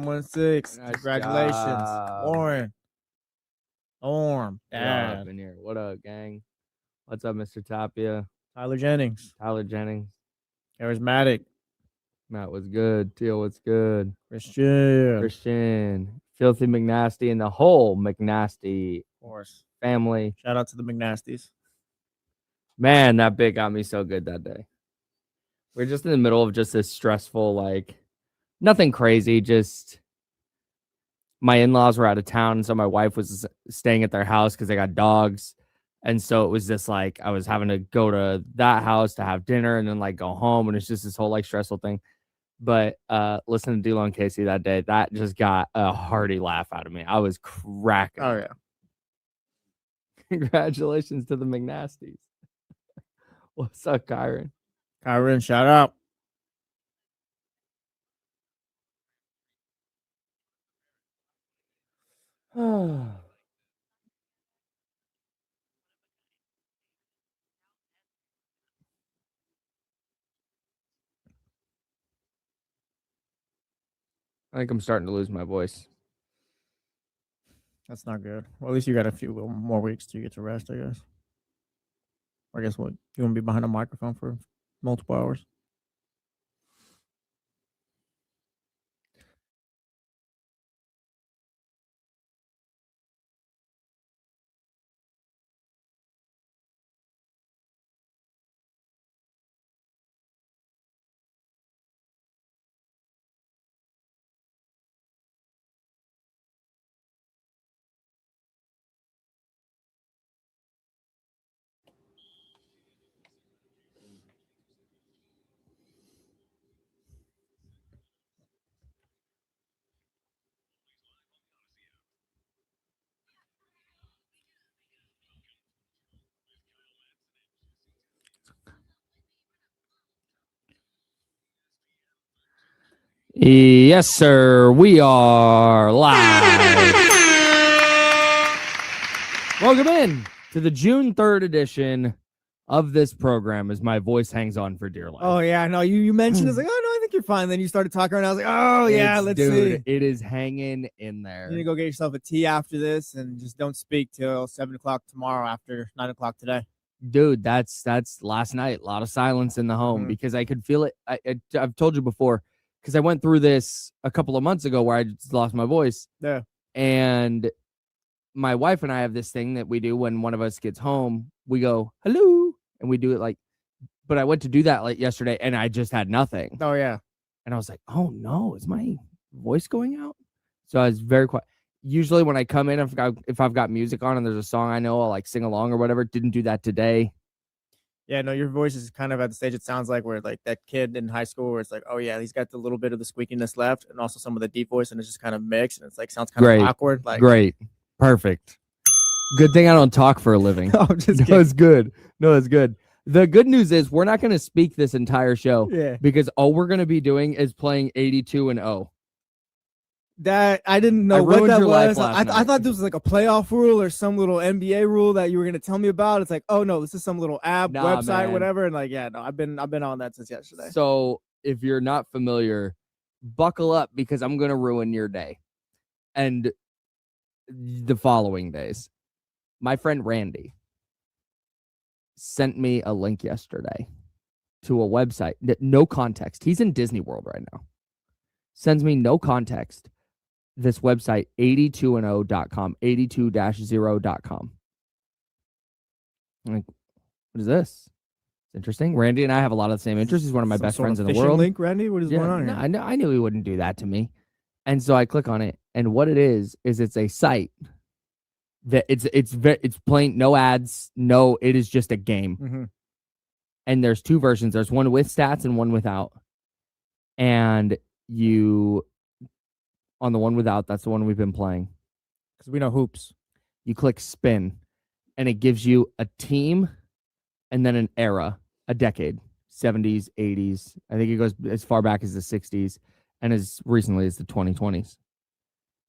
716. Nice Congratulations. job. Warren. Orm. What up Dad. in here? What up, gang? What's up, Mr. Tapia? Tyler Jennings. Tyler Jennings. Charismatic. Matt was good. Teal was good. Christian. Filthy McNasty and the whole McNasty Of course. family. Shout out to the McNasties. Man, that bit got me so good that day. We're just in the middle of just this stressful, like, nothing crazy, just my in-laws were out of town, so my wife was staying at their house because they got dogs. And so it was just like I was having to go to that house to have dinner and then like go home. And it's just this whole like stressful thing. But listening to D-Lo and Casey that day, that just got a hearty laugh out of me. I was cracking. Oh, yeah. Congratulations to the McNasties. What's up, Kyron? Kyron, shout out. I think I'm starting to lose my voice. That's not good. Well, at least you got a few more weeks to get to rest, I guess. Or I guess what? You want to be behind a microphone for multiple hours? Yes, sir. We are live. Welcome in to the June 3rd edition of this program as my voice hangs on for dear life. Oh, yeah. No, you mentioned it's like, oh, no, I think you're fine. Then you started talking around. I was like, oh, yeah, let's see. It is hanging in there. You need to go get yourself a tea after this and just don't speak till 7 o'clock tomorrow after 9 o'clock today. Dude, that's last night. A lot of silence in the home because I could feel it. I've told you before because I went through this a couple of months ago where I just lost my voice. Yeah. And my wife and I have this thing that we do when one of us gets home. We go, hello. And we do it like, but I went to do that like yesterday and I just had nothing. Oh, yeah. And I was like, oh no, is my voice going out? So I was very quiet. Usually when I come in, if I've got music on and there's a song I know, I'll like sing along or whatever. Didn't do that today. Yeah, no, your voice is kind of at the stage it sounds like where like that kid in high school where it's like, oh yeah, he's got the little bit of the squeakiness left and also some of the deep voice and it's just kind of mixed and it's like sounds kind of awkward. Like great. Perfect. Good thing I don't talk for a living. No, I'm just kidding. No, it's good. No, it's good. The good news is we're not going to speak this entire show because all we're going to be doing is playing 82-0. That I didn't know what that was. I thought this was like a playoff rule or some little NBA rule that you were gonna tell me about. It's like, oh no, this is some little app, website, whatever. And like, yeah, no, I've been on that since yesterday. So if you're not familiar, buckle up because I'm gonna ruin your day and the following days. My friend Randy sent me a link yesterday to a website. No context. He's in Disney World right now. Sends me no context. This website, 82and0.com, 82-0.com. I'm like, what is this? It's interesting. Randy and I have a lot of the same interests. He's one of my best friends in the world. Link, Randy? What is going on here? I knew he wouldn't do that to me. And so I click on it. And what it is it's a site that it's plain, no ads, no, it is just a game. Mm-hmm. And there's two versions. There's one with stats and one without. And on the one without, that's the one we've been playing. Because we know hoops. You click spin, and it gives you a team and then an era, a decade, 70s, 80s. I think it goes as far back as the 60s and as recently as the 2020s.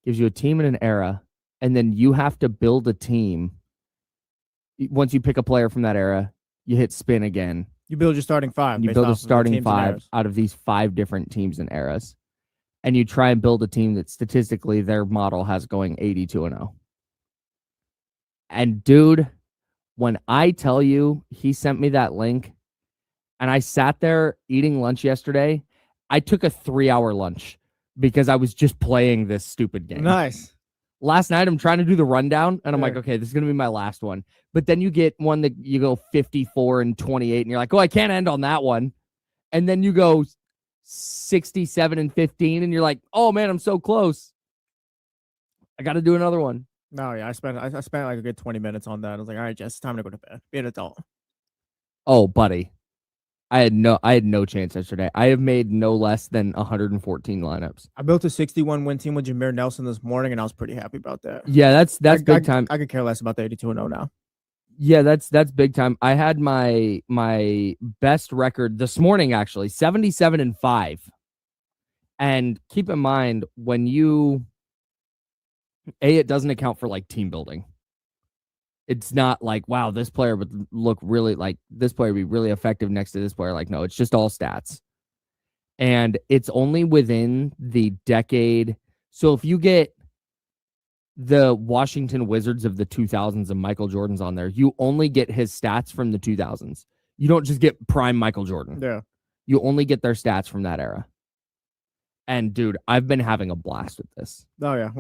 Gives you a team and an era, and then you have to build a team. Once you pick a player from that era, you hit spin again. You build your starting five. You build a starting five out of these 5 different teams and eras. and you try and build a team that statistically their model has going 82-0. And dude, when I tell you he sent me that link and I sat there eating lunch yesterday, I took a 3-hour lunch because I was just playing this stupid game. Nice. Last night, I'm trying to do the rundown, and I'm like, okay, this is going to be my last one. But then you get one that you go 54-28, and you're like, oh, I can't end on that one. And then you go 67-15, and you're like, oh, man, I'm so close. I got to do another one. No, yeah, I spent like a good 20 minutes on that. I was like, all right, Jess, it's time to go to bed. Be an adult. Oh, buddy. I had no chance yesterday. I have made no less than 114 lineups. I built a 61-win team with Jameer Nelson this morning, and I was pretty happy about that. Yeah, that's big time. I could care less about the 82-0 now. Yeah, that's big time. I had my best record this morning, actually, 77-5. And keep in mind, when it doesn't account for like team building. It's not like, wow, this player would look really like this player would be really effective next to this player. Like, no, it's just all stats. And it's only within the decade. So if you get the Washington Wizards of the 2000s and Michael Jordan's on there, you only get his stats from the 2000s. You don't just get prime Michael Jordan. Yeah. You only get their stats from that era. And dude, I've been having a blast with this. Oh yeah,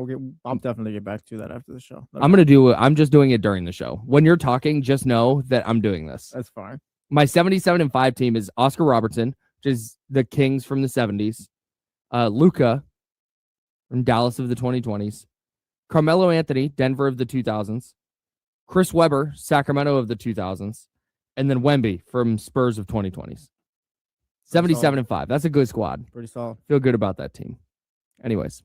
I'll definitely get back to that after the show. I'm just doing it during the show. When you're talking, just know that I'm doing this. That's fine. My 77-5 team is Oscar Robertson, which is the Kings from the 70s, Luka from Dallas of the 2020s, Carmelo Anthony, Denver of the 2000s, Chris Webber, Sacramento of the 2000s, and then Wemby from Spurs of 2020s. 77-5. That's a good squad. Pretty solid. Feel good about that team. Anyways,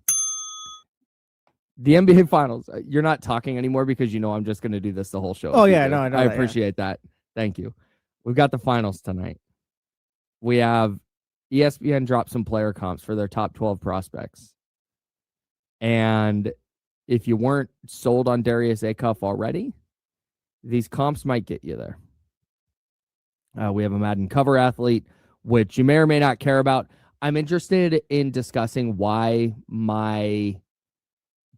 the NBA Finals. You're not talking anymore because you know I'm just going to do this the whole show. Oh, yeah. No, I know. I appreciate that. Thank you. We've got the finals tonight. We have ESPN drop some player comps for their top 12 prospects. And if you weren't sold on Darius Acuff already, these comps might get you there. We have a Madden cover athlete, which you may or may not care about. I'm interested in discussing why my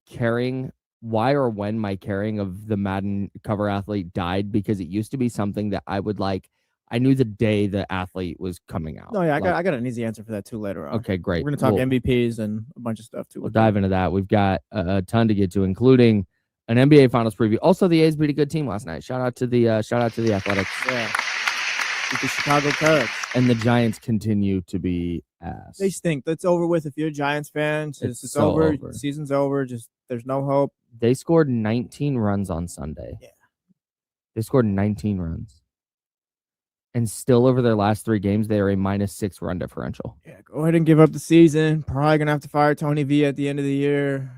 caring of the Madden cover athlete died, because it used to be something that I would like. I knew the day the athlete was coming out. No, yeah, I got an easy answer for that too later on. Okay, great. We're going to talk MVPs and a bunch of stuff too. We'll dive into that. We've got a ton to get to, including an NBA Finals preview. Also, the A's beat a good team last night. Shout out to the Athletics. Yeah. The Chicago Cubs. And the Giants continue to be ass. They stink. That's over with. If you're a Giants fan, it's so over. Season's over. Just there's no hope. They scored 19 runs on Sunday. Yeah. They scored 19 runs. And still over their last 3 games, they are a -6 run differential. Yeah, go ahead and give up the season. Probably going to have to fire Tony V at the end of the year.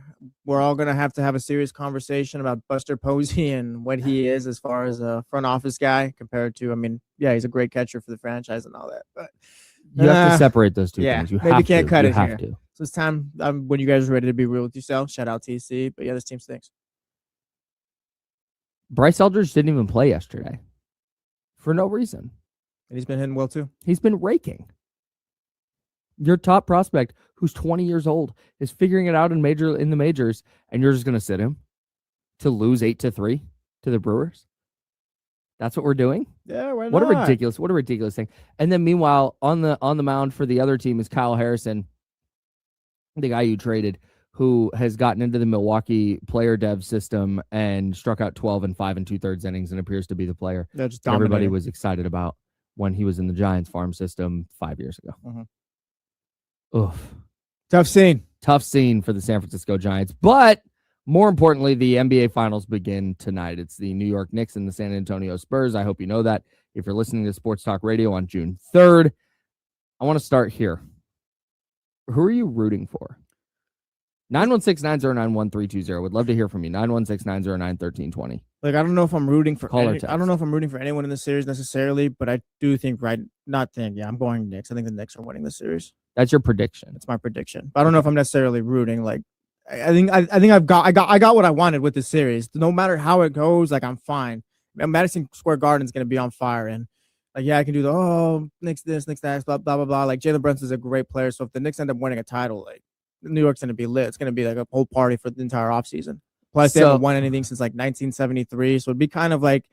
We're all going to have a serious conversation about Buster Posey and what he is as far as a front office guy compared to, I mean, yeah, he's a great catcher for the franchise and all that. But you have to separate those two things. You maybe can't cut it here. To. So it's time when you guys are ready to be real with yourself. Shout out TC. But yeah, this team stinks. Bryce Eldridge didn't even play yesterday for no reason. And he's been hitting well too. He's been raking. Your top prospect, who's 20 years old, is figuring it out in the majors, and you're just going to sit him to lose 8-3 to the Brewers. That's what we're doing. Yeah, why not? What a ridiculous thing. And then meanwhile, on the mound for the other team is Kyle Harrison, the guy you traded, who has gotten into the Milwaukee player dev system and struck out 12 in 5 2/3 innings and appears to be the player that everybody was excited about when he was in the Giants farm system 5 years ago. Mm-hmm. Oof. Tough scene for the San Francisco Giants. But more importantly, the NBA Finals begin tonight. It's the New York Knicks and the San Antonio Spurs. I hope you know that if you're listening to Sports Talk Radio on June 3rd. I want to start here. Who are you rooting for? 916-909-1320. Would love to hear from you. 916-909-1320. Like, I don't know if I'm rooting for I don't know if I'm rooting for anyone in the series necessarily, but I do think I'm going Knicks. I think the Knicks are winning the series. That's your prediction. That's my prediction. But I don't know if I'm necessarily rooting. Like, I think I got what I wanted with this series. No matter how it goes, like, I'm fine. Madison Square Garden is going to be on fire, and like, yeah, I can do the Knicks this, Knicks that, blah blah blah blah. Like, Jalen Brunson's a great player, so if the Knicks end up winning a title, like, New York's going to be lit. It's going to be like a whole party for the entire offseason. Plus, they haven't won anything since like 1973. So it'd be kind of like,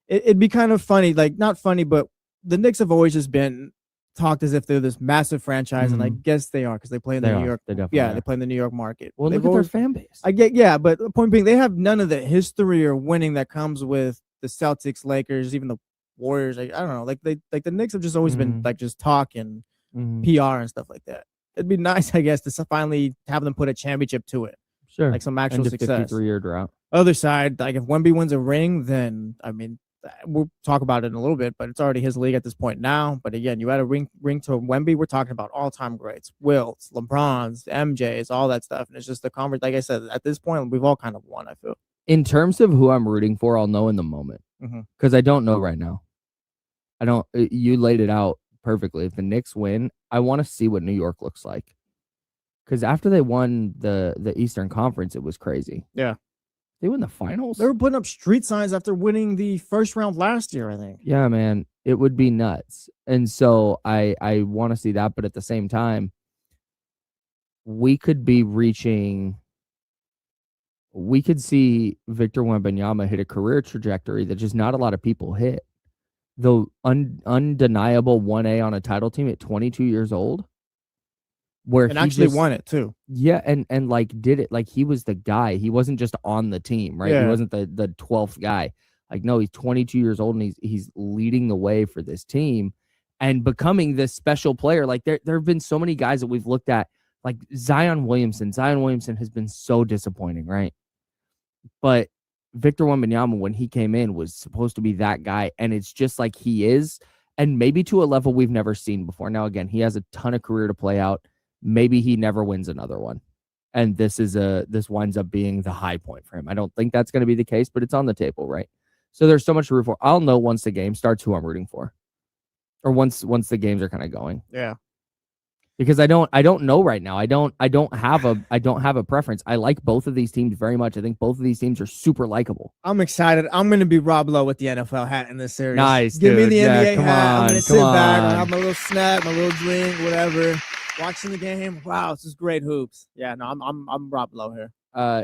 it'd be kind of funny, like not funny, but the Knicks have always just been talked as if they're this massive franchise, and I guess they are because they play in the New York. They play in the New York market. Well, look at their fan base. But the point being, they have none of the history or winning that comes with the Celtics, Lakers, even the Warriors. I don't know, like the Knicks have just always been like just talk and PR and stuff like that. It'd be nice, I guess, to finally have them put a championship to it. Sure, like some actual success. 53-year drought. Other side, like if Wemby wins a ring, then I mean, we'll talk about it in a little bit, but it's already his league at this point now. But again, you add a ring to Wemby, we're talking about all-time greats, Wilts, LeBrons, MJs, all that stuff. And it's just the conference. Like I said, at this point, we've all kind of won, I feel. In terms of who I'm rooting for, I'll know in the moment because I don't know right now. I don't. You laid it out perfectly. If the Knicks win, I want to see what New York looks like. Because after they won the Eastern Conference, it was crazy. Yeah. They win the finals? They were putting up street signs after winning the first round last year, I think. Yeah, man. It would be nuts. And so I want to see that. But at the same time, we could be reaching... We could see Victor Wembanyama hit a career trajectory that just not a lot of people hit. The undeniable 1A on a title team at 22 years old. Where and actually won it too. Yeah, and like did it like he was the guy. He wasn't just on the team, right? Yeah. He wasn't the 12th guy. Like, no, he's 22 years old and he's leading the way for this team and becoming this special player. Like there have been so many guys that we've looked at, like Zion Williamson. Zion Williamson has been so disappointing, right? But Victor Wembanyama, when he came in, was supposed to be that guy, and it's just like he is, and maybe to a level we've never seen before. Now, again, he has a ton of career to play out. Maybe he never wins another one. And this winds up being the high point for him. I don't think that's going to be the case, but it's on the table, right? So there's so much to root for. I'll know once the game starts who I'm rooting for. Or once the games are kind of going. Yeah. Because I don't know right now. I don't have a preference. I like both of these teams very much. I think both of these teams are super likable. I'm excited. I'm going to be Rob Lowe with the NFL hat in this series. Nice. Give dude. me the NBA hat. On, I'm going to sit back and have my little snack, my little drink, whatever. Watching the game. Wow, this is great hoops. Yeah, no, I'm Rob Lowe here.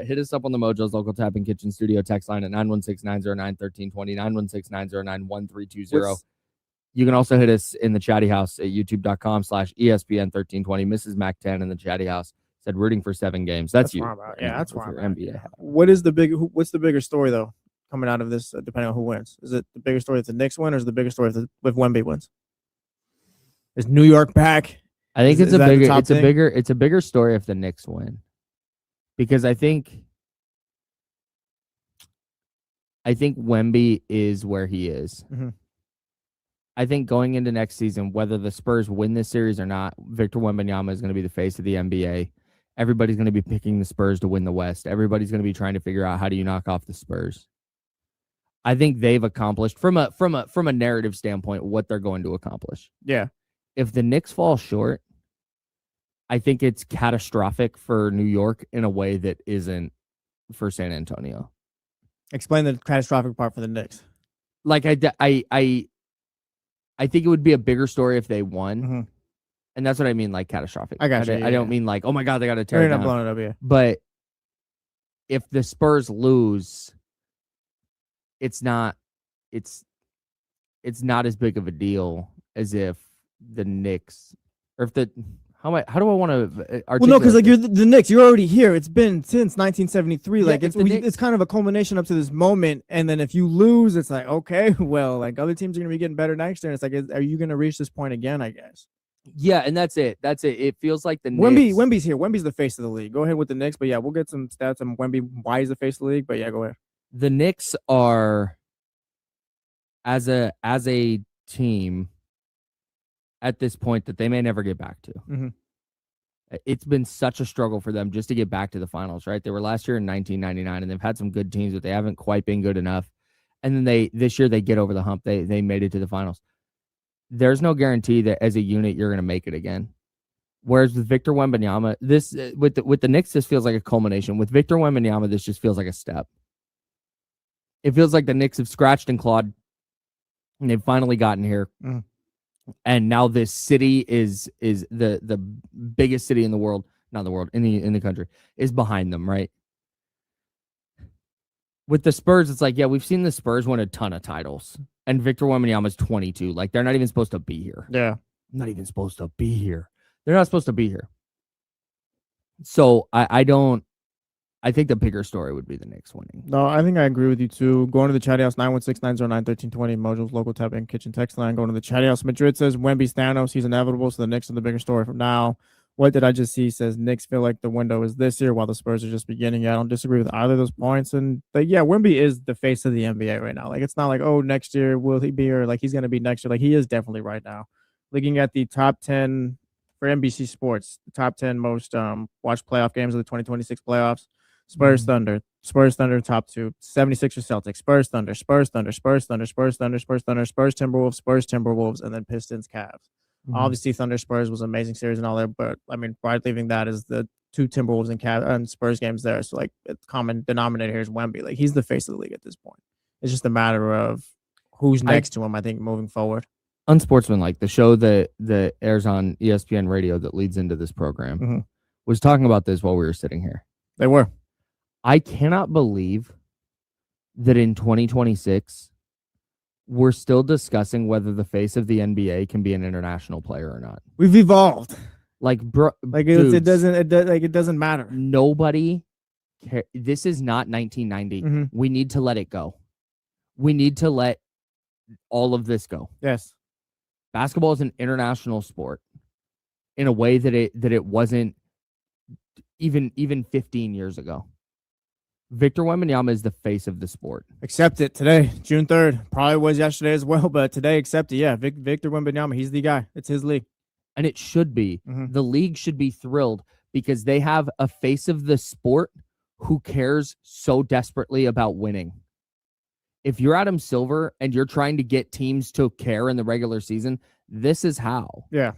Hit us up on the Mojo's local tap and kitchen studio text line at 916-909-1320, 916-909-1320. You can also hit us in the chatty house at youtube.com/ESPN1320. Mrs. Mac10 in the chatty house said rooting for 7 games. That's you. Yeah, that's why. NBA. What's the bigger story though coming out of this? Depending on who wins, is it the bigger story if the Knicks win, or is the bigger story if Wemby wins? Is New York back? I think it's a bigger story if the Knicks win, because I think Wemby is where he is. I think going into next season, whether the Spurs win this series or not, Victor Wembanyama is going to be the face of the NBA. Everybody's going to be picking the Spurs to win the West. Everybody's going to be trying to figure out how do you knock off the Spurs. I think they've accomplished from a narrative standpoint what they're going to accomplish. Yeah. If the Knicks fall short, I think it's catastrophic for New York in a way that isn't for San Antonio. Explain the catastrophic part for the Knicks. Like I think it would be a bigger story if they won, and that's what I mean, like catastrophic. I got you. I don't mean like, oh my god, they got to tear it down. Blowing it up, yeah. But if the Spurs lose, it's not as big of a deal as if the Knicks, or if the how do I want to? Well, no, because like you're the Knicks, you're already here. It's been since 1973. Yeah, like it's kind of a culmination up to this moment. And then if you lose, it's like, okay, well, like other teams are gonna be getting better next year. And it's like, are you gonna reach this point again? I guess. Yeah, and that's it. It feels like the Wemby's here. Wemby's the face of the league. Go ahead with the Knicks, but yeah, we'll get some stats on Wemby. Why he's the face of the league? But yeah, go ahead. The Knicks are as a team at this point that they may never get back to. It's been such a struggle for them just to get back to the finals, right? They were last year in 1999, and they've had some good teams, but they haven't quite been good enough. And then this year they get over the hump. They made it to the finals. There's no guarantee that as a unit you're going to make it again. Whereas with Victor Wembanyama, this with the Knicks, this feels like a culmination. With Victor Wembanyama, this just feels like a step. It feels like the Knicks have scratched and clawed, and they've finally gotten here. And now this city is the biggest city in the world. not the world, in the country, is behind them, right? With the Spurs, it's like, yeah, we've seen the Spurs win a ton of titles, and Victor Wembanyama's 22. Like, they're not even supposed to be here. Yeah. Not even supposed to be here. They're not supposed to be here. So I think the bigger story would be the Knicks winning. No, I think I agree with you too. Going to the chatty house, 916-909-1320, Mojo's local Tapia and kitchen text line. Going to the chatty house. Madrid says Wemby's Thanos. He's inevitable, so the Knicks are the bigger story from now. What did I just see? Says Knicks feel like the window is this year while the Spurs are just beginning. Yeah, I don't disagree with either of those points. And yeah, Wemby is the face of the NBA right now. Like, it's not like, oh, next year will he be, or like he's going to be next year. Like, he is definitely right now. Looking at the top 10 for NBC Sports, the top 10 most watched playoff games of the 2026 playoffs. Spurs Thunder, top 2, 76ers Celtics, Spurs Thunder, Spurs Timberwolves, and then Pistons Cavs. Obviously, Thunder Spurs was an amazing series and all that, but I mean, right leaving that is the 2 Timberwolves and Spurs games there. So like, the common denominator here is Wemby. Like, he's the face of the league at this point. It's just a matter of who's next to him, I think, moving forward. Unsportsmanlike, the show that airs on ESPN Radio that leads into this program, was talking about this while we were sitting here. They were. I cannot believe that in 2026, we're still discussing whether the face of the NBA can be an international player or not. We've evolved. Like, bro, like it doesn't matter. Nobody cares. This is not 1990. We need to let it go. We need to let all of this go. Yes. Basketball is an international sport in a way that it wasn't even 15 years ago. Victor Wembanyama is the face of the sport. Accept it today, June 3rd. Probably was yesterday as well, but today accept it. Yeah, Victor Wembanyama, he's the guy. It's his league. And it should be. The league should be thrilled because they have a face of the sport who cares so desperately about winning. If you're Adam Silver and you're trying to get teams to care in the regular season, this is how. Yeah.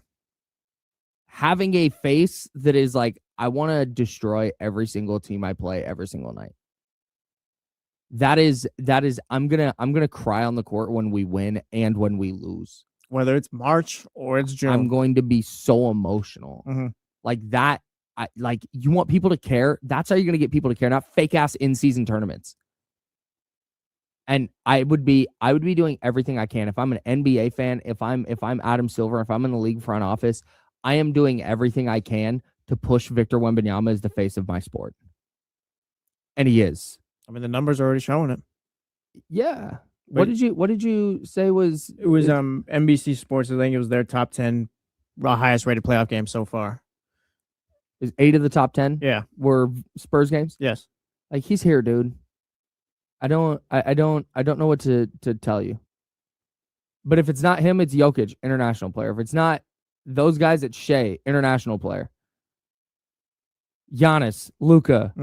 Having a face that is like, I want to destroy every single team I play every single night. That is I'm gonna cry on the court when we win and when we lose. Whether it's March or it's June. I'm going to be so emotional. Like that. Like, you want people to care. That's how you're gonna get people to care, not fake ass in-season tournaments. And I would be doing everything I can. If I'm an NBA fan, if I'm Adam Silver, if I'm in the league front office, I am doing everything I can to push Victor Wembanyama as the face of my sport. And he is. I mean, the numbers are already showing it. Yeah. What did you say was it was NBC Sports, I think it was their top 10 highest rated playoff games so far. Is 8 of the top 10? Yeah. Were Spurs games? Yes. Like, he's here, dude. I don't know what to tell you. But if it's not him, it's Jokic, international player. If it's not those guys, it's Shea, international player. Giannis, Luka.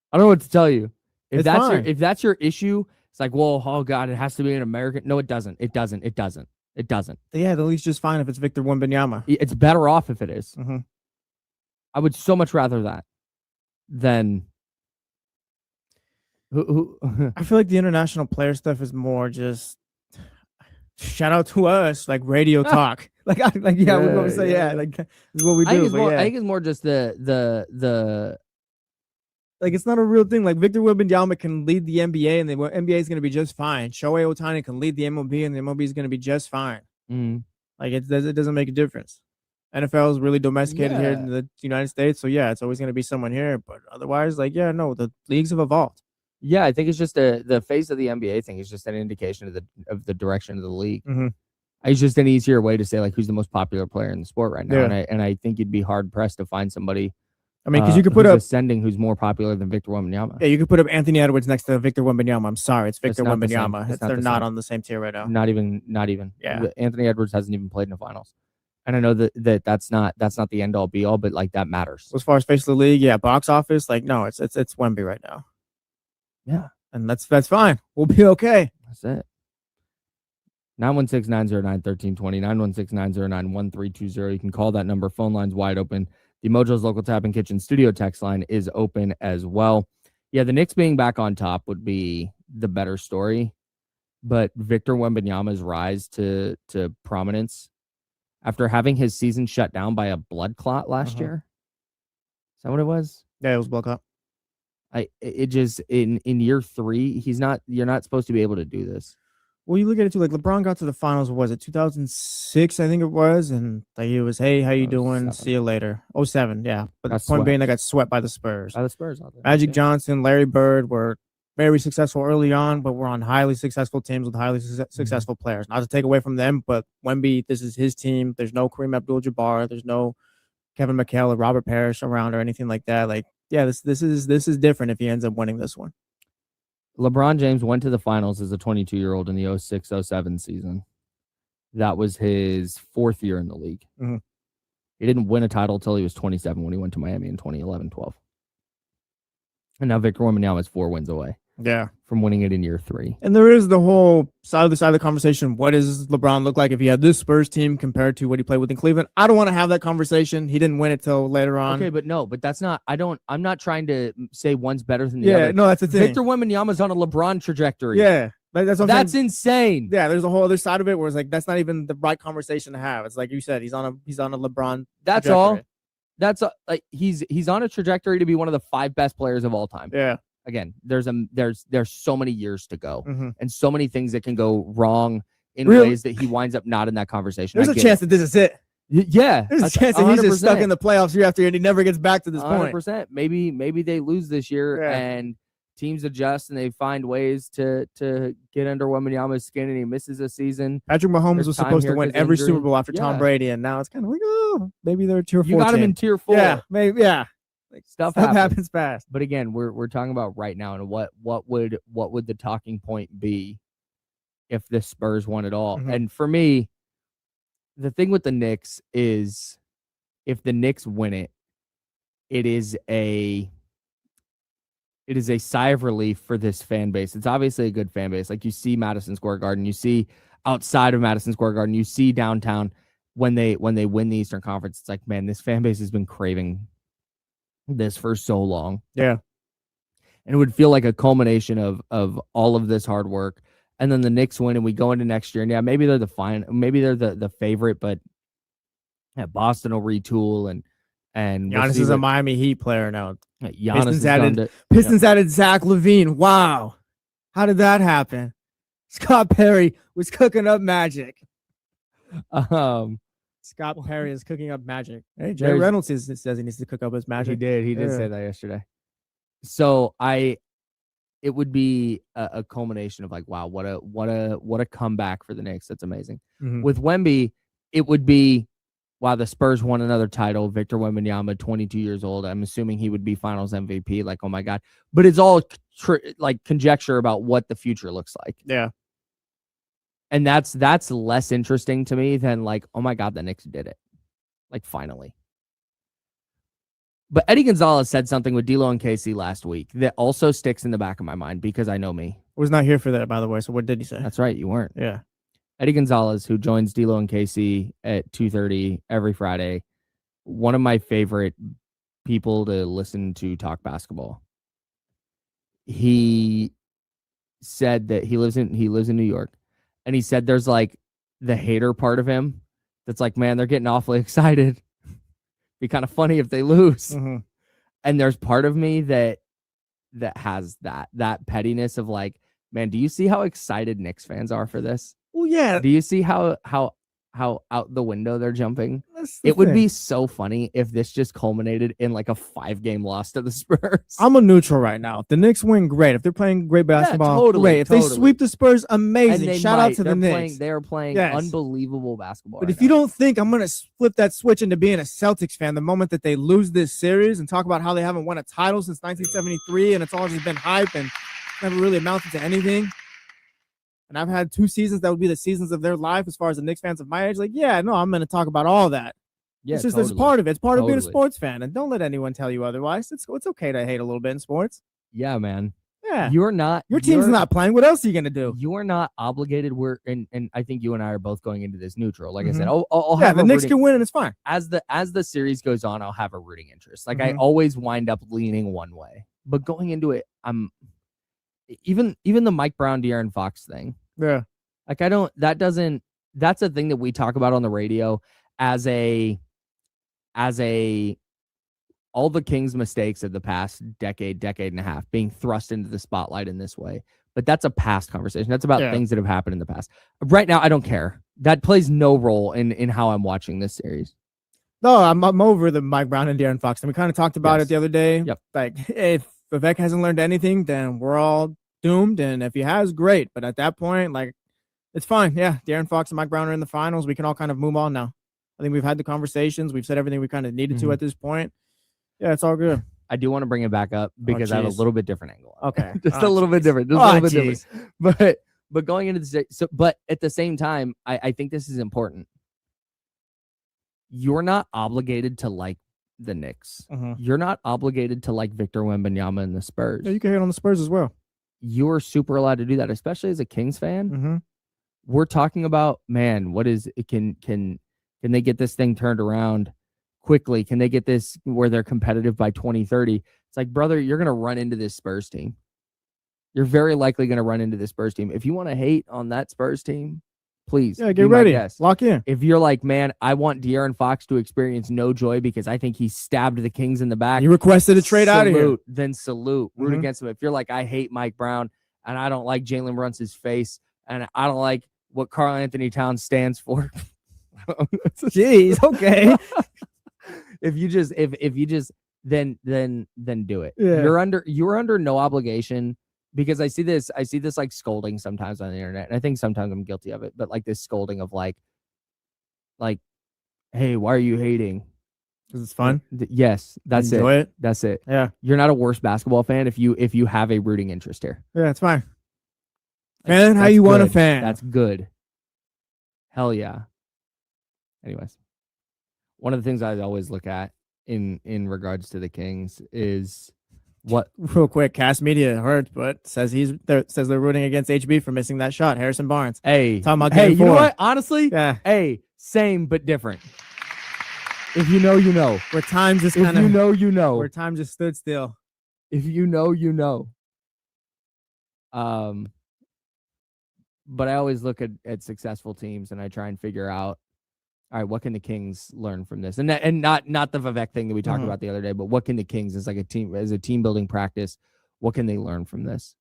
I don't know what to tell you. If that's your issue, it's like, well, oh God, it has to be an American. No, it doesn't. It doesn't. Yeah, the league's just fine if it's Victor Wembanyama. It's better off if it is. I would so much rather that than who. I feel like the international player stuff is more just shout out to us, like radio talk. We're going to say, like, this is what we do. I think it's more just the like, it's not a real thing. Like, Victor Wembanyama can lead the NBA, and the NBA is going to be just fine. Shohei Ohtani can lead the MLB, and the MLB is going to be just fine. Like, it doesn't make a difference. NFL is really domesticated here in the United States, so yeah, it's always going to be someone here. But otherwise, like, yeah, no, the leagues have evolved. Yeah, I think it's just the face of the NBA thing is just an indication of the direction of the league. It's just an easier way to say, like, who's the most popular player in the sport right now, and I think you'd be hard pressed to find somebody. I mean, because you could put up ascending who's more popular than Victor Wembanyama. Yeah, you could put up Anthony Edwards next to Victor Wembanyama. I'm sorry, it's Victor Wembanyama. They're not on the same tier right now. Not even. Yeah, Anthony Edwards hasn't even played in the finals, and I know that's not the end all be all, but like that matters. As far as face of the league, yeah, box office, like no, it's Wemby right now. Yeah, and that's fine. We'll be okay. That's it. 916-909-1320, 916-909-1320. You can call that number. Phone line's wide open. The Mojo's Local Tap and Kitchen studio text line is open as well. Yeah, the Knicks being back on top would be the better story, but Victor Wembanyama's rise to prominence after having his season shut down by a blood clot last year. Is that what it was? Yeah, it was blood clot. It just in year 3, you're not supposed to be able to do this. Well, you look at it too, like LeBron got to the finals, was it 2006, I think it was, and like it was, hey, how you doing? See you later. 07, yeah. But the point being, they got swept by the Spurs. By the Spurs out there. Magic Johnson, Larry Bird were very successful early on, but we're on highly successful teams with highly successful players. Not to take away from them, but Wemby, this is his team. There's no Kareem Abdul-Jabbar. There's no Kevin McHale or Robert Parrish around or anything like that. Like, yeah, this is different if he ends up winning this one. LeBron James went to the finals as a 22-year-old in the 06-07 season. That was his 4th year in the league. He didn't win a title until he was 27 when he went to Miami in 2011-12. And now Victor Wembanyama is 4 wins away. Yeah. From winning it in year 3. And there is the whole side of the conversation. What does LeBron look like if he had this Spurs team compared to what he played with in Cleveland? I don't want to have that conversation. He didn't win it till later on. Okay, but that's not, I'm not trying to say one's better than the other. Yeah, no, that's the thing. Victor Wembanyama's on a LeBron trajectory. Yeah. That's insane. Yeah, there's a whole other side of it where it's like, that's not even the right conversation to have. It's like you said, he's on a LeBron. That's trajectory. all. That's like, he's on a trajectory to be one of the 5 best players of all time. Yeah. Again, there's so many years to go and so many things that can go wrong in ways that he winds up not in that conversation. There's a chance that this is it. Yeah. There's a chance that he's just stuck in the playoffs year after year and he never gets back to this 100%. point. Maybe they lose this year and teams adjust and they find ways to get under Wembanyama's skin and he misses a season. Patrick Mahomes was supposed to win every Super Bowl after Tom Brady, and now it's kind of like, oh, maybe they're tier 4. You got him in tier 4. Yeah, maybe, yeah. Like stuff happens fast. But again, we're talking about right now, and what would the talking point be if the Spurs won it all? And for me, the thing with the Knicks is if the Knicks win it, it is a sigh of relief for this fan base. It's obviously a good fan base. Like you see Madison Square Garden, you see outside of Madison Square Garden, you see downtown when they win the Eastern Conference. It's like, man, this fan base has been craving this for so long. Yeah. And it would feel like a culmination of all of this hard work. And then the Knicks win and we go into next year. And yeah, maybe they're the favorite, but Boston will retool and Giannis is a Miami Heat player now. Giannis Pistons added Zach LaVine. Wow. How did that happen? Scott Perry was cooking up magic. Scott Perry is cooking up magic. Hey, Jerry Reynolds says he needs to cook up his magic. He did say that yesterday. So it would be a culmination of like, wow, what a comeback for the Knicks. That's amazing. With Wemby, it would be, wow, the Spurs won another title. Victor Wembanyama, 22 years old. I'm assuming he would be Finals MVP. Like, oh my God. But it's all like conjecture about what the future looks like. Yeah. And that's less interesting to me than like, oh my God, the Knicks did it. Like, finally. But Eddie Gonzalez said something with D'Lo and KC last week that also sticks in the back of my mind because I know me. I was not here for that, by the way. So what did he say? That's right. You weren't. Yeah. Eddie Gonzalez, who joins D'Lo and KC at 2:30 every Friday, one of my favorite people to listen to talk basketball. He said that he lives in New York. And he said there's like the hater part of him that's like, man, they're getting awfully excited. Be kind of funny if they lose. And there's part of me that has that pettiness of like, man, do you see how excited Knicks fans are for this? Well, yeah. Do you see how out the window they're jumping? It would be so funny if this just culminated in like a 5-game loss to the Spurs. I'm a neutral right now. If the Knicks win, great. If they're playing great basketball, great. If they sweep the Spurs, amazing. Shout out to the Knicks. They're playing unbelievable basketball. But if you don't think I'm going to flip that switch into being a Celtics fan the moment that they lose this series and talk about how they haven't won a title since 1973 and it's all just been hype and never really amounted to anything. And I've had 2 seasons that would be the seasons of their life as far as the Knicks fans of my age. Like, yeah, no, I'm going to talk about all that. Yeah, it's just there's part of it. It's part of being a sports fan. And don't let anyone tell you otherwise. It's okay to hate a little bit in sports. Yeah, man. Yeah. You're not. Your team's not playing. What else are you going to do? You are not obligated. And I think you and I are both going into this neutral. Like I said, the Knicks can win and it's fine. As the series goes on, I'll have a rooting interest. Like I always wind up leaning one way. But going into it, I'm even the Mike Brown, De'Aaron Fox thing. Yeah. Like that's a thing that we talk about on the radio. as a all the Kings' mistakes of the past decade and a half being thrust into the spotlight in this way. But that's a past conversation. That's about things that have happened in the past. Right now, I don't care. That plays no role in how I'm watching this series. No, I'm over the Mike Brown and De'Aaron Fox. And we kind of talked about it the other day. Yep. Like, if Vivek hasn't learned anything, then we're all doomed. And if he has, great. But at that point, like, it's fine. Yeah, De'Aaron Fox and Mike Brown are in the finals. We can all kind of move on now. I think we've had the conversations. We've said everything we kind of needed to at this point. Yeah, it's all good. I do want to bring it back up because I have a little bit different angle. Okay. Just a little bit different. Just a little bit different. But going into this, but at the same time, I think this is important. You're not obligated to like the Knicks. You're not obligated to like Victor Wembanyama and the Spurs. Yeah, you can hate on the Spurs as well. You're super allowed to do that, especially as a Kings fan. We're talking about, man, what is it? Can they get this thing turned around quickly? Can they get this where they're competitive by 2030? It's like, brother, you're going to run into this Spurs team. You're very likely going to run into this Spurs team. If you want to hate on that Spurs team, please. Yeah, get ready. Lock in. If you're like, man, I want De'Aaron Fox to experience no joy because I think he stabbed the Kings in the back. You requested a trade out of here. Then salute. Root against him. If you're like, I hate Mike Brown and I don't like Jalen Brunson's face and I don't like what Karl Anthony Towns stands for. Jeez, okay. If you just then do it. Yeah. You're under no obligation, because I see this like scolding sometimes on the internet, and I think sometimes I'm guilty of it, but like this scolding of like, hey, why are you hating? Because it's fun. Yes, that's Enjoy it. That's it. Yeah. You're not a worse basketball fan if you have a rooting interest here. Yeah, it's fine. Fan how you want a fan. That's good. Hell yeah. Anyways, one of the things I always look at in regards to the Kings is what. Real quick, Cast Media heard, but says they're rooting against HB for missing that shot. Harrison Barnes. Hey, talking about you know what? Honestly, yeah. Hey, same but different. If you know, you know. Where time just kind of. If you know, you know. Where time just stood still. If you know, you know. But I always look at successful teams and I try and figure out, all right, what can the Kings learn from this? And not the Vivek thing that we talked about the other day, but what can the Kings as a team building practice, what can they learn from this?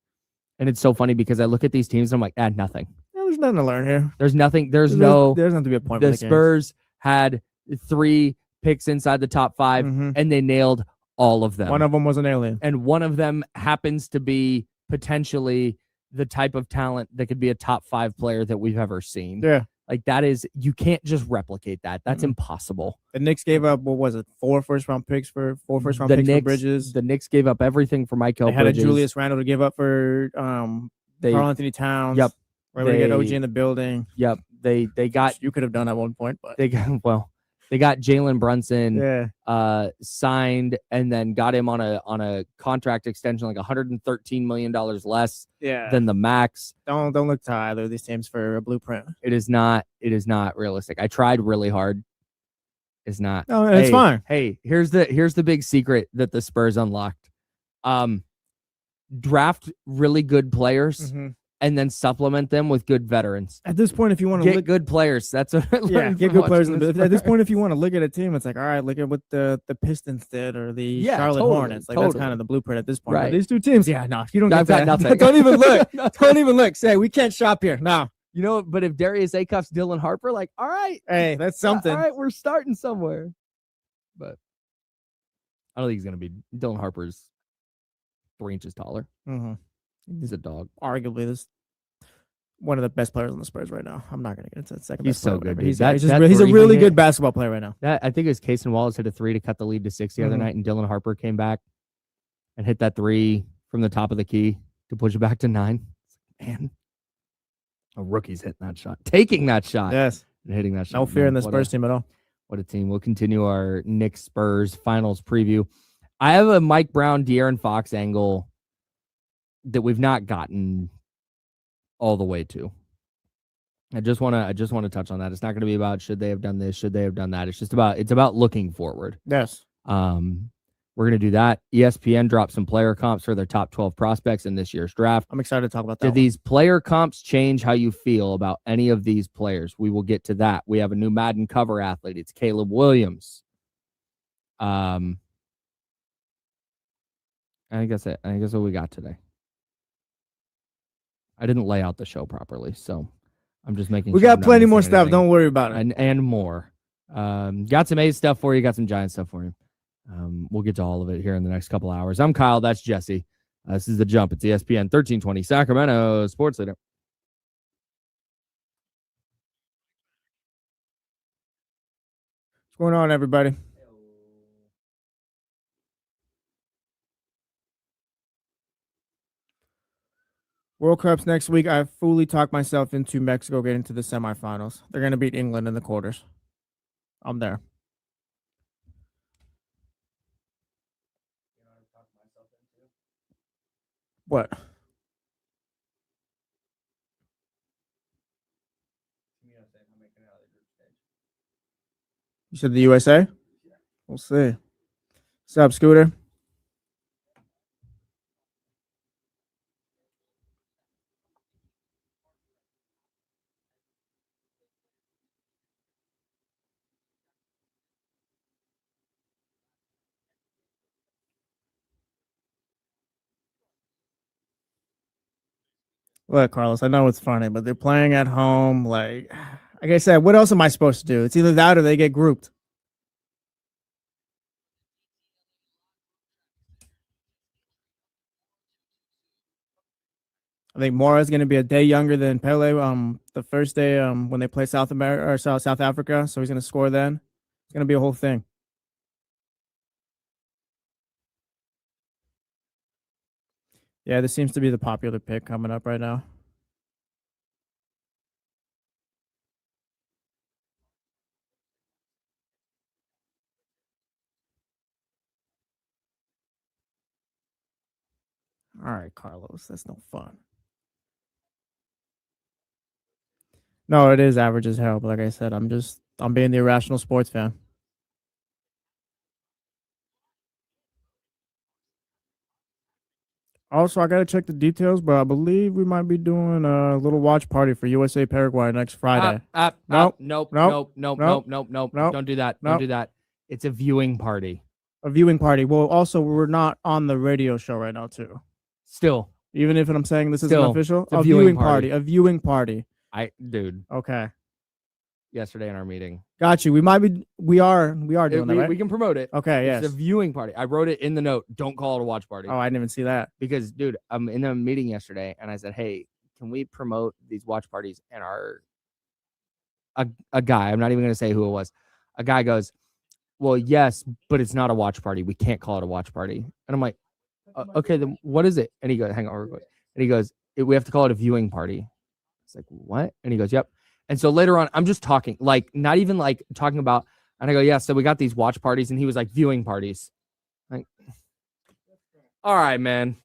And it's so funny because I look at these teams and I'm like, nothing. Yeah, there's nothing to learn here. There's nothing. There's nothing to be a point. The Spurs had 3 picks inside the top 5 and they nailed all of them. One of them was an alien. And one of them happens to be potentially the type of talent that could be a top 5 player that we've ever seen. Yeah. Like that is, you can't just replicate that. That's impossible. The Knicks gave up, what was it, 4 first-round picks for Bridges. The Knicks gave up everything for Michael Bridges. They had a Julius Randle to give up for Karl Anthony Towns. Yep. Right, we get OG in the building. Yep. They got, you could have done at one point, but they got Jalen Brunson signed and then got him on a contract extension, like $113 million less than the max. Don't look to either of these teams for a blueprint. It is not realistic. I tried really hard. It's not. No, it's fine. Hey, here's the big secret that the Spurs unlocked. Draft really good players. And then supplement them with good veterans. At this point, if you want to get good players, that's what I learned. Get good players. At this point, if you want to look at a team, it's like, all right, look at what the Pistons did or the Charlotte Hornets. Like that's kind of the blueprint at this point. Right. But these 2 teams, you don't get I've got nothing. Don't even look. Don't even look. Say we can't shop here. No. You know, but if Darius Acuff's Dylan Harper, like, all right, hey, that's something. All right, we're starting somewhere. But I don't think he's gonna be. Dylan Harper's 3 inches taller. He's a dog. Arguably, this one of the best players on the Spurs right now. I'm not going to get into the second. He's so good. He's a really good basketball player right now. I think it was Casey Wallace hit a 3 to cut the lead to 6 the other night, and Dylan Harper came back and hit that 3 from the top of the key to push it back to 9. Man, a rookie's hitting that shot, taking that shot, yes, and hitting that shot. No fear in the Spurs team at all. What a team! We'll continue our Knicks Spurs finals preview. I have a Mike Brown, De'Aaron Fox angle that we've not gotten all the way to. I just want to touch on that. It's not going to be about should they have done this, should they have done that. It's about looking forward. Yes. We're going to do that. ESPN dropped some player comps for their top 12 prospects in this year's draft. I'm excited to talk about that. Do these player comps change how you feel about any of these players? We will get to that. We have a new Madden cover athlete. It's Caleb Williams. I think that's it. I think that's what we got today. I didn't lay out the show properly, so I'm just making we sure got plenty more stuff. Don't worry about it. And more. Got some A stuff for you. Got some Giant stuff for you. We'll get to all of it here in the next couple hours. I'm Kyle. That's Jesse. This is The Jump. It's ESPN 1320 Sacramento Sports Leader. What's going on, everybody? World Cup's next week. I fully talked myself into Mexico getting to the semifinals. They're going to beat England in the quarters. I'm there. What? You said the USA? We'll see. What's up, Scooter? Look, Carlos, I know it's funny, but they're playing at home. Like I said, what else am I supposed to do? It's either that or they get grouped. I think Mora is going to be a day younger than Pele. The first day when they play South America or South Africa, so he's going to score then. It's going to be a whole thing. Yeah, this seems to be the popular pick coming up right now. All right, Carlos, that's no fun. No, it is average as hell, but like I said, I'm being the irrational sports fan. Also, I gotta check the details, but I believe we might be doing a little watch party for USA Paraguay next Friday. Nope. Don't do that. Don't do that. It's a viewing party. A viewing party. Well, also, we're not on the radio show right now, too. Still. Even if I'm saying this isn't official? A viewing party. A viewing party. Dude. Okay. Yesterday in our meeting. Got you. We are doing that, right? We can promote it. Okay, yes. It's a viewing party. I wrote it in the note. Don't call it a watch party. Oh, I didn't even see that. Because, dude, I'm in a meeting yesterday, and I said, hey, can we promote these watch parties? And a guy, I'm not even going to say who it was, a guy goes, well, yes, but it's not a watch party. We can't call it a watch party. And I'm like, okay, then what is it? And he goes, hang on real quick. And he goes, we have to call it a viewing party. It's like, what? And he goes, yep. And so later on, I'm just talking, like, not even like talking about, and I go, yeah, so we got these watch parties. And he was like, viewing parties. Like, all right, man.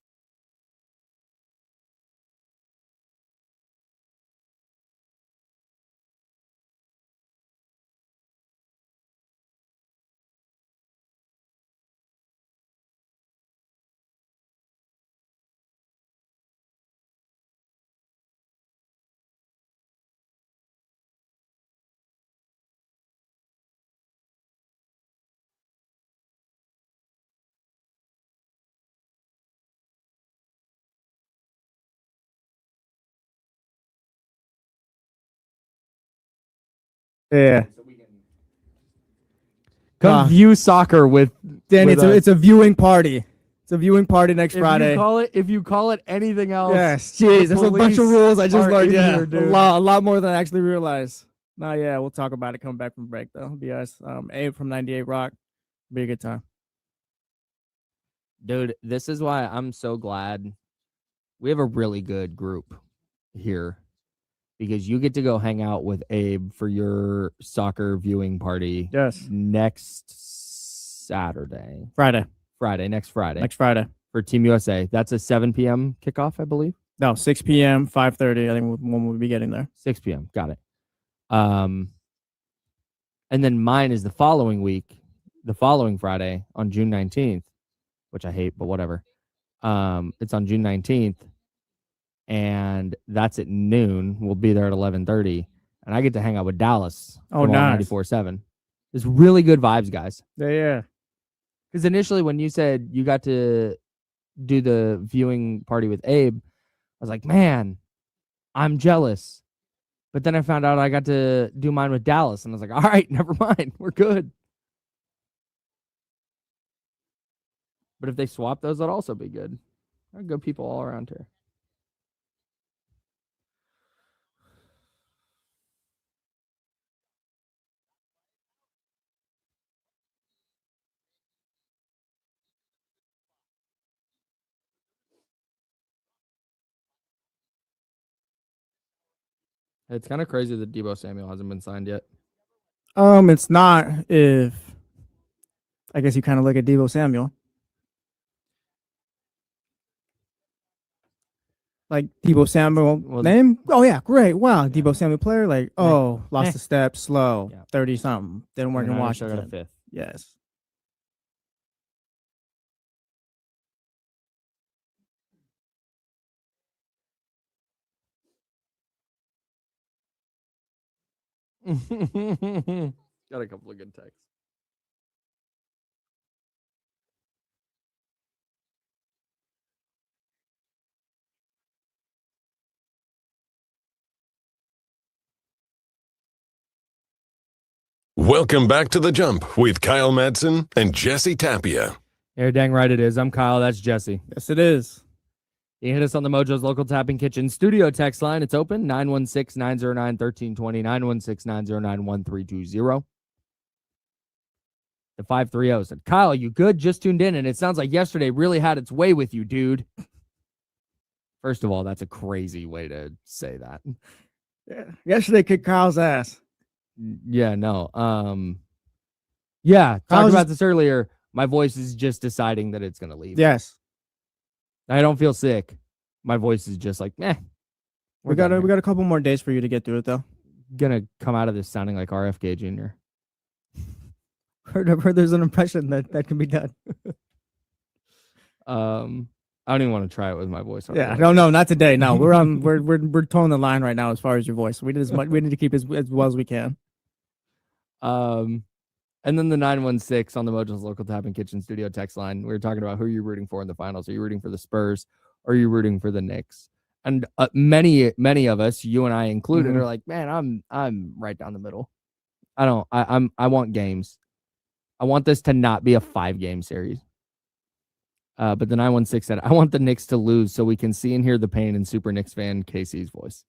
Yeah. Come view soccer with Danny. It's a viewing party. It's a viewing party next Friday. If you call it anything else, yes, jeez, there's a bunch of rules I just learned. Yeah, here, dude. a lot more than I actually realized. Nah, yeah, we'll talk about it coming back from break though. Be us. Abe from 98 Rock. Be a good time. Dude, this is why I'm so glad we have a really good group here, because you get to go hang out with Abe for your soccer viewing party. Yes. Next Saturday. Next Friday. For Team USA. That's a 7 p.m. kickoff, I believe. No, 6 p.m., 5:30. I think when we'll be getting there. 6 p.m. Got it. And then mine is the following week, the following Friday on June 19th. which I hate, but whatever. It's on June 19th, and that's at noon. We'll be there at 11:30, and I get to hang out with Dallas. Oh, nice. 94.7. It's really good vibes, guys. Yeah. Because initially, when you said you got to do the viewing party with Abe, I was like, man, I'm jealous. But then I found out I got to do mine with Dallas, and I was like, all right, never mind. We're good. But if they swap those, that'd also be good. There are good people all around here. It's kind of crazy that Deebo Samuel hasn't been signed yet. It's not if I guess you kind of look at Deebo Samuel. Like Deebo Samuel name? Oh yeah, great. Wow, yeah. Deebo Samuel player. Like, lost a step, slow, 30 something. Didn't work in Washington. Got a 5th. Yes. Got a couple of good texts. Welcome back to The Jump with Kyle Madson and Jesse Tapia. You're dang right it is. I'm Kyle. That's Jesse. Yes, it is. You can hit us on the Mojo's Local Tapping Kitchen studio text line. It's open, 916-909-1320, 916-909-1320. The 530 said, Kyle, you good? Just tuned in, and it sounds like yesterday really had its way with you, dude. First of all, that's a crazy way to say that. Yeah. Yesterday kicked Kyle's ass. Yeah, no. Yeah, talked about this earlier. My voice is just deciding that it's going to leave. Yes. I don't feel sick. My voice is just like, meh. We got a couple more days for you to get through it, though. Gonna come out of this sounding like RFK Jr. Heard there's an impression that can be done. I don't even want to try it with my voice. Yeah, no, not today. No, we're towing the line right now as far as your voice. We need to keep as well as we can. And then the 916 on the Mojo's Local Tapping Kitchen studio text line. We were talking about who you're rooting for in the finals. Are you rooting for the Spurs or are you rooting for the Knicks? And many of us, you and I included, are like, man, I'm right down the middle. I want games. I want this to not be a 5-game series. But the 916 said, I want the Knicks to lose so we can see and hear the pain in Super Knicks fan Casey's voice.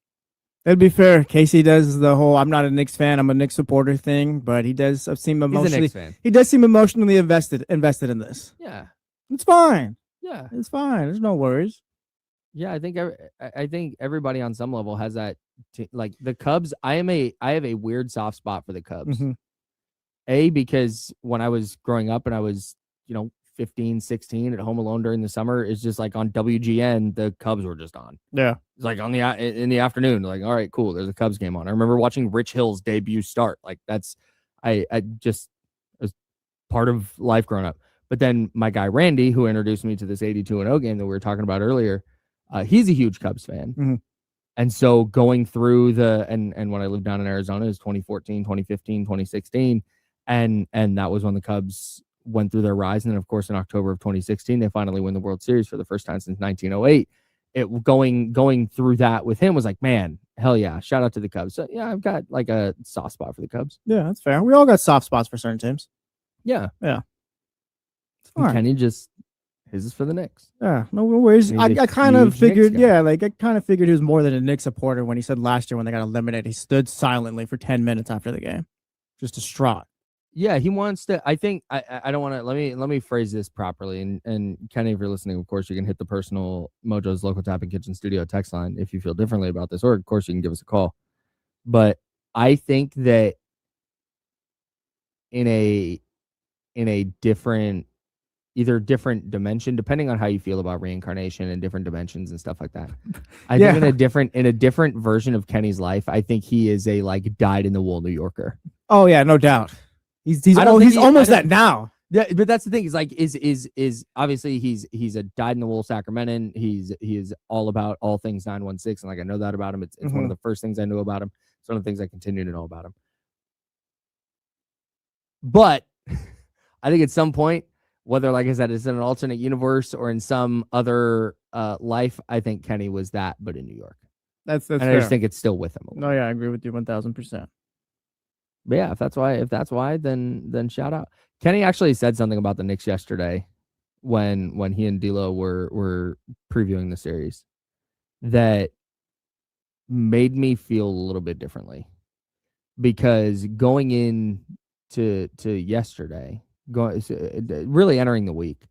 That'd be fair. Casey does the whole I'm not a Knicks fan, I'm a Knicks supporter thing, but he does seem emotionally He's a Knicks fan. He does seem emotionally invested in this. Yeah. It's fine. Yeah. It's fine. There's no worries. Yeah, I think everybody on some level has that like the Cubs. I have a weird soft spot for the Cubs. Because when I was growing up and I was, 15, 16 at home alone during the summer, it's just like on WGN, the Cubs were just on. Yeah. It's like in the afternoon, like, all right, cool. There's a Cubs game on. I remember watching Rich Hill's debut start. Like I just was part of life growing up. But then my guy, Randy, who introduced me to this 82-0 game that we were talking about earlier, he's a huge Cubs fan. And so going through and when I lived down in Arizona, it was 2014, 2015, 2016. And that was when the Cubs went through their rise. And then, of course, in October of 2016, they finally win the World Series for the first time since 1908. Going through that with him was like, man, hell yeah. Shout out to the Cubs. So, yeah, I've got like a soft spot for the Cubs. Yeah, that's fair. We all got soft spots for certain teams. Yeah. Yeah. Kenny just, his is for the Knicks. Yeah, no worries. I kind of figured, I kind of figured he was more than a Knicks supporter when he said last year when they got eliminated, he stood silently for 10 minutes after the game. Just distraught. Yeah, he wants to. I think I don't want to. Let me phrase this properly. And Kenny, if you're listening, of course, you can hit the personal Mojo's Local Tapping Kitchen studio text line if you feel differently about this, or of course, you can give us a call. But I think that in a different, either different dimension, depending on how you feel about reincarnation and different dimensions and stuff like that. I think in a different version of Kenny's life, I think he is a like dyed in the wool New Yorker. Oh yeah, no doubt. He's almost that now. Yeah, but that's the thing. Is like is obviously he's a dyed in the wool Sacramentan. He is all about all things 916, and like I know that about him. It's one of the first things I knew about him. It's one of the things I continue to know about him. But I think at some point, whether like I said, it's in an alternate universe or in some other life, I think Kenny was that, but in New York. That's and fair. I just think it's still with him. No, yeah, I agree with you 1000%. But yeah, if that's why, then shout out. Kenny actually said something about the Knicks yesterday when he and D'Lo were previewing the series that made me feel a little bit differently, because going in to yesterday, really entering the week, I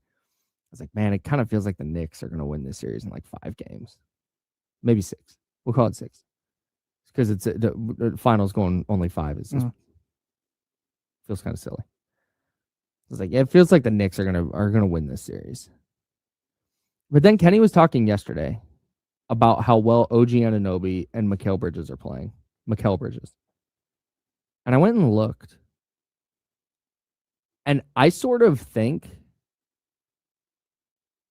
was like, man, it kind of feels like the Knicks are going to win this series in like 5 games, maybe 6. We'll call it 6 because it's the finals going only 5 is just feels kind of silly. It's like it feels like the Knicks are gonna win this series. But then Kenny was talking yesterday about how well OG Anunoby and Mikal Bridges are playing. Mikal Bridges. And I went and looked. And I sort of think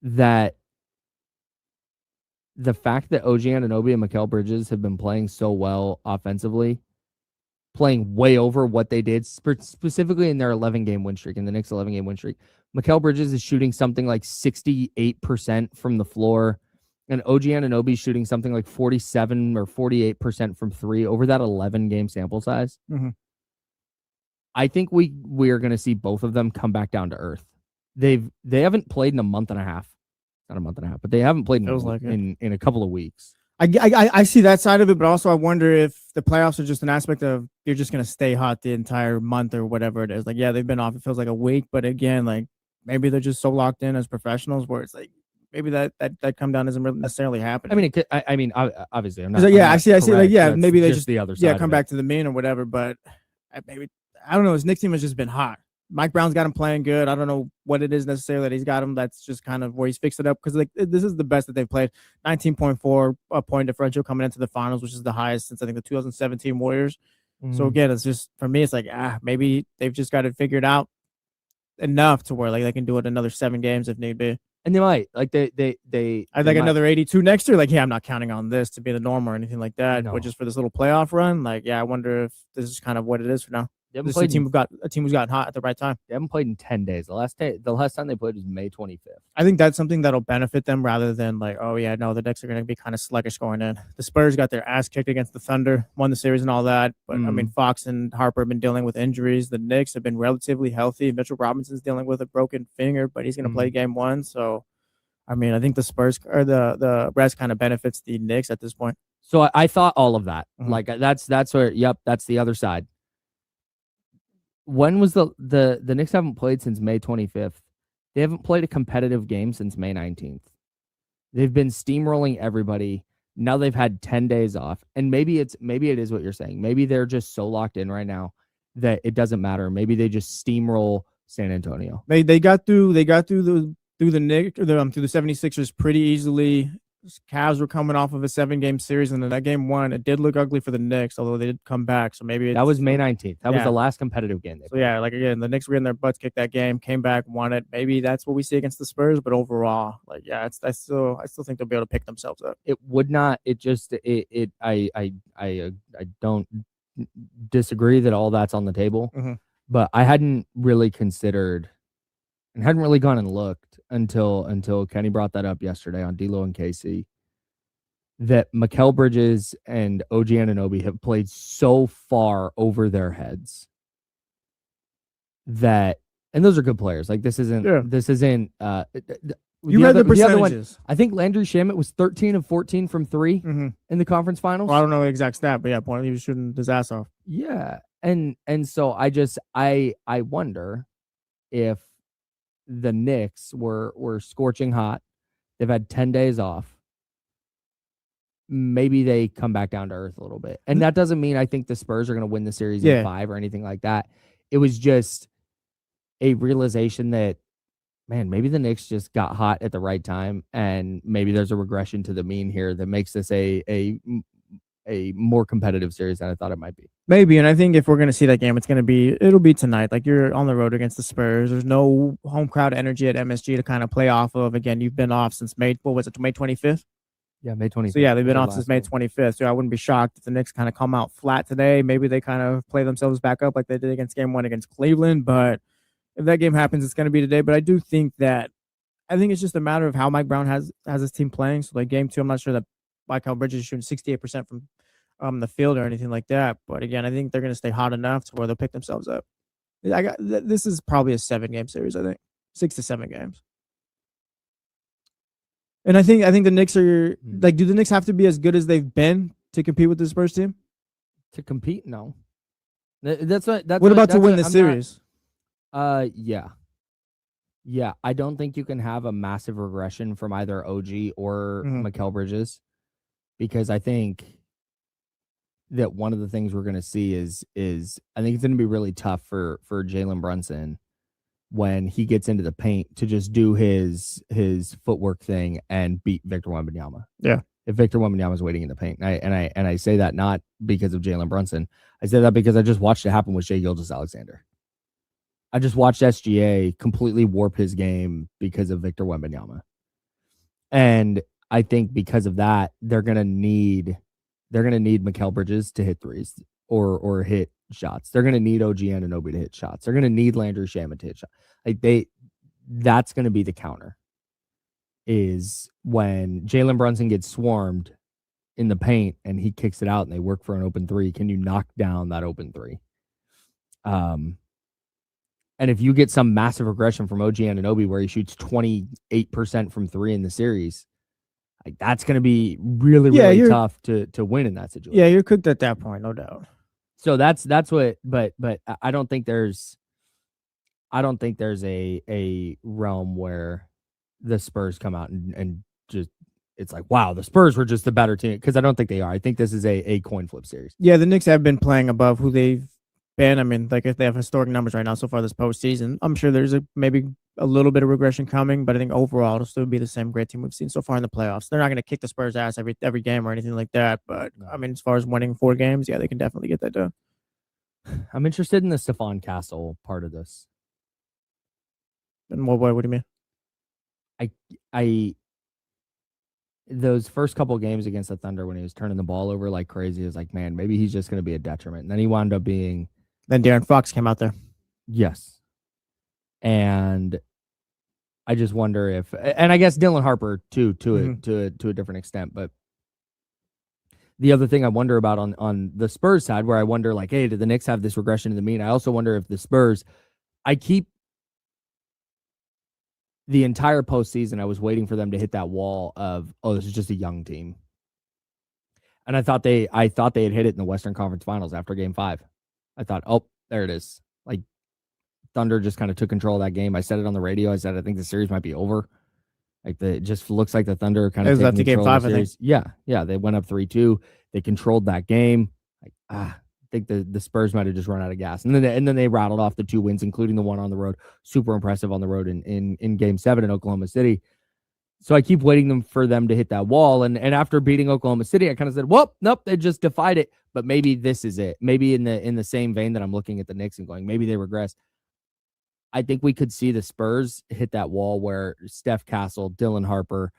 that the fact that OG Anunoby and Mikal Bridges have been playing so well offensively, playing way over what they did, specifically in their 11-game win streak, in the Knicks' 11-game win streak. Mikal Bridges is shooting something like 68% from the floor, and OG Anunoby is shooting something like 47 or 48% from 3 over that 11-game sample size. I think we are going to see both of them come back down to earth. They haven't played in a month and a half. Not a month and a half, but they haven't played in a couple of weeks. I see that side of it, but also I wonder if the playoffs are just an aspect of you're just going to stay hot the entire month or whatever it is. Like, yeah, they've been off. It feels like a week, but again, like maybe they're just so locked in as professionals where it's like maybe that come down isn't really necessarily happening. I mean, obviously, I'm not. Like, yeah, I see. Like, yeah, That's maybe they just the other side. Come back to the mean or whatever. But maybe I don't know. His Knicks team has just been hot. Mike Brown's got him playing good. I don't know what it is necessarily that he's got him. That's just kind of where he's fixed it up, because like this is the best that they've played. 19.4 point differential coming into the finals, which is the highest since I think the 2017 Warriors. So again, it's just for me, it's like maybe they've just got it figured out enough to where like they can do it another 7 games if need be. And they might like they I think another 82 next year. Like, yeah, I'm not counting on this to be the norm or anything like that. No. But just for this little playoff run, like, yeah, I wonder if this is kind of what it is for now. This is a team who's gotten hot at the right time. They haven't played in 10 days. The last time they played was May 25th. I think that's something that'll benefit them rather than like, oh yeah, no, the Knicks are going to be kind of sluggish going in. The Spurs got their ass kicked against the Thunder, won the series and all that. But I mean, Fox and Harper have been dealing with injuries. The Knicks have been relatively healthy. Mitchell Robinson's dealing with a broken finger, but he's going to play game 1. So, I mean, I think the Spurs or the rest kind of benefits the Knicks at this point. So I thought all of that. Like that's where. Yep, that's the other side. When was the Knicks haven't played since May 25th. They haven't played a competitive game since May 19th. They've been steamrolling everybody. Now they've had 10 days off. And maybe it is what you're saying. Maybe they're just so locked in right now that it doesn't matter. Maybe they just steamroll San Antonio. They got through the Knicks through the 76ers pretty easily. Cavs were coming off of a 7-game series, and then that game 1, it did look ugly for the Knicks, although they did come back. So maybe that was May 19th. That was the last competitive game. So yeah, like again, the Knicks were getting their butts kicked that game, came back, won it. Maybe that's what we see against the Spurs, but overall, like I still think they'll be able to pick themselves up. It would not. It just I don't disagree that all that's on the table, but I hadn't really considered and hadn't really gone and looked until Kenny brought that up yesterday on D'Lo and KC, that Mikal Bridges and OG Anunoby have played so far over their heads that, and those are good players. Like this isn't you read the percentages. I think Landry Shamet was 13 of 14 from 3 in the conference finals. Well, I don't know the exact stat, but yeah, he was shooting his ass off. Yeah, and so I wonder if the Knicks were scorching hot. They've had 10 days off. Maybe they come back down to earth a little bit. And that doesn't mean I think the Spurs are going to win the series in 5 or anything like that. It was just a realization that, man, maybe the Knicks just got hot at the right time, and maybe there's a regression to the mean here that makes this a a more competitive series than I thought it might be. Maybe, and I think if we're gonna see that game, it'll be tonight. Like you're on the road against the Spurs. There's no home crowd energy at MSG to kind of play off of. Again, you've been off since May. What was it? May 25th. Yeah, May 25th. So yeah, they've been off since May 25th. So I wouldn't be shocked if the Knicks kind of come out flat today. Maybe they kind of play themselves back up like they did against Game 1 against Cleveland. But if that game happens, it's gonna be today. But I do think it's just a matter of how Mike Brown has his team playing. So like Game 2, I'm not sure that Mikal Bridges is shooting 68% from the field or anything like that. But again, I think they're going to stay hot enough to where they'll pick themselves up. This is probably a 7-game series. I think 6 to 7 games. And I think the Knicks are like, do the Knicks have to be as good as they've been to compete with the Spurs team? To compete, no. What about to win the series? Yeah. I don't think you can have a massive regression from either OG or Mikal Bridges, because I think that one of the things we're going to see is I think it's going to be really tough for Jalen Brunson when he gets into the paint to just do his footwork thing and beat Victor Wembanyama. Yeah. If Victor Wembanyama is waiting in the paint. And I say that not because of Jalen Brunson. I say that because I just watched it happen with Shai Gilgeous-Alexander. I just watched SGA completely warp his game because of Victor Wembanyama. And I think because of that, they're going to need Mikal Bridges to hit threes or hit shots. They're going to need OG Anunoby to hit shots. They're going to need Landry Shamet to hit shots. That's going to be the counter, is when Jalen Brunson gets swarmed in the paint and he kicks it out and they work for an open three. Can you knock down that open three? And if you get some massive regression from OG Anunoby where he shoots 28% from three in the series, like that's going to be really tough to win in that situation. Yeah, you're cooked at that point, no doubt. So that's what, but I don't think there's a realm where the Spurs come out and just, it's like, wow, the Spurs were just the better team, because I don't think they are. I think this is a coin flip series. Yeah, the Knicks have been playing above who they've been. I mean, like if they have historic numbers right now so far this postseason, I'm sure there's maybe a little bit of regression coming, but I think overall it'll still be the same great team we've seen so far in the playoffs. They're not going to kick the Spurs' ass every game or anything like that, but I mean, as far as winning 4 games, yeah, they can definitely get that done. I'm interested in the Stephon Castle part of this. In what way? What do you mean? I those first couple games against the Thunder when he was turning the ball over like crazy, it was like, man, maybe he's just going to be a detriment. And then he wound up being. Then De'Aaron Fox came out there. Yes. And I just wonder if, and I guess Dylan Harper too, to a different extent. But the other thing I wonder about on the Spurs side, where I wonder like, hey, did the Knicks have this regression to the mean? I also wonder if the Spurs, the entire postseason, I was waiting for them to hit that wall of, oh, this is just a young team. And I thought they had hit it in the Western Conference Finals after Game 5. I thought, oh, there it is. Like, Thunder just kind of took control of that game. I said it on the radio. I said, I think the series might be over. Like, it just looks like the Thunder kind of taking control of the series. Yeah, they went up 3-2. They controlled that game. Like, I think the Spurs might have just run out of gas. And then they rattled off the 2 wins, including the one on the road. Super impressive on the road in Game 7 in Oklahoma City. So I keep waiting for them to hit that wall. And after beating Oklahoma City, I kind of said, well, nope, they just defied it. But maybe this is it. Maybe in the same vein that I'm looking at the Knicks and going, maybe they regress. I think we could see the Spurs hit that wall where Steph Castle, Dylan Harper,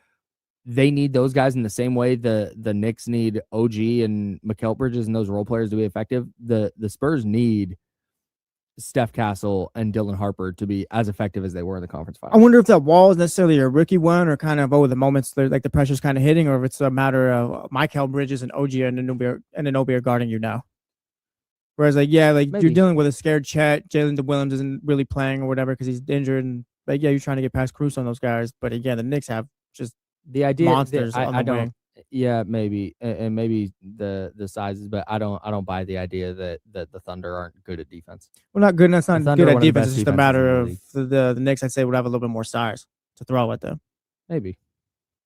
they need those guys in the same way the Knicks need OG and Mikal Bridges and those role players to be effective. The Spurs need Steph Castle and Dylan Harper to be as effective as they were in the conference finals. I wonder if that wall is necessarily a rookie one, or kind of the moments like the pressure's kind of hitting, or if it's a matter of Mikal Bridges and OG and Anunoby are guarding you now. Whereas maybe you're dealing with a scared Chet, Jalen Williams isn't really playing or whatever because he's injured, and you're trying to get past Caruso on those guys. But again, the Knicks have just the idea monsters on the wing. Yeah, maybe, and maybe the sizes, but I don't buy the idea that the Thunder aren't good at defense. Well, not good. That's not good at defense. It's just a matter of the Knicks. I'd say would have a little bit more size to throw at them. Maybe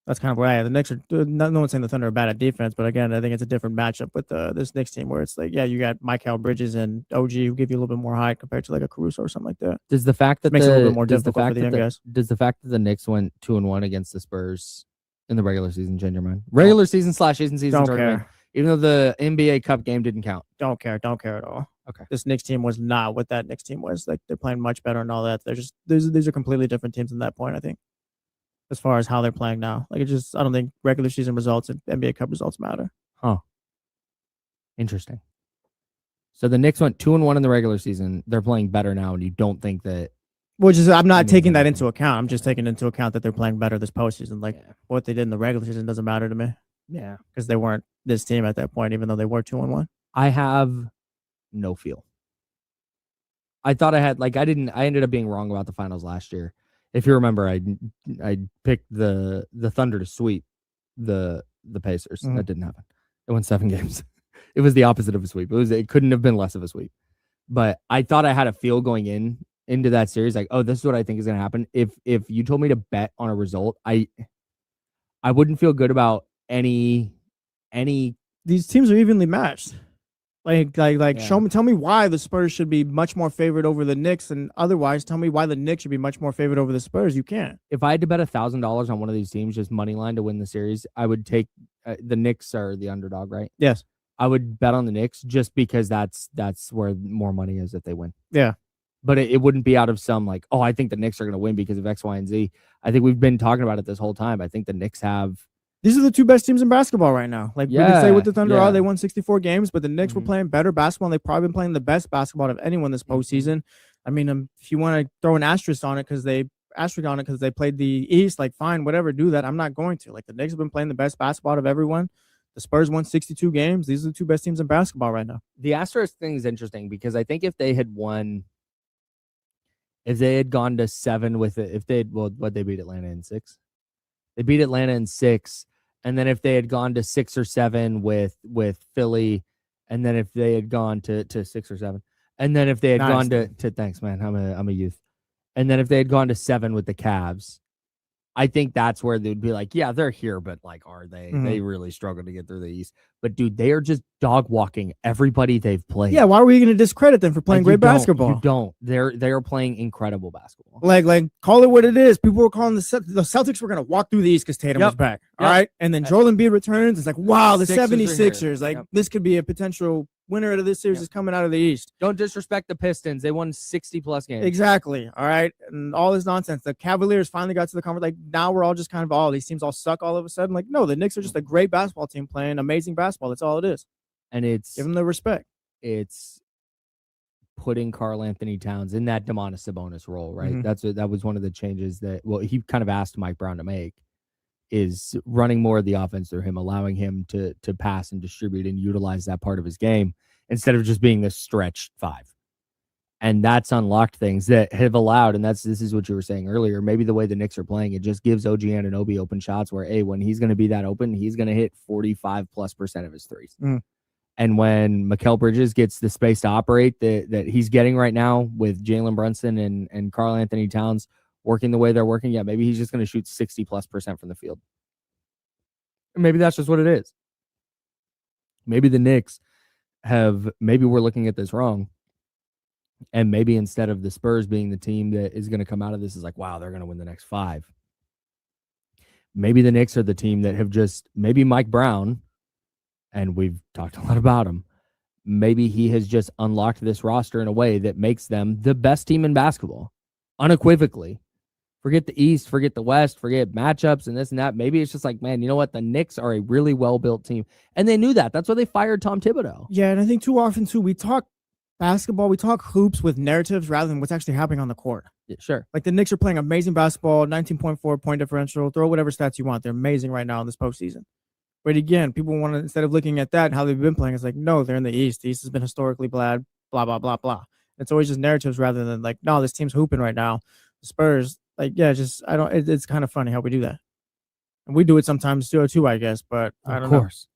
that's kind of where the Knicks are. No one's saying the Thunder are bad at defense, but again, I think it's a different matchup with this Knicks team where it's like, yeah, you got Mikal Bridges and OG who give you a little bit more height compared to like a Caruso or something like that. Does the fact that makes it a little bit more difficult for the young guys? Does the fact that the Knicks went 2-1 against the Spurs in the regular season change your mind? Regular season / season don't tournament. care. even though the NBA Cup game didn't count. Don't care at all. Okay. This Knicks team was not what that Knicks team was. Like, they're playing much better and all that. They're just these are completely different teams at that point, I think, as far as how they're playing now. Like, I don't think regular season results and NBA Cup results matter. Huh. Interesting. So the Knicks went 2-1 in the regular season. They're playing better now, and you don't think that? I'm not taking that into account. I'm just taking into account that they're playing better this postseason. Like, what they did in the regular season doesn't matter to me. Yeah, because they weren't this team at that point, even though they were 2-1. I have no feel. I thought I had I ended up being wrong about the finals last year. If you remember, I picked the Thunder to sweep the Pacers. Mm-hmm. That didn't happen. They won 7 games. It was the opposite of a sweep. It couldn't have been less of a sweep. But I thought I had a feel going into that series, like, oh, this is what I think is going to happen. If you told me to bet on a result, I wouldn't feel good about any. These teams are evenly matched. Tell me why the Spurs should be much more favored over the Knicks, and otherwise tell me why the Knicks should be much more favored over the Spurs. You can't. If I had to bet $1,000 on one of these teams, just money line to win the series, I would take the Knicks are the underdog, right? Yes. I would bet on the Knicks just because that's where more money is if they win. Yeah. But it wouldn't be out of some I think the Knicks are going to win because of X, Y, and Z. I think we've been talking about it this whole time. I think the Knicks have. These are the 2 best teams in basketball right now. We can say what the Thunder are. They won 64 games, but the Knicks were playing better basketball, and they've probably been playing the best basketball of anyone this postseason. I mean, if you want to throw an asterisk on it because they played the East, fine, whatever, do that. I'm not going to. The Knicks have been playing the best basketball of everyone. The Spurs won 62 games. These are the 2 best teams in basketball right now. The asterisk thing is interesting because I think if they had gone to 7 with it, they beat Atlanta in 6. They beat Atlanta in 6. And then if they had gone to 6 or 7 with Philly, and then if they had gone to 6 or 7, and then if they had gone to thanks, man, I'm a youth. And then if they had gone to 7 with the Cavs, I think that's where they'd be yeah, they're here, but are they? Mm-hmm. They really struggle to get through the East. But dude, they are just dog walking everybody they've played. Yeah, why are we going to discredit them for playing great basketball? You don't. They are playing incredible basketball. Call it what it is. People were calling the Celtics were going to walk through the East because Tatum was back. All right, and then Joel Embiid returns. It's wow, the 76ers. This could be a potential winner of this series is coming out of the East. Don't disrespect the Pistons. They won 60+ games. Exactly. All right. And all this nonsense. The Cavaliers finally got to the conference. Now we're all just kind of these teams all suck all of a sudden. No, the Knicks are just a great basketball team playing amazing basketball. That's all it is. And it's give them the respect. It's putting Karl Anthony Towns in that Domantas Sabonis role, right? Mm-hmm. That was one of the changes that he kind of asked Mike Brown to make, is running more of the offense through him, allowing him to pass and distribute and utilize that part of his game instead of just being this stretched 5. And that's unlocked things that have allowed, and this is what you were saying earlier, maybe the way the Knicks are playing, it just gives OG Anunoby open shots where, when he's going to be that open, he's going to hit 45+% of his threes. Mm. And when Mikal Bridges gets the space to operate that he's getting right now with Jalen Brunson and Karl Anthony Towns working the way they're working, maybe he's just going to shoot 60+% from the field. And maybe that's just what it is. Maybe the Knicks maybe we're looking at this wrong. And maybe instead of the Spurs being the team that is going to come out of this is wow, they're going to win the next 5. Maybe the Knicks are the team that have maybe Mike Brown, and we've talked a lot about him, maybe he has just unlocked this roster in a way that makes them the best team in basketball, unequivocally. Forget the East, forget the West, forget matchups and this and that. Maybe it's just man, you know what? The Knicks are a really well-built team. And they knew that. That's why they fired Tom Thibodeau. Yeah, and I think too often, too, we talk basketball, we talk hoops with narratives rather than what's actually happening on the court. Yeah, sure. The Knicks are playing amazing basketball, 19.4 point differential. Throw whatever stats you want. They're amazing right now in this postseason. But again, people want to, instead of looking at that and how they've been playing, it's no, they're in the East. The East has been historically bad, blah, blah, blah, blah. It's always just narratives rather than no, this team's hooping right now. The Spurs, it's kind of funny how we do that. And we do it sometimes too, I guess, but I don't know. Of course.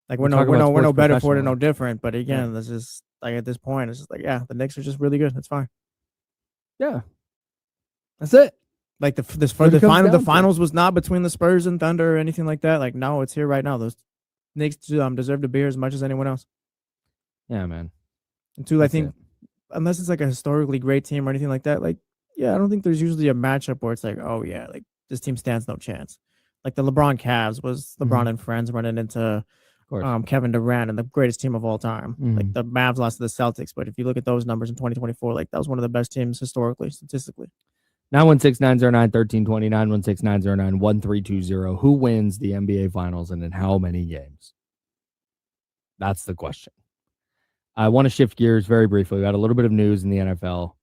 We're no better for it and no different. But again, this is at this point, it's just the Knicks are just really good. That's fine. Yeah. That's it. The finals was not between the Spurs and Thunder or anything like that. No, it's here right now. Those Knicks deserve to be here as much as anyone else. Yeah, man. And two, I think unless it's a historically great team or anything like that, I don't think there's usually a matchup where it's this team stands no chance. The LeBron Cavs was LeBron and friends running into course. Kevin Durant and the greatest team of all time. Like the Mavs lost to the Celtics, but if you look at those numbers in 2024, like that was one of the best teams historically, statistically. 916-909-1329, 916-909-1320. Who wins the NBA Finals and in how many games? That's the question. I want to shift gears very briefly. We got a little bit of news in the NFL.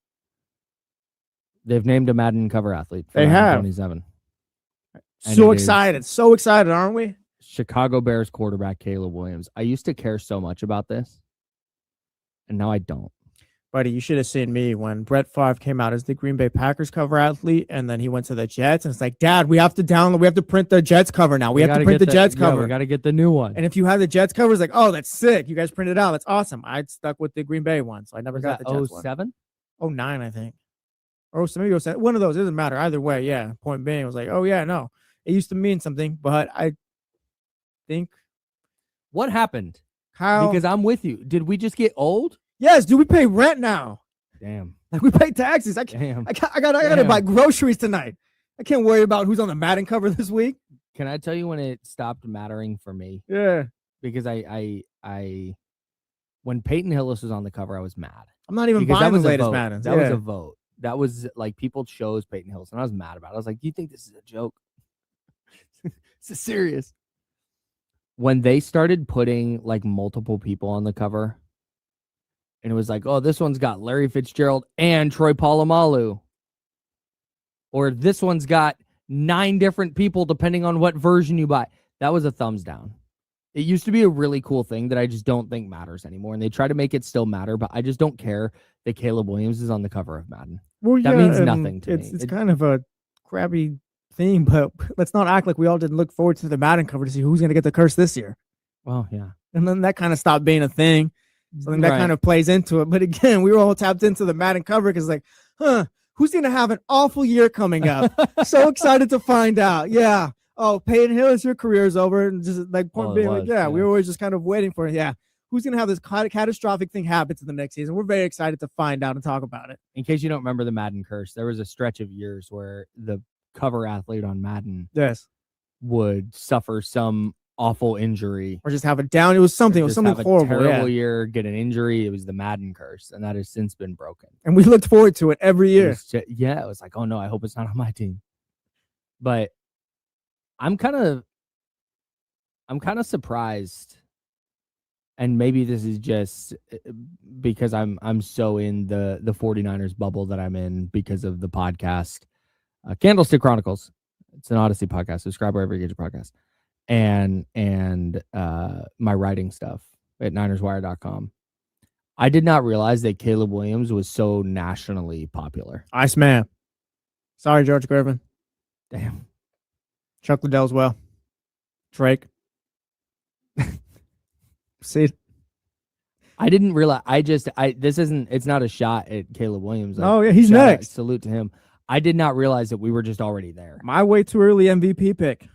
They've named a Madden cover athlete for 27. So excited, aren't we? Chicago Bears quarterback Caleb Williams. I used to care so much about this, and now I don't. Buddy, you should have seen me when Brett Favre came out as the Green Bay Packers cover athlete, and then he went to the Jets, and it's like, Dad, we have to print the Jets cover now. We have to print the Jets cover. We got to get the new one. And if you have the Jets cover, it's like, oh, that's sick. You guys printed it out. That's awesome. I stuck with the Green Bay one, so I never got the Jets 07? one. 09, I think. Or maybe 07. One of those. It doesn't matter. Either way, yeah. Point being, it was like, oh, yeah, no. It used to mean something, but I think. What happened? How? Because I'm with you. Did we just get old? Yes. Do we pay rent now? Damn. Like we pay taxes. I gotta buy groceries tonight. I can't worry about who's on the Madden cover this week. Can I tell you when it stopped mattering for me? Yeah. Because I when Peyton Hillis was on the cover, I was mad. I'm not even buying the latest Madden. That was a vote. That was like people chose Peyton Hillis, and I was mad about it. I was like, do you think this is a joke? This is serious. When they started putting like multiple people on the cover, and it was like, oh, this one's got Larry Fitzgerald and Troy Polamalu. Or this one's got 9 different people depending on what version you buy. That was a thumbs down. It used to be a really cool thing that I just don't think matters anymore. And they try to make it still matter, but I just don't care that Caleb Williams is on the cover of Madden. Well, that means nothing to me. It's kind of a crabby thing, but let's not act like we all didn't look forward to the Madden cover to see who's going to get the curse this year. Well, yeah. And then that kind of stopped being a thing. Something that kind of plays into it. But again, we were all tapped into the Madden cover because like, who's going to have an awful year coming up? So excited to find out. Yeah. Oh, Peyton Hillis, your career is over. And just like point being like, yeah, we were always just kind of waiting for it. Yeah. Who's going to have this catastrophic thing happen to the next season? We're very excited to find out and talk about it. In case you don't remember the Madden curse, there was a stretch of years where the cover athlete on Madden would suffer some awful injury or just have it down. It was something horrible. Terrible year, get an injury. It was the Madden curse, and that has since been broken. And we looked forward to it every year. It was like, oh no, I hope it's not on my team. But I'm kind of surprised, and maybe this is just because I'm so in the 49ers bubble that I'm in because of the podcast, Candlestick Chronicles. It's an Odyssey podcast. Subscribe wherever you get your podcast. And my writing stuff at NinersWire.com. I did not realize that Caleb Williams was so nationally popular. Iceman. Sorry, George Gervin. Damn. Chuck Liddell's well. Drake. See? I didn't realize. It's not a shot at Caleb Williams. Oh, yeah, he's next. Salute to him. I did not realize that we were just already there. My way too early MVP pick.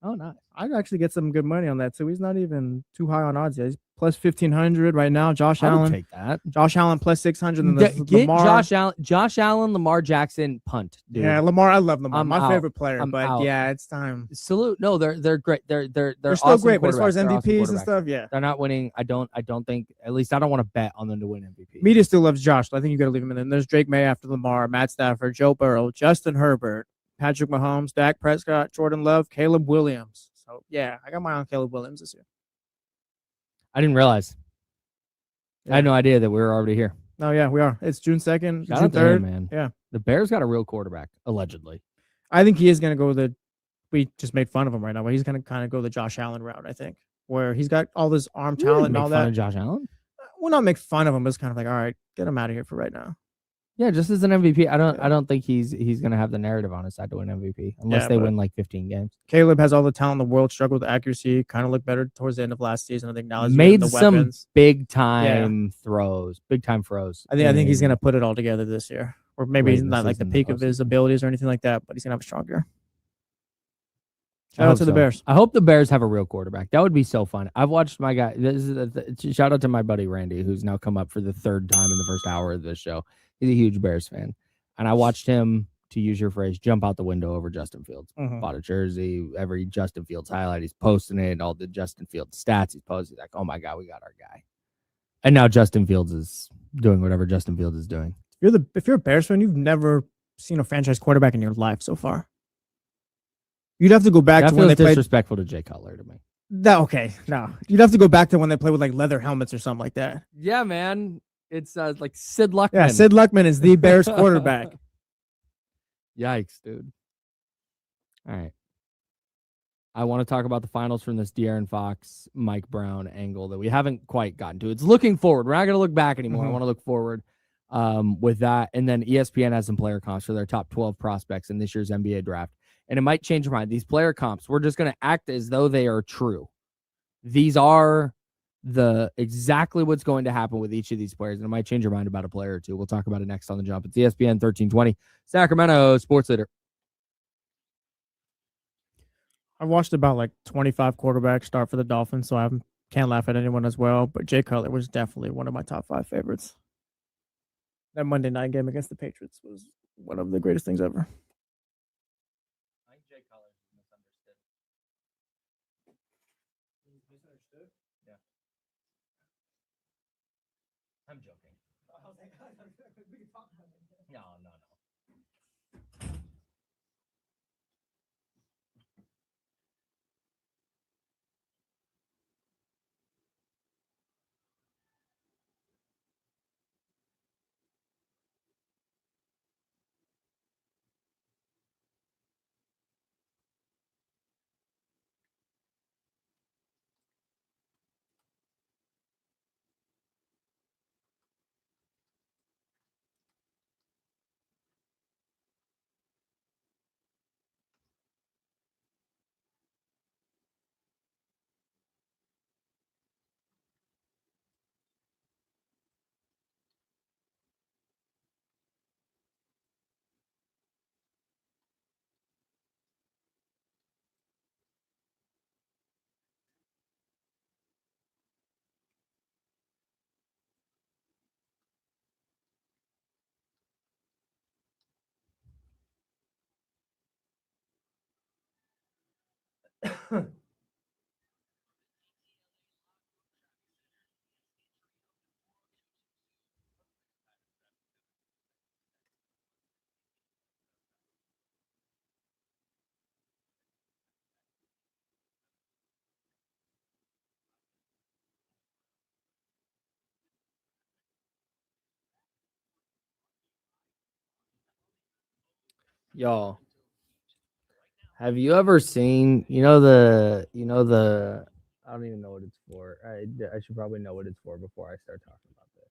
Oh, nice. I'd actually get some good money on that too. He's not even too high on odds yet. He's plus 1,500 right now. Josh Allen. Take that. Josh Allen plus 600. Get Lamar. Josh Allen, Lamar Jackson, punt. Dude. Yeah, Lamar. I love Lamar. I'm my out. favorite player. I'm but out. Yeah, it's time. Salute. No, they're great. They're still awesome great. But as far as awesome MVPs and stuff, yeah, they're not winning. I don't think. At least I don't want to bet on them to win MVP. Media still loves Josh. So I think you got to leave him in. Then there's Drake May after Lamar, Matt Stafford, Joe Burrow, Justin Herbert, Patrick Mahomes, Dak Prescott, Jordan Love, Caleb Williams. So, yeah, I got my eye on Caleb Williams this year. I didn't realize. Yeah. I had no idea that we were already here. Oh, yeah, we are. It's June 2nd, Shout June 3rd. Man. Yeah. The Bears got a real quarterback, allegedly. I think he is going to go we just made fun of him right now, but he's going to kind of go the Josh Allen route, I think, where he's got all this arm talent and all that. Fun of Josh Allen? We'll not make fun of him, but it's kind of like, all right, get him out of here for right now. Yeah, just as an MVP, I don't think he's gonna have the narrative on his side to win MVP unless they win like 15 games. Caleb has all the talent in the world, struggled with accuracy, kind of looked better towards the end of last season. I think now he's made the some weapons. big time throws. I think he's gonna put it all together this year, or maybe he's not like the peak of his abilities or anything like that, but he's gonna have a strong year. Shout out to the Bears. I hope the Bears have a real quarterback. That would be so fun. I've watched my guy. Shout out to my buddy Randy, who's now come up for the 3rd time in the first hour of this show. He's a huge Bears fan. And I watched him to use your phrase, jump out the window over Justin Fields. Bought a jersey, every Justin Fields highlight, he's posting it, all the Justin Fields stats he's posting. Like, oh my God, we got our guy. And now Justin Fields is doing whatever Justin Fields is doing. If you're a Bears fan, you've never seen a franchise quarterback in your life so far. You'd have to go back to when they played. Disrespectful to Jay Cutler to me. No. You'd have to go back to when they played with like leather helmets or something like that. Yeah, man. It's like Sid Luckman. Yeah, Sid Luckman is the Bears quarterback. Yikes, dude. All right. I want to talk about the finals from this De'Aaron Fox, Mike Brown angle that we haven't quite gotten to. It's looking forward. We're not going to look back anymore. I want to look forward with that. And then ESPN has some player comps for their top 12 prospects in this year's NBA draft. And it might change your mind. These player comps, we're just going to act as though they are true. These are exactly what's going to happen with each of these players. And it might change your mind about a player or two. We'll talk about it next on The Jump. It's ESPN 1320, Sacramento Sports Leader. I watched about like 25 quarterbacks start for the Dolphins, so I can't laugh at anyone as well. But Jay Cutler was definitely one of my top 5 favorites. That Monday night game against the Patriots was one of the greatest things ever. I think Jay Cutler is misunderstood. Misunderstood? Yeah. I'm joking. No. Y'all, have you ever seen, I don't even know what it's for. I should probably know what it's for before I start talking about this.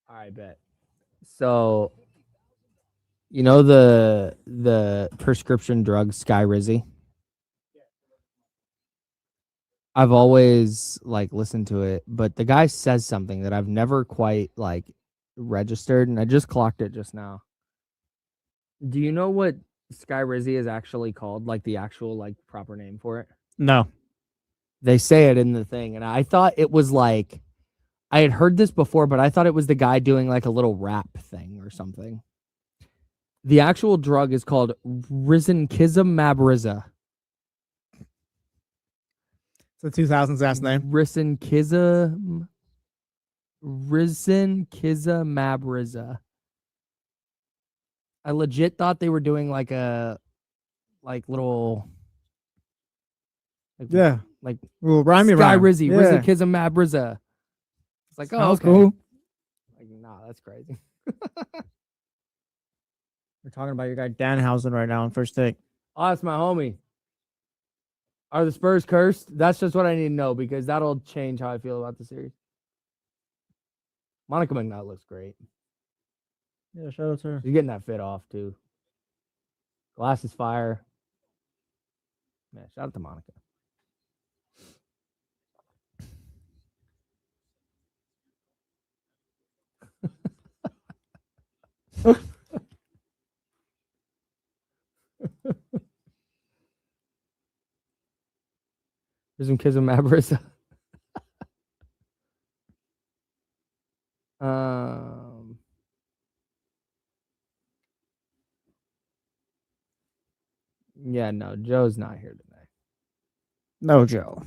All right, bet. So, the prescription drug Skyrizi? I've always listened to it, but the guy says something that I've never quite registered, and I just clocked it just now. Do you know what Skyrizi is actually called? Like the actual proper name for it? No. They say it in the thing, and I thought it was I had heard this before, but I thought it was the guy doing a little rap thing or something. The actual drug is called risankizumab. It's the 2000s last name. Risankizumab. I legit thought they were doing a little little rhymey rhyme. Skyrizi, risankizumab. It's oh, okay. Cool. Nah, that's crazy. We're talking about your guy Danhausen right now on First Take. Oh, that's my homie. Are the Spurs cursed? That's just what I need to know because that'll change how I feel about the series. Monica McNutt looks great. Yeah, shout out to her. She's getting that fit off too. Glass is fire. Man, shout out to Monica. There's some kids in Mabrissa. Yeah, no, Joe's not here today. No, Joe.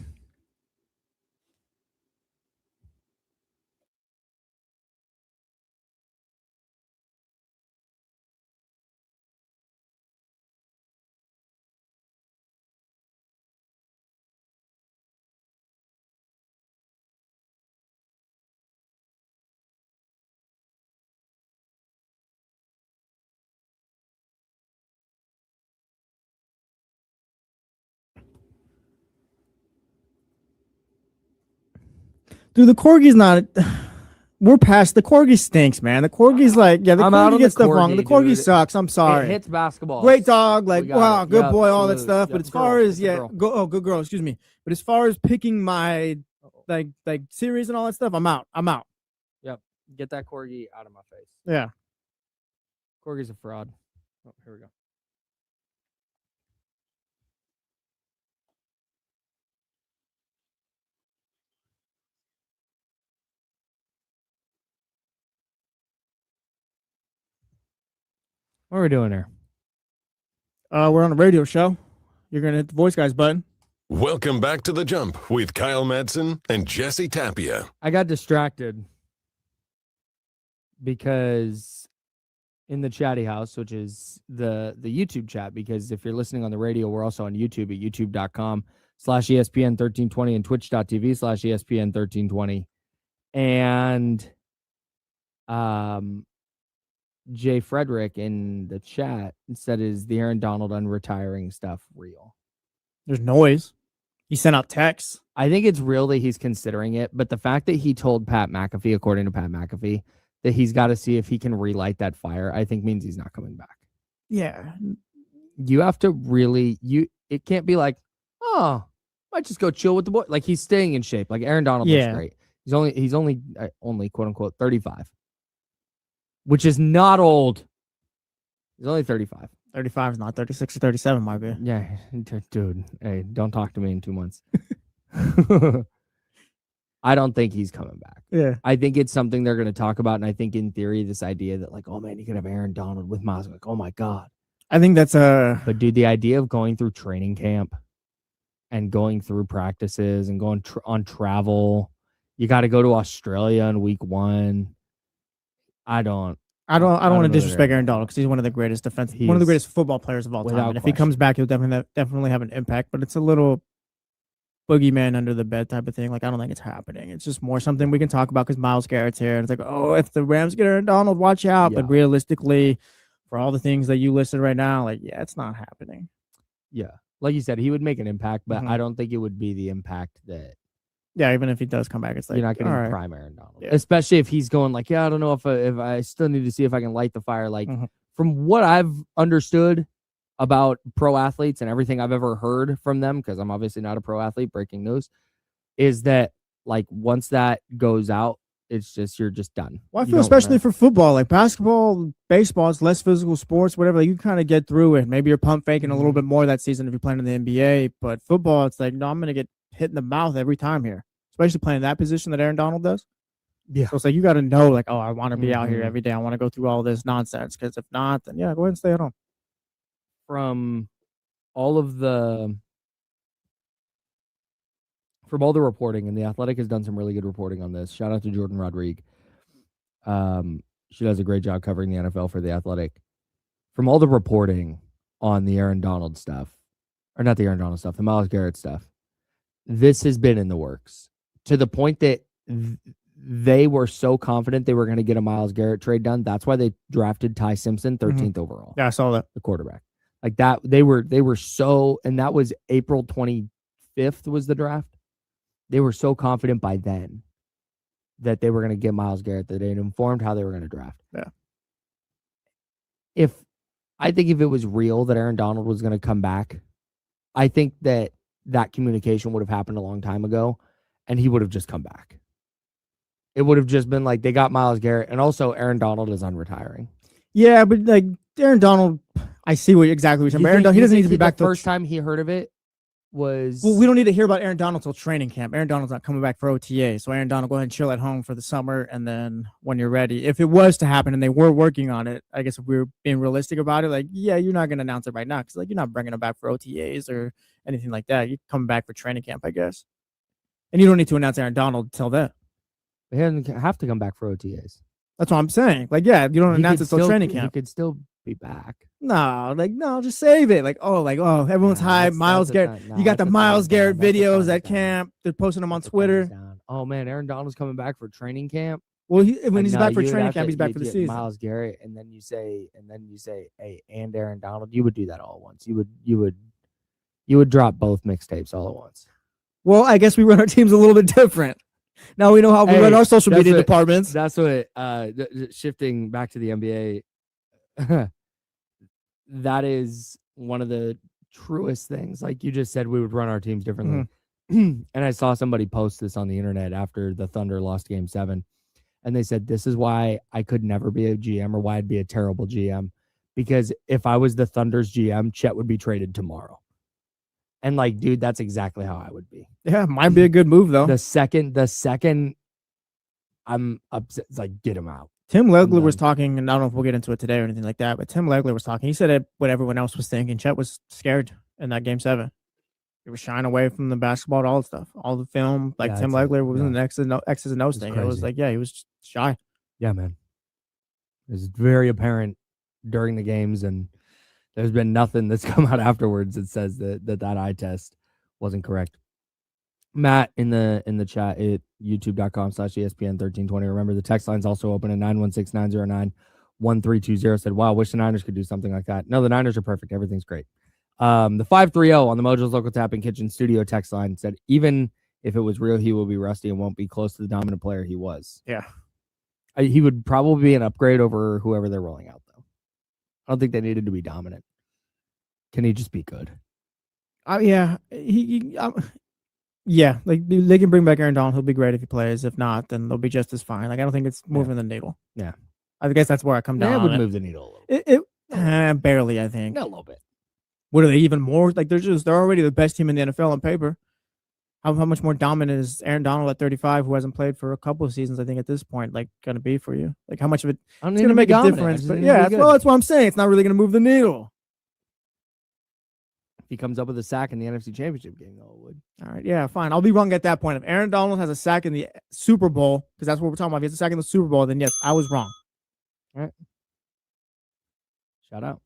Dude, the Corgi's not. We're past the Corgi stinks, man. The Corgi's like, yeah, the Corgi gets stuff wrong. The Corgi sucks. I'm sorry. It hits basketball. Great dog, like wow, good boy, all that stuff. But as far as good girl, excuse me. But as far as picking my like series and all that stuff, I'm out. Yep, get that Corgi out of my face. Yeah, Corgi's a fraud. Oh, here we go. What are we doing here? We're on a radio show. You're gonna hit the voice guys button. Welcome back to The Jump with Kyle Madson and Jesse Tapia. I got distracted because in the chatty house, which is the YouTube chat, because if you're listening on the radio, we're also on YouTube at youtube.com/ESPN1320 and twitch.tv/ESPN1320. And Jay Frederick in the chat said, is the Aaron Donald unretiring stuff real? There's noise. He sent out texts. I think it's real that he's considering it, but the fact that he told Pat McAfee, according to Pat McAfee, that he's got to see if he can relight that fire, I think means he's not coming back. Yeah. You have to really, it can't be like, oh, might just go chill with the boy. Like, he's staying in shape. Like, Aaron Donald looks great. He's only quote unquote 35. Which is not old. He's only 35. 35 is not 36 or 37, might be. Yeah, dude. Hey, don't talk to me in 2 months. I don't think he's coming back. Yeah. I think it's something they're going to talk about. And I think in theory, this idea that like, oh man, you could have Aaron Donald with Miles. Like, oh my God. I think that's But dude, the idea of going through training camp and going through practices and going on travel, you got to go to Australia in week 1. I don't want to disrespect Aaron Donald because he's one of the greatest one of the greatest football players of all time. And if he comes back, he'll definitely have an impact. But it's a little boogeyman under the bed type of thing. Like, I don't think it's happening. It's just more something we can talk about because Myles Garrett's here. And it's like, oh, if the Rams get Aaron Donald, watch out. Yeah. But realistically, for all the things that you listed right now, like, yeah, it's not happening. Yeah. Like you said, he would make an impact, but I don't think it would be the impact that. Yeah, even if he does come back, it's like, you're not getting prime Aaron Donald. Yeah. Especially if he's going like, yeah, I don't know if I still need to see if I can light the fire. Like, from what I've understood about pro athletes and everything I've ever heard from them, because I'm obviously not a pro athlete, breaking news, is that like once that goes out, it's just, you're just done. Well, I feel especially for football, like basketball, baseball, it's less physical sports, whatever. Like, you kind of get through it. Maybe you're pump faking a little bit more that season if you're playing in the NBA, but football, it's like, no, I'm going to get hit in the mouth every time here, especially playing that position that Aaron Donald does. Yeah. So it's like, you got to know, like, oh, I want to be out here every day. I want to go through all this nonsense. Because if not, then yeah, go ahead and stay at home. From all the reporting, and The Athletic has done some really good reporting on this. Shout out to Jordan Rodrigue. She does a great job covering the NFL for The Athletic. From all the reporting on the Aaron Donald stuff, or not the Aaron Donald stuff, the Myles Garrett stuff, this has been in the works to the point that they were so confident they were going to get a Myles Garrett trade done. That's why they drafted Ty Simpson 13th overall. Yeah, I saw that. The quarterback. Like that, they were so, and that was April 25th was the draft. They were so confident by then that they were going to get Myles Garrett that they had informed how they were going to draft. Yeah. I think if it was real that Aaron Donald was going to come back, I think that communication would have happened a long time ago, and he would have just come back. It would have just been like, they got Myles Garrett, and also Aaron Donald is unretiring. Yeah, but like Aaron Donald, I see exactly what you're saying. Aaron Donald, he doesn't need to be back. The first time he heard of it was... Well, we don't need to hear about Aaron Donald till training camp. Aaron Donald's not coming back for OTA. So Aaron Donald, go ahead and chill at home for the summer. And then when you're ready, if it was to happen and they were working on it, I guess if we were being realistic about it, like, yeah, you're not going to announce it right now. Cause like, you're not bringing him back for OTAs or anything like that. You're coming back for training camp, I guess. And you don't need to announce Aaron Donald till then. He doesn't have to come back for OTAs. That's what I'm saying. Like, yeah, you don't announce it till training camp. He could still be back. No, just save it. Like, everyone's hyped. Miles Garrett. You got the Miles Garrett videos at camp. They're posting them on Twitter. Oh man, Aaron Donald's coming back for training camp. Well, when he's back for training camp, he's back for the season. Miles Garrett, and then you say, hey, and Aaron Donald. You would do that all at once. You would drop both mixtapes all at once. Well, I guess we run our teams a little bit different. Now we know how we run our social media departments. That's what. Shifting back to the NBA. That is one of the truest things. Like you just said, we would run our teams differently. Mm-hmm. And I saw somebody post this on the internet after the Thunder lost Game 7. And they said, this is why I could never be a GM or why I'd be a terrible GM. Because if I was the Thunder's GM, Chet would be traded tomorrow. And like, dude, that's exactly how I would be. Yeah, might be a good move, though. The second I'm upset, it's like, get him out. Tim Legler was talking, and I don't know if we'll get into it today or anything like that, but Tim Legler was talking. He said what everyone else was thinking. Chet was scared in that Game 7. He was shying away from the basketball, all the stuff, all the film. Like Tim Legler was in the X's and O's thing. Crazy. It was like, he was shy. Yeah, man. It was very apparent during the games, and there's been nothing that's come out afterwards that says that eye test wasn't correct. Matt in the chat at youtube.com/ESPN1320. Remember, the text line's also open at 916-909-1320. Said, wow, wish the Niners could do something like that. No, the Niners are perfect. Everything's great. The 530 on the Mojo's Local Tap and Kitchen Studio text line said, even if it was real, he will be rusty and won't be close to the dominant player he was. Yeah. He would probably be an upgrade over whoever they're rolling out, though. I don't think they needed to be dominant. Can he just be good? Yeah. Yeah, like they can bring back Aaron Donald. He'll be great if he plays. If not, then they'll be just as fine. Like I don't think it's moving the needle. Yeah, I guess that's where I come down. It would on move the needle a little. Barely, I think. A little bit. What are they even more? Like they're already the best team in the NFL on paper. How much more dominant is Aaron Donald at 35, who hasn't played for a couple of seasons? I think at this point, like going to be for you. Like how much of it? It's going to make a difference. But yeah, that's what I'm saying. It's not really going to move the needle. If he comes up with a sack in the NFC Championship game, though, it would. All right, yeah, fine. I'll be wrong at that point. If Aaron Donald has a sack in the Super Bowl, because that's what we're talking about, if he has a sack in the Super Bowl, then yes, I was wrong. All right. Shout out.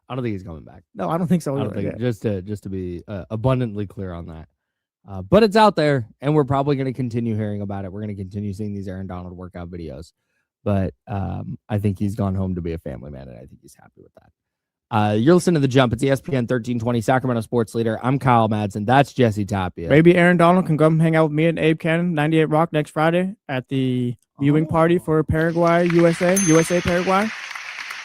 I don't think he's coming back. No, I don't think so. I don't think just to be abundantly clear on that. But it's out there, and we're probably going to continue hearing about it. We're going to continue seeing these Aaron Donald workout videos. But I think he's gone home to be a family man, and I think he's happy with that. You're listening to The Jump. It's ESPN 1320, Sacramento sports leader. I'm Kyle Madson. That's Jesse Tapia. Maybe Aaron Donald can come hang out with me and Abe Cannon, 98 Rock, next Friday at the viewing party for Paraguay, USA Paraguay.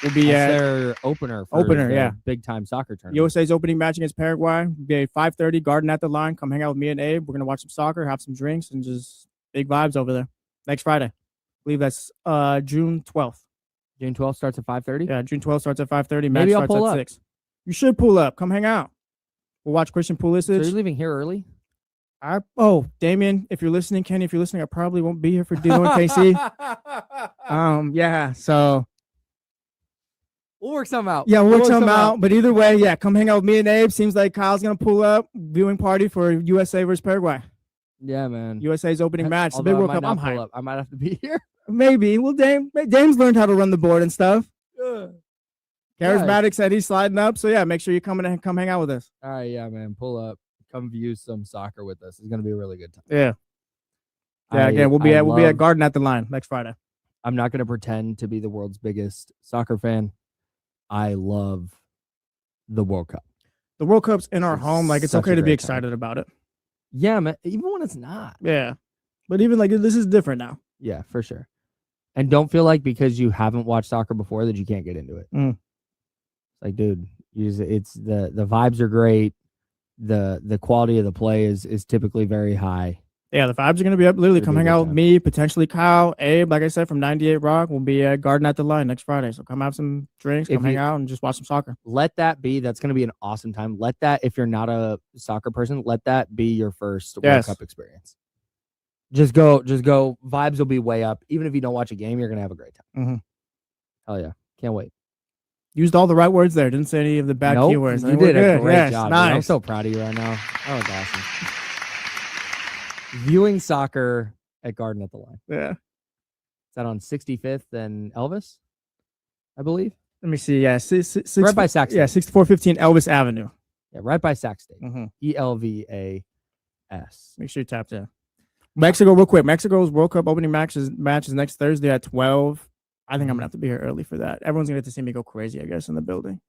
We'll be at their opener for yeah, big time soccer tournament. USA's opening match against Paraguay. We'll be at 5:30, Garden at the Line. Come hang out with me and Abe. We're gonna watch some soccer, have some drinks, and just big vibes over there. Next Friday. I believe that's June 12th. June 12th starts at 5:30? Yeah, June 12th starts at 5:30. Maybe I'll pull at up. 6. You should pull up. Come hang out. We'll watch Christian Pulisic. So you're leaving here early? Damien, if you're listening, Kenny, if you're listening, I probably won't be here for Dino and KC. Yeah, so we'll work something out. Yeah, we'll work something out. But either way, yeah, come hang out with me and Abe. Seems like Kyle's gonna pull up. Viewing party for USA versus Paraguay. Yeah, man. USA's opening match. The big World Cup. I'm hyped. I might have to be here. Maybe. Well, Dame's learned how to run the board and stuff. Charismatic said he's sliding up. So yeah, make sure you come hang out with us. All right, yeah, man. Pull up. Come view some soccer with us. It's gonna be a really good time. Yeah. Yeah, again, we'll be at Garden at the Line next Friday. I'm not gonna pretend to be the world's biggest soccer fan. I love the World Cup. The World Cup's in our home. Like it's okay to be excited about it. Yeah, man. Even when it's not. Yeah. But even like this is different now. Yeah, for sure. And don't feel like because you haven't watched soccer before that you can't get into it. Like, dude, it's the vibes are great. The quality of the play is typically very high. Yeah, the vibes are going to be up. Literally, come hang out with me, potentially Kyle, Abe. Like I said, from 98 Rock, we'll be at Garden at the Line next Friday. So come have some drinks, come hang out, and just watch some soccer. Let that be. That's going to be an awesome time. Let that, if you're not a soccer person, let that be your first World Cup experience. Just go. Vibes will be way up. Even if you don't watch a game, you're going to have a great time. Mm-hmm. Hell yeah. Can't wait. Used all the right words there. Didn't say any of the bad keywords. You did a great job. Nice. I'm so proud of you right now. That was awesome. Viewing soccer at Garden at the Line. Yeah. Is that on 65th and Elvis, I believe? Let me see. Yeah. Right by Sac State. Yeah, 6415 Elvis Avenue. Yeah, right by Sac State. Mm-hmm. ELVAS. Make sure you tap in. Mexico, real quick. Mexico's World Cup opening match is next Thursday at 12. I think I'm going to have to be here early for that. Everyone's going to get to see me go crazy, I guess, in the building.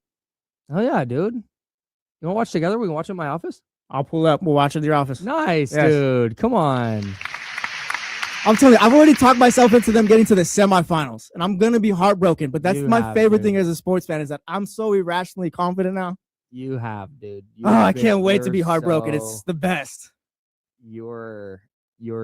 Oh, yeah, dude. You want to watch together? We can watch it in my office? I'll pull up. We'll watch it at your office. Nice, dude. Come on. I'm telling you, I've already talked myself into them getting to the semifinals, and I'm going to be heartbroken. But that's my favorite thing as a sports fan is that I'm so irrationally confident now. You have, dude. I can't wait to be heartbroken. It's the best. You're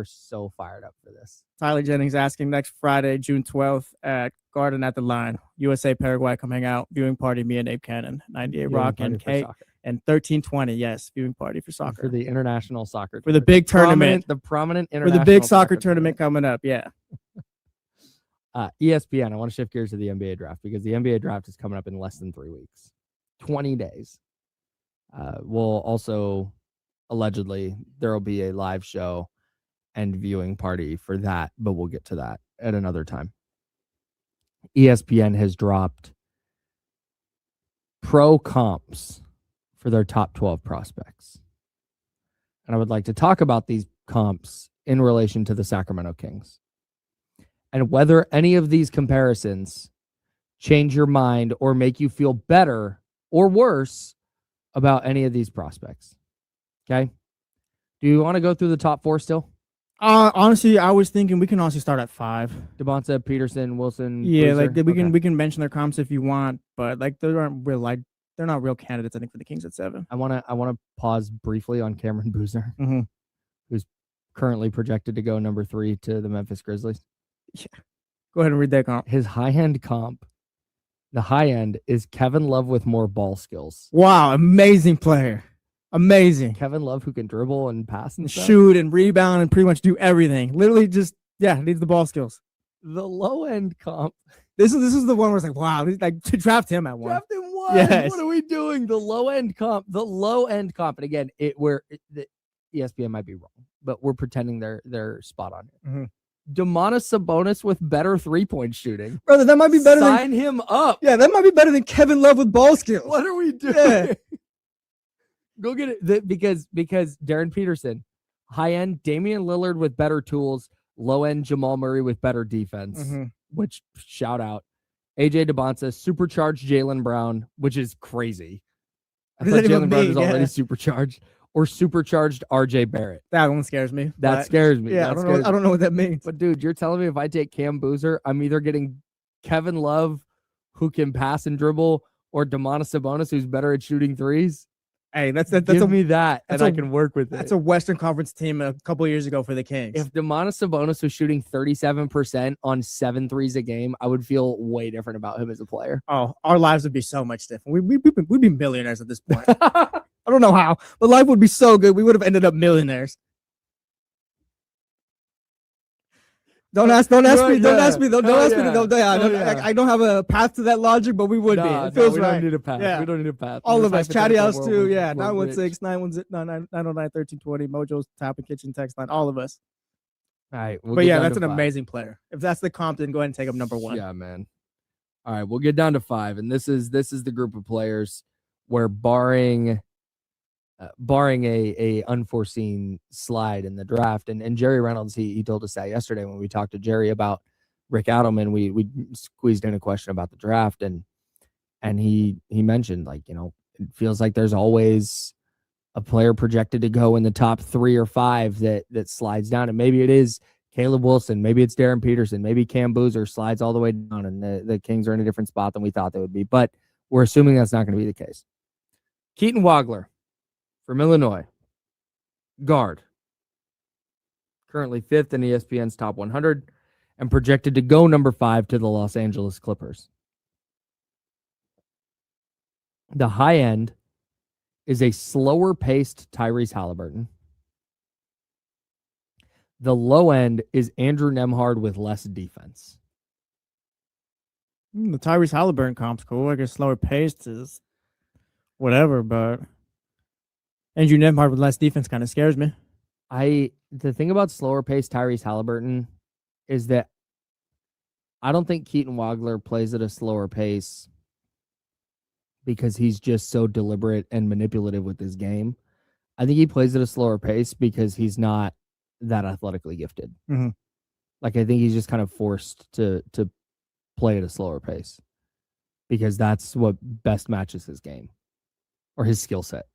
so fired up for this. Tyler Jennings asking next Friday, June 12th at Garden at the Line. USA, Paraguay, come hang out. Viewing party, me and Abe Cannon. 98 Rock and Kate. And 1320, yes, viewing party for soccer. For the international soccer. For the big tournament. The prominent international. For the big soccer tournament coming up, yeah. ESPN, I want to shift gears to the NBA draft because the NBA draft is coming up in less than 3 weeks. 20 days. We'll also, allegedly, there will be a live show and viewing party for that, but we'll get to that at another time. ESPN has dropped pro comps for their top 12 prospects. And I would like to talk about these comps in relation to the Sacramento Kings and whether any of these comparisons change your mind or make you feel better or worse about any of these prospects. Okay. Do you want to go through the top 4 still? Honestly, I was thinking we can also start at 5. Devonta, Peterson, Wilson. Yeah, Boozer? we can mention their comps if you want, but they're not real candidates, I think, for the Kings at 7. I want to pause briefly on Cameron Boozer, who's currently projected to go number 3 to the Memphis Grizzlies. Yeah. Go ahead and read that comp. His high-end comp, the high end is Kevin Love with more ball skills. Wow, amazing player. Amazing. Kevin Love who can dribble and pass and shoot and rebound and pretty much do everything. Literally just, needs the ball skills. The low-end comp. This is the one where it's like, wow, like to draft him at 1. Draft him 1. Yes. What are we doing? The low-end comp. And again, the ESPN might be wrong, but we're pretending they're spot on here. Mm-hmm. Domantas Sabonis with better 3-point shooting. Brother, that might be better Sign him up. Yeah, that might be better than Kevin Love with ball skills. What are we doing? Yeah. Go get it. Because Darren Peterson, high-end Damian Lillard with better tools, low-end Jamal Murray with better defense, which, shout out. AJ Debonsa, supercharged Jaylen Brown, which is crazy. I thought Jaylen Brown was already supercharged. Or supercharged RJ Barrett. That one scares me. That scares me. Yeah, I don't know what that means. But dude, you're telling me if I take Cam Boozer, I'm either getting Kevin Love, who can pass and dribble, or Domantas Sabonis, who's better at shooting threes. Hey, that's Give me that, and I can work with it. That's a Western Conference team a couple of years ago for the Kings. If Domantas Sabonis was shooting 37% on 7 threes a game, I would feel way different about him as a player. Oh, our lives would be so much different. We'd be millionaires at this point. I don't know how, but life would be so good. We would have ended up millionaires. Don't ask me. I don't have a path to that logic, but we would be. It feels right. We don't need a path. Yeah. We don't need a path. All of us. Chatty House too. Yeah. 916-909-1320. Mojo's Tap and Kitchen text line. All of us. All right. But yeah, that's an amazing player. If that's the comp, then go ahead and take him number 1. Yeah, man. All right. We'll get down to 5. And this is the group of players where barring a unforeseen slide in the draft, and Jerry Reynolds, he told us that yesterday when we talked to Jerry about Rick Adelman. We squeezed in a question about the draft, and he mentioned, like, it feels like there's always a player projected to go in the top 3 or 5 that slides down, and maybe it is Caleb Wilson, maybe it's Darren Peterson, maybe Cam Boozer slides all the way down, and the Kings are in a different spot than we thought they would be, but we're assuming that's not going to be the case. Keaton Wagler from Illinois, guard. currently 5th in ESPN's top 100, and projected to go number 5 to the Los Angeles Clippers. The high end is a slower-paced Tyrese Halliburton. The low end is Andrew Nembhard with less defense. The Tyrese Halliburton comp's cool. I guess slower paced is whatever, but Andrew Nembhard with less defense kind of scares me. The thing about slower paced Tyrese Halliburton is that I don't think Keaton Wagler plays at a slower pace because he's just so deliberate and manipulative with his game. I think he plays at a slower pace because he's not that athletically gifted. Mm-hmm. Like, I think he's just kind of forced to play at a slower pace because that's what best matches his game or his skill set.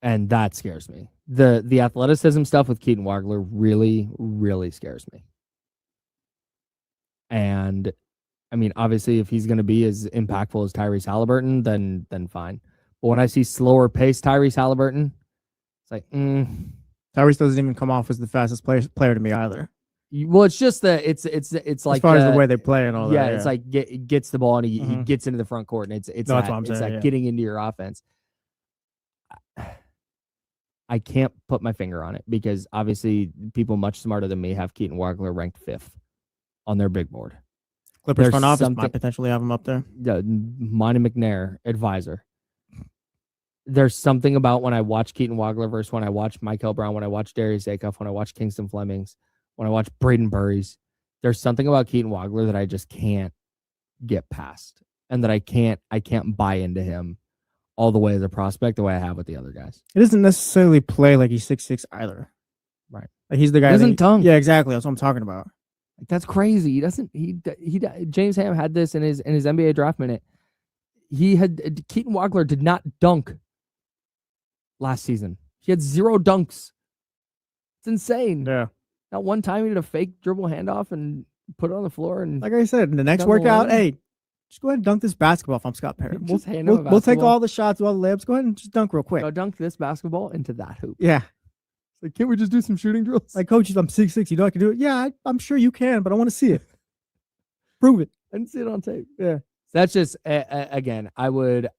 And that scares me. The athleticism stuff with Keaton Wagler really, really scares me. And I mean, obviously, if he's going to be as impactful as Tyrese Halliburton, then fine. But when I see slower paced Tyrese Halliburton, it's like, Tyrese doesn't even come off as the fastest player to me either. Well, it's just that it's like as far as the way they play and all that. Yeah, it's like gets the ball and he gets into the front court, and it's that's what I'm saying, getting into your offense. I can't put my finger on it because obviously people much smarter than me have Keaton Wagler ranked 5th on their big board. Clippers front office might potentially have him up there. Monty McNair, advisor. There's something about when I watch Keaton Wagler versus when I watch Michael Brown, when I watch Darius Acuff, when I watch Kingston Flemings, when I watch Braden Burries, there's something about Keaton Wagler that I just can't get past, and that I can't buy into him all the way as a prospect the way I have with the other guys. He doesn't necessarily play like he's 6'6" either. Right. Like he's the guy he doesn't dunk. Yeah, exactly. That's what I'm talking about. Like, that's crazy. He doesn't. He James Ham had this in his NBA draft minute. Keaton Wagler did not dunk last season. He had 0 dunks. It's insane. Yeah. Not one time he did a fake dribble handoff and put it on the floor. And like I said, in the next workout, hey, just go ahead and dunk this basketball if I'm Scott Perry. We'll take all the shots, all the layups. Go ahead and just dunk real quick. Go dunk this basketball into that hoop. Yeah. Like, can't we just do some shooting drills? Like, coach, I'm 6'6". You know I can do it? Yeah, I'm sure you can, but I want to see it. Prove it. I didn't see it on tape. Yeah. That's just, again, I would,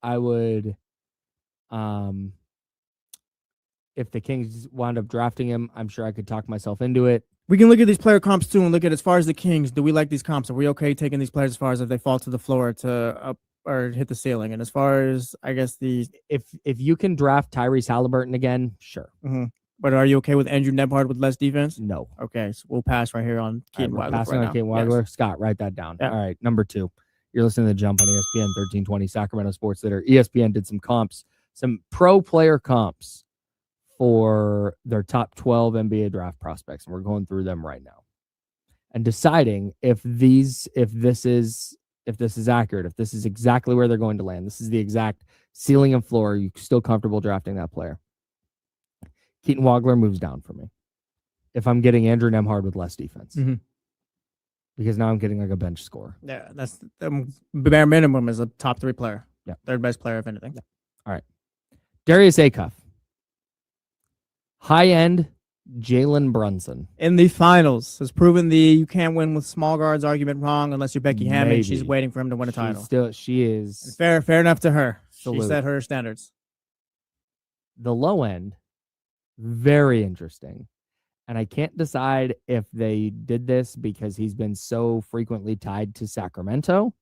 if the Kings wound up drafting him, I'm sure I could talk myself into it. We can look at these player comps too and look at as far as the Kings. Do we like these comps? Are we okay taking these players as far as if they fall to the floor to up or hit the ceiling? And as far as, I guess, if you can draft Tyrese Halliburton again, sure. Mm-hmm. But are you okay with Andrew Nembhard with less defense? No. Okay, so we'll pass right here on Keaton Wagler. Passing on Keaton Wagler. Yes. Scott, write that down. Yeah. All right, number 2. You're listening to The Jump on ESPN 1320 Sacramento Sports Leader. ESPN did some comps, some pro player comps for their top 12 NBA draft prospects, and we're going through them right now and deciding if this is accurate, if this is exactly where they're going to land. This is the exact ceiling and floor. Are you still comfortable drafting that player? Keaton Wagler moves down for me if I'm getting Andrew Nembhard with less defense. Mm-hmm. Because now I'm getting like a bench score. Yeah, that's the bare minimum is a top 3 player. Yeah. Third best player, if anything. Yeah. All right. Darius Acuff. High-end Jalen Brunson. In the finals has proven the you can't win with small guards argument wrong unless you're Becky Hammond. She's waiting for him to win a title. She is. Fair enough to her. Salute. She set her standards. The low end, very interesting. And I can't decide if they did this because he's been so frequently tied to Sacramento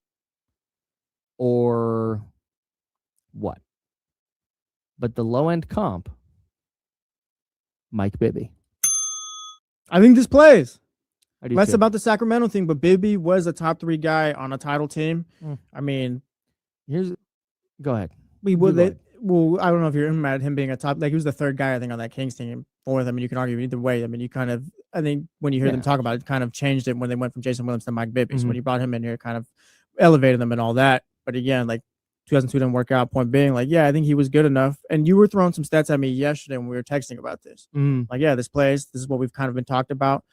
or what. But the low-end comp, Mike Bibby. I think this plays. Less about the Sacramento thing, but Bibby was a top 3 guy on a title team. I mean, go ahead. Well, I don't know if you're mad at him being a top, like he was the 3rd guy, I think, on that Kings team. 4th. I mean, you can argue either way. I mean, I think when you hear them talk about it, kind of changed it when they went from Jason Williams to Mike Bibby. So when you brought him in here, kind of elevated them and all that. But again, like 2002 didn't work out. Point being, like, yeah, I think he was good enough. And you were throwing some stats at me yesterday when we were texting about this. Like, yeah, this plays. This is what we've kind of been talked about.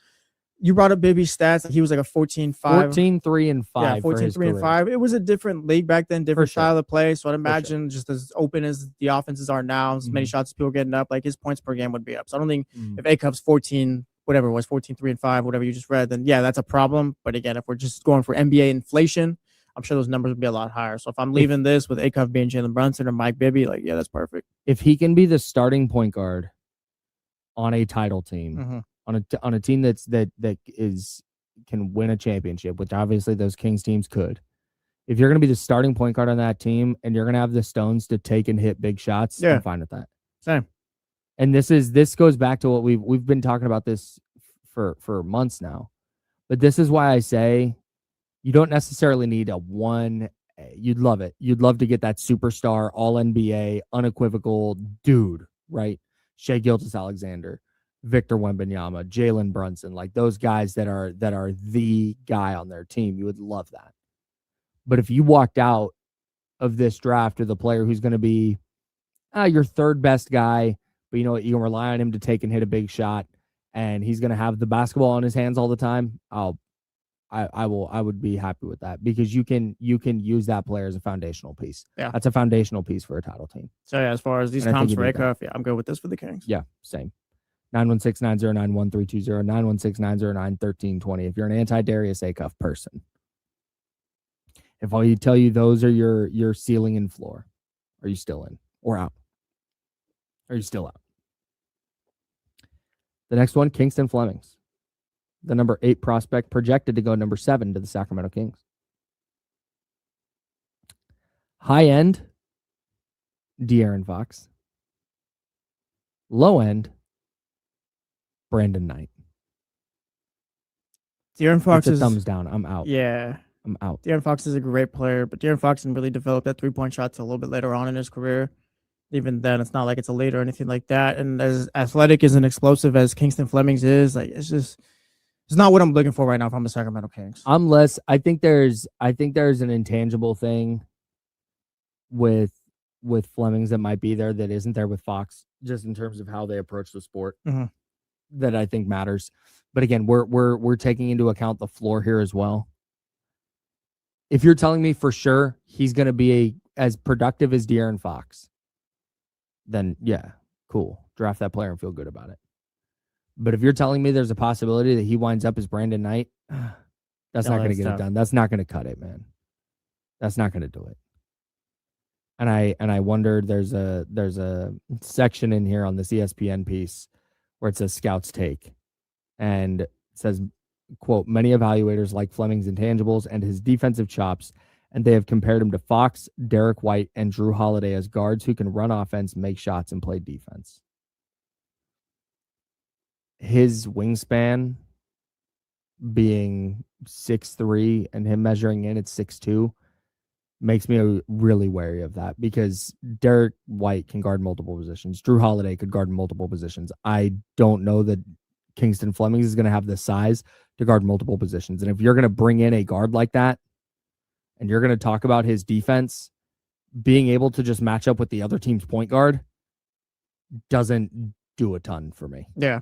You brought up Bibby's stats. Like he was like a 14-5. 14-3-5. Yeah, 14-3-5. It was a different league back then, different style of play. So I'd imagine just as open as the offenses are now, as many shots as people getting up, like his points per game would be up. So I don't think if Acuff's 14, whatever it was, 14-3-5, whatever you just read, then yeah, that's a problem. But again, if we're just going for NBA inflation, I'm sure those numbers would be a lot higher. So if I'm leaving this with Acuff being Jalen Brunson or Mike Bibby, like, yeah, that's perfect. If he can be the starting point guard on a title team, on a team that can win a championship, which obviously those Kings teams could. If you're going to be the starting point guard on that team and you're going to have the stones to take and hit big shots, I'm fine with that. Same. And this goes back to what we've been talking about this for months now. But this is why I say you don't necessarily need a 1A. You'd love it. You'd love to get that superstar, all NBA, unequivocal dude, right? Shai Gilgeous-Alexander, Victor Wembanyama, Jalen Brunson, like those guys that are the guy on their team. You would love that. But if you walked out of this draft with a player who's going to be your third best guy, but you know what, you can rely on him to take and hit a big shot, and he's going to have the basketball in his hands all the time, I would be happy with that, because you can use that player as a foundational piece. Yeah, that's a foundational piece for a title team. So yeah, as far as these comps for Acuff, yeah, I'm good with this for the Kings. Yeah, same. 916-909-1320, 916-909-1320. If you're an anti-Darius Acuff person, if all you tell you those are your ceiling and floor, are you still in or out? Are you still out? The next one, Kingston Flemings, the number 8 prospect, projected to go number 7 to the Sacramento Kings. High end, De'Aaron Fox. Low end, Brandon Knight. De'Aaron Fox is a thumbs down. I'm out. Yeah. I'm out. De'Aaron Fox is a great player, but De'Aaron Fox didn't really develop that 3-point shot till a little bit later on in his career. Even then, it's not like it's a late or anything like that. And as athletic as and explosive as Kingston Flemings is, like it's not what I'm looking for right now if I'm the Sacramento Kings. I think there's an intangible thing with Flemings that might be there that isn't there with Fox, just in terms of how they approach the sport. That I think matters. But again, we're taking into account the floor here as well. If you're telling me for sure he's going to be as productive as De'Aaron Fox, then yeah, cool. Draft that player and feel good about it. But if you're telling me there's a possibility that he winds up as Brandon Knight, that's not going to get it done. That's not going to cut it, man. That's not going to do it. And I wonder, there's a section in here on this ESPN piece where it says Scouts Take, and it says, quote, many evaluators like Fleming's intangibles and his defensive chops, and they have compared him to Fox, Derek White, and Drew Holiday as guards who can run offense, make shots, and play defense. His wingspan being 6'3" and him measuring in at 6'2" makes me really wary of that, because Derek White can guard multiple positions. Drew Holiday could guard multiple positions. I don't know that Kingston Flemings is going to have the size to guard multiple positions. And if you're going to bring in a guard like that, and you're going to talk about his defense being able to just match up with the other team's point guard, doesn't do a ton for me. Yeah.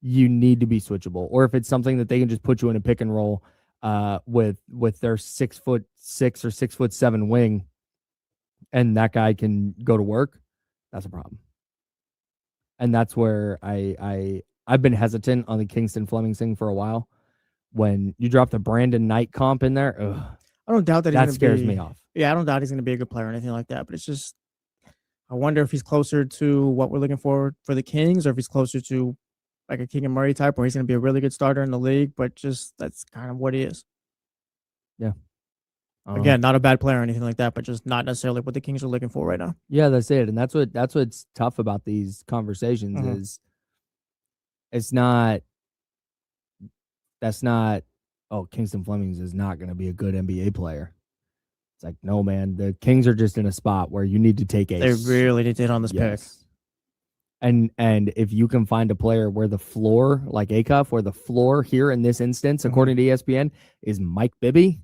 You need to be switchable. Or if it's something that they can just put you in a pick and roll with their 6'6" or 6'7" wing, and that guy can go to work, that's a problem. And that's where I've been hesitant on the Kingston Flemings thing for a while. When you drop the Brandon Knight comp in there, I don't doubt that scares me off. Yeah, I don't doubt he's going to be a good player or anything like that. But it's just, I wonder if he's closer to what we're looking for the Kings, or if he's closer to like a Keegan Murray type, where he's going to be a really good starter in the league. But just, that's kind of what he is. Yeah. Again, not a bad player or anything like that, but just not necessarily what the Kings are looking for right now. Yeah, that's it. And that's what's tough about these conversations is that's not, Kingston Flemings is not going to be a good NBA player. It's like, no, man, the Kings are just in a spot where you need to take a. They really need to hit on this pick. And if you can find a player where the floor, like Acuff, where the floor here in this instance, according to ESPN, is Mike Bibby.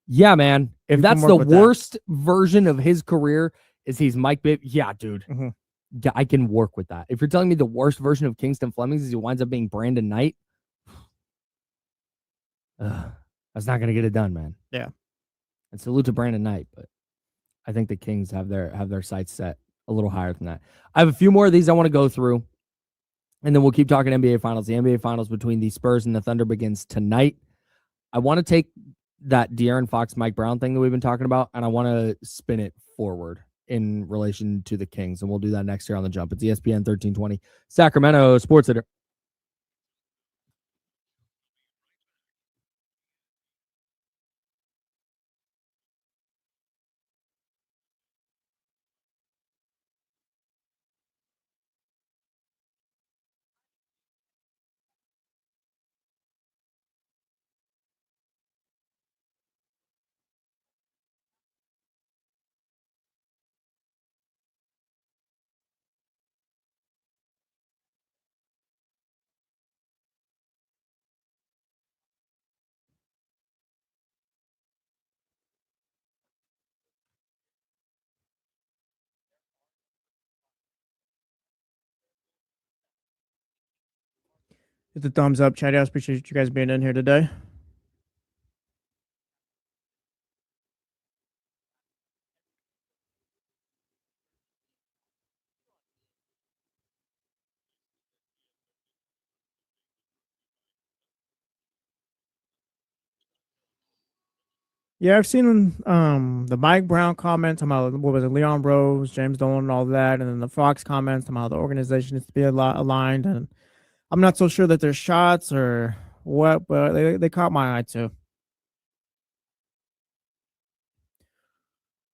Yeah, man. If that's the worst version of his career is he's Mike Bibby, yeah, dude. Yeah, I can work with that. If you're telling me the worst version of Kingston Flemings is he winds up being Brandon Knight, that's not going to get it done, man. Yeah. And salute to Brandon Knight, but I think the Kings have their sights set a little higher than that. I have a few more of these I want to go through. And then we'll keep talking NBA Finals. The NBA Finals between the Spurs and the Thunder begins tonight. I want to take that De'Aaron Fox, Mike Brown thing that we've been talking about, and I want to spin it forward in relation to the Kings. And we'll do that next year on The Jump. It's ESPN 1320, Sacramento Sports Center. Hit the thumbs up, chat. I appreciate you guys being in here today. Yeah, I've seen the Mike Brown comments about what was it, Leon Rose, James Dolan, and all that, and then the Fox comments about how the organization needs to be a lot aligned. And I'm not so sure that there's shots or what, but they caught my eye too.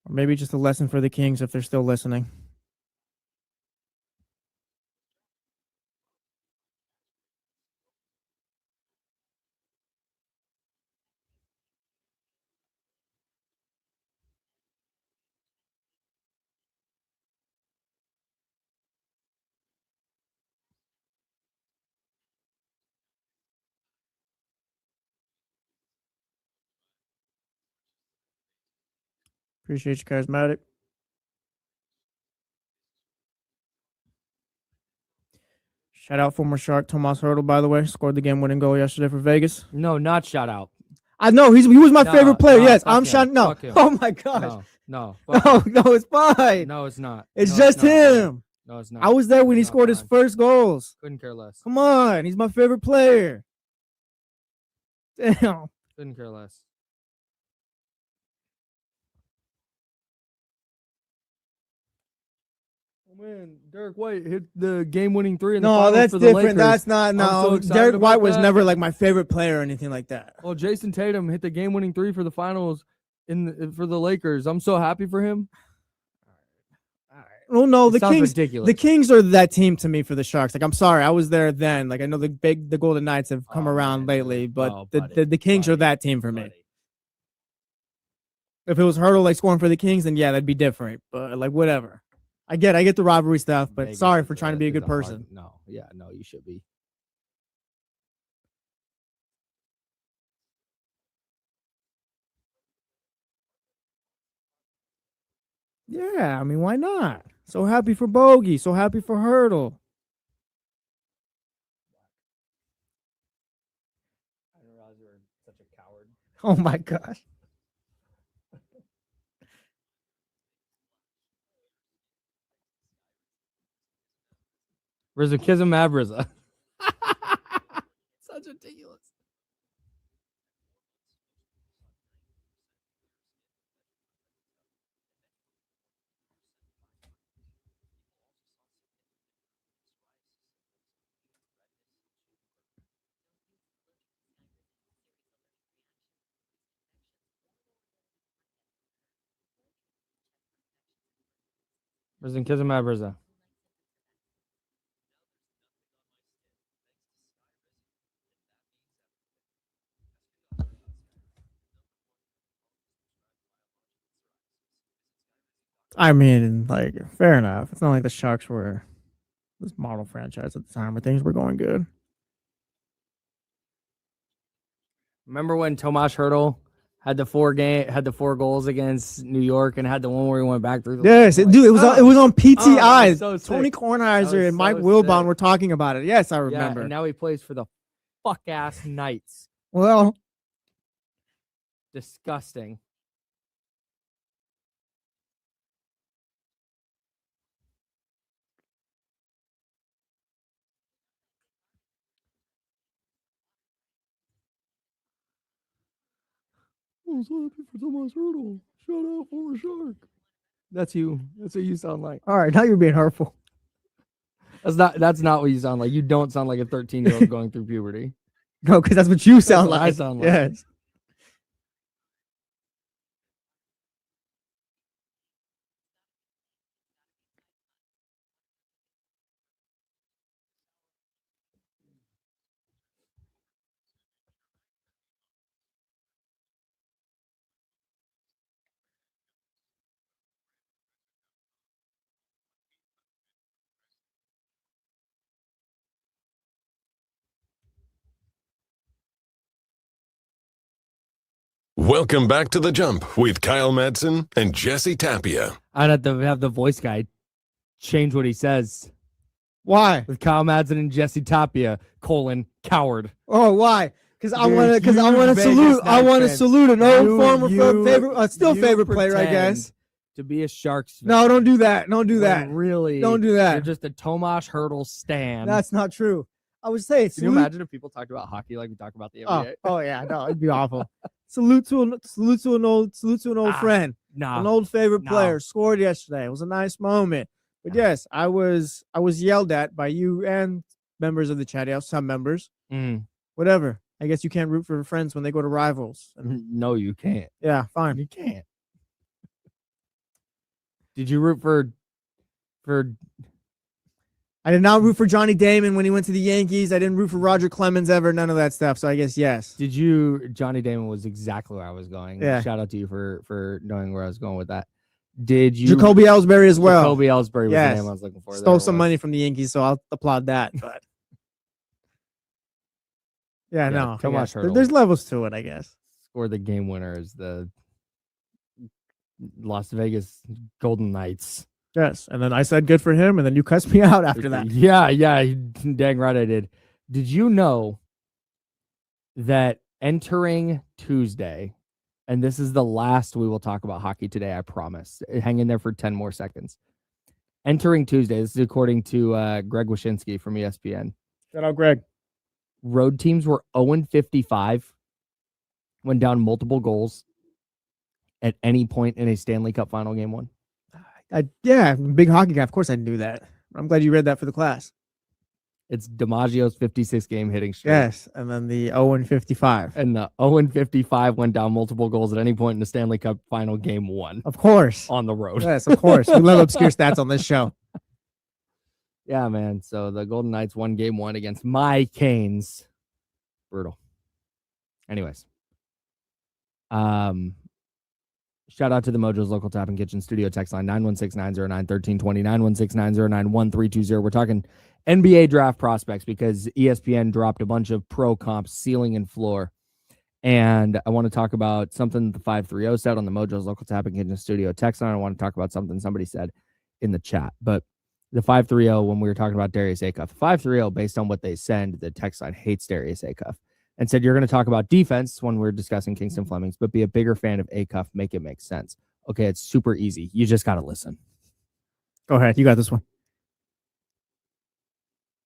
Or maybe just a lesson for the Kings if they're still listening. Appreciate you, Charismatic. Shout out former Shark Tomas Hurdle, by the way. Scored the game-winning goal yesterday for Vegas. No, not shout out. I know he was my favorite player. Yes, I'm shouting. No, oh my gosh, no, it's fine. No, it's not. It's just him. No, it's not. I was there when he scored his first goals. Couldn't care less. Come on, he's my favorite player. Damn. Couldn't care less. Oh man, Derek White hit the game-winning 3 in the finals that's for the different. Lakers. That's not no. So Derek White was never like my favorite player or anything like that. Well, Jason Tatum hit the game-winning 3 for the finals for the Lakers. I'm so happy for him. All right. Well, no, the Kings. Ridiculous. The Kings are that team to me for the Sharks. Like, I'm sorry, I was there then. Like, I know the Golden Knights have come around lately, but the Kings are that team for me. If it was Hurdle like scoring for the Kings, then yeah, that'd be different. But like, whatever. I get the rivalry stuff, but Vegas sorry for trying to be a good person. No, you should be. Yeah, I mean, why not? So happy for Bogey. So happy for Hurdle. I didn't realize you were such a coward. Oh my gosh. Rizakism Abriza. Such ridiculous. Rizakism Abriza. I mean, like, fair enough. It's not like the Sharks were this model franchise at the time, but things were going good. Remember when Tomas Hurdle had the 4 goals against New York and had the one where he went back through? Yes, dude, it was on PTI. So Tony Kornheiser and Mike Wilbon were talking about it. Yes, I remember. Yeah, and now he plays for the fuck ass Knights. Well, disgusting. Oh, so happy for Tomas Hurdle. Shout out for a shark. That's you. That's what you sound like. All right, now you're being hurtful. That's not what you sound like. You don't sound like a 13-year-old going through puberty. No, because that's what you sound like. I sound like. Yes. Welcome back to The Jump with Kyle Madson and Jesse Tapia. I'd have to have the voice guy change what he says. Why? With Kyle Madson and Jesse Tapia, coward. Oh, why? Because I want to salute. I want to salute an old former favorite, favorite player, I guess. To be a Sharks fan. No, don't do that. Don't do that. Really? Don't do that. You're just a Tomas Hurdle stan. That's not true. I would say it's. Can you imagine if people talked about hockey like we talk about the NBA? Oh yeah, no, it'd be awful. Salute to an old friend. Nah, an old favorite player scored yesterday. It was a nice moment. But yes, I was yelled at by you and members of the chat. Yeah, some members. Whatever. I guess you can't root for friends when they go to rivals. No, you can't. Yeah, fine. You can't. Did you root for? I did not root for Johnny Damon when he went to the Yankees. I didn't root for Roger Clemens ever. None of that stuff. So I guess yes. Did you? Johnny Damon was exactly where I was going. Yeah. Shout out to you for knowing where I was going with that. Did you? Jacoby Ellsbury as well. Jacoby Ellsbury was the name I was looking for. Stole some money from the Yankees, so I'll applaud that. But no. Tomas Hurdle. There's levels to it, I guess. Scored the game winner as the Las Vegas Golden Knights. Yes, and then I said good for him, and then you cussed me out after that. Yeah, dang right I did. Did you know that entering Tuesday, and this is the last we will talk about hockey today, I promise. Hang in there for 10 more seconds. Entering Tuesday, this is according to Greg Wyshynski from ESPN. Shout out, Greg. Road teams were 0-55 when down multiple goals at any point in a Stanley Cup final game one. Big hockey guy. Of course I knew that. I'm glad you read that for the class. It's DiMaggio's 56-game hitting streak. Yes, and then the 0-55. And the 0-55 went down multiple goals at any point in the Stanley Cup final game one. Of course. On the road. Yes, of course. We love obscure stats on this show. Yeah, man. So the Golden Knights won game one against my Canes. Brutal. Anyways. Shout out to the Mojo's local tap and kitchen studio text line 916-909-1320, 916-909-1320. We're talking NBA draft prospects because ESPN dropped a bunch of pro comps, ceiling and floor. And I want to talk about something the 530 said on the Mojo's local tap and kitchen studio text line. I want to talk about something somebody said in the chat. But the 530, when we were talking about Darius Acuff, the 530, based on what they send, the text line hates Darius Acuff. And said, you're going to talk about defense when we're discussing Kingston Flemings, but be a bigger fan of Acuff. Make it make sense. Okay, it's super easy. You just got to listen. Go ahead. You got this one.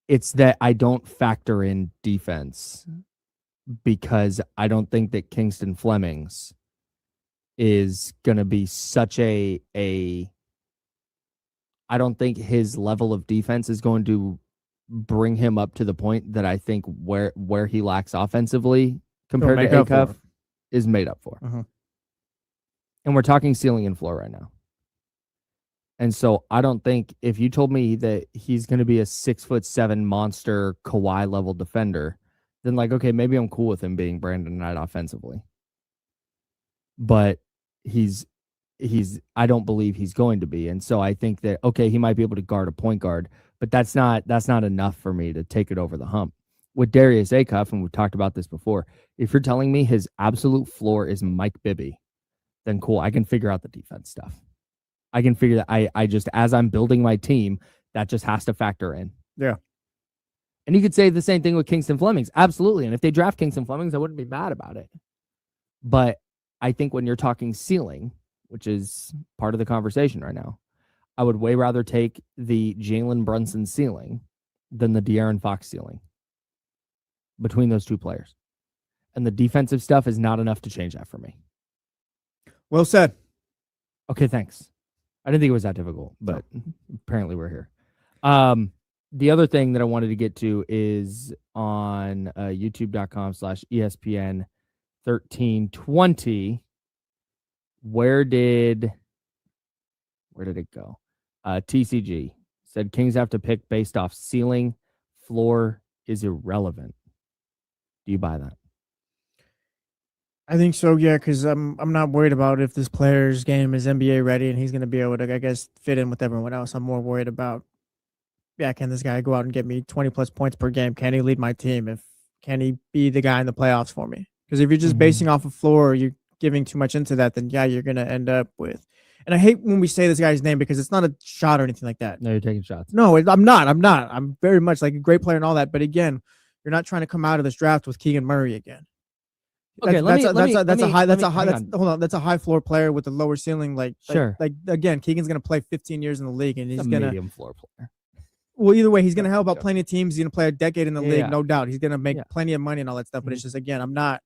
It's that I don't factor in defense because I don't think that Kingston Flemings is going to be such a I don't think his level of defense is going to bring him up to the point that I think where he lacks offensively compared to Acuff is made up for. Uh-huh. And we're talking ceiling and floor right now. And so I don't think if you told me that he's going to be a 6'7" monster Kawhi level defender, then okay, maybe I'm cool with him being Brandon Knight offensively. But I don't believe he's going to be. And so I think that, okay, he might be able to guard a point guard, but that's not enough for me to take it over the hump. With Darius Acuff, and we've talked about this before, if you're telling me his absolute floor is Mike Bibby, then cool, I can figure out the defense stuff. I can figure that I just, as I'm building my team, that just has to factor in. Yeah. And you could say the same thing with Kingston Flemings. Absolutely. And if they draft Kingston Flemings, I wouldn't be mad about it. But I think when you're talking ceiling, which is part of the conversation right now, I would way rather take the Jalen Brunson ceiling than the De'Aaron Fox ceiling between those two players. And the defensive stuff is not enough to change that for me. Well said. Okay, thanks. I didn't think it was that difficult, but apparently we're here. The other thing that I wanted to get to is on youtube.com/ESPN 1320. Where did it go? TCG said Kings have to pick based off ceiling, floor is irrelevant. Do you buy that? I think so, yeah, because I'm not worried about if this player's game is NBA ready and he's going to be able to, I guess, fit in with everyone else. I'm more worried about, can this guy go out and get me 20-plus points per game? Can he lead my team? Can he be the guy in the playoffs for me? Because if you're just basing off of floor, or you're giving too much into that, then, you're going to end up with. And I hate when we say this guy's name because it's not a shot or anything like that. No, you're taking shots. No, I'm not. I'm very much like a great player and all that. But again, you're not trying to come out of this draft with Keegan Murray again. Okay, that's a high floor player with a lower ceiling. Like again, Keegan's gonna play 15 years in the league, and he's gonna medium floor player. Well, either way, he's gonna help out plenty of teams. He's gonna play a decade in the league, no doubt. He's gonna make plenty of money and all that stuff. But it's just again, I'm not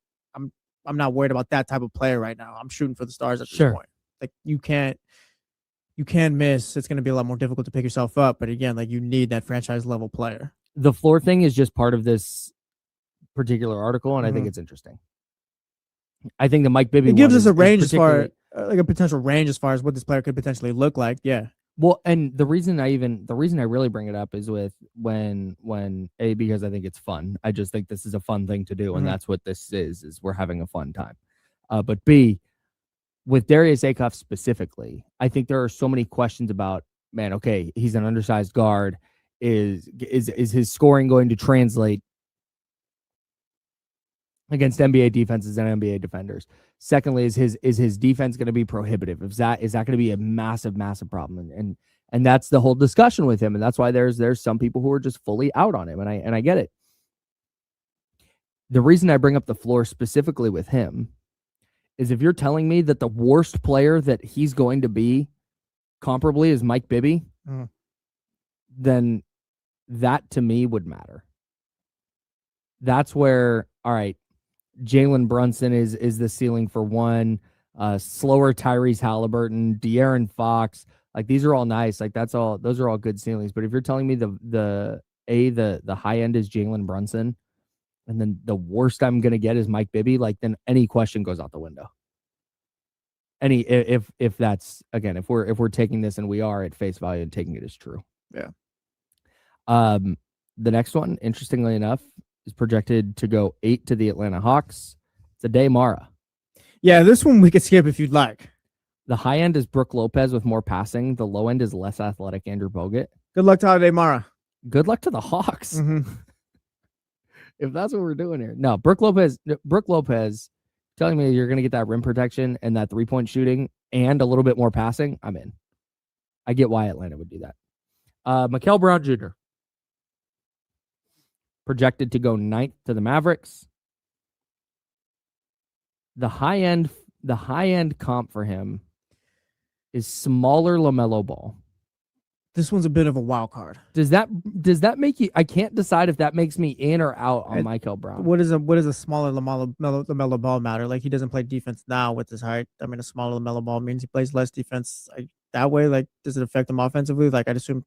worried about that type of player right now. I'm shooting for the stars at this point. Like you can't miss. It's gonna be a lot more difficult to pick yourself up. But again, like you need that franchise level player. The floor thing is just part of this particular article, and I think it's interesting. I think the Mike Bibby gives us a range as far like a potential range as far as what this player could potentially look like. Yeah. Well, and the reason I really bring it up is with when because I think it's fun. I just think this is a fun thing to do, and that's what this is we're having a fun time. But B, with Darius Acuff specifically, I think there are so many questions about, man, okay, he's an undersized guard. Is his scoring going to translate against NBA defenses and NBA defenders? Secondly, is his defense going to be prohibitive? Is that going to be a massive problem? And that's the whole discussion with him, and that's why there's some people who are just fully out on him, and I get it. The reason I bring up the floor specifically with him is if you're telling me that the worst player that he's going to be comparably is Mike Bibby, then that to me would matter. That's where, all right, Jalen Brunson is the ceiling for one. Slower Tyrese Halliburton, De'Aaron Fox, like these are all nice. Like those are all good ceilings. But if you're telling me the high end is Jalen Brunson, and then the worst I'm gonna get is Mike Bibby, like then any question goes out the window. If that's, again, if we're taking this, and we are at face value and taking it as true. Yeah. The next one, interestingly enough, is projected to go 8 to the Atlanta Hawks. It's Ade Mara. Yeah, this one we could skip if you'd like. The high end is Brook Lopez with more passing. The low end is less athletic Andrew Bogut. Good luck to Ade Mara. Good luck to the Hawks. If that's what we're doing here. No, Brook Lopez telling me you're going to get that rim protection and that 3-point shooting and a little bit more passing, I'm in. I get why Atlanta would do that. Mikel Brown Jr. projected to go 9th to the Mavericks. The high end comp for him is smaller LaMelo Ball. This one's a bit of a wild card. Does that make you? I can't decide if that makes me in or out on Mikel Brown. What is a smaller LaMelo Ball matter? Like he doesn't play defense now with his height. I mean, a smaller LaMelo Ball means he plays less defense. That way, like, does it affect him offensively? Like, I'd assume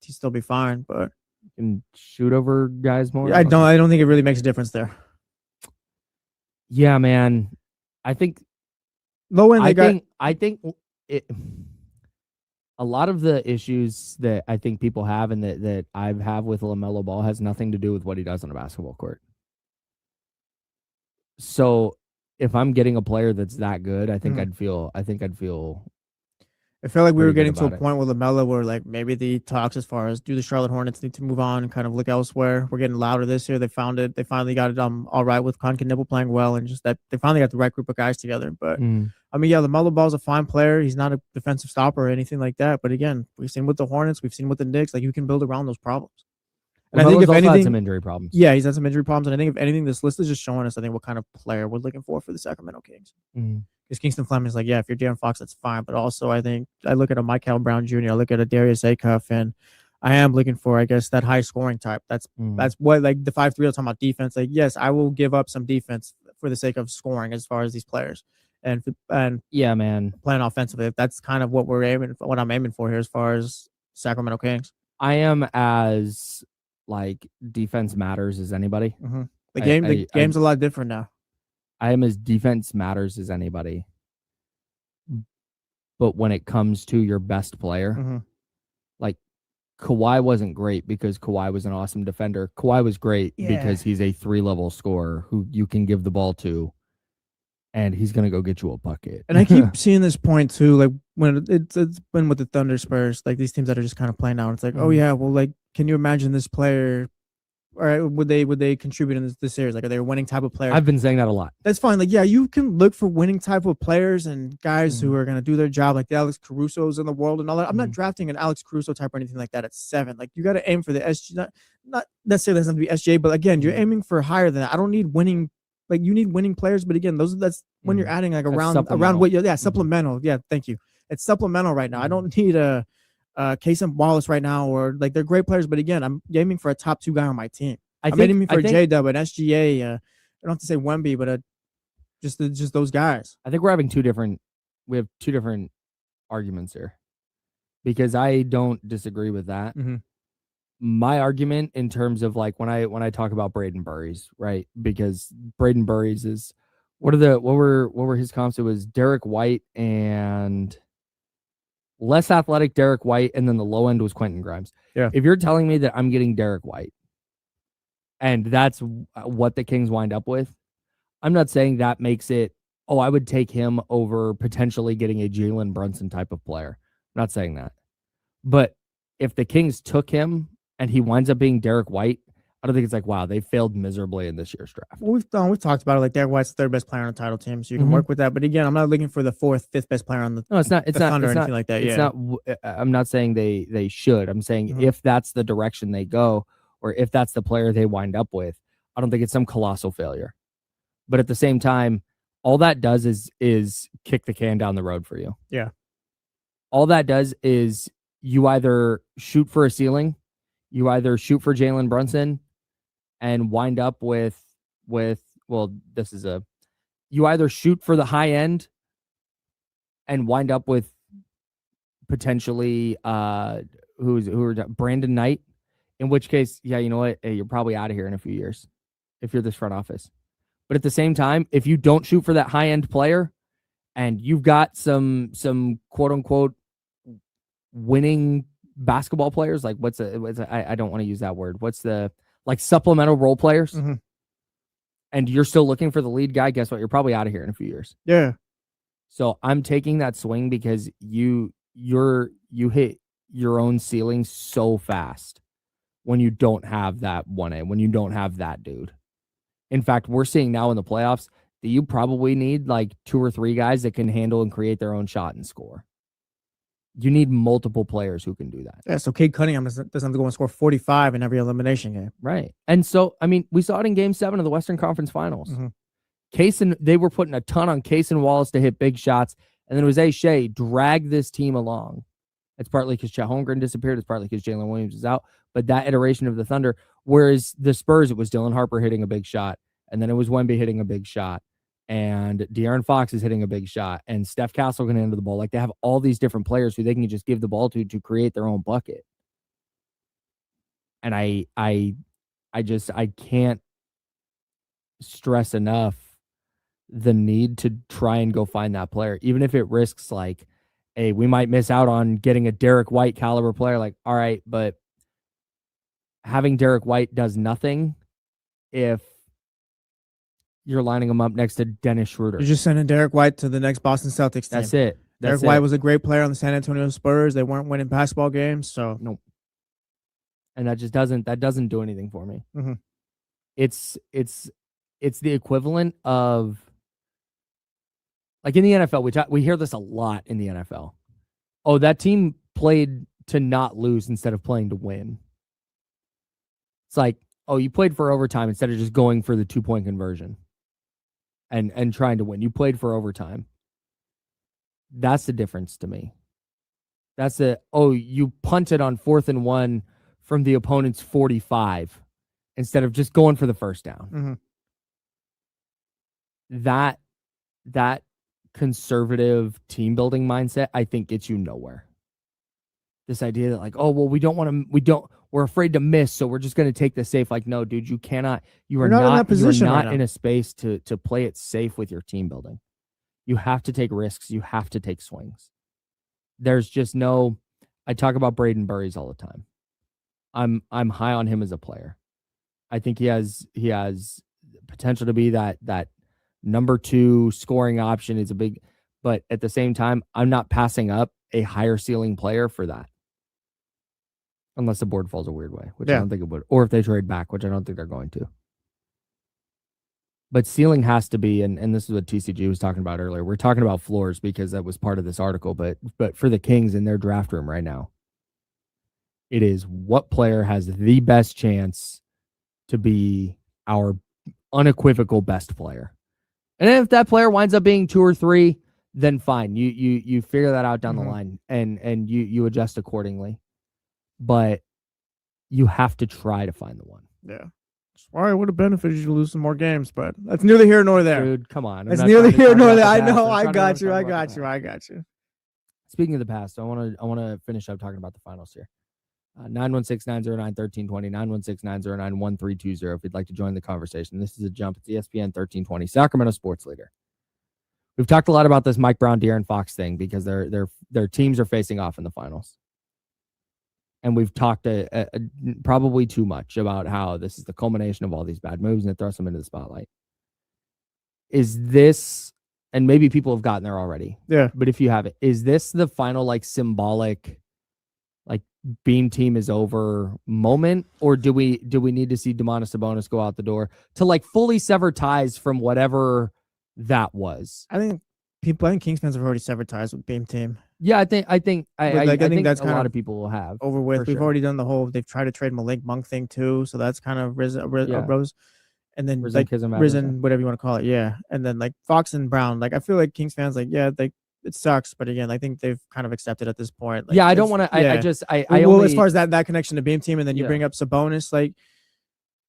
he'd still be fine, but can shoot over guys more. I don't think it really makes a difference there. Yeah, man. I think low end. I think it. A lot of the issues that I think people have and that I have with LaMelo Ball has nothing to do with what he does on a basketball court. So if I'm getting a player that's that good, I think I'd feel. I feel like we were getting to a point with LaMelo where, like, maybe the talks as far as do the Charlotte Hornets need to move on and kind of look elsewhere. We're getting louder this year. They finally got it all right with Con Knibble playing well, and just that they finally got the right group of guys together. But I mean, yeah, LaMelo Ball's a fine player. He's not a defensive stopper or anything like that. But again, we've seen with the Hornets, we've seen with the Knicks, like you can build around those problems. And I think if anything, had some injury problems. Yeah, he's had some injury problems. And I think if anything, this list is just showing us, I think, what kind of player we're looking for the Sacramento Kings. Because Kingston Fleming's like, yeah, if you're De'Aaron Fox, that's fine. But also, I think I look at a Mikel Brown Jr., I look at a Darius Acuff, and I am looking for, I guess, that high scoring type. That's what, like, the 5-3 are talking about defense. Like, yes, I will give up some defense for the sake of scoring as far as these players. and yeah, man, playing offensively. That's kind of what I'm aiming for here as far as Sacramento Kings. I am as like defense matters as anybody. Mm-hmm. The game's a lot different now. I am as defense matters as anybody. But when it comes to your best player, like Kawhi wasn't great because Kawhi was an awesome defender. Kawhi was great because he's a 3-level scorer who you can give the ball to, and he's going to go get you a bucket. And I keep seeing this point too, like when it's been with the Thunder, Spurs, like these teams that are just kind of playing out. It's like, oh yeah, well, like, can you imagine this player? Or would they contribute in this series? Like, are they a winning type of player? I've been saying that a lot. That's fine. Like, yeah, you can look for winning type of players and guys who are going to do their job, like the Alex Caruso's in the world and all that. I'm not drafting an Alex Caruso type or anything like that at 7. Like, you got to aim for the SG, not necessarily doesn't have to be SGA, but again, you're aiming for higher than that. I don't need winning. Like, you need winning players, but again, that's when you're adding like around what you're supplemental. Yeah, thank you. It's supplemental right now. I don't need a Case and Wallace right now, or like they're great players, but again, I'm aiming for a top 2 guy on my team. I'm aiming for J-Dub and SGA. I don't have to say Wemby, but just those guys. I think we have 2 different arguments here, because I don't disagree with that. My argument in terms of like when I talk about Braden Burries, right? Because Braden Burries is what were his comps? It was Derek White and less athletic Derek White, and then the low end was Quentin Grimes. Yeah. If you're telling me that I'm getting Derek White, and that's what the Kings wind up with, I'm not saying that makes it, I would take him over potentially getting a Jalen Brunson type of player. I'm not saying that. But if the Kings took him and he winds up being Derek White, I don't think it's like, wow, they failed miserably in this year's draft. Well, we've talked about it. Like, Derek White's the 3rd best player on the title team, so you can work with that. But again, I'm not looking for the 4th, 5th best player on the Thunder or anything like that. It's not. I'm not saying they should. I'm saying if that's the direction they go, or if that's the player they wind up with, I don't think it's some colossal failure. But at the same time, all that does is kick the can down the road for you. Yeah. All that does is you either shoot for a ceiling, you either shoot for Jalen Brunson and wind up with you either shoot for the high end and wind up with potentially who are Brandon Knight, in which case, yeah, you know what? Hey, you're probably out of here in a few years if you're this front office. But at the same time, if you don't shoot for that high-end player and you've got some quote-unquote winning basketball players, like I don't want to use that word. What's the, like, supplemental role players? And you're still looking for the lead guy, guess what? You're probably out of here in a few years. Yeah. So I'm taking that swing because you hit your own ceiling so fast when you don't have that 1A, when you don't have that dude. In fact, we're seeing now in the playoffs that you probably need like 2 or 3 guys that can handle and create their own shot and score. You need multiple players who can do that. Yeah, so Cade Cunningham doesn't have to go and score 45 in every elimination game. Right. And so, I mean, we saw it in Game 7 of the Western Conference Finals. They were putting a ton on Case and Wallace to hit big shots, and then Jose Shea dragged this team along. It's partly because Chet Holmgren disappeared. It's partly because Jalen Williams is out. But that iteration of the Thunder, whereas the Spurs, it was Dylan Harper hitting a big shot, and then it was Wemby hitting a big shot, and De'Aaron Fox is hitting a big shot, and Steph Castle can handle the ball. Like, they have all these different players who they can just give the ball to create their own bucket. And I can't stress enough the need to try and go find that player, even if it risks like, hey, we might miss out on getting a Derek White caliber player. Like, all right, but having Derek White does nothing if you're lining him up next to Dennis Schroeder. You're just sending Derek White to the next Boston Celtics team. That's it. Derek White was a great player on the San Antonio Spurs. They weren't winning basketball games, so nope. And that just doesn't do anything for me. It's the equivalent of, like, in the NFL, we hear this a lot in the NFL. Oh, that team played to not lose instead of playing to win. It's like, oh, you played for overtime instead of just going for the 2-point conversion and trying to win. You played for overtime. That's the difference to me. You punted on 4th and 1 from the opponent's 45 instead of just going for the first down. That conservative team building mindset, I think gets you nowhere. This idea that like, oh, well, we're afraid to miss, so we're just going to take the safe. Like, no, dude, you cannot, you are not in that position. You're not in a space to play it safe with your team building. You have to take risks. You have to take swings. There's just no, I talk about Braden Burries all the time. I'm high on him as a player. I think he has potential to be that number 2 scoring option. Is a big, but at the same time, I'm not passing up a higher ceiling player for that. Unless the board falls a weird way, which I don't think it would. Or if they trade back, which I don't think they're going to. But ceiling has to be, and this is what TCG was talking about earlier. We're talking about floors because that was part of this article. But for the Kings in their draft room right now, it is what player has the best chance to be our unequivocal best player. And if that player winds up being 2 or 3, then fine. You figure that out down the line and you adjust accordingly. But you have to try to find the one. Yeah. All right, would have benefited you to lose some more games, but that's neither here nor there. Dude, come on. That's neither here nor there. I know. I got you. Speaking of the past, I want to finish up talking about the finals here. 916-909-1320, 916-909-1320 if you'd like to join the conversation. This is a jump. It's ESPN 1320, Sacramento sports leader. We've talked a lot about this Mike Brown, De'Aaron Fox thing because their teams are facing off in the finals. And we've talked probably too much about how this is the culmination of all these bad moves and it throws them into the spotlight. Is this, and maybe people have gotten there already. Yeah. But if you haven't, is this the final like symbolic, like beam team is over moment? Or do we need to see Domantas Sabonis go out the door to like fully sever ties from whatever that was? I think Kings fans have already severed ties with beam team. Yeah, I think that's a lot of people will have over with. We've already done the whole. They've tried to trade Malik Monk thing too, so that's kind of rose, and then risen, whatever you want to call it. Yeah, and then like Fox and Brown. Like I feel like Kings fans, like it sucks, but again, I think they've kind of accepted at this point. Like, I don't want to. As far as that connection to beam team, and then you bring up Sabonis, like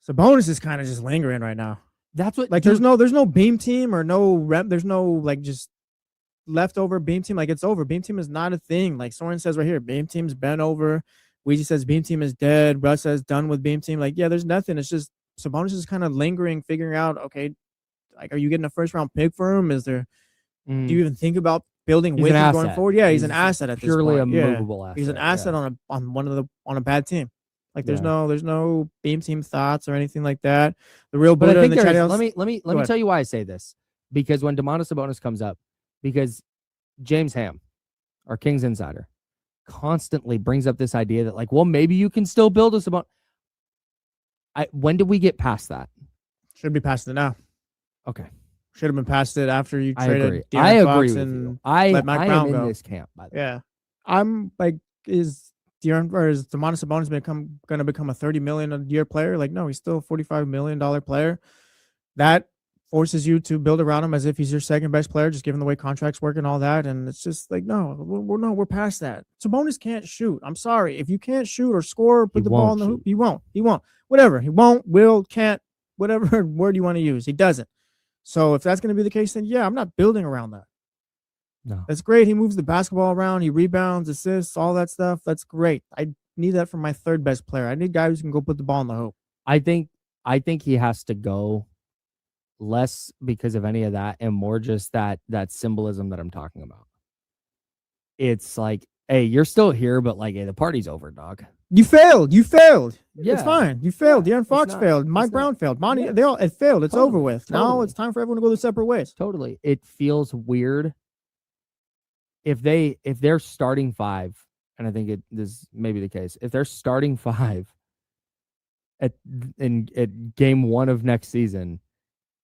Sabonis is kind of just lingering right now. That's what like. There's no beam team or no rep. There's no like just leftover beam team. Like it's over. Beam team is not a thing. Like Soren says right here, beam team's been over. Ouija says beam team is dead. Russ says done with beam team. Like, yeah, there's nothing. It's just Sabonis is kind of lingering, figuring out, okay, like, are you getting a first round pick for him? Is there, do you even think about building with him going forward? Yeah, he's an asset at this point. Purely a movable asset. He's an asset on a bad team. Like there's no beam team thoughts or anything like that. The real But I think let me tell you why I say this. Because when Domantas Sabonis comes up, because James Ham, our Kings insider, constantly brings up this idea that like, well, maybe you can still build us about. When did we get past that? Should be past it now. Okay. Should have been past it after you traded I De'Aaron agree Fox with and you. I am in go. this camp, by the way. Yeah. I'm like, is Domantas Sabonis going to become a $30 million a year player? Like, no, he's still a $45 million player. That forces you to build around him as if he's your second best player, just given the way contracts work and all that. And it's just like, we're past that. Sabonis can't shoot. I'm sorry. If you can't shoot or score, put the ball in the hoop, he won't. Whatever. He won't, will, can't, whatever word you want to use. He doesn't. So if that's going to be the case, then yeah, I'm not building around that. No. That's great. He moves the basketball around. He rebounds, assists, all that stuff. That's great. I need that from my third best player. I need guys who can go put the ball in the hoop. I think he has to go less because of any of that and more just that symbolism that I'm talking about. It's like, hey, you're still here, but like, hey, the party's over, dog. You failed. Yeah. It's fine. You failed. De'Aaron Fox failed. Mike Brown failed. Monty, it failed. It's over with. Totally. Now it's time for everyone to go their separate ways. Totally. It feels weird if they're starting 5, and I think this may be the case. If they're starting 5 at game 1 of next season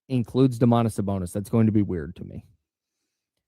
includes Domantas Sabonis, that's going to be weird to me.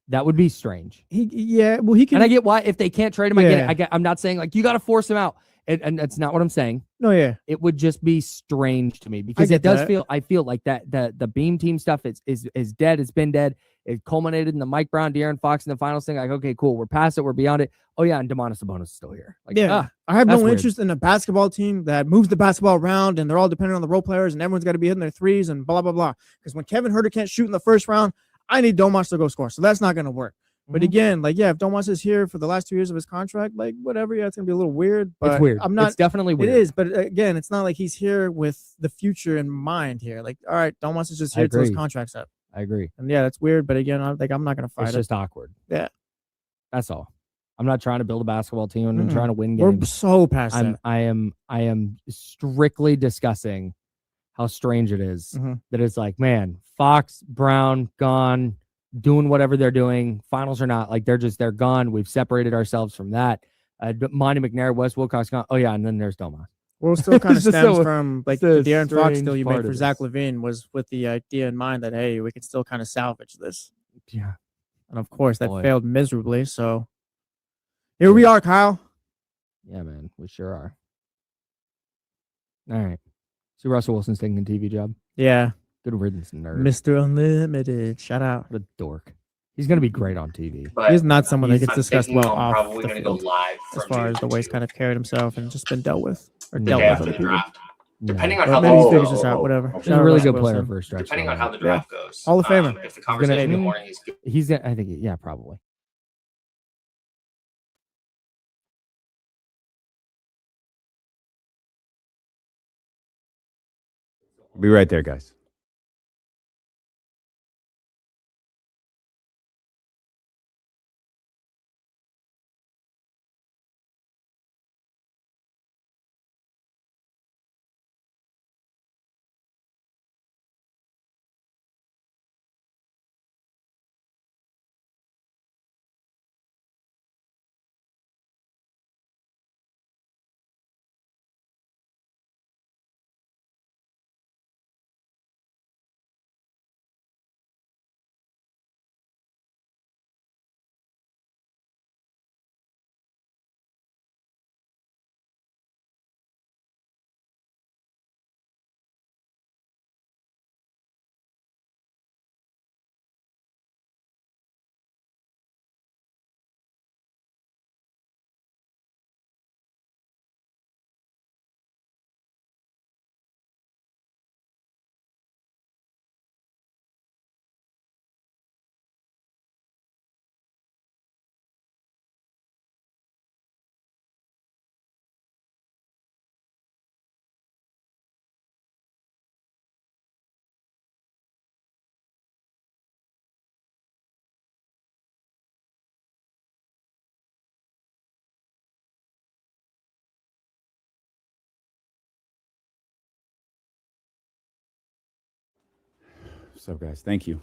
That would be strange. He can. And I get why if they can't trade him. I get it. I'm not saying like you got to force him out, and that's not what I'm saying. No, yeah. It would just be strange to me because it does feel. I feel like that the beam team stuff is dead. It's been dead. It culminated in the Mike Brown, De'Aaron Fox, and the finals thing. Like, okay, cool, we're past it. We're beyond it. Oh yeah, and Domantas Sabonis is still here. Like, I have no interest in a basketball team that moves the basketball around and they're all dependent on the role players and everyone's got to be hitting their threes and blah blah blah. Because when Kevin Huerter can't shoot in the first round, I need Domas to go score. So that's not going to work. But again, like, if Domas is here for the last 2 years of his contract, like, whatever, it's going to be a little weird. But it's weird. I'm not. It's definitely weird. It is. But again, it's not like he's here with the future in mind here. Like, all right, Domas is just here till his contract's up. I agree. And that's weird. But again, I'm not going to fight it. It's just awkward. Yeah. That's all. I'm not trying to build a basketball team. I'm trying to win games. We're so past that. I am strictly discussing how strange it is that it's like, man, Fox, Brown, gone, doing whatever they're doing. Finals or not, like they're gone. We've separated ourselves from that. Monty McNair, Wes Wilcox gone. Oh yeah, and then there's Domas. Well, it still kind of stems from like the De'Aaron Fox deal you made for Zach LaVine was with the idea in mind that, hey, we can still kind of salvage this. Yeah. And of course that failed miserably. So here we are, Kyle. Yeah, man, we sure are. All right. See, Russell Wilson's taking a TV job. Yeah. Good riddance, nerd. Mr. Unlimited. Shout out. What a dork. He's going to be great on TV. But he's not someone that gets discussed well off probably the going to field go live as far as the way he's kind of carried himself and just been dealt with. Or the dealt day with after other the people. draft. Depending on Or how maybe he the figures this out, whatever. He's a really good player for a stretch. Depending on how the draft goes. Hall of Famer. If the conversation in the morning is good. He's gonna, I think, yeah, probably. Be right there, guys. What's up, guys? Thank you.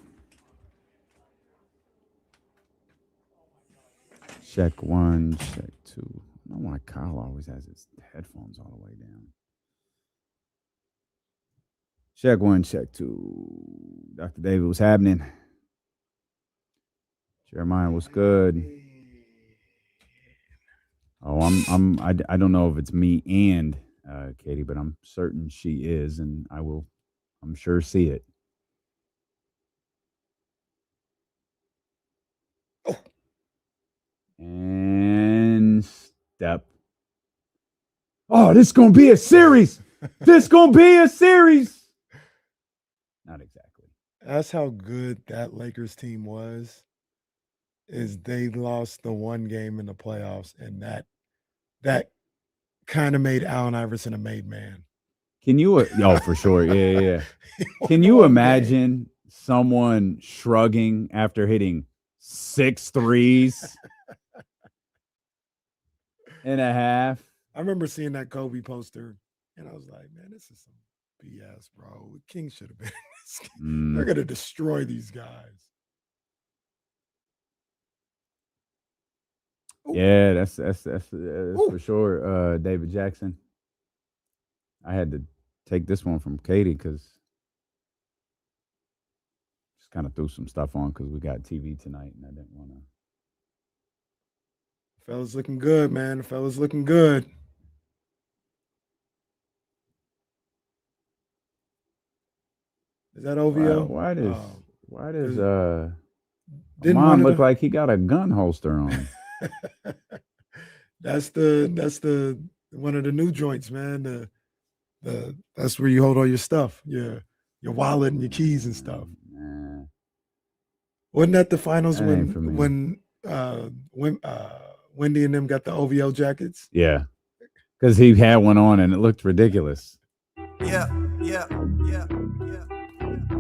Check 1, check 2. I don't know why Kyle always has his headphones all the way down. Check 1, check 2. Dr. David, what's happening? Jeremiah, what's good? Oh, I don't know if it's me and Katie, but I'm certain she is, and I'm sure see it. And step. Oh, this is going to be a series. This going to be a series. Not exactly. That's how good that Lakers team was, is they lost the one game in the playoffs, and that kind of made Allen Iverson a made man. Can you, for sure. Yeah. Can you imagine someone shrugging after hitting 6 threes and a half? I remember seeing that Kobe poster, and I was like, man, this is some BS, bro. King should have been in this game. They're going to destroy these guys. Yeah, that's for sure. David Jackson. I had to take this one from Katie because just kind of threw some stuff on because we got TV tonight, and I didn't want to. Fellas looking good, man. The fellas looking good. Is that OVO? Why does Mom look like he got a gun holster on? That's the one of the new joints, man. That's where you hold all your stuff, your wallet and your keys and stuff. Wasn't that the finals That ain't for me. when Wendy and them got the OVO jackets? Yeah, because he had one on and it looked ridiculous. Yeah.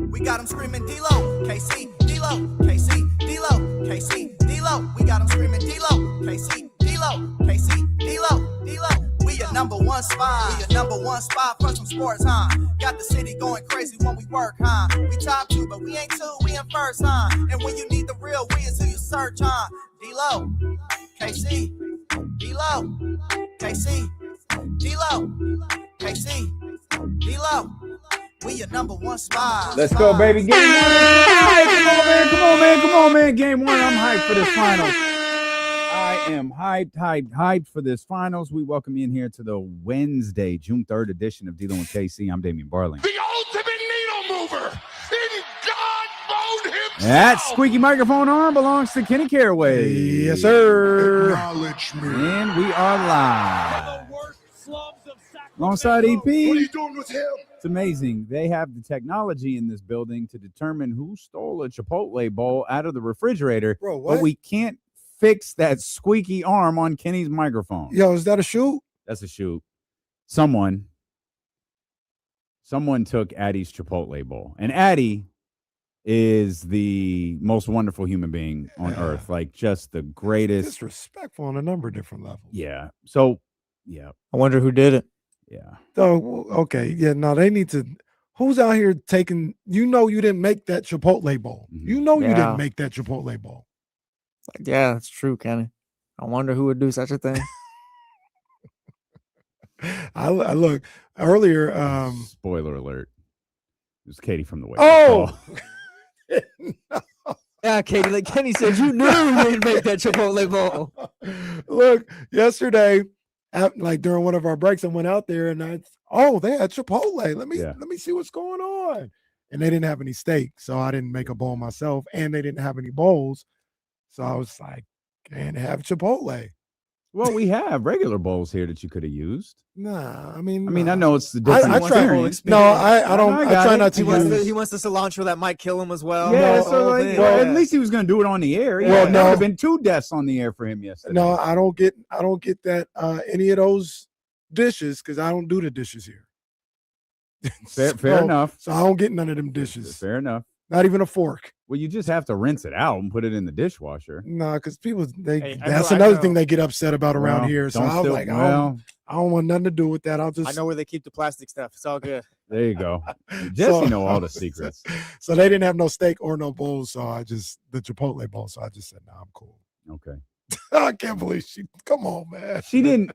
We got him screaming D-Lo, KC, D-Lo, KC, D-Lo, KC, D-Lo. We got him screaming D-Lo, KC, D-Lo, KC, D-Lo, D-Lo. We your number one spot. We your number one spot for some sports, huh? Got the city going crazy when we work, huh? We top 2, but we ain't 2, we in first, huh? And when you need the real, we is who you search, huh? D-Lo, KC, D-Lo, KC, D-Lo, KC, D-Lo. We your number one spot. Let's go, baby. Game 1. Come on, man. Game 1. I'm hyped for this finals. I am hyped for this finals. We welcome you in here to the Wednesday, June 3rd edition of D-Lo and KC. I'm Damian Barling. The ultimate needle mover in God mode himself. That squeaky microphone arm belongs to Kenny Caraway. Yes, sir. Acknowledge me. And we are live. Alongside EP. What are you doing with him? It's amazing. They have the technology in this building to determine who stole a Chipotle bowl out of the refrigerator. Bro, what? But we can't fix that squeaky arm on Kenny's microphone. Yo, is that a shoot? That's a shoot. Someone took Addie's Chipotle bowl. And Addie is the most wonderful human being on earth. Like, just the greatest. Disrespectful on a number of different levels. Yeah. So, yeah. I wonder who did it. Yeah. So, okay. Yeah, no, they need to. Who's out here taking, you didn't make that Chipotle bowl. Mhm. You didn't make that Chipotle bowl. Yeah, that's true, Kenny. I wonder who would do such a thing. I look earlier. Spoiler alert. It was Katie from the way. Oh, Yeah, Katie, like Kenny said, you knew you didn't make that Chipotle bowl. look, yesterday, during one of our breaks, I went out there and they had Chipotle. Let me see what's going on. And they didn't have any steak, so I didn't make a bowl myself, and they didn't have any bowls. So I was like, can't have Chipotle. Well, we have regular bowls here that you could have used. Nah, I mean, I know it's the different I try. experience. No, I don't. I I got try it. not to use. He wants the cilantro that might kill him as well. Yeah, The so whole like, thing. well, Yeah. at least he was going to do it on the air. Yeah, Well, there no. would have been 2 deaths on the air for him yesterday. No, I don't get that any of those dishes because I don't do the dishes here. Fair enough. So I don't get none of them dishes. Fair enough. Not even a fork. Well, you just have to rinse it out and put it in the dishwasher. No, because people Hey, I that's know- another I thing know. they get upset about around Well, here. So don't I was still- like, well, I don't want nothing to do with that. I'll just I know where they keep the plastic stuff. It's all good. there you go. Jesse know all the secrets. So they didn't have no steak or no bowls. So the Chipotle bowl. So I just said, I'm cool. Okay. I can't believe come on, man. She didn't.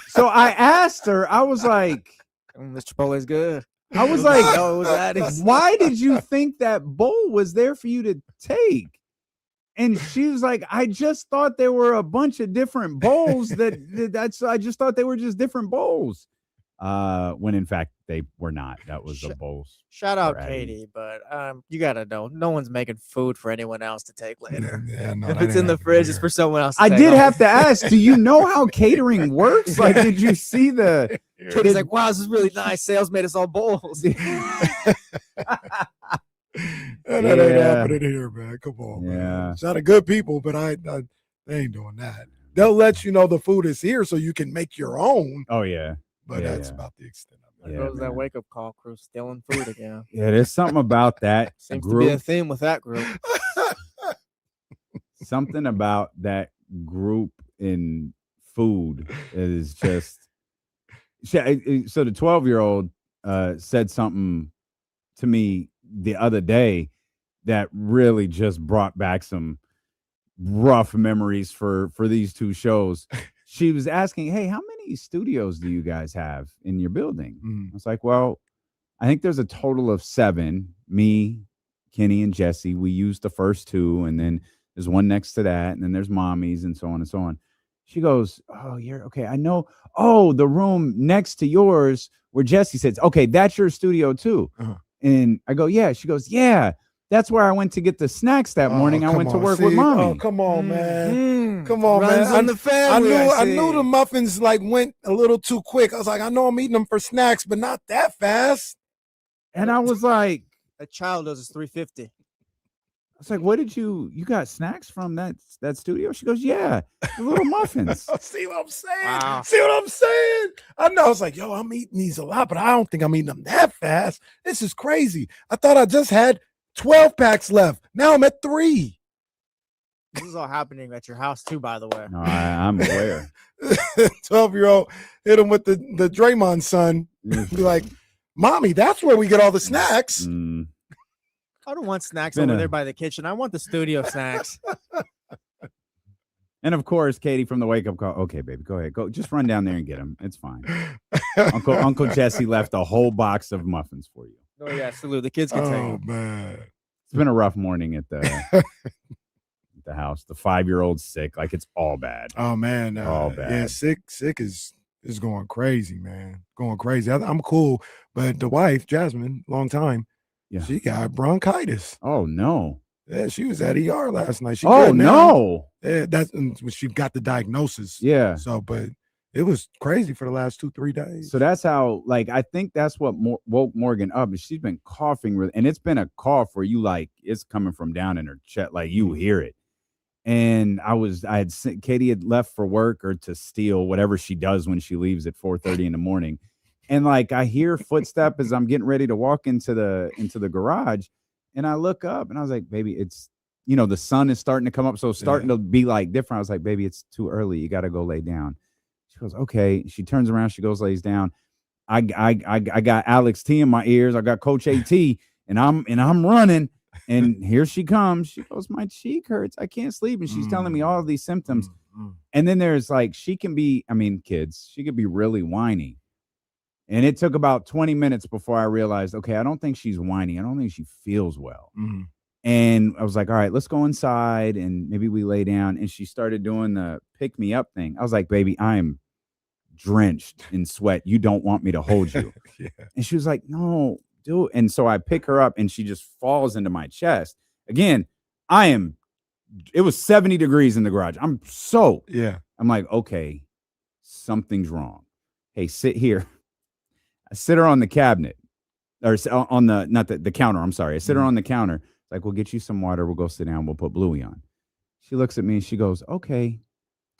So I asked her, I was like, This Chipotle is good. I was like, No, it was Addie's. why did you think that bowl was there for you to take? And she was like, I just thought there were a bunch of different bowls I just thought they were just different bowls. When in fact they were not. That was the bowls. Shout out for Addie. Katie, but you gotta know, no one's making food for anyone else to take later. Yeah, no, If that it's in ain't the happening fridge, here. it's for someone else. To I take did home. have to ask, do you know how catering works? Like, did you see the Katie's like, wow, this is really nice. Sales made us all bowls. That ain't happening here, man. Come on, Yeah. man. It's not a good people, but they ain't doing that. They'll let you know the food is here so you can make your own, Oh yeah. but Yeah, that's yeah. about the extent of it. There Yeah, goes that man. wake up call crew stealing food again. Yeah, there's something about that Seems to be a group. theme with that group. Something about that group in food is just so the 12-year-old said something to me the other day that really just brought back some rough memories for these 2 shows. She was asking, hey, how many studios do you guys have in your building? Mhm. I was like, well, I think there's a total of 7. Me, Kenny, and Jesse. We used the first 2, and then there's one next to that, and then there's Mommy's, and so on and so on. She goes, oh, you're okay. I know. Oh, the room next to yours where Jesse sits. Okay, that's your studio too. Uh-huh. And I go, yeah. She goes, yeah. That's where I went to get the snacks that morning. I come went to on. work See? with Mommy. Oh, come on, man. Mm. Come on, Runs man. in the family. I see. knew the muffins went a little too quick. I was like, I know I'm eating them for snacks, but not that fast. And I was like, A child does is $3.50. was like, what did you got snacks from that studio? She goes, yeah, the little muffins. See what I'm saying? Wow. See what I'm saying? I know. I was like, yo, I'm eating these a lot, but I don't think I'm eating them that fast. This is crazy. I thought I just had 12 packs left. Now I'm at 3. This is all happening at your house too, by the way. No, I'm aware. 12-year-old hit him with the Draymond son. Be like, mommy, that's where we get all the snacks. I don't want snacks over there by the kitchen. I want the studio snacks. And of course, Katie from the wake up call. Okay, baby, go ahead. Go, just run down there and get them. It's fine. Uncle Jesse left a whole box of muffins for you. Oh yeah, salute. The kids can take Oh them. man, It's been a rough morning at the house. The 5-year-old's sick. Like it's all bad. oh man, All bad. Yeah, sick is going crazy, man. Going crazy. I'm cool, but the wife, Jasmine, long time. Yeah. She got bronchitis. Oh no. Yeah, she was at ER last night. She Oh good now. no. Yeah, that's when she got the diagnosis. Yeah. So, but it was crazy for the last 2-3 days. So that's how, like, I think that's what woke Morgan up. Is she's been coughing, and it's been a cough where you like it's coming from down in her chest, like you hear it. And Katie had left for work or to steal whatever she does when she leaves at 4:30 in the morning. And like I hear footstep as I'm getting ready to walk into the garage, and I look up and I was like, baby, it's the sun is starting to come up, so it's starting to be like different. I was like, baby, it's too early. You got to go lay down. She goes, okay. She turns around, she goes, lays down. I got Alex T in my ears. I got Coach AT, and I'm running. And here she comes. She goes, my cheek hurts. I can't sleep. And she's telling me all of these symptoms. And then there's like, kids, she could be really whiny. And it took about 20 minutes before I realized, okay, I don't think she's whiny. I don't think she feels well. And I was like, all right, let's go inside and maybe we lay down. And she started doing the pick me up thing. I was like, baby, I'm drenched in sweat. You don't want me to hold you. Yeah. And she was like, no, do it. And so I pick her up and she just falls into my chest. Again, it was 70 degrees in the garage. I'm like, okay, something's wrong. Hey, sit here. I sit her on the cabinet or on the counter. I'm sorry. I sit her on the counter. Like, we'll get you some water. We'll go sit down. We'll put Bluey on. She looks at me and she goes, okay.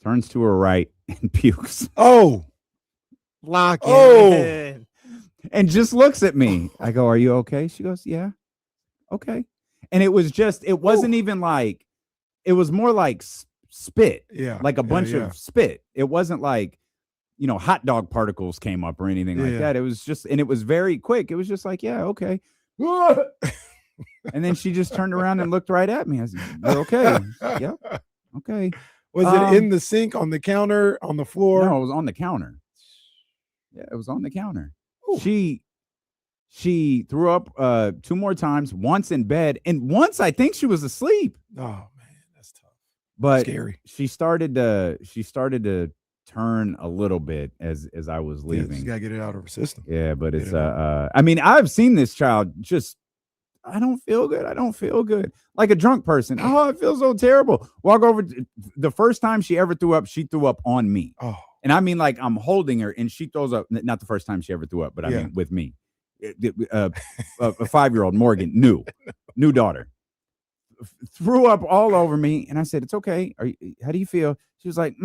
Turns to her right and pukes. Oh. Lock it in. And just looks at me. I go, are you okay? She goes, yeah. Okay. And it wasn't even like, it was more like spit. Yeah. Like a bunch of spit. It wasn't like, hot dog particles came up or anything like that. It was just, and it was very quick. It was just like, yeah, okay. And then she just turned around and looked right at me. I said, you're okay. Yep. Okay. Was it in the sink, on the counter, on the floor? No, it was on the counter. Yeah, it was on the counter. Ooh. She threw up 2 more times, once in bed, and once I think she was asleep. Oh man, that's tough. But scary. She started to turn a little bit as I was leaving. She's gotta get it out of her system. Yeah, but it's I've seen this child just, I don't feel good. I don't feel good. Like a drunk person. Oh, I feel so terrible. Walk over. The first time she ever threw up, she threw up on me. Oh. And I mean, like, I'm holding her and she throws up. Not the first time she ever threw up, but I mean, with me. A 5-year-old, Morgan, new daughter. Threw up all over me. And I said, it's okay. How do you feel? She was like,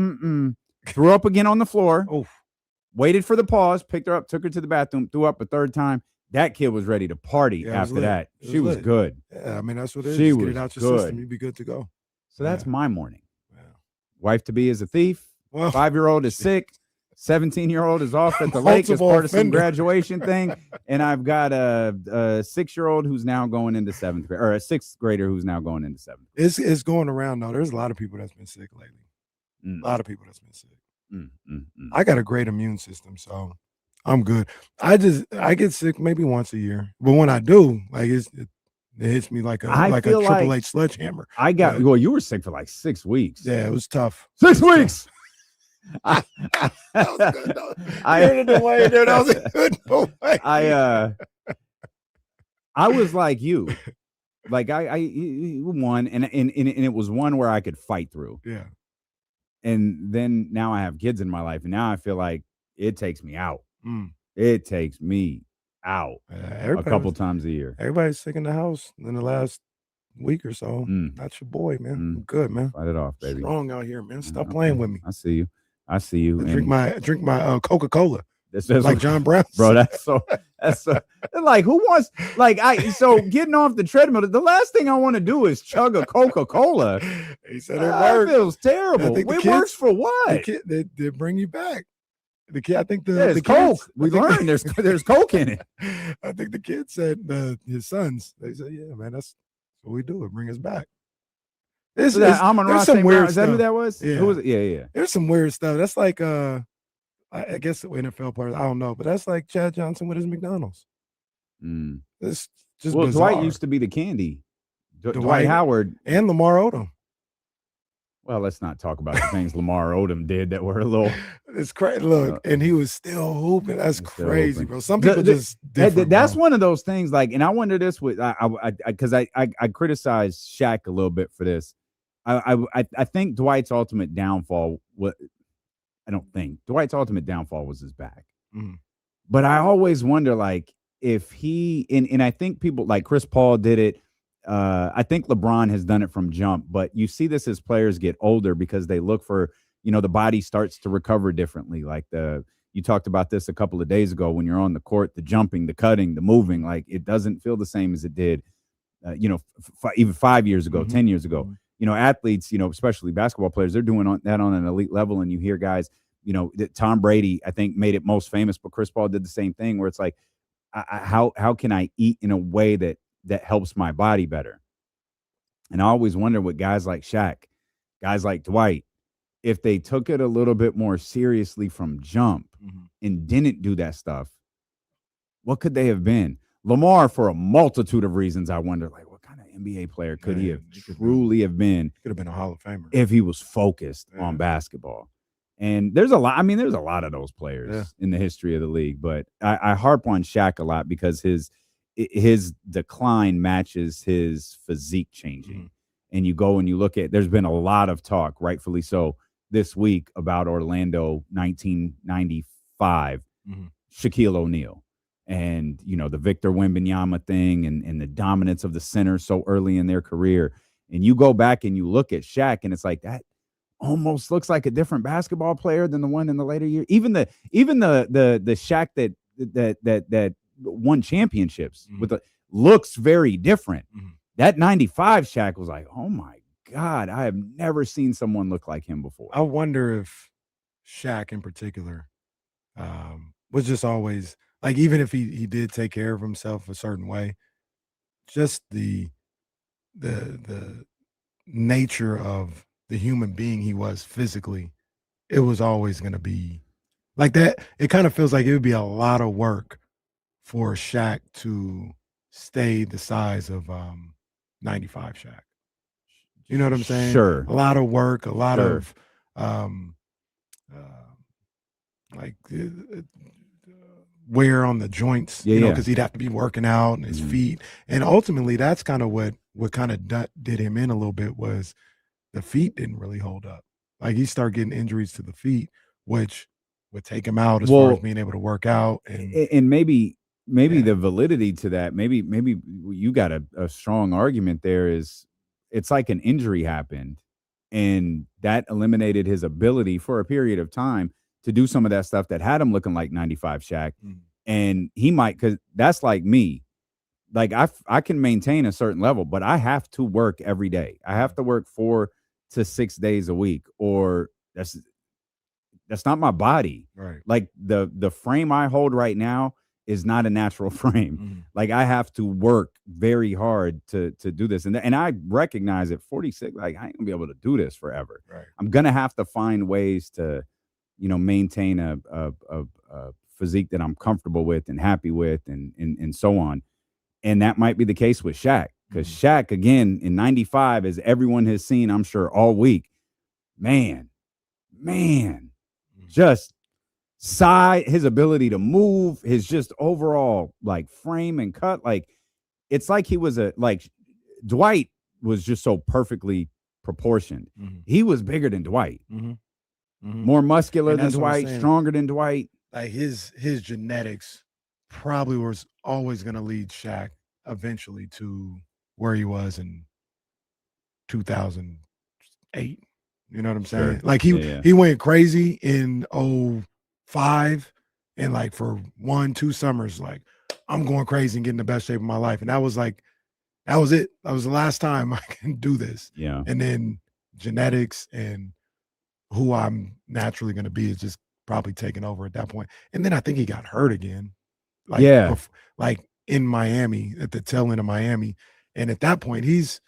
Threw up again on the floor. Oh. Waited for the pause, picked her up, took her to the bathroom, threw up a 3rd time. That kid was ready to party after that. She was good. Yeah, I mean, that's what it is. She Just was get it out your good. system. You'd be good to go. So that's my morning. Wow. Wife-to-be is a thief. Well, 5-year-old is sick. 17-year-old is off at the lake as part of some graduation thing. And I've got a 6-year-old who's now going into 7th grade, or a 6th grader who's now going into 7th grade. It's going around though. There's a lot of people that's been sick lately. A lot of people that's been sick. I got a great immune system, so I'm good. I get sick maybe once a year, but when I do, like it hits me like a Triple H sledgehammer. You were sick for like 6 weeks. Yeah, it was tough. 6 weeks. That was good. That was a good way. I was like you, like I won, and it was one where I could fight through. Yeah. And then now I have kids in my life, and now I feel like it takes me out. It takes me out a couple times a year. Everybody's sick in the house in the last week or so. That's your boy, man. I'm good, man. Fight it off, baby. Strong out here, man. Stop playing with me. I see you. I drink my Coca-Cola. That's like John Brown. Bro, that's so like who wants getting off the treadmill. The last thing I want to do is chug a Coca-Cola. He said it works. It feels terrible. It works for what? They bring you back. The kid, I think there's Coke. We learned there's Coke in it. I think the kid said his sons. They said, "Yeah, man, that's what we do. It bring us back." There's some weird stuff. Is that who that was? Yeah. Who was it? Yeah. There's some weird stuff. That's like I guess NFL players. I don't know, but that's like Chad Johnson with his McDonald's. It's just bizarre. Dwight used to be the candy. Dwight Howard and Lamar Odom. Well, let's not talk about the things Lamar Odom did that were a little. It's crazy. Look, and he was still hooping. That's crazy, bro. Some people that's one of those things. Like, and I wonder this with because I criticized Shaq a little bit for this. I think Dwight's ultimate downfall. I don't think Dwight's ultimate downfall was his back. But I always wonder, like, if he and I think people like Chris Paul did it. I think LeBron has done it from jump, but you see this as players get older because they look for, the body starts to recover differently. Like you talked about this a couple of days ago when you're on the court, the jumping, the cutting, the moving, like it doesn't feel the same as it did, even 5 years ago, 10 years ago. Athletes, especially basketball players, they're doing that on an elite level. And you hear guys, Tom Brady, I think, made it most famous, but Chris Paul did the same thing where it's like, how can I eat in a way that helps my body better? And I always wonder with guys like Shaq, guys like Dwight, if they took it a little bit more seriously from jump and didn't do that stuff, what could they have been? Lamar, for a multitude of reasons, I wonder, like, what kind of NBA player could he have truly have been? Could have been a Hall of Famer if he was focused on basketball. And there's a lot. I mean, there's a lot of those players in the history of the league, but I harp on Shaq a lot because his decline matches his physique changing. And you go and you look at, there's been a lot of talk, rightfully so, this week about Orlando 1995, Shaquille O'Neal, and, the Victor Wembanyama thing and the dominance of the center so early in their career. And you go back and you look at Shaq and it's like that almost looks like a different basketball player than the one in the later years. Even the Shaq that won championships looks very different. That 95 Shaq was like, oh my God, I have never seen someone look like him before. I wonder if Shaq in particular was just always like, even if he did take care of himself a certain way, just the nature of the human being he was physically, it was always going to be like that. It kind of feels like it would be a lot of work for Shaq to stay the size of 95 Shaq. You know what I'm saying? Sure. A lot of work, a lot of wear on the joints, because he'd have to be working out and his feet. And ultimately, that's kind of what kind of did him in a little bit, was the feet didn't really hold up. Like, he started getting injuries to the feet, which would take him out as far as being able to work out. And maybe the validity to that, maybe you got a strong argument there, is it's like an injury happened and that eliminated his ability for a period of time to do some of that stuff that had him looking like 95 Shaq. And he might, because that's like me. Like, I can maintain a certain level, but I have to work every day. I have to work 4 to 6 days a week, or that's not my body. Right. Like, the frame I hold right now is not a natural frame. Like, I have to work very hard to do this. And I recognize at 46, like, I ain't gonna be able to do this forever. Right. I'm gonna have to find ways to, maintain a physique that I'm comfortable with and happy with and so on. And that might be the case with Shaq, because Shaq, again, in 95, as everyone has seen, I'm sure, all week, man, just his ability to move, his just overall, like, frame and cut. Like, it's like he was Dwight was just so perfectly proportioned. He was bigger than Dwight, more muscular than Dwight, stronger than Dwight. Like, his genetics probably was always going to lead Shaq eventually to where he was in 2008. You know what I'm saying? Sure. Like he went crazy in 05 and like for 1-2 summers, like I'm going crazy and getting the best shape of my life. And that was it. That was the last time I can do this. Yeah. And then genetics and who I'm naturally going to be is just probably taking over at that point. And then I think he got hurt again. Like in Miami, at the tail end of Miami. And at that point, he's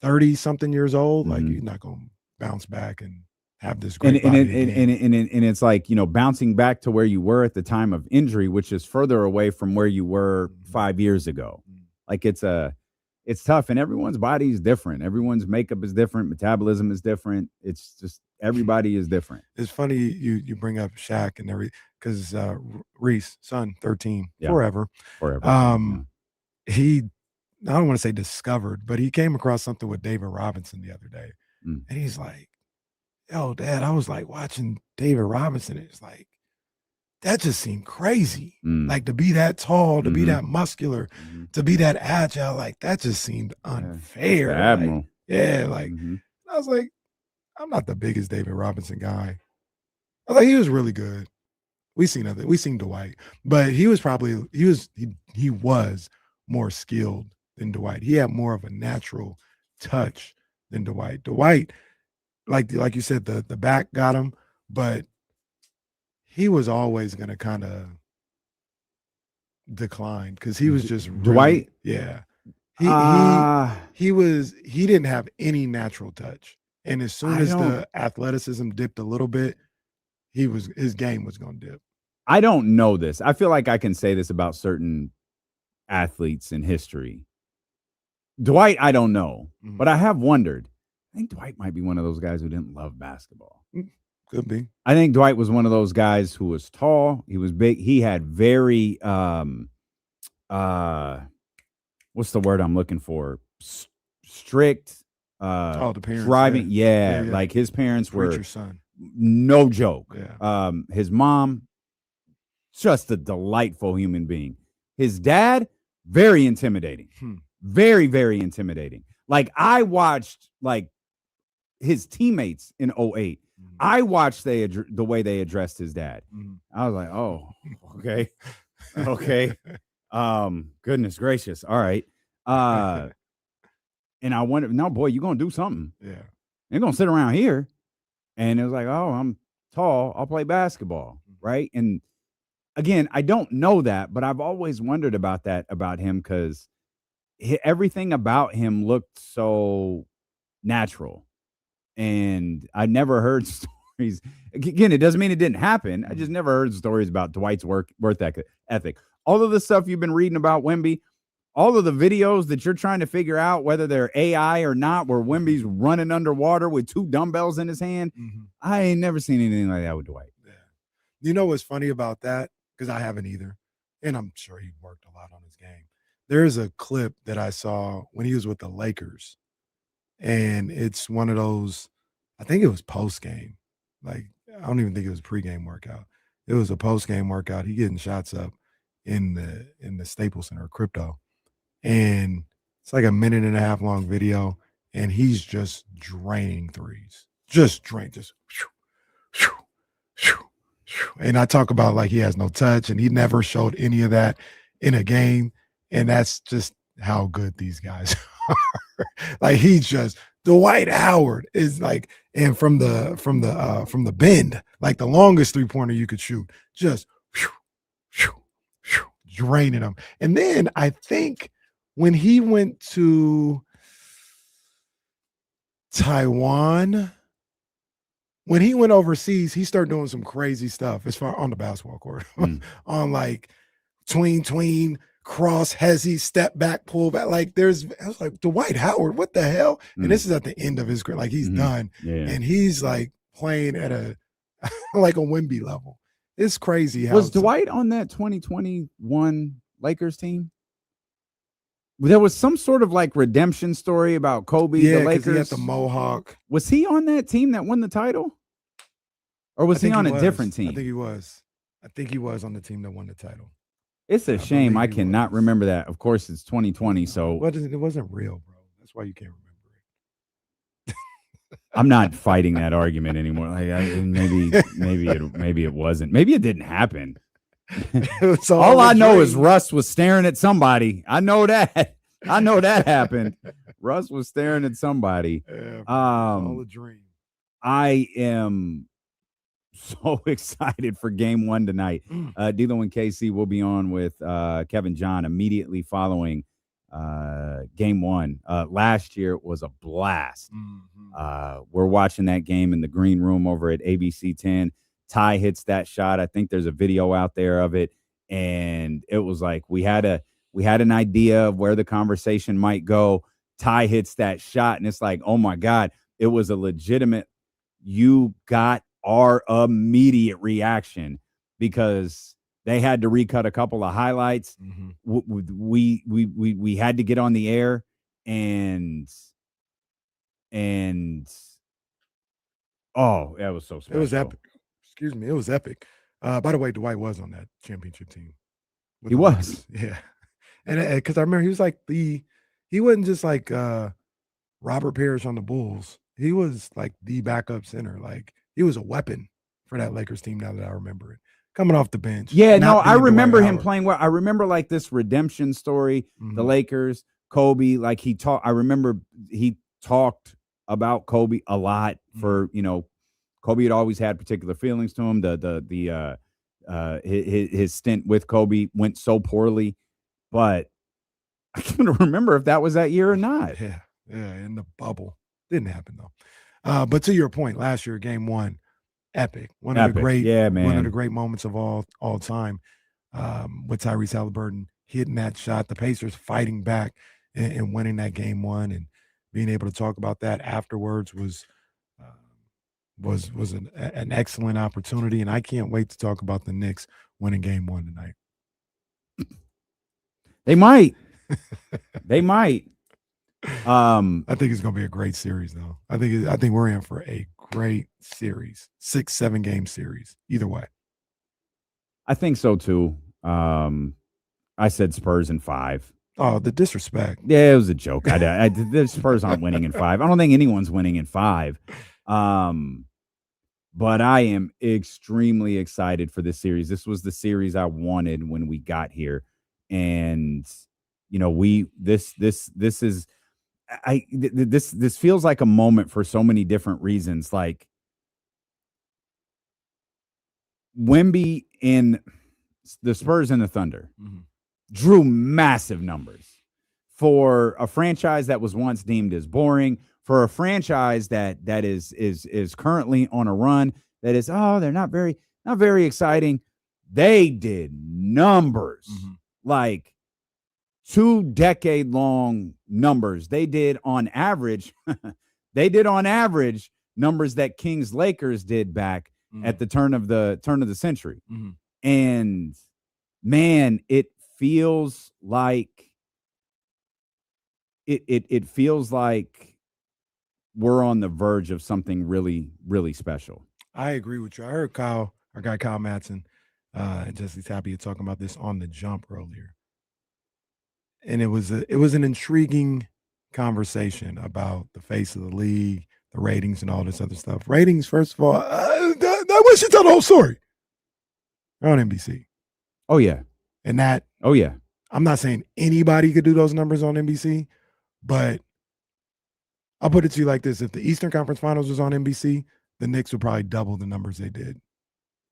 30-something years old. Like he's not going to bounce back and have this great body and it's like, you know, bouncing back to where you were at the time of injury, which is further away from where you were 5 years ago. Like it's tough, and everyone's body is different. Everyone's makeup is different. Metabolism is different. It's just everybody is different. It's funny you bring up Shaq and everything because Reese, son, 13, Yeah. forever. He, I don't want to say discovered, but he came across something with David Robinson the other day. And he's like, yo, Dad, I was like watching David Robinson. It's like, that just seemed crazy. Like to be that tall, to be that muscular, to be that agile, like that just seemed unfair. Admiral. I was like, I'm not the biggest David Robinson guy. I was like, he was really good. We seen Dwight, but he was more skilled than Dwight. He had more of a natural touch than Dwight. Dwight, like you said, the back got him, but he was always going to kind of decline because he was just Dwight. Yeah, he didn't have any natural touch, and as soon as the athleticism dipped a little bit, his game was going to dip. I don't know this. I feel like I can say this about certain athletes in history. Dwight, I don't know, but I have wondered. I think Dwight might be one of those guys who didn't love basketball. Could be. I think Dwight was one of those guys who was tall. He was big. He had very, what's the word I'm looking for? Strict, the parents, driving. Yeah. Like his parents were Preacher's son. No joke. Yeah. His mom, just a delightful human being. His dad, very intimidating. Very, very intimidating. Like I watched like his teammates in 08. I watched the way they addressed his dad. I was like, oh, okay. Okay. Goodness gracious. All right. And I wondered, no, boy, you're going to do something. Yeah. You're going to sit around here. And it was like, oh, I'm tall. I'll play basketball. Right. And again, I don't know that, but I've always wondered about that about him because everything about him looked so natural. And I never heard stories. Again, it doesn't mean it didn't happen. I just never heard stories about Dwight's work ethic. All of the stuff you've been reading about Wemby, all of the videos that you're trying to figure out whether they're AI or not, where Wemby's running underwater with 2 dumbbells in his hand. I ain't never seen anything like that with Dwight. Yeah. You know what's funny about that? Because I haven't either. And I'm sure he worked a lot on his game. There's a clip that I saw when he was with the Lakers. And it's one of those, I think it was post-game. Like, I don't even think it was a pregame workout. It was a post-game workout. He getting shots up in the Staples Center, Crypto. And it's like a 1.5-minute long video. And he's just draining threes. Just drain, just whew, whew, whew. And I talk about like he has no touch and he never showed any of that in a game. And that's just how good these guys are. Like he's just Dwight Howard is like, and from the bend, like the longest 3-pointer you could shoot, just whew, whew, whew, draining them. And then I think when he went to Taiwan, when he went overseas, he started doing some crazy stuff as far on the basketball court, on like tween, cross, hezzy, step back, pull back. Like I was like, Dwight Howard, what the hell? And this is at the end of his career. Like he's done. Yeah. And he's like playing at a like a Wemby level. It's crazy. Was Dwight on that 2021 Lakers team? There was some sort of like redemption story about Kobe, the Lakers. He had the Mohawk. Was he on that team that won the title? Or was he on a different team? I think he was. I think he was on the team that won the title. It's a shame I cannot remember that. Of course, it's 2020, so it wasn't real, bro. That's why you can't remember I'm not fighting that argument anymore. Like maybe it wasn't. Maybe it didn't happen. All I know is Russ was staring at somebody. I know that. I know that happened. Russ was staring at somebody. Yeah, all a dream. I am so excited for game 1 tonight. D'Lo and KC will be on with Kevin John immediately following game 1. Last year was a blast. We're watching that game in the green room over at ABC 10. Ty hits that shot. I think there's a video out there of it, and it was like we had an idea of where the conversation might go. Ty hits that shot, and it's like, oh my God, it was a legitimate. You got our immediate reaction because they had to recut a couple of highlights. We had to get on the air and oh, that was so special. It was epic. Excuse me, it was epic. By the way, Dwight was on that championship team. He was. Yeah. And because I remember he was like he wasn't just like Robert Parrish on the Bulls. He was like the backup center. Like he was a weapon for that Lakers team now that I remember it. Coming off the bench. Yeah, no, I remember him playing well. I remember like this redemption story, the Lakers, Kobe, like I remember he talked about Kobe a lot for, Kobe had always had particular feelings to him. His stint with Kobe went so poorly, but I can't remember if that was that year or not. Yeah, in the bubble. Didn't happen though. But to your point, last year, game 1, epic. One of the great moments of all time. With Tyrese Halliburton hitting that shot, the Pacers fighting back and winning that game 1, and being able to talk about that afterwards was an excellent opportunity, and I can't wait to talk about the Knicks winning game 1 tonight. They might. They might. I think it's going to be a great series, though. I think we're in for a great series, 6-7 game series. Either way, I think so too. I said Spurs in 5. Oh, the disrespect! Yeah, it was a joke. The Spurs aren't winning in 5. I don't think anyone's winning in 5. But I am extremely excited for this series. This was the series I wanted when we got here, and this feels like a moment for so many different reasons. Like Wemby in the Spurs and the Thunder drew massive numbers for a franchise that was once deemed as boring. For a franchise that is currently on a run that is, they're not very exciting. They did numbers, like 2-decade-long numbers. They did on average numbers that Kings Lakers did back at the turn of the century. And man, it feels like it feels like we're on the verge of something really, really special. I agree with you. I heard our guy Kyle Madson and Jesse Tapia talking about this on the jump earlier. And it was an intriguing conversation about the face of the league, the ratings, and all this other stuff. Ratings, first of all, I wish you tell the whole story. They're on NBC. Oh, yeah. And that, oh, yeah. I'm not saying anybody could do those numbers on NBC, but I'll put it to you like this. If the Eastern Conference Finals was on NBC, the Knicks would probably double the numbers they did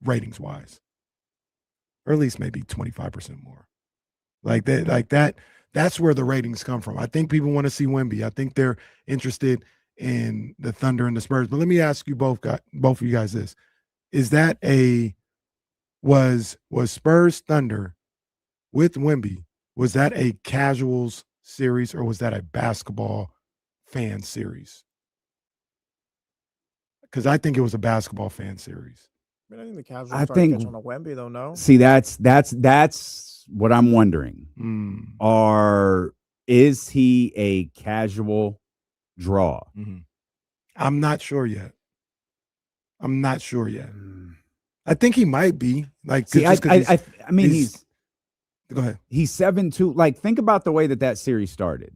ratings-wise. Or at least maybe 25% more. Like that. That's where the ratings come from. I think people want to see Wemby. I think they're interested in the Thunder and the Spurs. But let me ask you both of you guys this. Is that was Spurs Thunder with Wemby, was that a casuals series or was that a basketball fan series? Because I think it was a basketball fan series. I think the casuals are catching on a Wemby, though, no? See, that's what I'm wondering. Is he a casual draw? I'm not sure yet. I think he might be. Like, see, I mean, he's go ahead. He's 7-2. Like, think about the way that series started.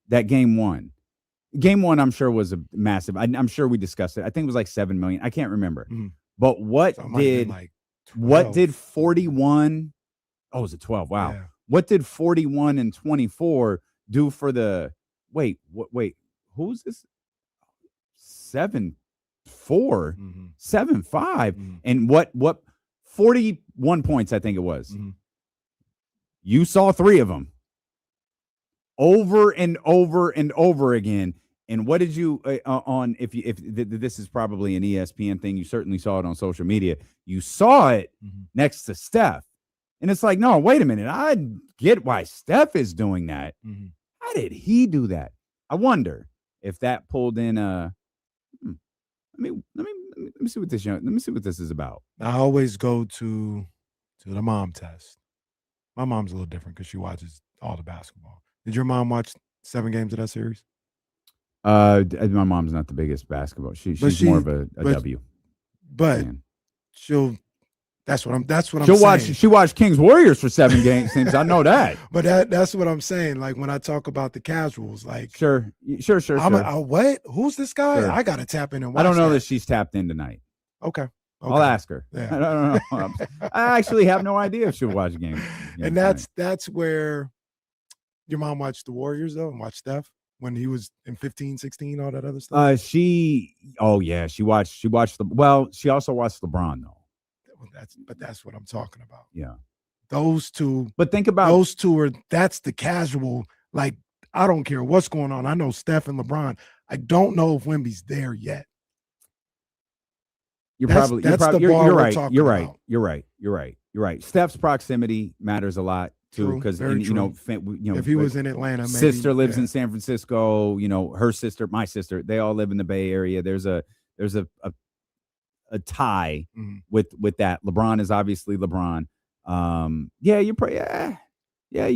That game 1. game one, I'm sure was a massive. I'm sure we discussed it. I think it was like 7 million. I can't remember. But what did 41? Oh, was it 12? Wow. Yeah. What did 41 and 24 do for the? Wait, who's this? 7-4, 7-5, and what 41 points? I think it was. You saw 3 of them over and over and over again. And what did you on? If this is probably an ESPN thing, you certainly saw it on social media. You saw it next to Steph, and it's like, no, wait a minute. I get why Steph is doing that. How did he do that? I wonder if that pulled in a. Let me see what this is about. I always go to the mom test. My mom's a little different because she watches all the basketball. Did your mom watch 7 games of that series? My mom's not the biggest basketball. She's more of a W. But fan. That's what I'm saying. She watched Kings Warriors for 7 games. I know that. But that's what I'm saying. Like when I talk about the casuals, like sure. What? Who's this guy? Sure. I gotta tap in and watch. I don't know that she's tapped in tonight. Okay. I'll ask her. Yeah. I don't know. I actually have no idea if she'll watch a game. And that's where your mom watched the Warriors though, and watched Steph when he was in 15, 16, all that other stuff. She watched she also watched LeBron though. That's what I'm talking about. Yeah. Those two. But think about those two that's the casual. Like, I don't care what's going on. I know Steph and LeBron. I don't know if Wemby's there yet. You're right. Steph's proximity matters a lot too, because if he was in Atlanta, maybe, sister lives in San Francisco. Her sister, my sister, they all live in the Bay Area. There's a tie with that. LeBron is obviously LeBron. You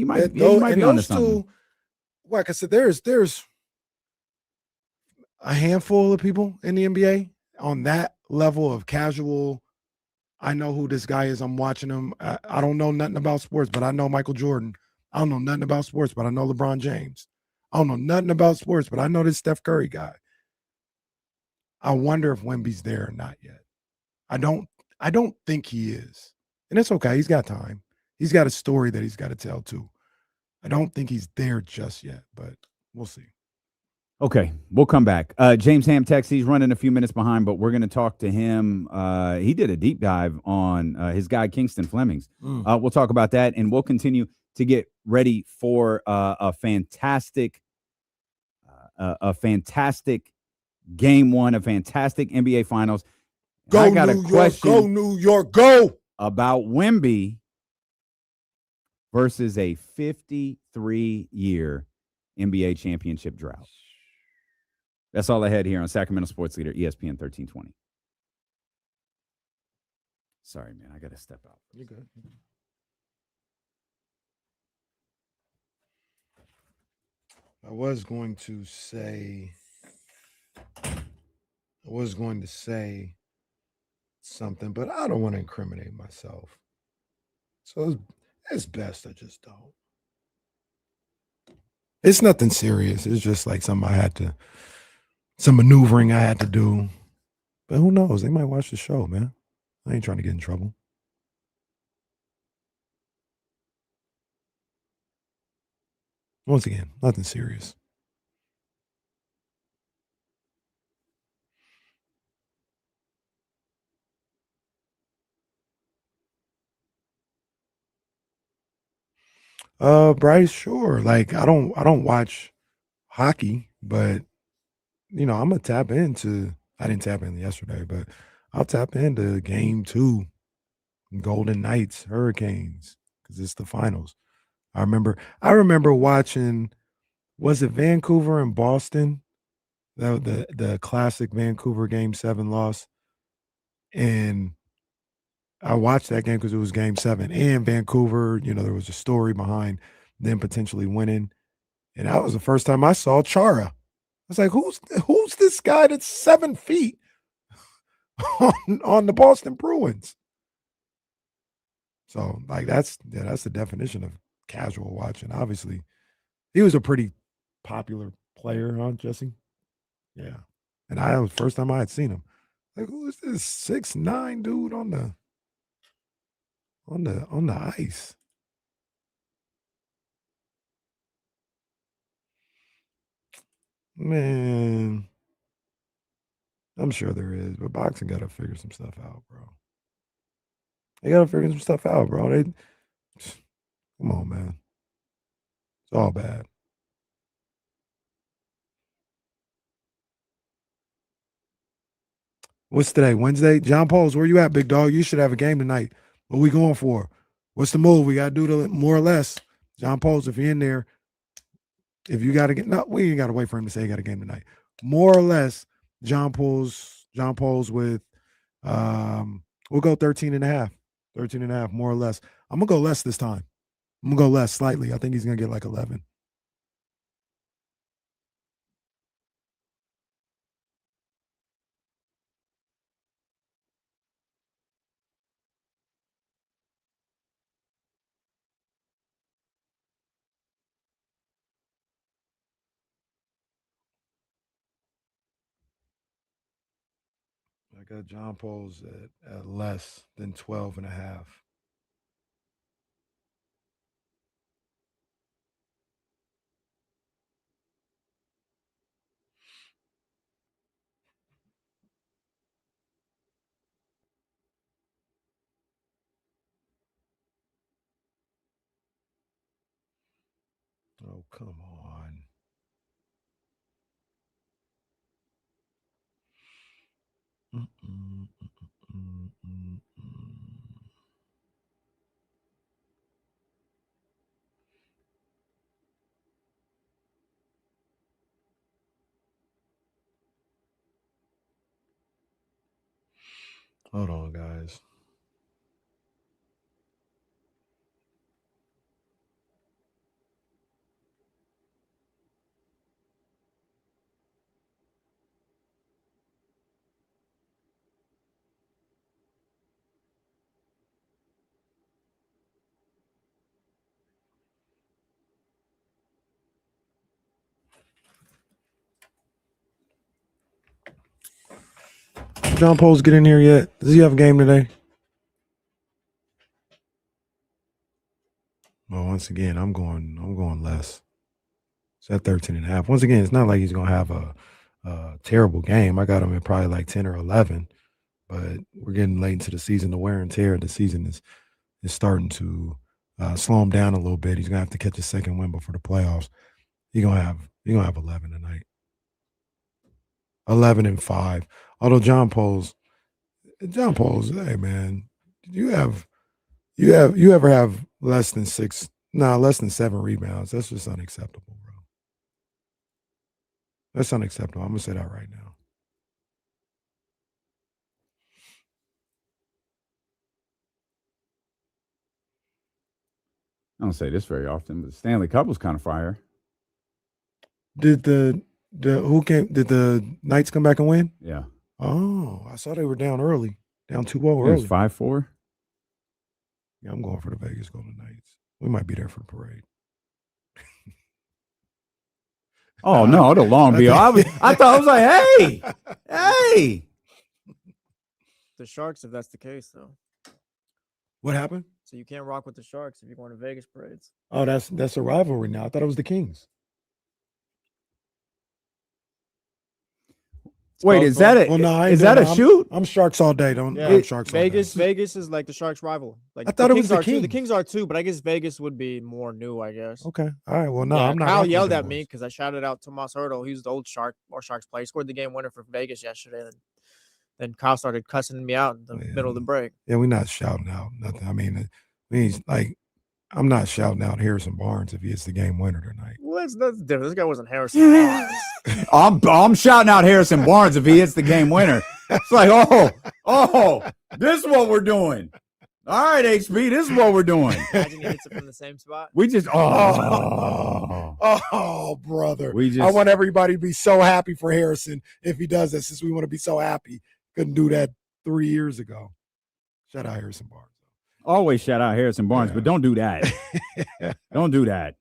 might be onto something. Like I said, there's a handful of people in the NBA on that level of casual. I know who this guy is. I'm watching him. I don't know nothing about sports, but I know Michael Jordan. I don't know nothing about sports, but I know LeBron James. I don't know nothing about sports, but I know this Steph Curry guy. I wonder if Wemby's there or not yet. I don't think he is. And it's okay. He's got time. He's got a story that he's got to tell too. I don't think he's there just yet, but we'll see. Okay, we'll come back. James Ham text, he's running a few minutes behind, but we're going to talk to him. He did a deep dive on his guy, Kingston Flemings. We'll talk about that, and we'll continue to get ready for a fantastic game one, a fantastic NBA Finals. Go, New York, go, New York, go! About Wemby versus a 53-year NBA championship drought. That's all I had here on Sacramento Sports Leader, ESPN 1320. Sorry, man. I got to step out. You're good. I was going to say something, but I don't want to incriminate myself. So it's best I just don't. It's nothing serious. It's just like some maneuvering I had to do. But who knows? They might watch the show, man. I ain't trying to get in trouble. Once again, nothing serious. Bryce, sure. Like I don't watch hockey, but I'm gonna tap into. I didn't tap in yesterday, but I'll tap into Game 2, Golden Knights, Hurricanes, because it's the finals. I remember watching. Was it Vancouver and Boston? The classic Vancouver Game 7 loss, and I watched that game because it was Game 7 and Vancouver. There was a story behind them potentially winning, and that was the first time I saw Chara. I was like, "Who's this guy that's 7 feet on the Boston Bruins?" So, like, that's the definition of casual watching. Obviously, he was a pretty popular player, huh, Jesse? Yeah. And that was the first time I had seen him. Like, who is this 6'9" dude on the ice? Man, I'm sure there is, but boxing got to figure some stuff out, bro. They got to figure some stuff out, bro. Come on, man. It's all bad. What's today? Wednesday? John Pauls, where you at, big dog? You should have a game tonight. What we going for? What's the move? We got to do the more or less. John Pauls, if you're in there, if you got to get, no, we ain't got to wait for him to say he got a game tonight. More or less, John Pauls with, we'll go 13 and a half, more or less. I'm going to go less this time. I'm going to go less slightly. I think he's going to get like 11. I got John Pauls at less than 12 and a half. Oh, come on. Hold on, guys. John Pauls get in here yet? Does he have a game today? Well, once again, I'm going less. It's at 13 and a half. Once again, it's not like he's going to have a terrible game. I got him at probably like 10 or 11, but we're getting late into the season. The wear and tear of the season is starting to slow him down a little bit. He's going to have to catch a second win before the playoffs. He's going to have 11 tonight. 11 and 5. Although John Pauls, hey man, you ever have less than 7 rebounds? That's just unacceptable, bro. That's unacceptable. I'm gonna say that right now. I don't say this very often, but the Stanley Cup was kind of fire. Did the Knights come back and win? Yeah. Oh, I saw they were down early, down 2-0 It early. was 5-4. Yeah, I'm going for the Vegas Golden Knights. We might be there for the parade. Oh no, the long be. I was like, hey. The Sharks, if that's the case, though. What happened? So you can't rock with the Sharks if you're going to Vegas parades. Oh, that's a rivalry now. I thought it was the Kings. Wait, is that a shoot? I'm Sharks all day. I'm Sharks Vegas, all day. Vegas is like the Sharks' rival. Like I thought it was the Kings. The Kings are too, but I guess Vegas would be more new, I guess. Okay. All right. Well, no, Yeah, I'm not. Kyle yelled at me because I shouted out Tomas Hertl. He's the old Sharks player. He scored the game winner for Vegas yesterday. Then Kyle started cussing me out in the middle of the break. Yeah, we're not shouting out nothing. I mean, like, I'm not shouting out Harrison Barnes if he hits the game winner tonight. Well, that's different. This guy wasn't Harrison Barnes. I'm shouting out Harrison Barnes if he hits the game winner. It's like, this is what we're doing. All right, HB, this is what we're doing. Imagine he hits it from the same spot. We just brother. I want everybody to be so happy for Harrison if he does that, since we want to be so happy. Couldn't do that 3 years ago. Shout out Harrison Barnes. Always shout out Harrison Barnes, but don't do that. Don't do that.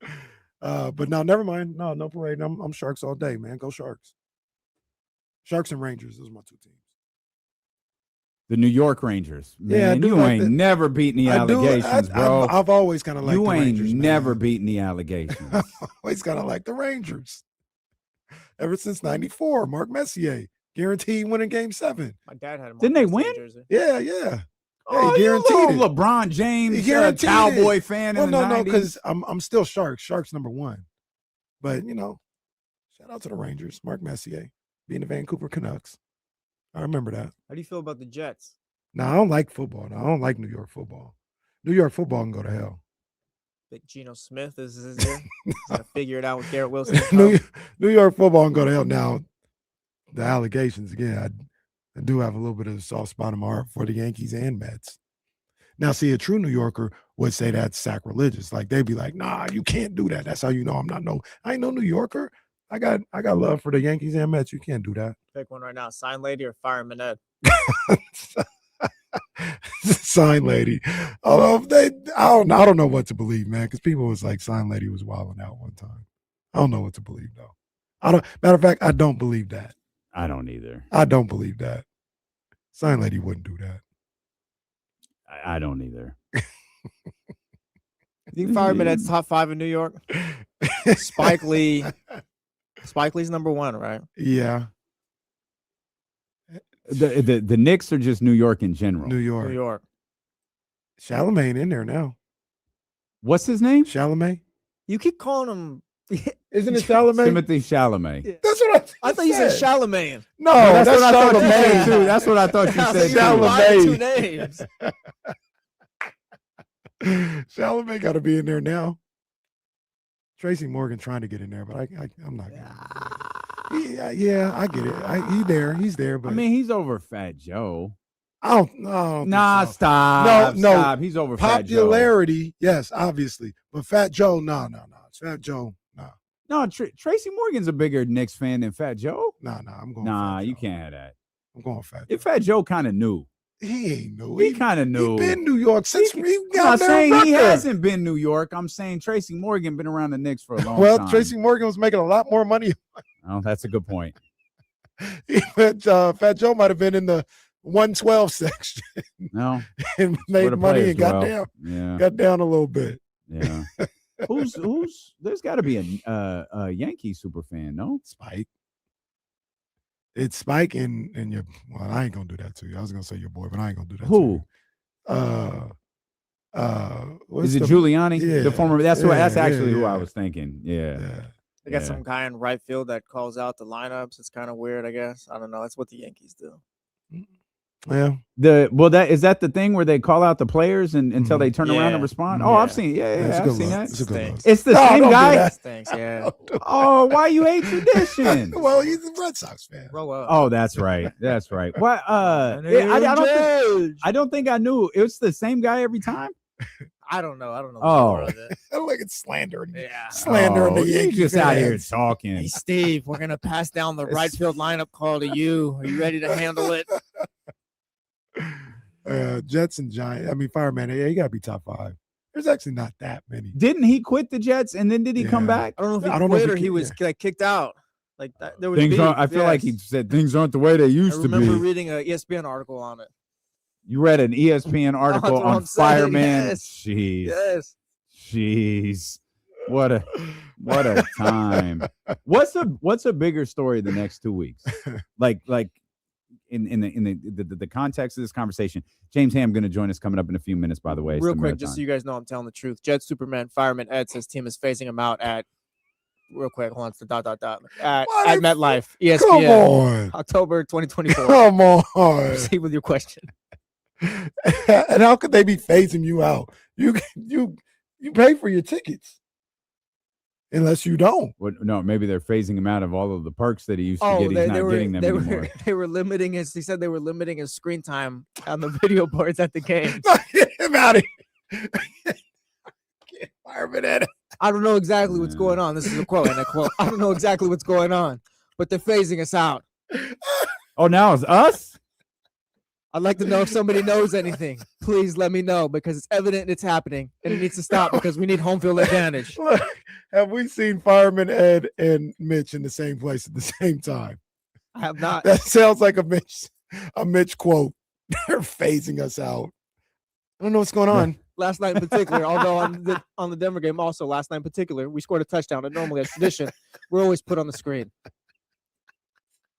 But no, never mind. No parade. I'm Sharks all day, man. Go Sharks. Sharks and Rangers. Those are my two teams. The New York Rangers. Man, Yeah, you ain't never beaten the allegations, bro. I've always kind of liked the Rangers. You ain't never beaten the allegations. I've always kind of liked the Rangers. Ever since '94, Mark Messier guaranteed winning Game 7. My dad had him. Didn't they win? Yeah. Oh, he guaranteed you it. LeBron James, He guaranteed Cowboy it. fan. Well, in the no, 90s. because I'm still Sharks. Sharks #1. But shout out to the Rangers. Mark Messier being the Vancouver Canucks. I remember that. How do you feel about the Jets? No, I don't like football. No, I don't like New York football. New York football can go to hell. Big Geno Smith is there. He's gonna figure it out with Garrett Wilson. New York football can go to hell. Now, the allegations again. I do have a little bit of a soft spot in my heart for the Yankees and Mets. Now, see, a true New Yorker would say that's sacrilegious. Like they'd be like, "Nah, you can't do that." That's how you know I ain't no New Yorker. I got love for the Yankees and Mets. You can't do that. Pick one right now: Sign Lady or Fireman Ed. Sign Lady. Although I don't know what to believe, man, because people was like Sign Lady was wilding out one time. I don't know what to believe though. Matter of fact, I don't believe that. I don't either. I don't believe that. Sign Lady wouldn't do that. I don't either. You think Fireman Ed's top 5 in New York? Spike Lee. Spike Lee's #1, right? Yeah. The Knicks are just New York in general. New York. New York. Chalamet in there now. What's his name? Chalamet. You keep calling him. Isn't it Chalamet? Timothy Chalamet. Yeah. That's what I thought you said Chalamet. No, that's what I thought you Chalamet. said too. That's what I thought you said. Chalamet. Two names. Chalamet got to be in there now. Tracy Morgan trying to get in there, but I'm not. Yeah, I get it. He's there. But I mean, he's over Fat Joe. I don't know. Nah, so. stop. No. Stop. He's over popularity. Yes, obviously, but Fat Joe, no. Fat Joe, no. No, Tracy Morgan's a bigger Knicks fan than Fat Joe. No, I'm going. Nah, Fat you Joe. can't have that. I'm going Fat Joe. If Fat Joe kind of knew. He ain't new. He kind of knew. He been New York since we I'm got not there. saying he hasn't been New York. I'm saying Tracy Morgan been around the Knicks for a long Well, time. Tracy Morgan was making a lot more money. Oh, that's a good point. Fat Joe might have been in the 112 section. No, and made money and got down. Yeah, got down a little bit. Yeah. Who's? There's got to be a Yankee super fan, no? Spike. It's Spike and your. Well, I ain't gonna do that to you. I was gonna say your boy, but I ain't gonna do that. Who? To you. Is it Giuliani? Yeah, the former. That's actually who yeah. I was thinking. Yeah. They got some guy in right field that calls out the lineups. It's kind of weird, I guess. I don't know. That's what the Yankees do. Yeah. Is that the thing where they call out the players until they turn around and respond? Oh, Yeah. I've seen. Yeah, I've seen that. It's a good look. It's the same guy. Thanks, yeah. Oh, why you hate tradition? Well, he's a Red Sox fan. Roll up. Oh, that's right. That's right. What? I don't think I knew. It's the same guy every time. I don't know. Oh. Look at slandering. Yeah. Slandering the you Yankees. just out here fans. talking. Hey, Steve, we're going to pass down the right field lineup call to you. Are you ready to handle it? Jets and Giants. I mean, Fireman. Yeah, you got to be top 5. There's actually not that many. Didn't he quit the Jets and then did he come back? I don't know if he I don't know quit if or he he quit, was like kicked out. Like that, there was Things beef, aren't. I feel like he said things aren't the way they I used to remember be. reading an ESPN article on it. You read an ESPN article what on I'm saying, Fireman. yes. Jeez. Yes. Jeez. What a time. What's a bigger story the next 2 weeks? Like in the context of this conversation. James Ham going to join us coming up in a few minutes, by the way. It's Real the quick, Marathon. just so you guys know I'm telling the truth. Jet Superman, Fireman Ed says team is phasing him out at real quick, hold on, it's the ... at MetLife, ESPN. Come on. October 2024. Come on. Proceed with your question. And how could they be phasing you out? You pay for your tickets. Unless you don't. No, maybe they're phasing him out of all of the perks that he used to get. He's not getting them anymore. They were limiting his. He said they were limiting his screen time on the video boards at the games. Get him out of here. Get Fireman Ed. I don't know exactly what's going on. This is a quote, and a quote. I don't know exactly what's going on, but they're phasing us out. Oh, now it's us? I'd like to know if somebody knows anything. Please let me know because it's evident it's happening and it needs to stop because we need home field advantage. Look, have we seen Fireman Ed and Mitch in the same place at the same time? I have not. That sounds like a Mitch quote. They're phasing us out. I don't know what's going on. Last night in particular, although on the Denver game also, last night in particular, we scored a touchdown. And normally, as tradition, we're always put on the screen.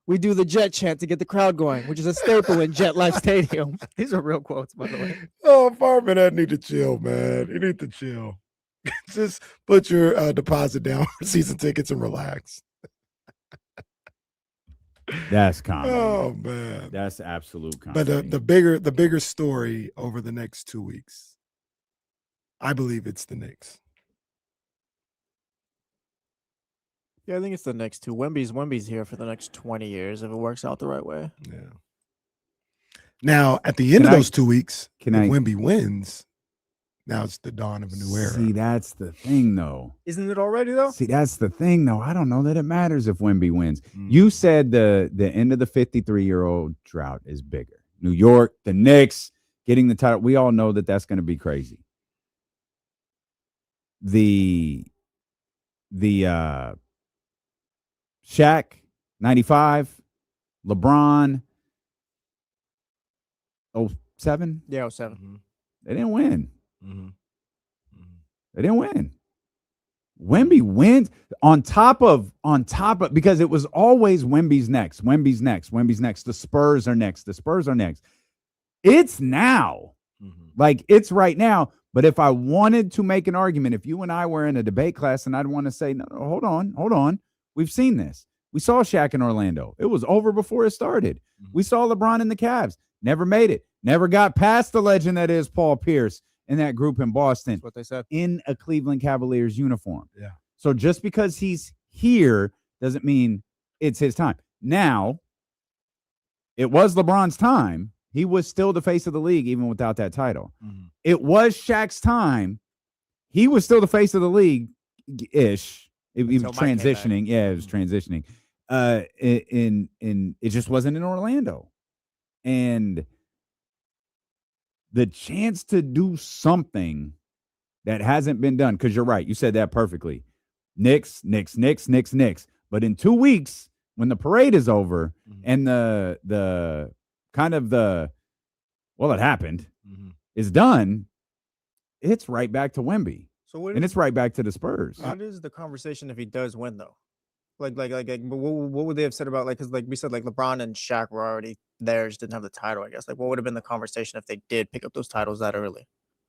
We do the Jet chant to get the crowd going, which is a staple in Jet Life Stadium. These are real quotes, by the way. Oh, Fireman, I need to chill, man. You need to chill. Just put your deposit down for season tickets and relax. That's comedy. Oh man, that's absolute comedy. But the bigger story over the next 2 weeks, I believe it's the Knicks. Yeah, I think it's the next two. Wemby's here for the next 20 years if it works out the right way. Yeah. Now, at the end of those 2 weeks, if Wemby wins, now it's the dawn of a new era. See, that's the thing, though. Isn't it already, though? See, that's the thing, though. I don't know that it matters if Wemby wins. You said the end of the 53-year-old drought is bigger. New York, the Knicks, getting the title. We all know that that's going to be crazy. The Shaq, 95, LeBron, 07? Yeah, 07. Mm-hmm. They didn't win. Mm-hmm. They didn't win. Wemby wins on top of because it was always Wemby's next. The Spurs are next. It's now. Mm-hmm. Like it's right now. But if I wanted to make an argument, if you and I were in a debate class and I'd want to say, no, hold on. We've seen this. We saw Shaq in Orlando. It was over before it started. Mm-hmm. We saw LeBron in the Cavs. Never made it. Never got past the legend that is Paul Pierce in that group in Boston. That's what they said. In a Cleveland Cavaliers uniform. Yeah. So just because he's here doesn't mean it's his time. Now, it was LeBron's time. He was still the face of the league even without that title. Mm-hmm. It was Shaq's time. He was still the face of the league-ish. It was transitioning. Yeah, it was transitioning. In it just wasn't in Orlando. And the chance to do something that hasn't been done, because you're right, you said that perfectly. Knicks. But in 2 weeks, when the parade is over and the kind of it happened, is done, it's right back to Wemby. And it's right back to the Spurs. What is the conversation if he does win, though? Like what would they have said about, like, because like we said, like LeBron and Shaq were already there, just didn't have the title, I guess. Like, what would have been the conversation if they did pick up those titles that early?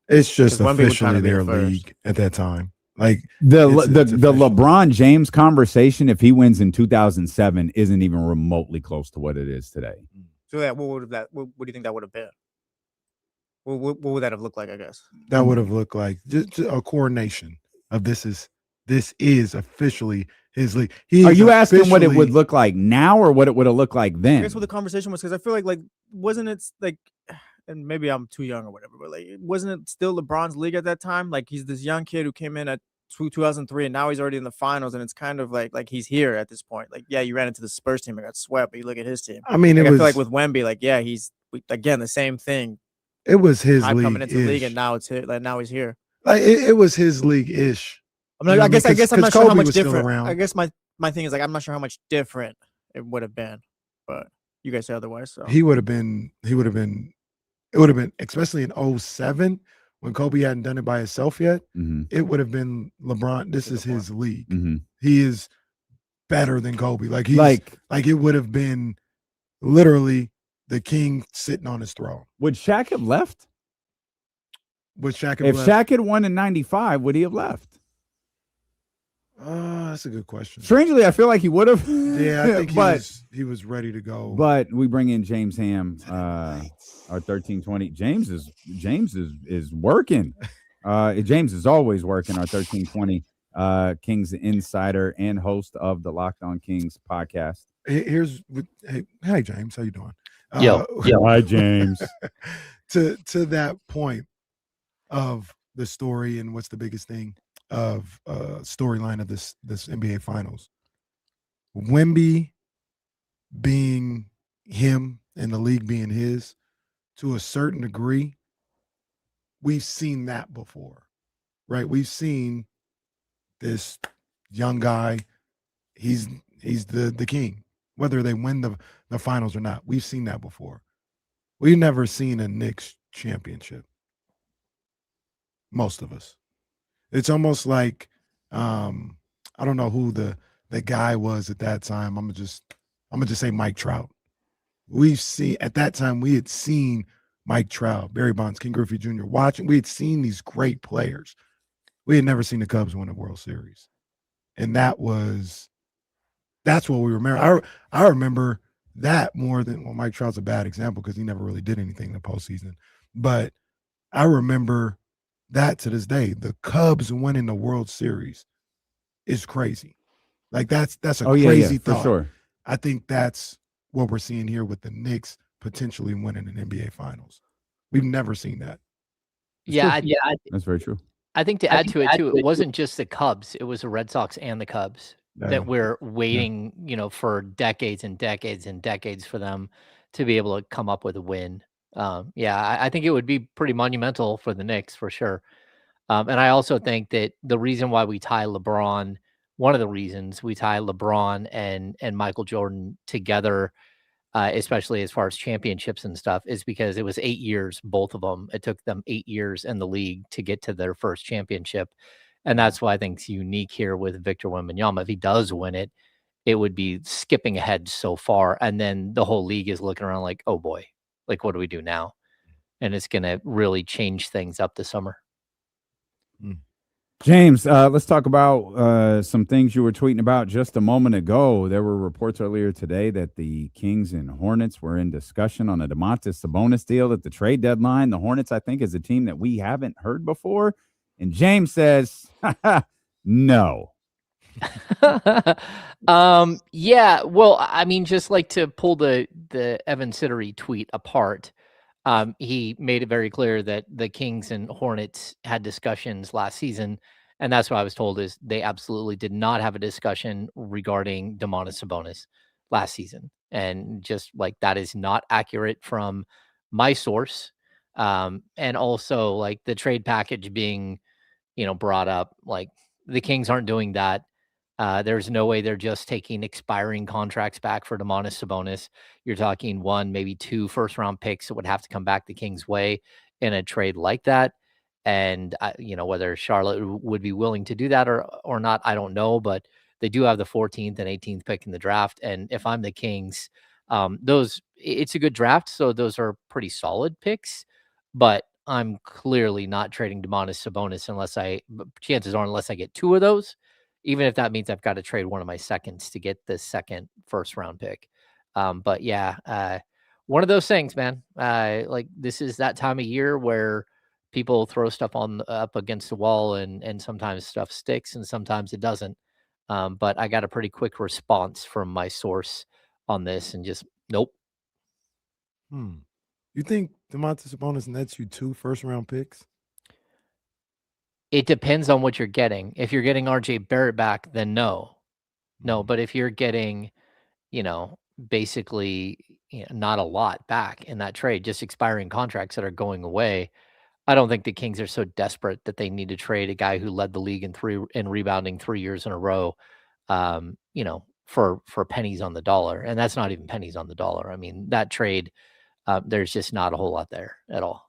It's just officially their league at that time. Like the LeBron James conversation, if he wins in 2007, isn't even remotely close to what it is today. So what do you think that would have been? What would that have looked like, I guess? That would have looked like just a coronation of this is officially his league. Are you asking what it would look like now or what it would have looked like then? I guess what the conversation was, because I feel like wasn't it like, and maybe I'm too young or whatever, but like, wasn't it still LeBron's league at that time? Like, he's this young kid who came in at 2003 and now he's already in the finals, and it's kind of like he's here at this point. Like, yeah, you ran into the Spurs team and got swept, but you look at his team. I mean, I feel like with Wemby, like, yeah, he's again the same thing. It was his league coming into the league, and now it's here. Like, now he's here. Like it was his league-ish. I mean, I guess I'm not sure how much different. I guess my thing is, like, I'm not sure how much different it would have been, but you guys say otherwise. So it would have been, especially in 07 when Kobe hadn't done it by himself yet. It would have been LeBron. This is his league. He is better than Kobe. Like it would have been literally the king sitting on his throne. Would Shaq have left? If Shaq had won in 95, would he have left? That's a good question. Strangely, I feel like he would have. Yeah, I think he was ready to go. But we bring in James Ham, our 1320. James is working. James is always working. Our 1320 Kings Insider and host of the Locked On Kings podcast. Hey James, how you doing? Yo, hi James. To that point of the story and what's the biggest thing of storyline of this NBA Finals, Wemby being him and the league being his, to a certain degree, we've seen that before, right? We've seen this young guy, he's the king. whether they win the finals or not. We've seen that before. We've never seen a Knicks championship. Most of us. It's almost like I don't know who the guy was at that time. I'm gonna just say Mike Trout. We had seen Mike Trout, Barry Bonds, King Griffey Jr. watching. We had seen these great players. We had never seen the Cubs win a World Series. And that's what we remember. I remember that more than, well, Mike Trout's a bad example because he never really did anything in the postseason. But I remember that to this day. The Cubs winning the World Series is crazy. Like that's a crazy thought. For sure. I think that's what we're seeing here with the Knicks potentially winning an NBA Finals. We've never seen that. That's very true. I think to add to it too, it wasn't just the Cubs; it was the Red Sox and the Cubs that we're waiting, for decades and decades and decades for them to be able to come up with a win. I think it would be pretty monumental for the Knicks for sure. And I also think that the reason why we tie LeBron, one of the reasons we tie LeBron and Michael Jordan together, especially as far as championships and stuff, is because it was 8 years, both of them. It took them 8 years in the league to get to their first championship. And that's why I think it's unique here with Victor Wembanyama. If he does win it, it would be skipping ahead so far. And then the whole league is looking around like, oh boy, like, what do we do now? And it's going to really change things up this summer. James, let's talk about some things you were tweeting about just a moment ago. There were reports earlier today that the Kings and Hornets were in discussion on a Domantas Sabonis deal at the trade deadline. The Hornets, I think, is a team that we haven't heard before. And James says, no. Well, I mean, just like to pull the Evan Sittery tweet apart. He made it very clear that the Kings and Hornets had discussions last season, and that's what I was told is they absolutely did not have a discussion regarding Domantas Sabonis last season. And just like that is not accurate from my source. And also like the trade package being, brought up, like the Kings aren't doing that. There's no way they're just taking expiring contracts back for Domantas Sabonis. You're talking 1, maybe 2 first-round picks that would have to come back the Kings' way in a trade like that. And, whether Charlotte would be willing to do that or not, I don't know. But they do have the 14th and 18th pick in the draft. And if I'm the Kings, it's a good draft. So those are pretty solid picks. But I'm clearly not trading Domantas Sabonis unless I get 2 of those. Even if that means I've got to trade one of my seconds to get the second first-round pick. But yeah, one of those things, man. Like this is that time of year where people throw stuff up against the wall, and sometimes stuff sticks and sometimes it doesn't. But I got a pretty quick response from my source on this, and just nope. You think Domantas Sabonis nets you 2 first-round picks? It depends on what you're getting. If you're getting RJ Barrett back, then no. But if you're getting, basically not a lot back in that trade, just expiring contracts that are going away, I don't think the Kings are so desperate that they need to trade a guy who led the league in rebounding 3 years in a row, for pennies on the dollar. And that's not even pennies on the dollar. I mean, that trade, there's just not a whole lot there at all.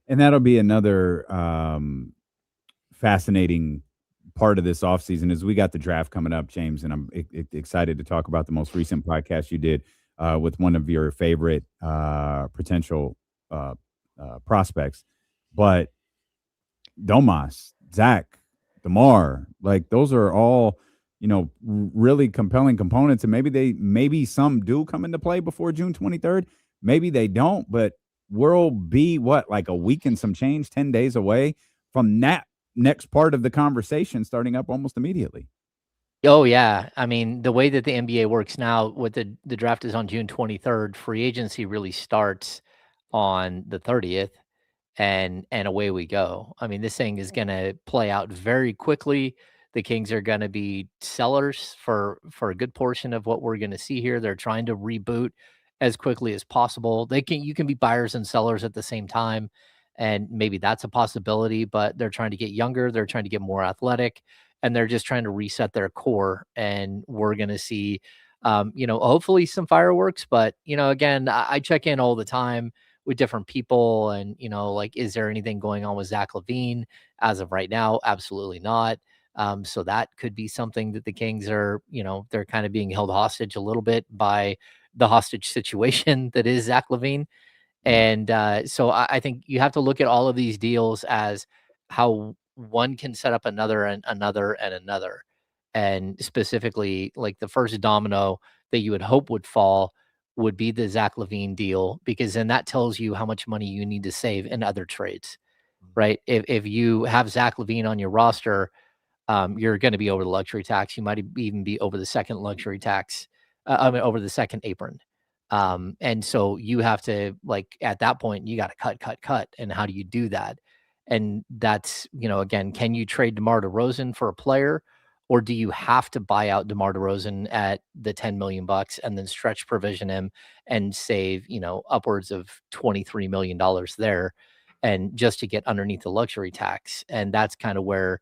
And that'll be another fascinating part of this offseason is we got the draft coming up, James, and I'm excited to talk about the most recent podcast you did with one of your favorite potential prospects. But Domas, Zach, DeMar, like those are all, really compelling components. And maybe some do come into play before June 23rd. Maybe they don't, but we'll be like a week and some change, 10 days away from that next part of the conversation starting up almost immediately. Oh yeah. I mean, the way that the NBA works now with the draft is on June 23rd, free agency really starts on the 30th and away we go. I mean, this thing is going to play out very quickly. The Kings are going to be sellers for a good portion of what we're going to see here. They're trying to reboot as quickly as possible. You can be buyers and sellers at the same time. And maybe that's a possibility, but they're trying to get younger. They're trying to get more athletic, and they're just trying to reset their core. And we're going to see Hopefully some fireworks, but again, I check in all the time with different people, and like, is there anything going on with Zach LaVine as of right now? Absolutely not. So that could be something that the Kings are, they're kind of being held hostage a little bit by the hostage situation that is Zach LaVine. And so I think you have to look at all of these deals as how one can set up another and another and another. And specifically, like, the first domino that you would hope would fall would be the Zach LaVine deal, because then that tells you how much money you need to save in other trades, right? If you have Zach LaVine on your roster, you're going to be over the luxury tax. You might even be over the second luxury tax, over the second apron. And so you have to, like, at that point, you got to cut. And how do you do that? And that's, again, can you trade DeMar DeRozan for a player, or do you have to buy out DeMar DeRozan at the $10 million and then stretch provision him and save, upwards of $23 million there, and just to get underneath the luxury tax? And that's kind of where,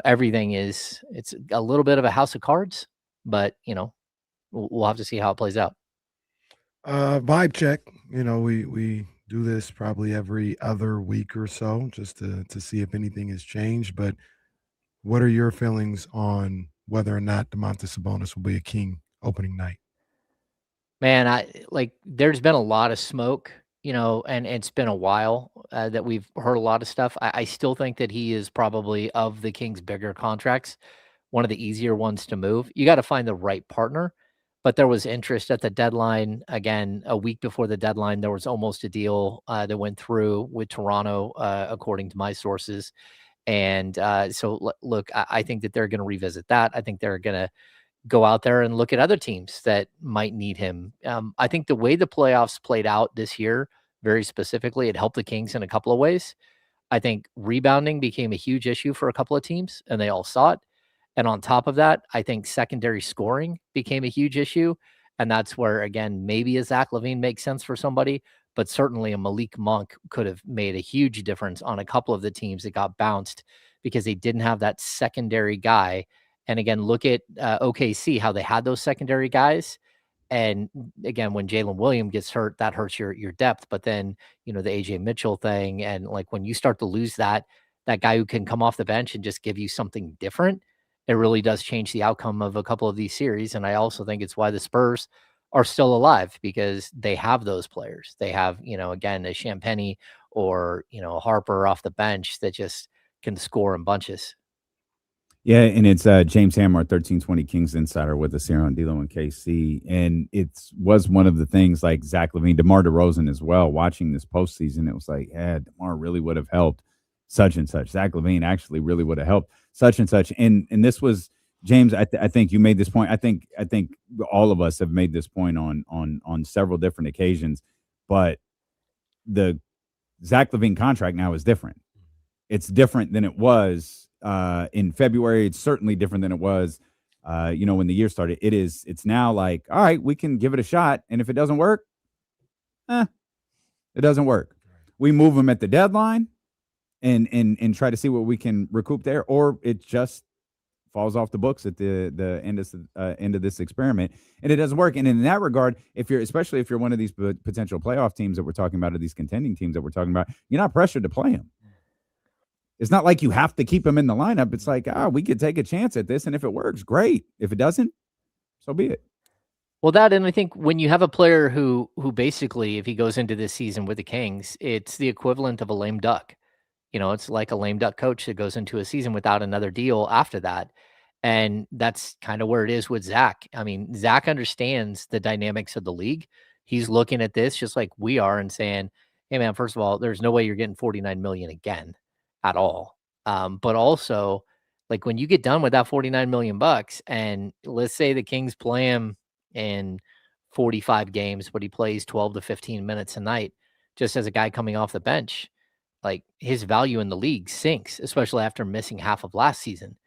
everything it's a little bit of a house of cards, but, we'll have to see how it plays out. Vibe check. We do this probably every other week or so, just to see if anything has changed. But what are your feelings on whether or not Domantas Sabonis will be a King opening night? Man, there's been a lot of smoke, and it's been a while that we've heard a lot of stuff. I still think that he is probably, of the Kings' bigger contracts, one of the easier ones to move. You got to find the right partner. But there was interest at the deadline. Again, a week before the deadline, there was almost a deal that went through with Toronto, according to my sources. And so, look, I think that they're going to revisit that. I think they're going to go out there and look at other teams that might need him. I think the way the playoffs played out this year, very specifically, it helped the Kings in a couple of ways. I think rebounding became a huge issue for a couple of teams, and they all saw it. And on top of that, I think secondary scoring became a huge issue. And that's where, again, maybe a Zach LaVine makes sense for somebody, but certainly a Malik Monk could have made a huge difference on a couple of the teams that got bounced because they didn't have that secondary guy. And again, look at OKC, how they had those secondary guys. And again, when Jalen Williams gets hurt, that hurts your depth. But then, the AJ Mitchell thing, and like, when you start to lose that guy who can come off the bench and just give you something different, it really does change the outcome of a couple of these series. And I also think it's why the Spurs are still alive, because they have those players. They have, again, a Champagnie or, a Harper off the bench that just can score in bunches. Yeah, and it's James Hammer, 1320 Kings Insider, with us here on D'Lo and KC. And it was one of the things, like Zach LaVine, DeMar DeRozan as well, watching this postseason, it was like, yeah, DeMar really would have helped such and such. Zach LaVine actually really would have helped such and such. And this was, James, I think you made this point. I think all of us have made this point on several different occasions, but the Zach LaVine contract now is different. It's different than it was in February. It's certainly different than it was, when the year started. It's now like, all right, we can give it a shot. And if it doesn't work, it doesn't work. We move him at the deadline and try to see what we can recoup there, or it just falls off the books at the end of this experiment, and it doesn't work. And in that regard, especially if you're one of these potential playoff teams that we're talking about, or these contending teams that we're talking about, you're not pressured to play him. It's not like you have to keep him in the lineup. It's like, we could take a chance at this, and if it works, great. If it doesn't, so be it. Well, and I think when you have a player who basically, if he goes into this season with the Kings, it's the equivalent of a lame duck. It's like a lame duck coach that goes into a season without another deal after that. And that's kind of where it is with Zach. I mean, Zach understands the dynamics of the league. He's looking at this just like we are and saying, hey, man, first of all, there's no way you're getting $49 million again at all. But also, like, when you get done with that $49 million, and let's say the Kings play him in 45 games, but he plays 12 to 15 minutes a night, just as a guy coming off the bench, like, his value in the league sinks, especially after missing half of last season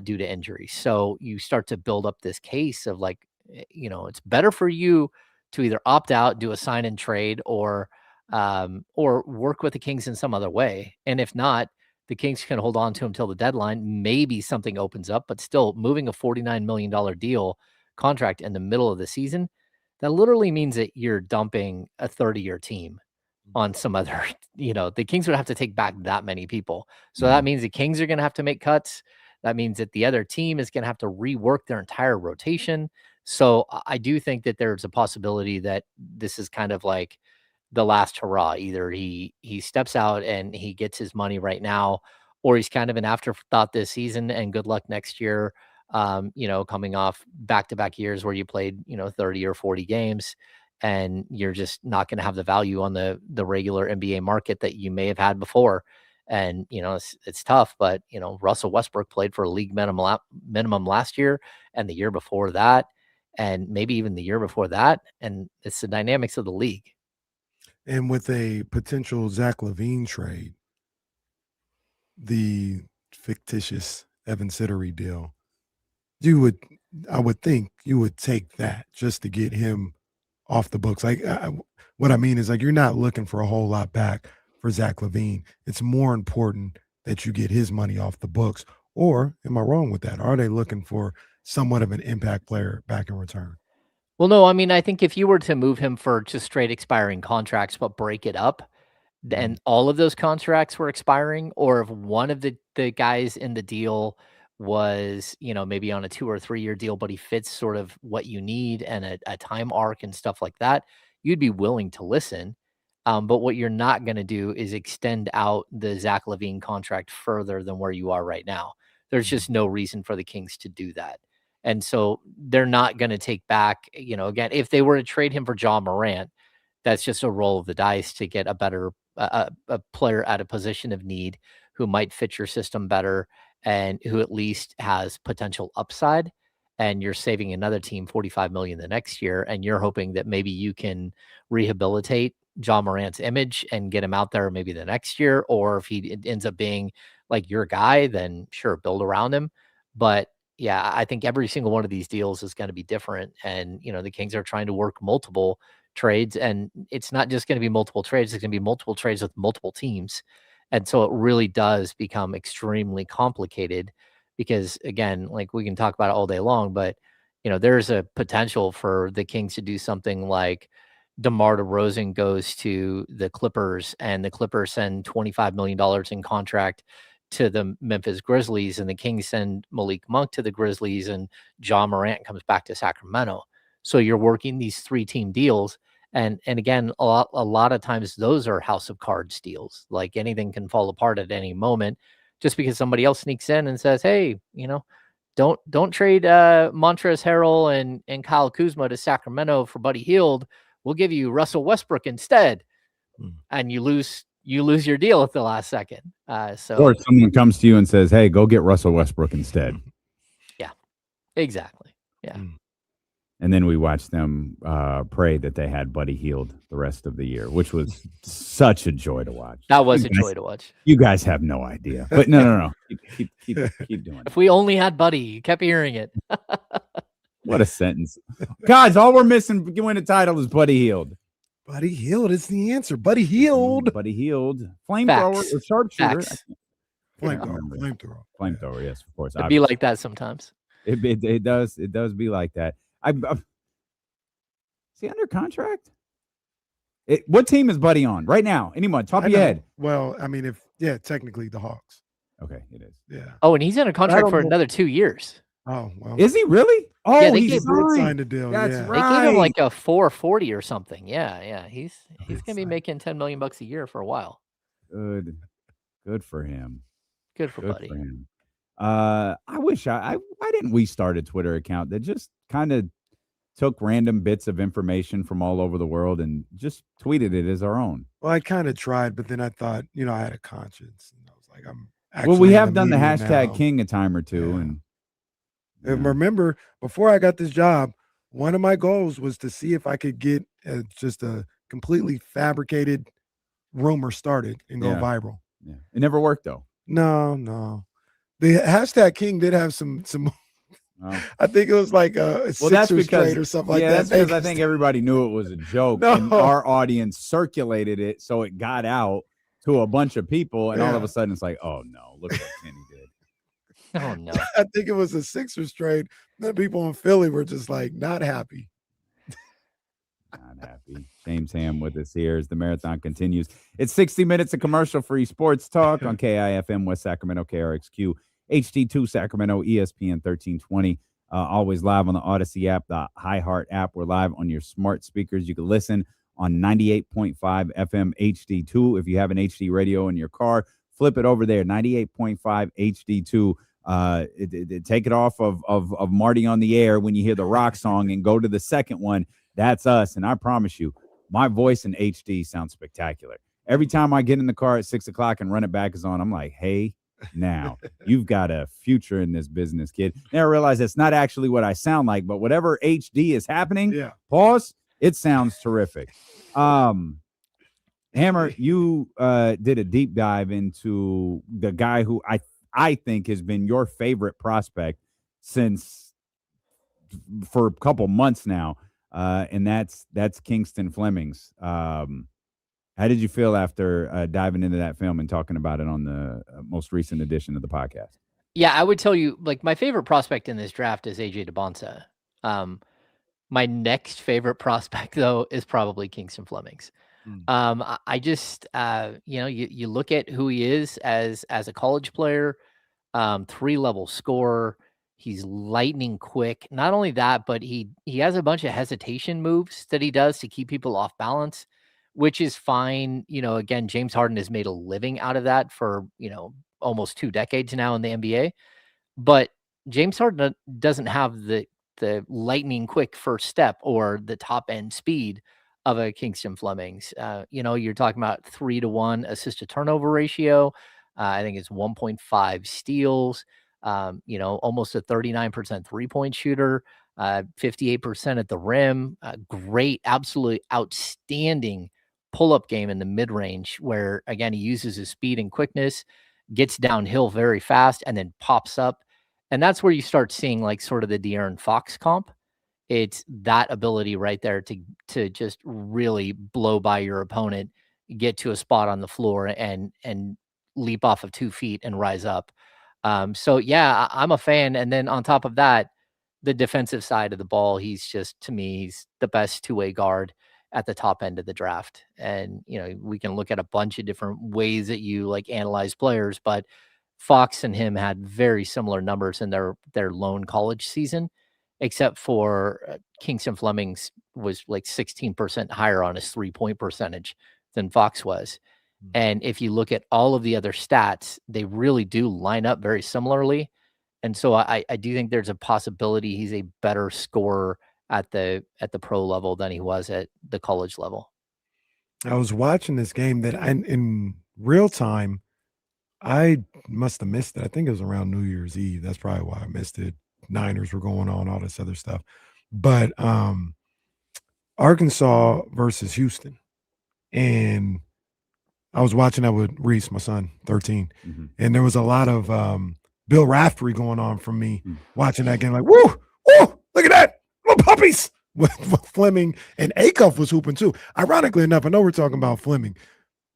due to injury. So you start to build up this case of, like, it's better for you to either opt out, do a sign and trade, or work with the Kings in some other way. And if not, the Kings can hold on to him till the deadline. Maybe something opens up, but still, moving a $49 million deal contract in the middle of the season, that literally means that you're dumping a 30-year team on some other, the Kings would have to take back that many people. So that means the Kings are going to have to make cuts. That means that the other team is going to have to rework their entire rotation. So I do think that there's a possibility that this is kind of like the last hurrah. Either he steps out and he gets his money right now, or he's kind of an afterthought this season and good luck next year. Coming off back-to-back years where you played, 30 or 40 games and you're just not going to have the value on the regular NBA market that you may have had before. And, it's tough, but, Russell Westbrook played for a league minimum last year and the year before that, and maybe even the year before that. And it's the dynamics of the league. And with a potential Zach LaVine trade, the fictitious Evan Sittery deal, I would think you would take that just to get him off the books. Like what I mean is, like, you're not looking for a whole lot back for Zach LaVine. It's more important that you get his money off the books. Or am I wrong with that? Are they looking for somewhat of an impact player back in return? Well, no, I mean, I think if you were to move him for just straight expiring contracts, but break it up, and all of those contracts were expiring, or if one of the guys in the deal was, maybe on a 2 or 3 year deal, but he fits sort of what you need and a time arc and stuff like that, you'd be willing to listen. But what you're not going to do is extend out the Zach LaVine contract further than where you are right now. There's just no reason for the Kings to do that. And so they're not going to take back, again, if they were to trade him for Ja Morant, that's just a roll of the dice to get a better a player at a position of need who might fit your system better and who at least has potential upside. And you're saving another team $45 million the next year, and you're hoping that maybe you can rehabilitate Ja Morant's image and get him out there maybe the next year. Or if he ends up being like your guy, then sure, build around him. But yeah, I think every single one of these deals is going to be different. And, the Kings are trying to work multiple trades, and it's not just going to be multiple trades. It's going to be multiple trades with multiple teams. And so it really does become extremely complicated because, again, like we can talk about it all day long, but, there's a potential for the Kings to do something like DeMar DeRozan goes to the Clippers and the Clippers send $25 million in contract to the Memphis Grizzlies, and the Kings send Malik Monk to the Grizzlies, and Ja Morant comes back to Sacramento. So you're working these 3-team deals. And again, a lot of times those are house of cards deals. Like anything can fall apart at any moment just because somebody else sneaks in and says, hey, don't trade Montrezl Harrell and Kyle Kuzma to Sacramento for Buddy Hield. We'll give you Russell Westbrook instead. And you lose your deal at the last second. Or someone comes to you and says, hey, go get Russell Westbrook instead. Yeah, exactly. Yeah. And then we watched them pray that they had Buddy Hield the rest of the year, which was such a joy to watch. That was a joy to watch. You guys have no idea. But no. Keep doing it. If we only had Buddy, you kept hearing it. What a sentence. Guys, all we're missing to win a title is Buddy Hield. Buddy Hield is the answer. Buddy Hield. Buddy Hield. Flamethrower or sharpshooter. Flamethrower, yes, of course. It'd be like that sometimes. It does be like that. Is he under contract? What team is Buddy on right now? Anyone? Top of your head. Well, I mean, technically the Hawks. Okay, it is. Yeah. Oh, and he's under contract for another 2 years. Oh, well. Is he really? Oh, yeah, he signed a deal. That's right. They gave him like a 440 or something. Yeah. He's gonna be making $10 million a year for a while. Good for him. Good for Buddy. For him. I wish why didn't we start a Twitter account that just kind of took random bits of information from all over the world and just tweeted it as our own? Well, I kind of tried, but then I thought, I had a conscience. And I was like, we have done the hashtag King a time or two. Yeah. And remember, before I got this job, one of my goals was to see if I could get just a completely fabricated rumor started and go viral. Yeah. It never worked, though. No. The hashtag King did have some I think it was like a Sixers trade or something like that. That's because I think everybody knew it was a joke. No. And our audience circulated it, so it got out to a bunch of people, and all of a sudden it's like, oh, no, look what Kenny did. Oh, no. I think it was a Sixers trade, The people in Philly were just like not happy. Not happy. James Ham with us here as the marathon continues. It's 60 minutes of commercial-free sports talk on KIFM West Sacramento, KRXQ, HD2 Sacramento, ESPN 1320. Always live on the Odyssey app, the iHeart app. We're live on your smart speakers. You can listen on 98.5 FM HD2. If you have an HD radio in your car, flip it over there, 98.5 HD2. Take it off of Marty on the Air when you hear the rock song and go to the second one. That's us. And I promise you, my voice in HD sounds spectacular. Every time I get in the car at 6 o'clock and Run It Back is on, I'm like, hey, now you've got a future in this business, kid. Now I realize it's not actually what I sound like, but whatever HD is happening, pause, it sounds terrific. Hammer, you did a deep dive into the guy who I think has been your favorite prospect for a couple months now. And that's Kingston Flemings. How did you feel after diving into that film and talking about it on the most recent edition of the podcast? Yeah, I would tell you, like, my favorite prospect in this draft is AJ DeBonsa. My next favorite prospect, though, is probably Kingston Flemings. I just, you look at who he is as a college player, 3-level scorer. He's lightning quick. Not only that, but he has a bunch of hesitation moves that he does to keep people off balance, which is fine. Again, James Harden has made a living out of that for, almost 2 decades now in the NBA. But James Harden doesn't have the lightning quick first step or the top end speed of a Kingston Flemings. You're talking about 3-to-1 assist to turnover ratio. I think it's 1.5 steals. Almost a 39% 3-point shooter, 58% at the rim. Great, absolutely outstanding pull-up game in the mid-range where, again, he uses his speed and quickness, gets downhill very fast, and then pops up. And that's where you start seeing like sort of the De'Aaron Fox comp. It's that ability right there to just really blow by your opponent, get to a spot on the floor and leap off of 2 feet and rise up. So yeah, I'm a fan. And then on top of that, the defensive side of the ball, he's just, to me, he's the best 2-way guard at the top end of the draft. And, we can look at a bunch of different ways that you like analyze players, but Fox and him had very similar numbers in their lone college season, except for Kingston Flemings was like 16% higher on his 3-point percentage than Fox was. And if you look at all of the other stats, they really do line up very similarly. And so I do think there's a possibility he's a better scorer at the pro level than he was at the college level. I was watching this game that in real time, I must have missed it. I think it was around New Year's Eve. That's probably why I missed it. Niners were going on, all this other stuff. But Arkansas versus Houston. And I was watching that with Reese, my son, 13. Mm-hmm. And there was a lot of Bill Raftery going on from me watching that game. Like, woo, look at that. Little puppies with Fleming. And Acuff was hooping too. Ironically enough, I know we're talking about Fleming.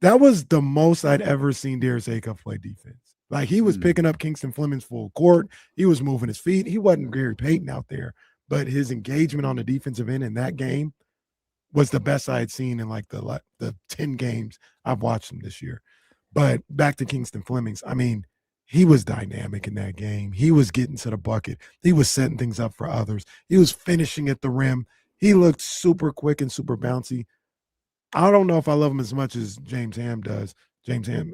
That was the most I'd ever seen Darius Acuff play defense. Like, he was picking up Kingston Fleming's full court. He was moving his feet. He wasn't Gary Payton out there. But his engagement on the defensive end in that game was the best I had seen in like the 10 games I've watched him this year. But back to Kingston Flemings, I mean, he was dynamic in that game. He was getting to the bucket. He was setting things up for others. He was finishing at the rim. He looked super quick and super bouncy. I don't know if I love him as much as James Ham does. James Ham,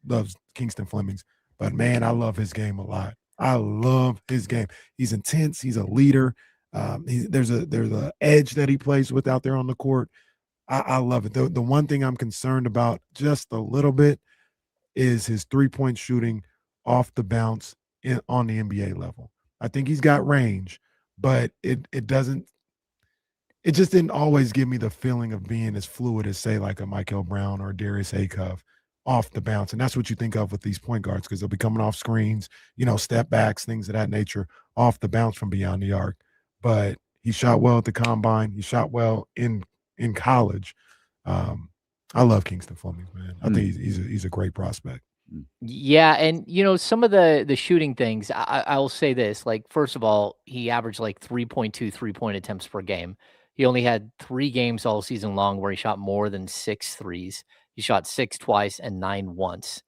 loves Kingston Flemings. But, man, I love his game a lot. I love his game. He's intense. He's a leader. There's a edge that he plays with out there on the court. I love it. The one thing I'm concerned about just a little bit is his 3-point shooting off the bounce on the NBA level. I think he's got range, but it just didn't always give me the feeling of being as fluid as, say, like a Michael Brown or Darius Acuff off the bounce. And that's what you think of with these point guards, because they'll be coming off screens, step backs, things of that nature, off the bounce from beyond the arc. But he shot well at the combine. He shot well in college. I love Kingston Flemings, man. I think he's a great prospect. Yeah, and some of the shooting things, I will say this, like, first of all, he averaged like 3.2 3-point attempts per game. He only had 3 games all season long where he shot more than 6 threes. He shot 6 twice and 9 once.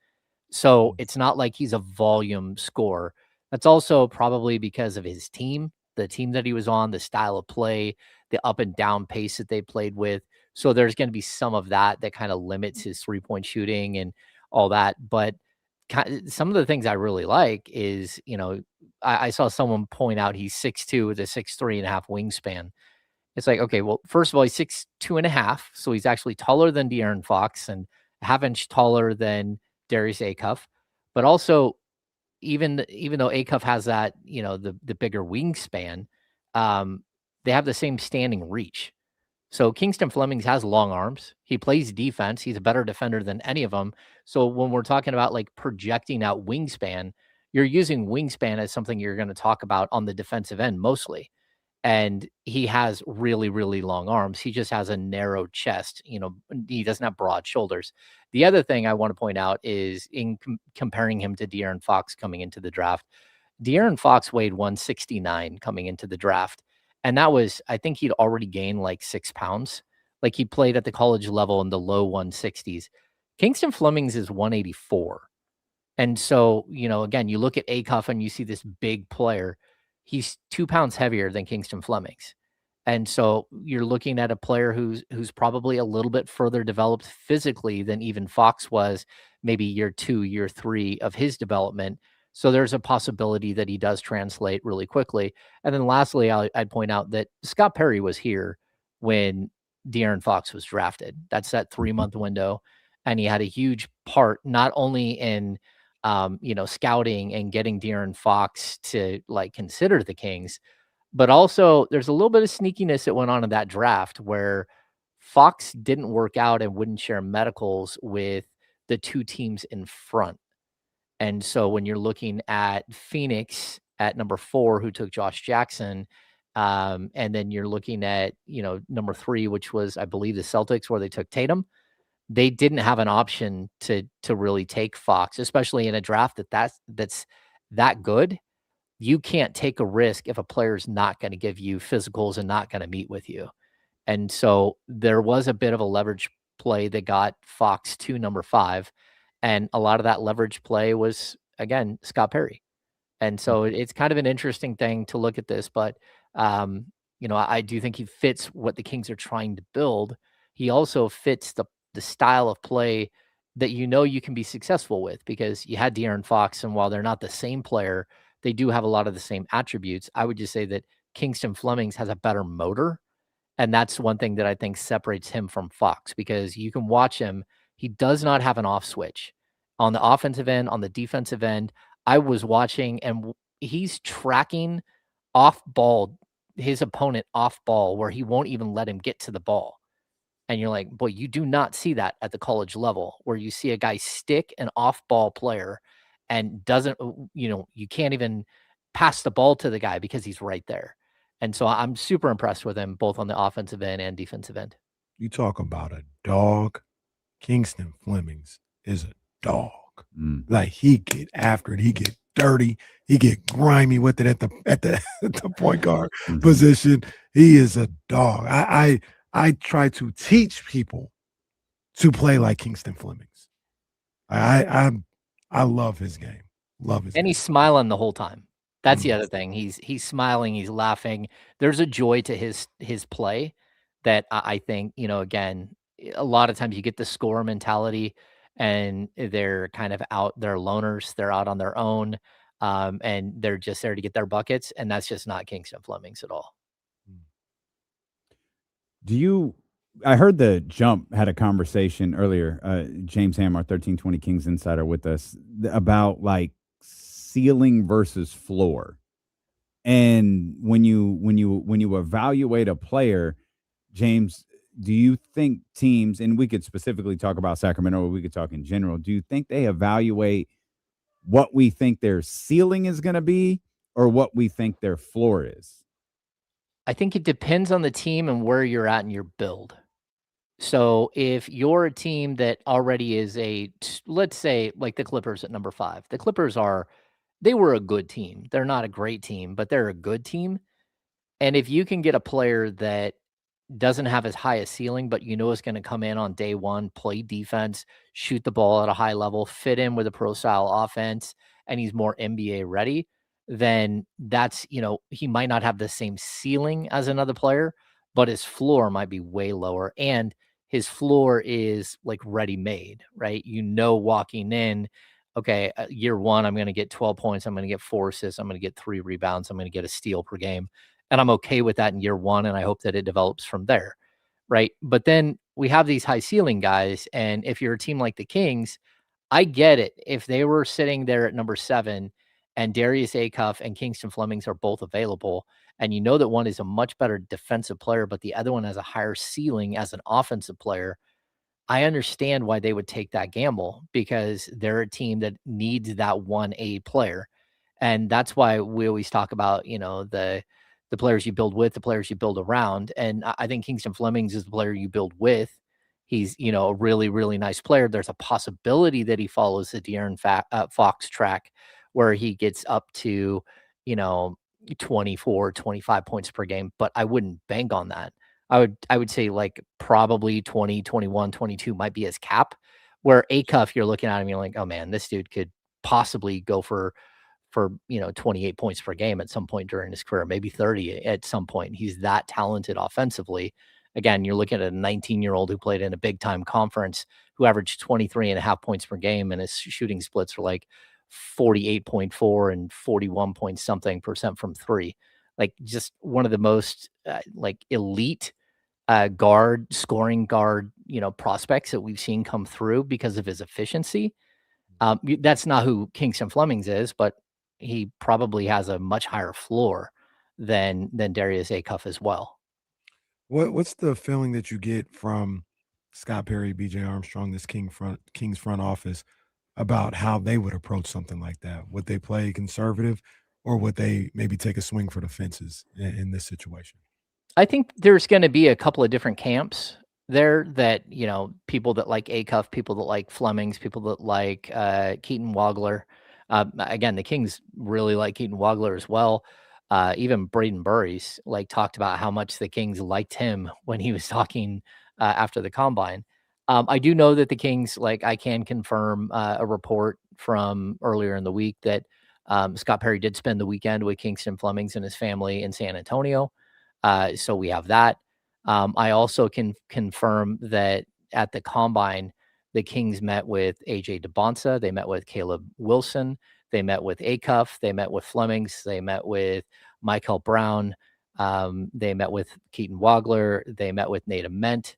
So it's not like he's a volume scorer. That's also probably because of his team, the team that he was on, the style of play, the up and down pace that they played with. So there's going to be some of that kind of limits his 3-point shooting and all that. But some of the things I really like is, I saw someone point out he's 6'2" with a 6'3.5" wingspan. It's like, okay, well, first of all, he's 6'2.5", so he's actually taller than De'Aaron Fox and a half inch taller than Darius Acuff. But also, even though Acuff has that, the bigger wingspan, they have the same standing reach. So Kingston Flemings has long arms. He plays defense. He's a better defender than any of them. So when we're talking about like projecting out wingspan, you're using wingspan as something you're going to talk about on the defensive end mostly. And he has really, really long arms. He just has a narrow chest. He doesn't have broad shoulders. The other thing I want to point out is in comparing him to De'Aaron Fox coming into the draft. De'Aaron Fox weighed 169 coming into the draft. And that was, I think he'd already gained like 6 pounds. Like he played at the college level in the low 160s. Kingston Flemings is 184. And so, again, you look at Acuff and you see this big player. He's 2 pounds heavier than Kingston Flemings. And so you're looking at a player who's probably a little bit further developed physically than even Fox was maybe year 2, year 3 of his development. So there's a possibility that he does translate really quickly. And then lastly, I'd point out that Scott Perry was here when De'Aaron Fox was drafted. That's that 3-month window. And he had a huge part, not only in, scouting and getting De'Aaron Fox to like consider the Kings, but also there's a little bit of sneakiness that went on in that draft where Fox didn't work out and wouldn't share medicals with the 2 teams in front. And so when you're looking at Phoenix at number 4, who took Josh Jackson, and then you're looking at, number 3, which was, I believe, the Celtics, where they took Tatum, they didn't have an option to really take Fox, especially in a draft that's that good. You can't take a risk if a player's not going to give you physicals and not going to meet with you. And so there was a bit of a leverage play that got Fox to number 5. And a lot of that leverage play was, again, Scott Perry. And so it's kind of an interesting thing to look at this. But, I do think he fits what the Kings are trying to build. He also fits the style of play that you can be successful with, because you had De'Aaron Fox, and while they're not the same player, they do have a lot of the same attributes. I would just say that Kingston Flemings has a better motor. And that's one thing that I think separates him from Fox, because you can watch him. He does not have an off switch on the offensive end, on the defensive end. I was watching, and he's tracking off ball, his opponent off ball, where he won't even let him get to the ball. And you're like, boy, you do not see that at the college level, where you see a guy stick an off ball player and doesn't, you can't even pass the ball to the guy because he's right there. And so I'm super impressed with him, both on the offensive end and defensive end. You talk about a dog. Kingston Flemings is a dog. Like, he get after it, he get dirty, he get grimy with it at the point guard position. He is a dog. I try to teach people to play like Kingston Flemings. I love his game. Love his and game. He's smiling the whole time. That's the other thing. He's smiling, he's laughing. There's a joy to his play that I think, again, a lot of times you get the score mentality and they're kind of out, they're loners, they're out on their own, and they're just there to get their buckets. And that's just not Kingston Flemings at all. I heard the Jump had a conversation earlier, James Ham, our 1320 Kings insider, with us about like ceiling versus floor. And when you evaluate a player, James, do you think teams, and we could specifically talk about Sacramento, or we could talk in general, do you think they evaluate what we think their ceiling is going to be or what we think their floor is? I think it depends on the team and where you're at in your build. So if you're a team that already is let's say like the Clippers at number 5, the Clippers they were a good team. They're not a great team, but they're a good team. And if you can get a player that doesn't have as high a ceiling, but is going to come in on day one, play defense, shoot the ball at a high level, fit in with a pro style offense, and he's more NBA ready, then that's, he might not have the same ceiling as another player, but his floor might be way lower. And his floor is like ready made, right? Walking in, okay, year one, I'm going to get 12 points. I'm going to get 4 assists. I'm going to get 3 rebounds. I'm going to get a steal per game. And I'm okay with that in year one. And I hope that it develops from there. Right. But then we have these high ceiling guys. And if you're a team like the Kings, I get it. If they were sitting there at number 7 and Darius Acuff and Kingston Flemings are both available, and that one is a much better defensive player, but the other one has a higher ceiling as an offensive player, I understand why they would take that gamble, because they're a team that needs that 1A player. And that's why we always talk about, the players you build with, the players you build around. And I think Kingston Flemings is the player you build with. He's, a really, really nice player. There's a possibility that he follows the De'Aaron Fox track where he gets up to, 24, 25 points per game, but I wouldn't bank on that. I would say like probably 20, 21, 22 might be his cap, where Acuff, you're looking at him, you're like, oh man, this dude could possibly go for 28 points per game at some point during his career, maybe 30 at some point. He's that talented offensively. Again, you're looking at a 19-year-old who played in a big time conference, who averaged 23.5 points per game, and his shooting splits were like 48.4 and 41 point something percent from 3. Like just one of the most like elite scoring guard, prospects that we've seen come through because of his efficiency. That's not who Kingston Flemings is, but he probably has a much higher floor than Darius Acuff as well. What's the feeling that you get from Scott Perry, BJ Armstrong, this Kings front office, about how they would approach something like that? Would they play conservative, or would they maybe take a swing for the fences in this situation? I think there's going to be a couple of different camps there that, people that like Acuff, people that like Flemings, people that like Keaton Wagler. Again, the Kings really like Keaton Wagler as well. Even Braden Burries talked about how much the Kings liked him when he was talking after the combine. I do know that the Kings, I can confirm a report from earlier in the week that Scott Perry did spend the weekend with Kingston Flemings and his family in San Antonio. So we have that. I also can confirm that at the combine, the Kings met with AJ DeBonsa. They met with Caleb Wilson. They met with Acuff. They met with Flemings. They met with Michael Brown. They met with Keaton Wagler. They met with Nate Ament.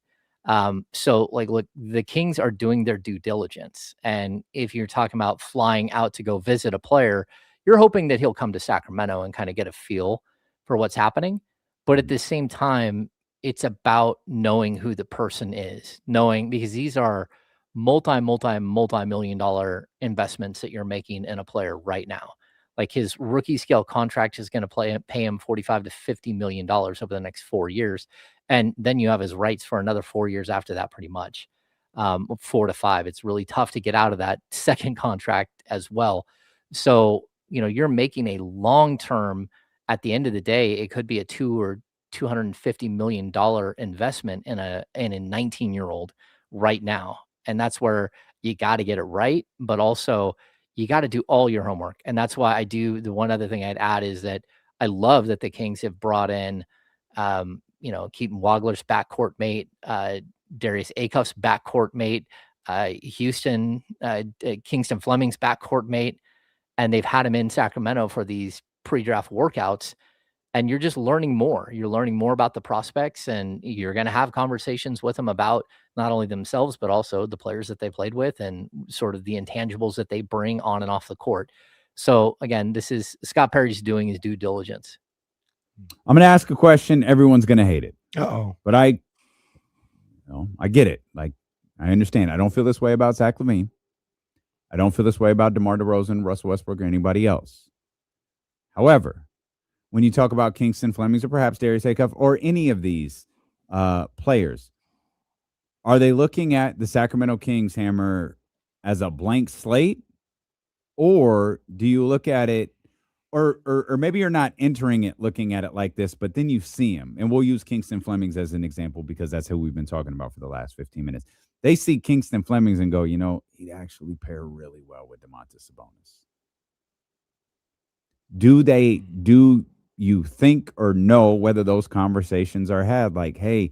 So look, the Kings are doing their due diligence. And if you're talking about flying out to go visit a player, you're hoping that he'll come to Sacramento and kind of get a feel for what's happening. But at the same time, it's about knowing who the person is, because these are multi-million dollar investments that you're making in a player right now. Like his rookie scale contract is going to pay him $45 to $50 million over the next 4 years. And then you have his rights for another 4 years after that, pretty much 4 to 5. It's really tough to get out of that second contract as well. So, you're making a long-term, at the end of the day, it could be a $250 million investment in a 19-year-old right now. And that's where you got to get it right, but also you got to do all your homework. And that's why the one other thing I'd add is that I love that the Kings have brought in, Keaton Wagler's backcourt mate, Darius Acuff's backcourt mate, Kingston Fleming's backcourt mate, and they've had him in Sacramento for these pre-draft workouts. And you're just learning more. You're learning more about the prospects, and you're going to have conversations with them about not only themselves, but also the players that they played with and sort of the intangibles that they bring on and off the court. So again, this is Scott Perry's doing his due diligence. I'm going to ask a question. Everyone's going to hate it. Uh-oh. But I get it. I understand. I don't feel this way about Zach LaVine. I don't feel this way about DeMar DeRozan, Russell Westbrook, or anybody else. However, when you talk about Kingston Flemings or perhaps Darius Acuff or any of these players, Are they looking at the Sacramento Kings, Hammer, as a blank slate? Or do you look at it, or maybe you're not entering it looking at it like this, but then you see him. And we'll use Kingston Flemings as an example because that's who we've been talking about for the last 15 minutes. They see Kingston Flemings and go, he'd actually pair really well with Domantas Sabonis. Do you think or know whether those conversations are had? Like, hey,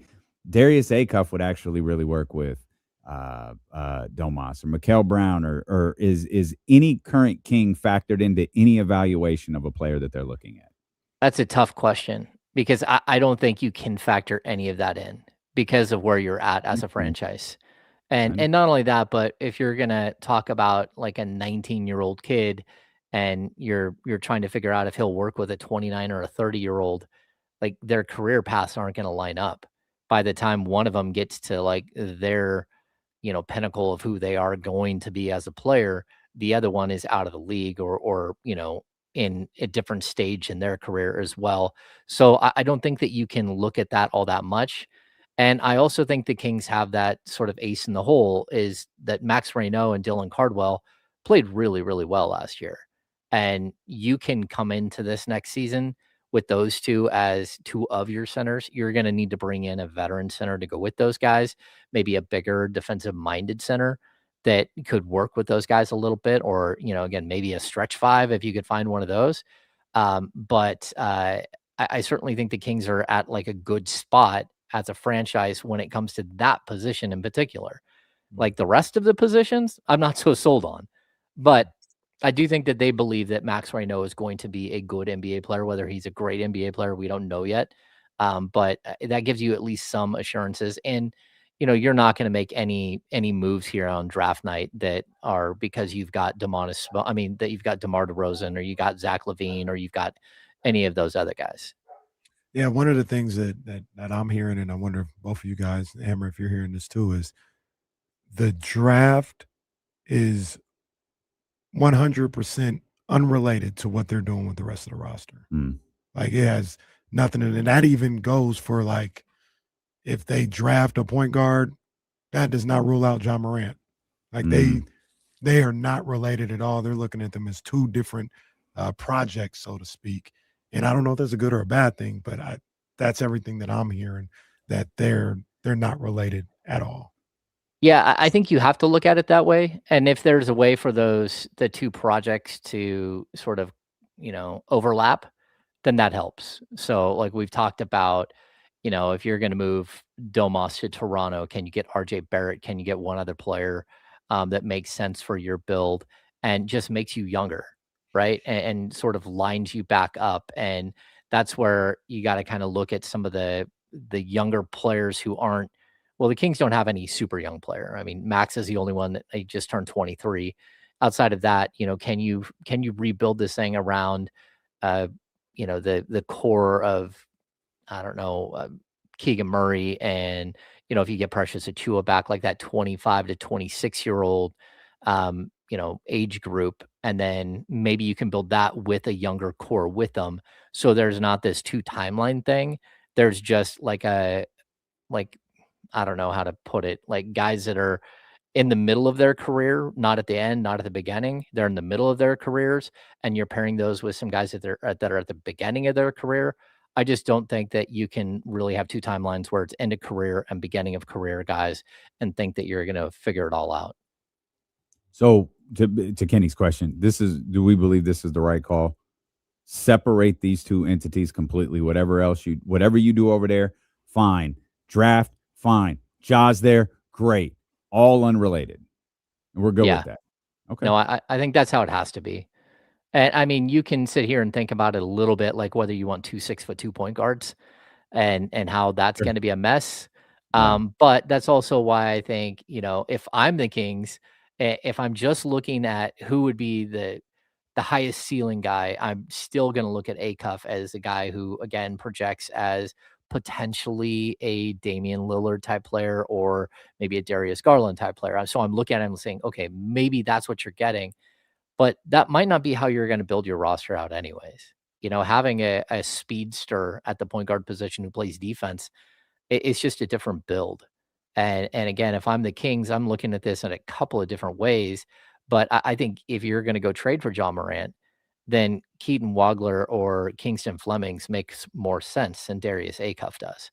Darius Acuff would actually really work with Domas or Mikal Brown, or is any current King factored into any evaluation of a player that they're looking at? That's a tough question because I don't think you can factor any of that in because of where you're at as a franchise. And not only that, but if you're gonna talk about like a 19-year-old kid and you're trying to figure out if he'll work with a 29 or a 30-year-old, like their career paths aren't gonna line up by the time one of them gets to like their pinnacle of who they are going to be as a player. The other one is out of the league or in a different stage in their career as well. So I don't think that you can look at that all that much. And I also think the Kings have that sort of ace in the hole is that Max Reynaud and Dylan Cardwell played really, really well last year. And you can come into this next season with those two as two of your centers. You're going to need to bring in a veteran center to go with those guys, maybe a bigger defensive minded center that could work with those guys a little bit, or, again, maybe a stretch five if you could find one of those. But I certainly think the Kings are at like a good spot as a franchise when it comes to that position in particular. Like the rest of the positions, I'm not so sold on. But I do think that they believe that Max Reynaud is going to be a good NBA player. Whether he's a great NBA player, we don't know yet. But that gives you at least some assurances. And, you're not going to make any moves here on draft night that are because you've got that you've got DeMar DeRozan or you got Zach LaVine or you've got any of those other guys. Yeah, one of the things that I'm hearing, and I wonder if both of you guys, Hammer, if you're hearing this too, is the draft is 100% unrelated to what they're doing with the rest of the roster. Like it has nothing, and that even goes for like if they draft a point guard, that does not rule out John Morant. Like they are not related at all. They're looking at them as two different projects, so to speak. And I don't know if that's a good or a bad thing, but that's everything that I'm hearing, that they're not related at all. Yeah, I think you have to look at it that way. And if there's a way for the two projects to sort of, overlap, then that helps. So like we've talked about, if you're going to move Domas to Toronto, can you get RJ Barrett? Can you get one other player that makes sense for your build and just makes you younger, right? And sort of lines you back up. And that's where you got to kind of look at some of the younger players who aren't, well, the Kings don't have any super young player. I mean, Max is the only one that he just turned 23. Outside of that, can you rebuild this thing around, the core of, I don't know, Keegan Murray and, if you get Precious Achiuwa back, like that 25 to 26-year-old, age group, and then maybe you can build that with a younger core with them. So there's not this two timeline thing. There's just I don't know how to put it, like guys that are in the middle of their career, not at the end, not at the beginning. They're in the middle of their careers, and you're pairing those with some guys that are at the beginning of their career. I just don't think that you can really have two timelines where it's end of career and beginning of career guys and think that you're going to figure it all out. So to Kenny's question, do we believe this is the right call? Separate these two entities completely. Whatever you do over there, fine. Draft, fine. Ja's there, great. All unrelated. And we're good with that. Okay. No, I think that's how it has to be. And I mean, you can sit here and think about it a little bit, like whether you want 2 6'2" point guards and how that's going to be a mess. But that's also why I think, if I'm the Kings, if I'm just looking at who would be the highest ceiling guy, I'm still going to look at Acuff as a guy who, again, projects as potentially a Damian Lillard type player or maybe a Darius Garland type player. So I'm looking at him and saying, okay, maybe that's what you're getting. But that might not be how you're going to build your roster out anyways. Having a speedster at the point guard position who plays defense, it's just a different build. And again, if I'm the Kings, I'm looking at this in a couple of different ways. But I think if you're going to go trade for John Morant, then Keaton Wagler or Kingston Flemings makes more sense than Darius Acuff does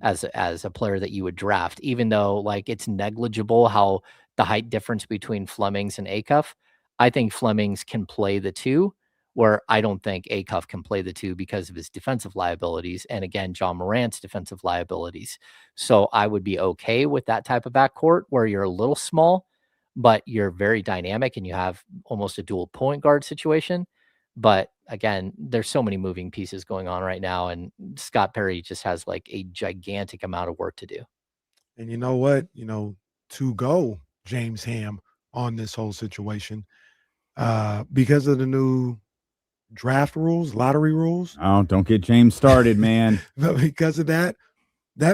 as a player that you would draft, even though like it's negligible how the height difference between Flemings and Acuff. I think Flemings can play the two, where I don't think Acuff can play the two because of his defensive liabilities. And again, John Morant's defensive liabilities. So I would be okay with that type of backcourt where you're a little small, but you're very dynamic and you have almost a dual point guard situation. But again, there's so many moving pieces going on right now, and Scott Perry just has like a gigantic amount of work to do. And you know what? To go James Ham on this whole situation, because of the new draft rules, lottery rules. Oh, don't get James started, man. But because of that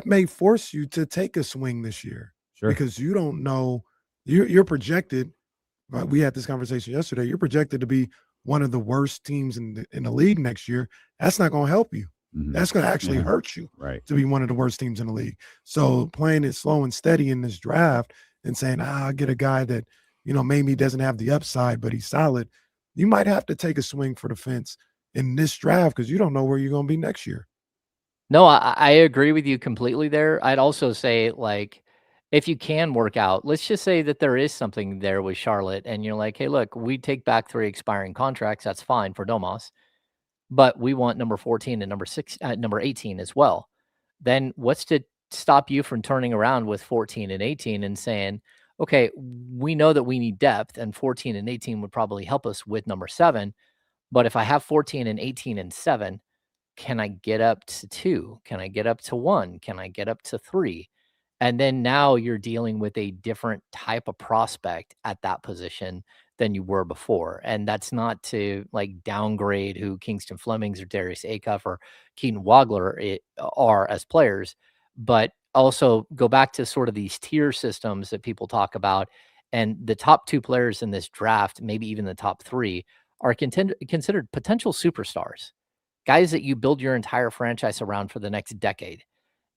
may force you to take a swing this year. Sure. Because you don't know, you're projected. We had this conversation yesterday. You're projected to be one of the worst teams in the league next year. That's not going to help you. Mhm. That's going to actually hurt you, right? To be one of the worst teams in the league. So playing it slow and steady in this draft and saying, I'll get a guy that, maybe doesn't have the upside, but he's solid. You might have to take a swing for the fence in this draft because you don't know where you're going to be next year. No, I agree with you completely there. I'd also say, like, if you can work out, let's just say that there is something there with Charlotte and you're like, hey, look, we take back 3 expiring contracts. That's fine for Domas, but we want number 14 and number 18 as well. Then what's to stop you from turning around with 14 and 18 and saying, okay, we know that we need depth and 14 and 18 would probably help us with number 7. But if I have 14 and 18 and 7, can I get up to 2? Can I get up to 1? Can I get up to 3? And then now you're dealing with a different type of prospect at that position than you were before. And that's not to like downgrade who Kingston Flemings or Darius Acuff or Keaton Wagler are as players, but also go back to sort of these tier systems that people talk about. And the top 2 players in this draft, maybe even the top 3, are considered potential superstars, guys that you build your entire franchise around for the next decade.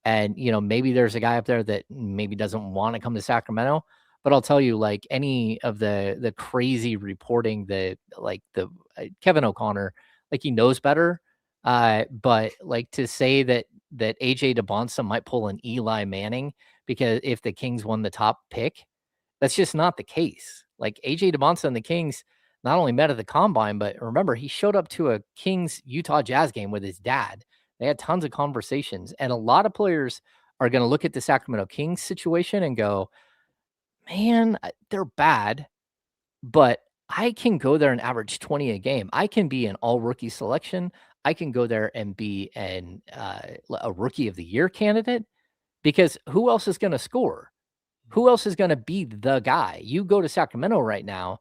And, maybe there's a guy up there that maybe doesn't want to come to Sacramento, but I'll tell you, like any of the crazy reporting that like the Kevin O'Connor, like he knows better. But like to say that AJ DeBonsa might pull an Eli Manning because if the Kings won the top pick, that's just not the case. Like AJ DeBonsa and the Kings not only met at the combine, but remember, he showed up to a Kings Utah Jazz game with his dad. They had tons of conversations, and a lot of players are going to look at the Sacramento Kings situation and go, man, they're bad, but I can go there and average 20 a game. I can be an all rookie selection. I can go there and be a rookie of the year candidate because who else is going to score? Who else is going to be the guy? You go to Sacramento right now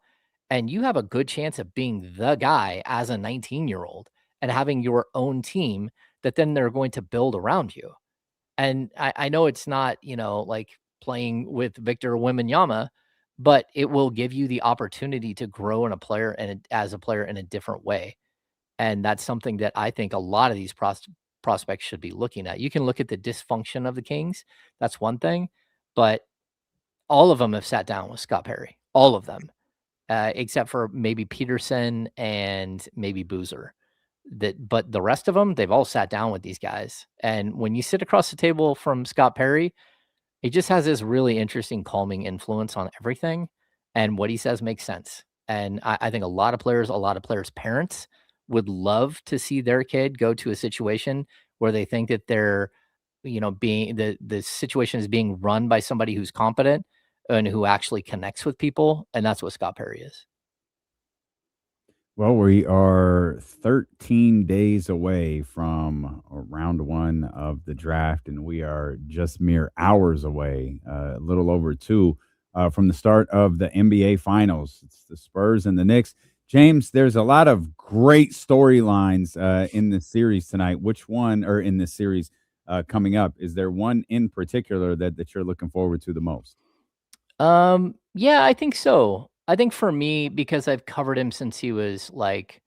and you have a good chance of being the guy as a 19-year-old and having your own team that then they're going to build around you. And I know it's not, like playing with Victor Wembanyama, but it will give you the opportunity to grow in a player and as a player in a different way. And that's something that I think a lot of these prospects should be looking at. You can look at the dysfunction of the Kings. That's one thing, but all of them have sat down with Scott Perry, all of them, except for maybe Peterson and maybe Boozer. But the rest of them, they've all sat down with these guys. And when you sit across the table from Scott Perry, he just has this really interesting calming influence on everything. And what he says makes sense. And I think a lot of players' parents would love to see their kid go to a situation where they think that they're, being the situation is being run by somebody who's competent and who actually connects with people. And that's what Scott Perry is. Well, we are 13 days away from round 1 of the draft, and we are just mere hours away, a little over 2, from the start of the NBA Finals. It's the Spurs and the Knicks. James, there's a lot of great storylines in this series tonight. Which one, or in this series coming up, is there one in particular that you're looking forward to the most? Yeah, I think so. I think for me, because I've covered him since he was like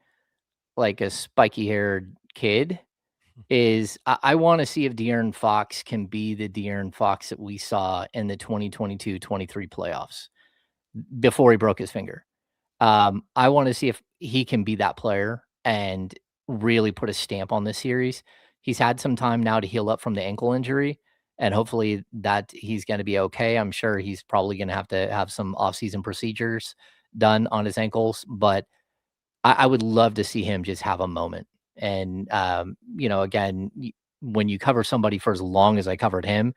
a spiky haired kid, is I want to see if De'Aaron Fox can be the De'Aaron Fox that we saw in the 2022-23 playoffs before he broke his finger. I want to see if he can be that player and really put a stamp on this series. He's had some time now to heal up from the ankle injury, and hopefully that he's going to be okay. I'm sure he's probably going to have some offseason procedures done on his ankles, but I would love to see him just have a moment. And, again, when you cover somebody for as long as I covered him,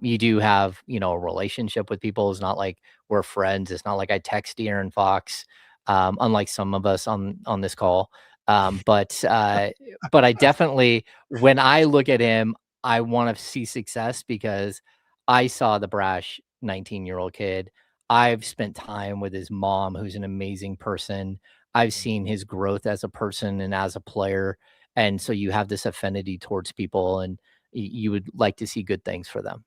you do have, a relationship with people. It's not like we're friends. It's not like I text De'Aaron Fox, unlike some of us on this call. But I definitely, when I look at him, I want to see success because I saw the brash 19-year-old kid. I've spent time with his mom, who's an amazing person. I've seen his growth as a person and as a player. And so you have this affinity towards people, and you would like to see good things for them.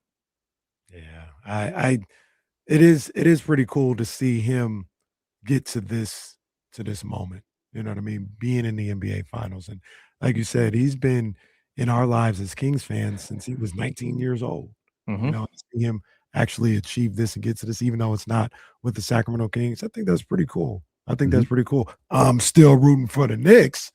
Yeah, it is pretty cool to see him get to this moment. You know what I mean? Being in the NBA finals. And like you said, he's been in our lives as Kings fans since he was 19 years old. Mm-hmm. To see him actually achieve this and get to this, even though it's not with the Sacramento Kings, I think that's pretty cool. That's pretty cool. I'm still rooting for the Knicks.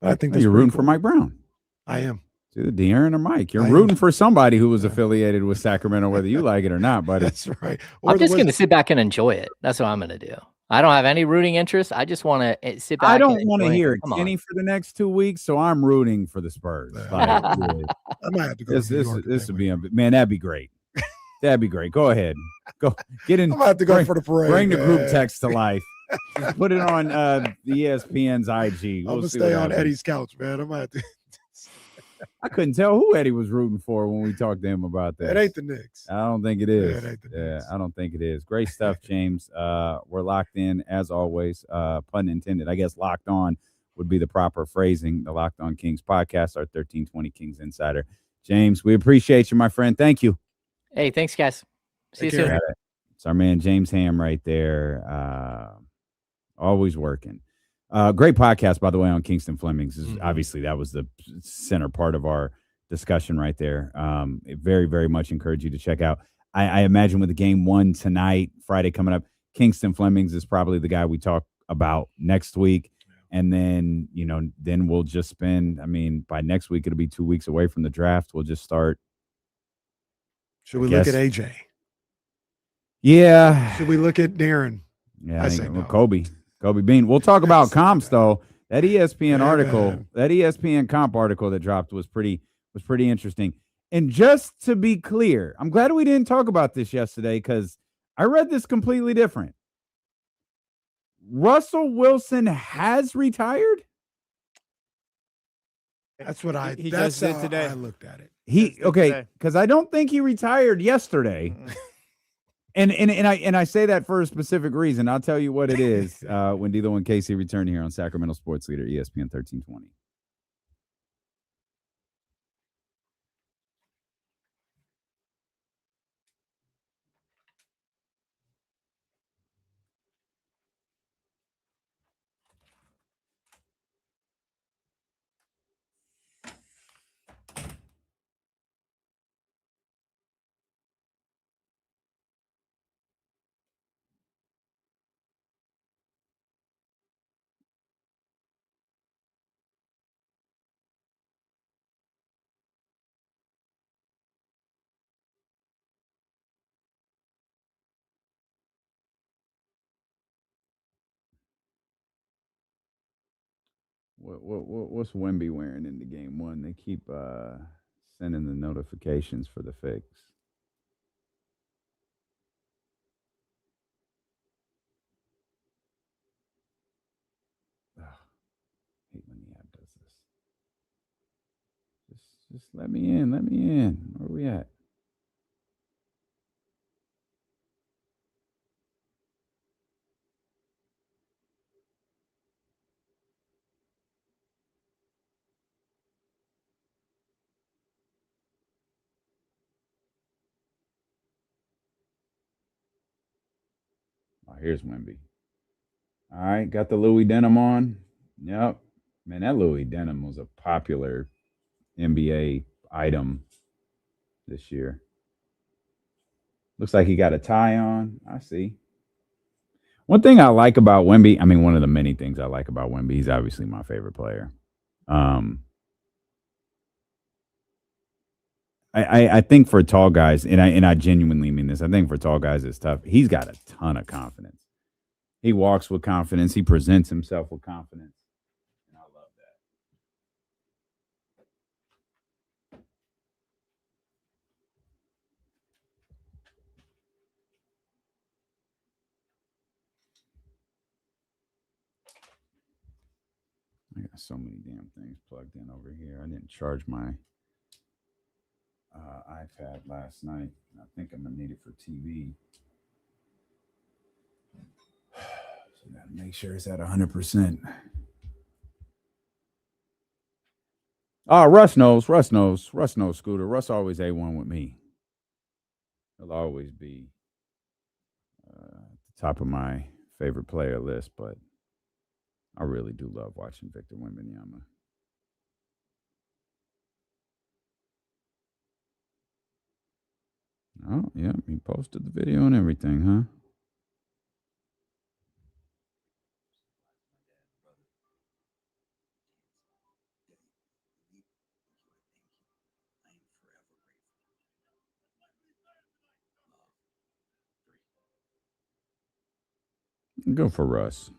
I think you're rooting for Mike Brown. I am. Dude, De'Aaron or Mike. You're rooting for somebody who was affiliated with Sacramento, whether you like it or not, buddy. That's right. I'm just going to sit back and enjoy it. That's what I'm going to do. I don't have any rooting interest. I just want to sit back. I don't want to hear Kenny for the next 2 weeks, so I'm rooting for the Spurs. I might have to go. This would be man. That'd be great. That'd be great. Go ahead. Go get in. I'm gonna have to go for the parade. Bring the group text to life. Just put it on the ESPN's IG. I'm gonna stay on Eddie's couch, man. I might have to. I couldn't tell who Eddie was rooting for when we talked to him about that. It ain't the Knicks. I don't think it is. Yeah, it ain't the Knicks. I don't think it is. Great stuff, James. We're locked in as always. Pun intended. I guess locked on would be the proper phrasing. The Locked On Kings podcast, our 1320 Kings Insider. James, we appreciate you, my friend. Thank you. Hey, thanks, guys. See you soon. It's our man James Ham right there. Always working. Great podcast, by the way, on Kingston Flemings. Obviously, that was the center part of our discussion right there. Very, very much encourage you to check out. I imagine with the game 1 tonight, Friday coming up, Kingston Flemings is probably the guy we talk about next week. And then, then we'll just spend, by next week, it'll be 2 weeks away from the draft. We'll just start. Should we look at AJ? Yeah. Should we look at Darren? Yeah, I think no. Kobe Bean. We'll talk about comps though. That ESPN article, that ESPN comp article that dropped was pretty interesting. And just to be clear, I'm glad we didn't talk about this yesterday because I read this completely different. Russell Wilson has retired. That's what I. He that's just did how today. I looked at it. Because I don't think he retired yesterday. And I say that for a specific reason. I'll tell you what it is when D'Lo and Casey return here on Sacramento Sports Leader, ESPN 1320. What's Wemby wearing into game 1? They keep sending the notifications for the fix. Hate when the app does this. Just let me in. Let me in. Where are we at? Oh, here's Wemby. All right, got the Louis denim on. Yep. Man, that Louis denim was a popular NBA item this year. Looks like he got a tie on. I see. One thing I like about Wemby, I mean, one of the many things I like about Wemby, he's obviously my favorite player. I think for tall guys, and I genuinely mean this, I think for tall guys it's tough. He's got a ton of confidence. He walks with confidence. He presents himself with confidence. And I love that. I got so many damn things plugged in over here. I didn't charge my iPad last night. I think I'm going to need it for TV. So got to make sure it's at 100%. Oh, Russ knows, Scooter. Russ always A1 with me. He'll always be at the top of my favorite player list, but I really do love watching Victor Wembanyama. Oh, yeah, he posted the video and everything, huh? Go for Russ.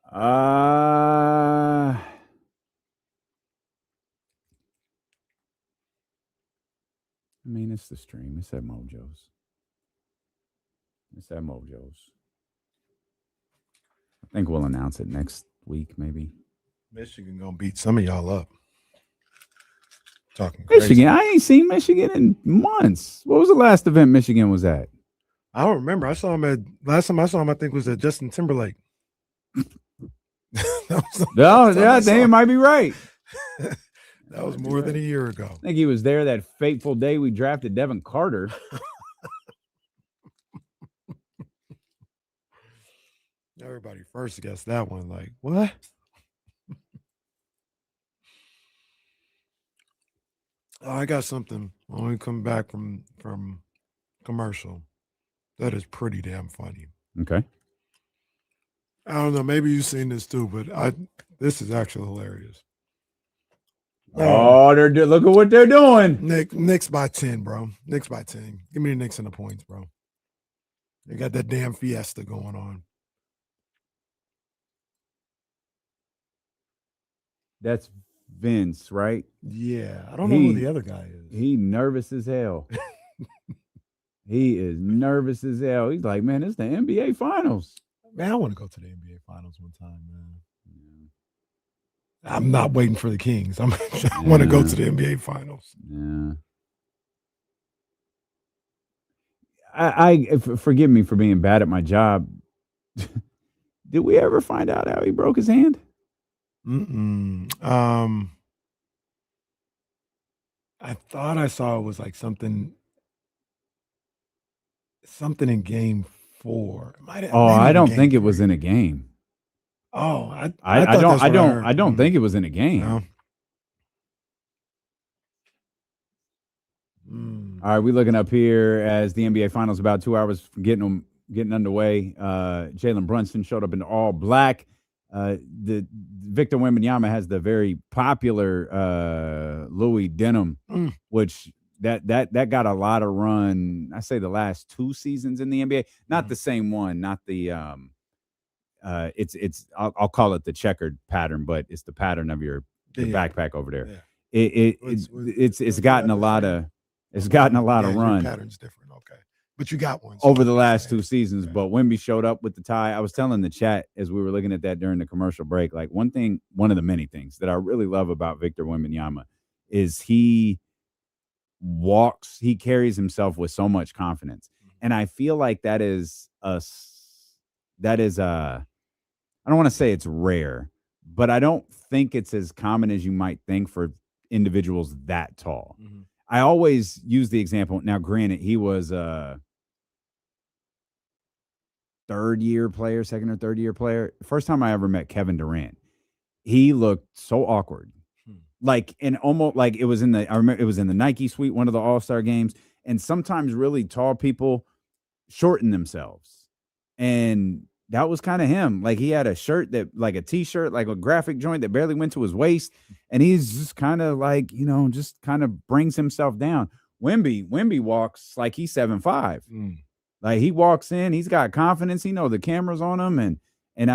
I mean, it's the stream. It's at Mojo's. I think we'll announce it next week, maybe. Michigan gonna beat some of y'all up. Talking crazy. Michigan. I ain't seen Michigan in months. What was the last event Michigan was at? I don't remember. Last time I saw him, I think was at Justin Timberlake. They might be right. That was more than a year ago. I think he was there that fateful day we drafted Devin Carter. Everybody first guessed that one. Like, what? Oh, I got something when we come back from commercial. That is pretty damn funny. Okay. I don't know. Maybe you've seen this too, but this is actually hilarious. Oh, look at what they're doing. Knicks by 10, bro. Knicks by 10. Give me the Knicks and the points, bro. They got that damn fiesta going on. That's Vince, right? Yeah. I don't know who the other guy is. He nervous as hell. He is nervous as hell. He's like, man, it's the NBA Finals. Man, I want to go to the NBA Finals one time, man. I'm not waiting for the Kings. I want to go to the NBA Finals. Yeah. I forgive me for being bad at my job. Did we ever find out how he broke his hand? I thought I saw it was like something in game 4. I don't think it was in a game. Oh, I don't think it was in a game. No. All right, we're looking up here as the NBA Finals about 2 hours from getting underway. Jalen Brunson showed up in all black. The Victor Wembanyama has the very popular Louis denim, which that got a lot of run. I say the last 2 seasons in the NBA, not the same one, not the it's I'll call it the checkered pattern, but it's the pattern of your backpack over there. Yeah. It's gotten a lot of run. Pattern's different. Okay. But you got one over the last 2 seasons. Okay. But Wemby showed up with the tie. I was telling the chat as we were looking at that during the commercial break, like one of the many things that I really love about Victor Wembanyama is he carries himself with so much confidence. And I feel like that is I don't want to say it's rare, but I don't think it's as common as you might think for individuals that tall. Mm-hmm. I always use the example. Now, granted, he was a second or third year player. First time I ever met Kevin Durant, he looked so awkward. Like, and almost like I remember it was in the Nike suite, one of the All-Star games. And sometimes really tall people shorten themselves. And that was kind of him. Like, he had a shirt like a t-shirt, like a graphic joint that barely went to his waist. And he's just kind of like, just kind of brings himself down. Wemby walks like he's 7'5". Like, he walks in, he's got confidence. He knows the camera's on him. And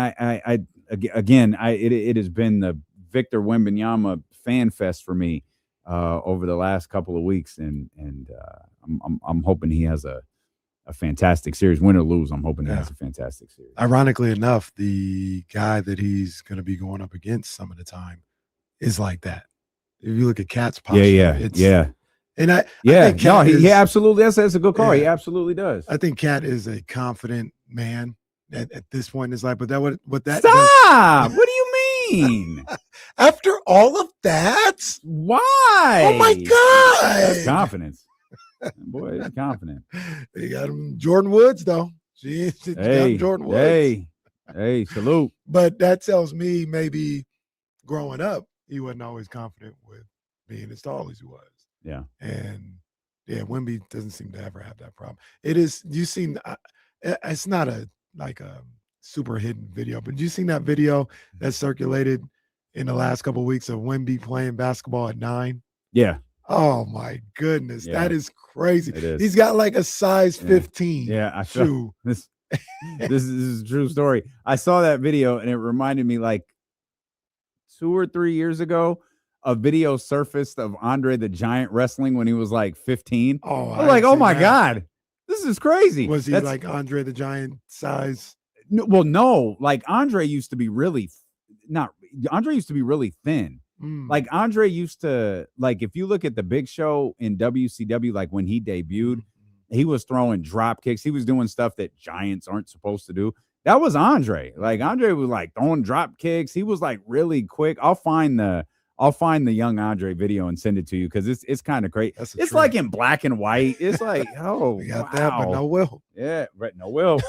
it has been the Victor Wembanyama fan fest for me over the last couple of weeks. And I'm hoping he has a fantastic series, win or lose. I'm hoping he has a fantastic series. Ironically enough, the guy that he's going to be going up against some of the time is like that. If you look at Cat's posture, And I think he absolutely. That's a good call. He absolutely does. I think Cat is a confident man at this point in his life. But what that stop. What do you mean? After all of that, why? Oh my God! That's confidence. Boy, he's confident. They got him Jordan Woods though. She got Jordan Woods. Hey, salute. But that tells me maybe growing up, he wasn't always confident with being as tall as he was. Yeah. And Wemby doesn't seem to ever have that problem. It is, it's not a super hidden video, but you seen that video that circulated in the last couple of weeks of Wemby playing basketball at 9? Yeah. Oh my goodness. Yeah. That is crazy. It is. He's got like a size 15. Yeah. I shoe. This is a true story. I saw that video and it reminded me like 2 or 3 years ago, a video surfaced of Andre the Giant wrestling when he was like 15. Oh, I was like, oh my God, this is crazy. Was he like Andre the Giant size? No. Like Andre used to be really thin. Like Andre used to, like, if you look at the Big Show in WCW, like when he debuted, he was throwing drop kicks. He was doing stuff that giants aren't supposed to do. That was Andre. Like Andre was like throwing drop kicks. He was like really quick. I'll find the young Andre video and send it to you because it's kind of great. It's like in black and white. It's like, oh, we got that, but no Will. Yeah, but no Will.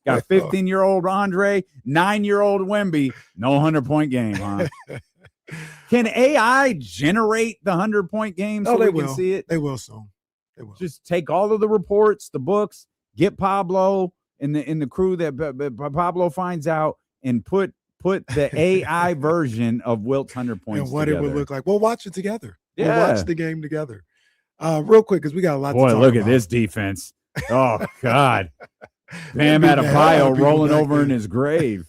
Got 15-year-old Andre, 9-year-old Wemby, no 100-point game, huh? Can AI generate the 100-point game so we can see it? They will soon. They will. Just take all of the reports, the books, get Pablo and the crew that Pablo finds out, and put the AI version of Wilt's 100 points and what together. It would look like. We'll watch it together. Yeah. We'll watch the game together. Real quick, because we got a lot to talk about. Boy, look at this defense. Oh, God. Bam Adebayo rolling over in his grave.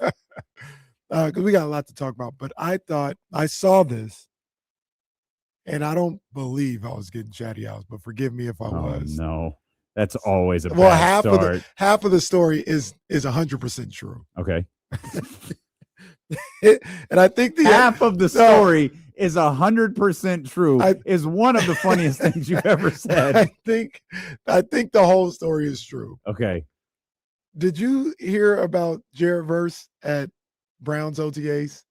Because we got a lot to talk about. But I thought I saw this, and I don't believe I was getting chatty house, but forgive me if I was. No. That's always a bad start. Half of the story is 100% true. Okay. And I think half of the story is 100% true. Is one of the funniest things you've ever said. I think the whole story is true. Okay. Did you hear about Jared Verse at Browns OTAs?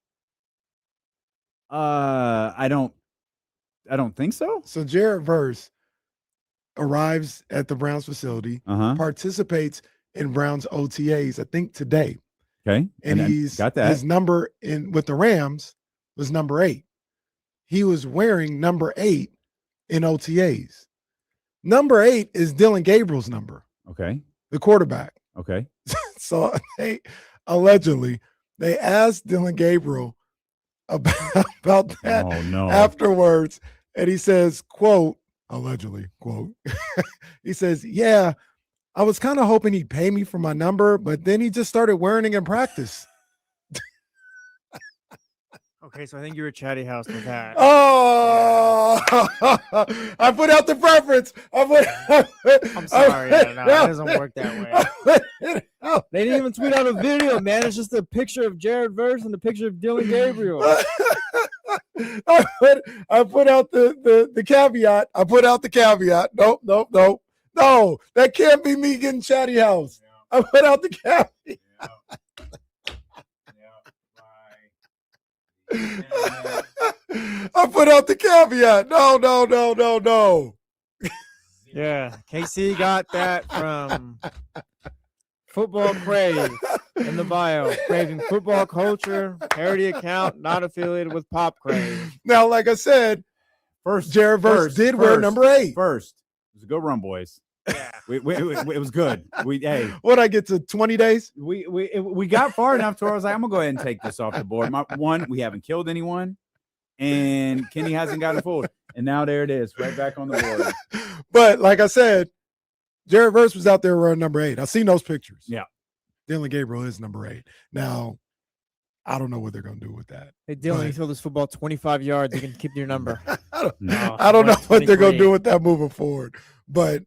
I don't think so. So Jared Verse arrives at the Browns facility, participates in Browns OTAs, I think today. Okay. And he's got that. His number with the Rams was number 8. He was wearing number 8 in OTAs. Number 8 is Dylan Gabriel's number. Okay. The quarterback. Okay. So they asked Dylan Gabriel about that afterwards. And he says, quote, allegedly, quote, he says, yeah, I was kind of hoping he'd pay me for my number, but then he just started wearing it in practice. Okay, so I think you were chatty house with that. Oh, I put out the preference. I'm sorry. No, it doesn't work that way. They didn't even tweet out a video, man. It's just a picture of Jared Verse and a picture of Dylan Gabriel. I put out the caveat. I put out the caveat. Nope. No, that can't be me getting chatty house. I put out the caveat. I put out the caveat. No. Yeah, KC got that from Football Crave in the bio. Craving football culture, parody account, not affiliated with Pop Crave. Now, like I said, Jared Verse did wear number 8. First, it was a good run, boys. Yeah, it was good. What I get to 20 days? We got far enough to where I was like, I'm gonna go ahead and take this off the board. We haven't killed anyone, and Kenny hasn't gotten fooled, and now there it is, right back on the board. But like I said, Jared Verse was out there wearing number 8. I've seen those pictures. Yeah, Dylan Gabriel is number 8. Now, I don't know what they're gonna do with that. Hey Dylan, you throw this football 25 yards, you can keep your number. I don't know what they're gonna do with that moving forward, but.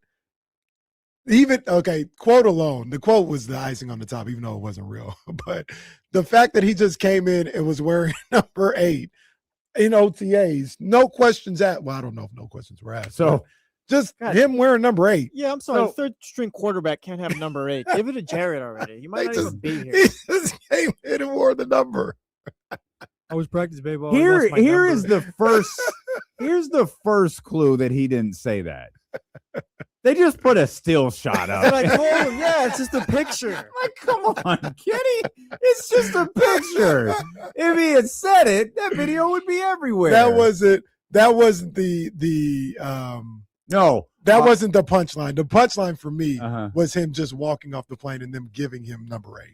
Quote alone, the quote was the icing on the top, even though it wasn't real. But the fact that he just came in and was wearing number 8 in OTAs, no questions asked. Well, I don't know if no questions were asked. So just him wearing number 8. Yeah, I'm sorry. Third string quarterback can't have number 8. Give it to Jared already. You might not even be here. He just came in and wore the number. I was practicing baseball. Here's the first clue that he didn't say that. They just put a still shot up. Like, oh, yeah, it's just a picture. Like, come on, Kenny. It's just a picture. If he had said it, that video would be everywhere. That wasn't wasn't the punchline. The punchline for me was him just walking off the plane and them giving him number 8.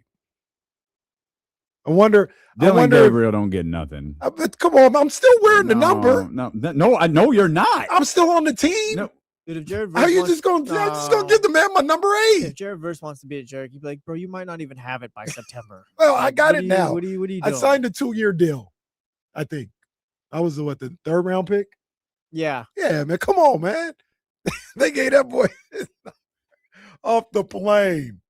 I wonder Gabriel don't get nothing. But come on, I'm still wearing the number. No, I know you're not. I'm still on the team. No. Dude, if Jared Verse how you just gonna give the man my number 8? If Jared Verse wants to be a jerk, you'd be like, bro, you might not even have it by September. Well, I got it now. What are you doing? I signed a 2-year deal. I think I was the 3rd round pick. Yeah, man. Come on, man. They gave that boy off the plane.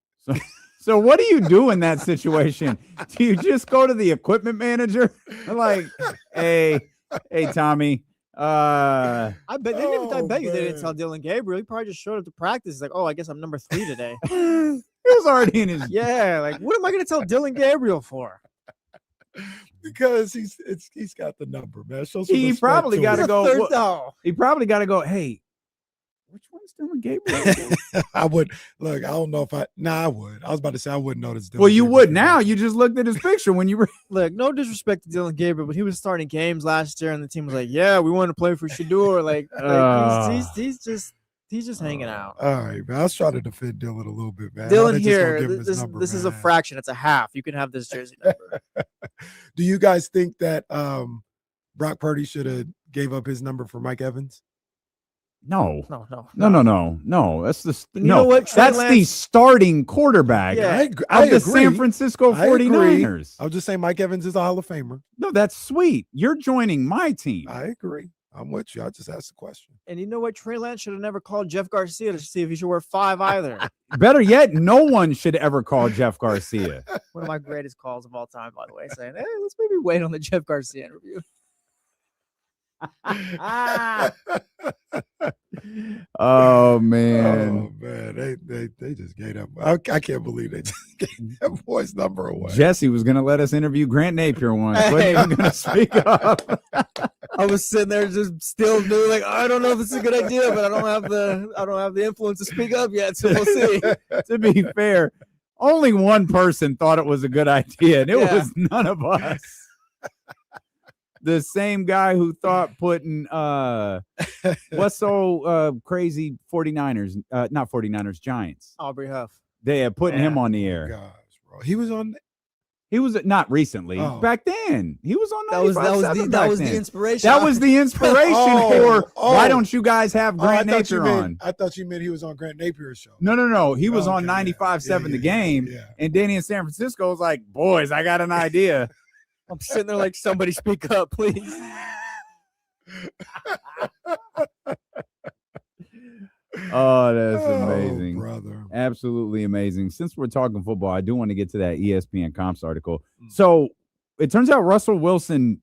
So what do you do in that situation? Do you just go to the equipment manager? Like, hey, Tommy. I bet you they didn't tell Dylan Gabriel. He probably just showed up to practice. He's like, oh, I guess I'm number 3 today. He was already in his. Yeah, like what am I gonna tell Dylan Gabriel for? Because he's got the number, man. He probably got to go. He probably got to go. Hey, which one's Dylan Gabriel? I would look. I don't know if I would. I was about to say I wouldn't notice. Well, you would now. You just looked at his picture when you were. Look, no disrespect to Dylan Gabriel, but he was starting games last year, and the team was like, "Yeah, we want to play for Shador." Like he's just hanging out. All right, man. I was trying to defend Dylan a little bit, man. Dylan here, this is a fraction. It's a half. You can have this jersey number. Do you guys think that Brock Purdy should have gave up his number for Mike Evans? No. That's the starting quarterback of the San Francisco 49ers. I'll just say Mike Evans is a Hall of Famer. No, that's sweet. You're joining my team. I agree. I'm with you. I just asked the question. And you know what? Trey Lance should have never called Jeff Garcia to see if he should wear 5 either. Better yet, no one should ever call Jeff Garcia. One of my greatest calls of all time, by the way, saying, hey, let's maybe wait on the Jeff Garcia interview. Oh man, they just gave up. I can't believe they just gave that boy's number away. Jesse was gonna let us interview Grant Napier once. Wasn't even gonna speak up. I was sitting there just still doing like, I don't know if this is a good idea, but I don't have the influence to speak up yet, so we'll see. To be fair, only one person thought it was a good idea, and it was none of us. The same guy who thought putting what's so crazy 49ers, not 49ers, Giants. Aubrey Huff. They had putting him on the air. Gosh, bro. He was not recently. Back then. He was on 95.7 that was the inspiration. That was the inspiration for why don't you guys have Grant Napier on? I thought you meant he was on Grant Napier's show. No. He was on 95.7 The Game. And Danny in San Francisco was like, boys, I got an idea. I'm sitting there like, somebody speak up, please. Oh, that's amazing. Brother. Absolutely amazing. Since we're talking football, I do want to get to that ESPN Comps article. So it turns out Russell Wilson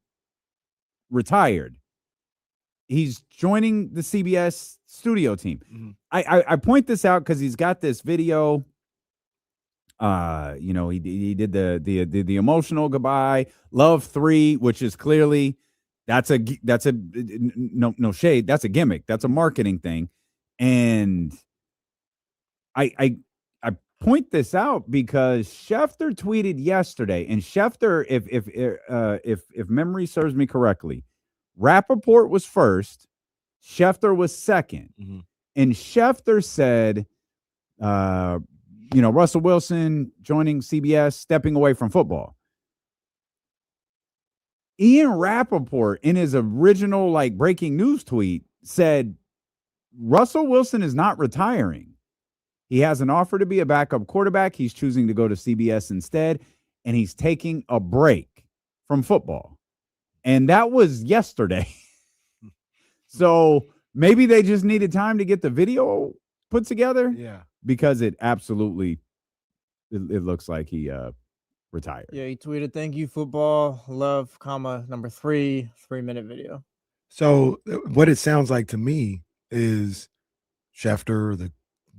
retired. He's joining the CBS studio team. Mm-hmm. I point this out because he's got this video. He did the emotional goodbye, Love 3, which is clearly that's a no shade. That's a gimmick. That's a marketing thing. And I point this out because Schefter tweeted yesterday, and Schefter, if memory serves me correctly, Rappaport was first, Schefter was second, and Schefter said, Russell Wilson joining CBS, stepping away from football. Ian Rappaport, in his original breaking news tweet, said Russell Wilson is not retiring. He has an offer to be a backup quarterback. He's choosing to go to CBS instead, and he's taking a break from football. And that was yesterday. So maybe they just needed time to get the video put together. Yeah. Because it absolutely, it looks like he retired. Yeah, he tweeted, "Thank you, football, love, number 3, 3-minute video." So what it sounds like to me is Schefter, the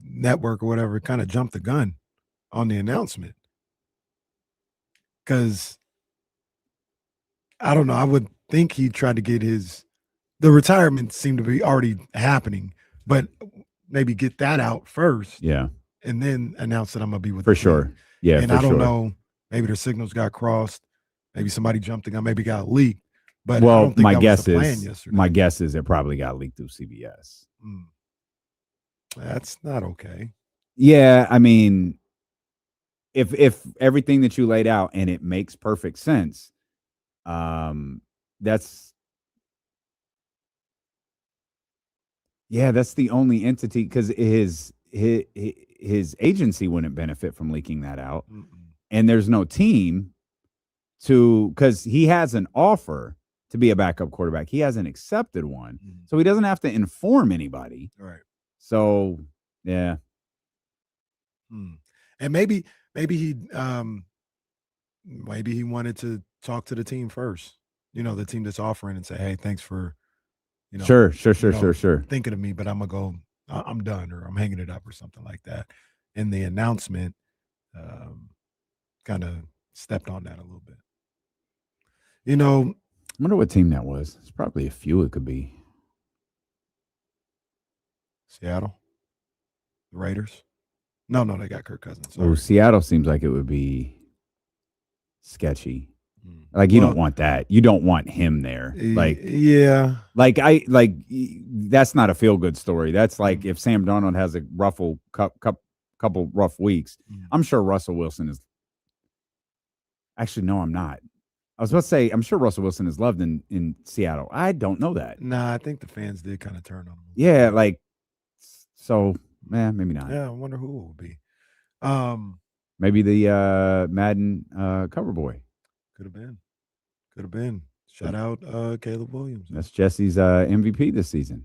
network or whatever, kind of jumped the gun on the announcement. Because I don't know, I would think he tried to get the retirement seemed to be already happening, but maybe get that out first. Yeah. And then announce that I'm going to be with For the team. sure. Yeah. And I don't know, maybe their signals got crossed. Maybe somebody jumped the gun, maybe got leaked. But I don't think my that guess was the plan is yesterday. my guess is it probably got leaked through CBS. That's not okay. Yeah, I mean, if everything that you laid out and it makes perfect sense, that's the only entity, because his agency wouldn't benefit from leaking that out. And there's no team because he has an offer to be a backup quarterback. He hasn't accepted one. So he doesn't have to inform anybody. Right. So, yeah. And maybe he wanted to talk to the team first. The team that's offering, and say, "Hey, thanks for Sure. thinking of me, but I'm done, or I'm hanging it up," or something like that. And the announcement kind of stepped on that a little bit. I wonder what team that was. It's probably a few. It could be Seattle, the Raiders. No, they got Kirk Cousins. Oh, Seattle seems like it would be sketchy. You don't want that. You don't want him there. Yeah. That's not a feel-good story. That's like if Sam Darnold has a couple rough weeks. I'm sure Russell Wilson is. Actually, no, I'm not. I was about to say, I'm sure Russell Wilson is loved in Seattle. I don't know that. Nah, I think the fans did kind of turn on him. Yeah, maybe not. Yeah, I wonder who it would be. Maybe the Madden cover boy. Could have been. Shout out Caleb Williams. That's Jesse's MVP this season.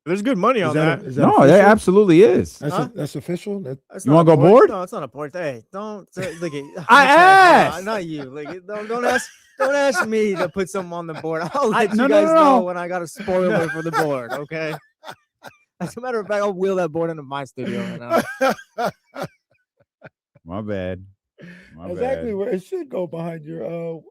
There's good money on that. Is that no, official? there absolutely is. That's official. That's you not want to go board? No, it's not a board. Hey, don't look at. I asked. Not you. Don't ask me to put something on the board. I'll let you no, guys no. know when I got a spoiler for the board. Okay. As a matter of fact, I'll wheel that board into my studio right now. My bad. Exactly where it should go behind you.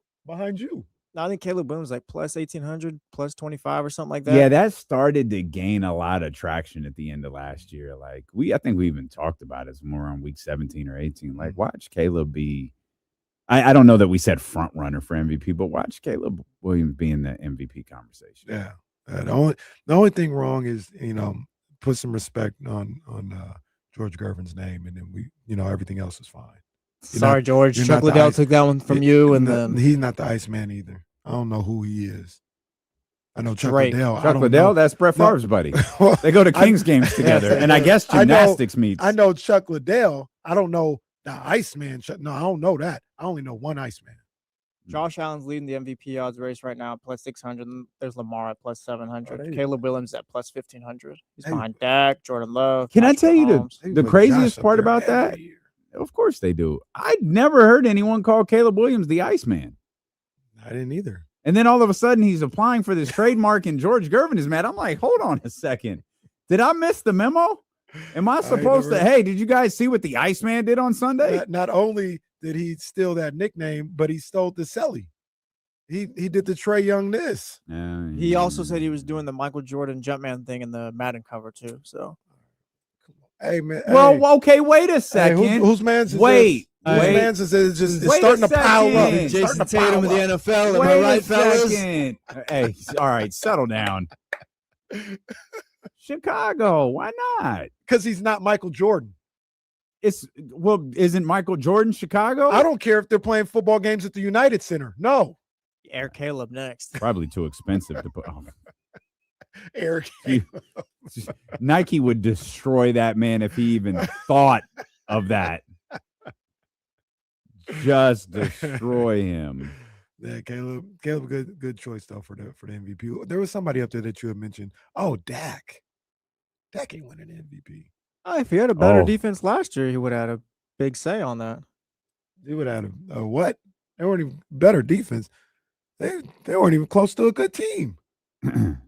No, I think Caleb Williams like plus 1,800, plus 25 or something like that. Yeah, that started to gain a lot of traction at the end of last year. I think we even talked about it more on week 17 or 18. Watch Caleb be. I don't know that we said front runner for MVP, but watch Caleb Williams be in the MVP conversation. Yeah. The only thing wrong is, put some respect on George Gervin's name, and then everything else is fine. Sorry, George. Chuck Liddell took that one from you, and then he's not the Iceman either. I don't know who he is. I know Chuck Drake. Liddell. Chuck Liddell, that's Brett Favre's buddy. They go to Kings games together, and I guess gymnastics meets. I know Chuck Liddell. I don't know the Iceman. No, I don't know that. I only know one Iceman. Josh Allen's leading the MVP odds race right now, plus 600. There's Lamar at plus 700. Oh, Caleb Williams at plus 1500. He's behind Dak, Jordan Love. Can I Patrick tell you Mahomes. the craziest part about that? Of course they do. I never heard anyone call Caleb Williams the Iceman. I didn't either. And then all of a sudden he's applying for this trademark and George Gervin is mad. I'm like, hold on a second. Did I miss the memo? Am I supposed to? Hey, did you guys see what the Iceman did on Sunday? Not only did he steal that nickname, but he stole the Selly. He did the Trae Young-ness. He also said he was doing the Michael Jordan Jumpman thing in the Madden cover too. So, hey man. Well, hey. Okay, wait a second. Hey, whose man's is wait. Whose man's is it? It's starting to pile up. Jason Tatum in the NFL. Am I right, fellas? Hey, all right, settle down. Chicago, why not? Because he's not Michael Jordan. Isn't Michael Jordan Chicago? I don't care if they're playing football games at the United Center. No. Air Caleb next. Probably too expensive to put. Oh. Eric. Nike would destroy that man if he even thought of that. Just destroy him. Yeah, Caleb, good choice though for the MVP. There was somebody up there that you had mentioned. Oh, Dak. Dak ain't winning MVP. Oh, if he had a better defense last year, he would have had a big say on that. He would have had a what? They weren't even better defense. They weren't even close to a good team. Did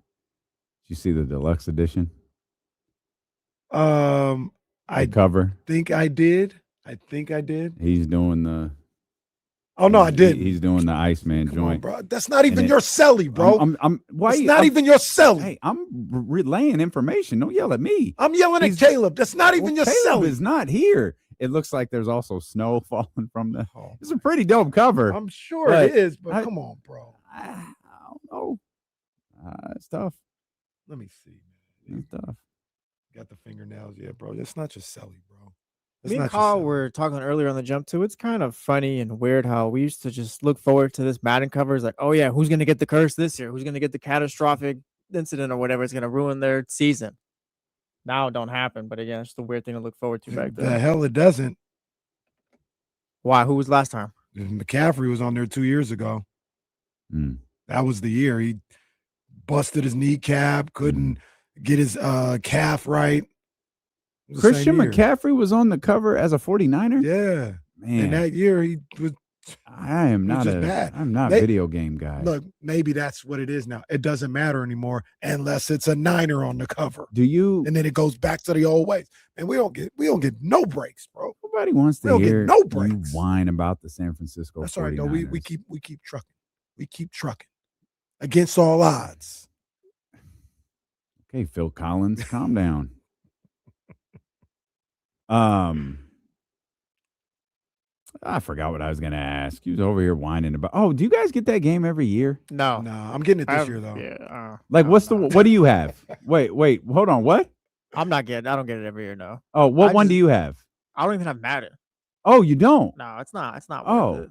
you see the deluxe edition? I cover. Think I did. He's doing the. Oh no, I didn't. He's doing the Iceman Come joint, on, bro. That's not even your celly, bro. Why? It's not even your celly. Hey, I'm relaying information. Don't yell at me. I'm yelling at Caleb. That's not even your Caleb celly. is not here. It looks like there's also snow falling from the. It's a pretty dope cover. I'm sure it is, but come on, bro. I don't know. It's tough. Let me see. It's tough. Got the fingernails, yeah, bro. That's not your celly, bro. Me and Kyle were talking earlier on the jump too. It's kind of funny and weird how we used to just look forward to this Madden cover. It's like, oh yeah, who's gonna get the curse this year? Who's gonna get the catastrophic incident or whatever? It's gonna ruin their season. Now it don't happen, but again, it's just a weird thing to look forward to back then. The hell it doesn't. Why? Who was last time? McCaffrey was on there 2 years ago. That was the year he busted his kneecap, couldn't get his calf right. Christian McCaffrey was on the cover as a 49er? Yeah. Man. And that year he was I'm not video game guy. Look, maybe that's what it is now. It doesn't matter anymore unless it's a Niner on the cover. And then it goes back to the old ways. And we don't get no breaks, bro. Nobody wants to hear no breaks. You whine about the San Francisco 49ers. That's all right, though. We keep trucking. We keep trucking against all odds. Okay, Phil Collins, calm down. I forgot what I was gonna ask. He was over here whining about. Oh, do you guys get that game every year? No, I'm getting it this year though. Yeah. What do you have? Wait, hold on. What? I don't get it every year. No. Oh, what one do you have? I don't even have Madden. Oh, you don't? No, it's not. It's not. Oh.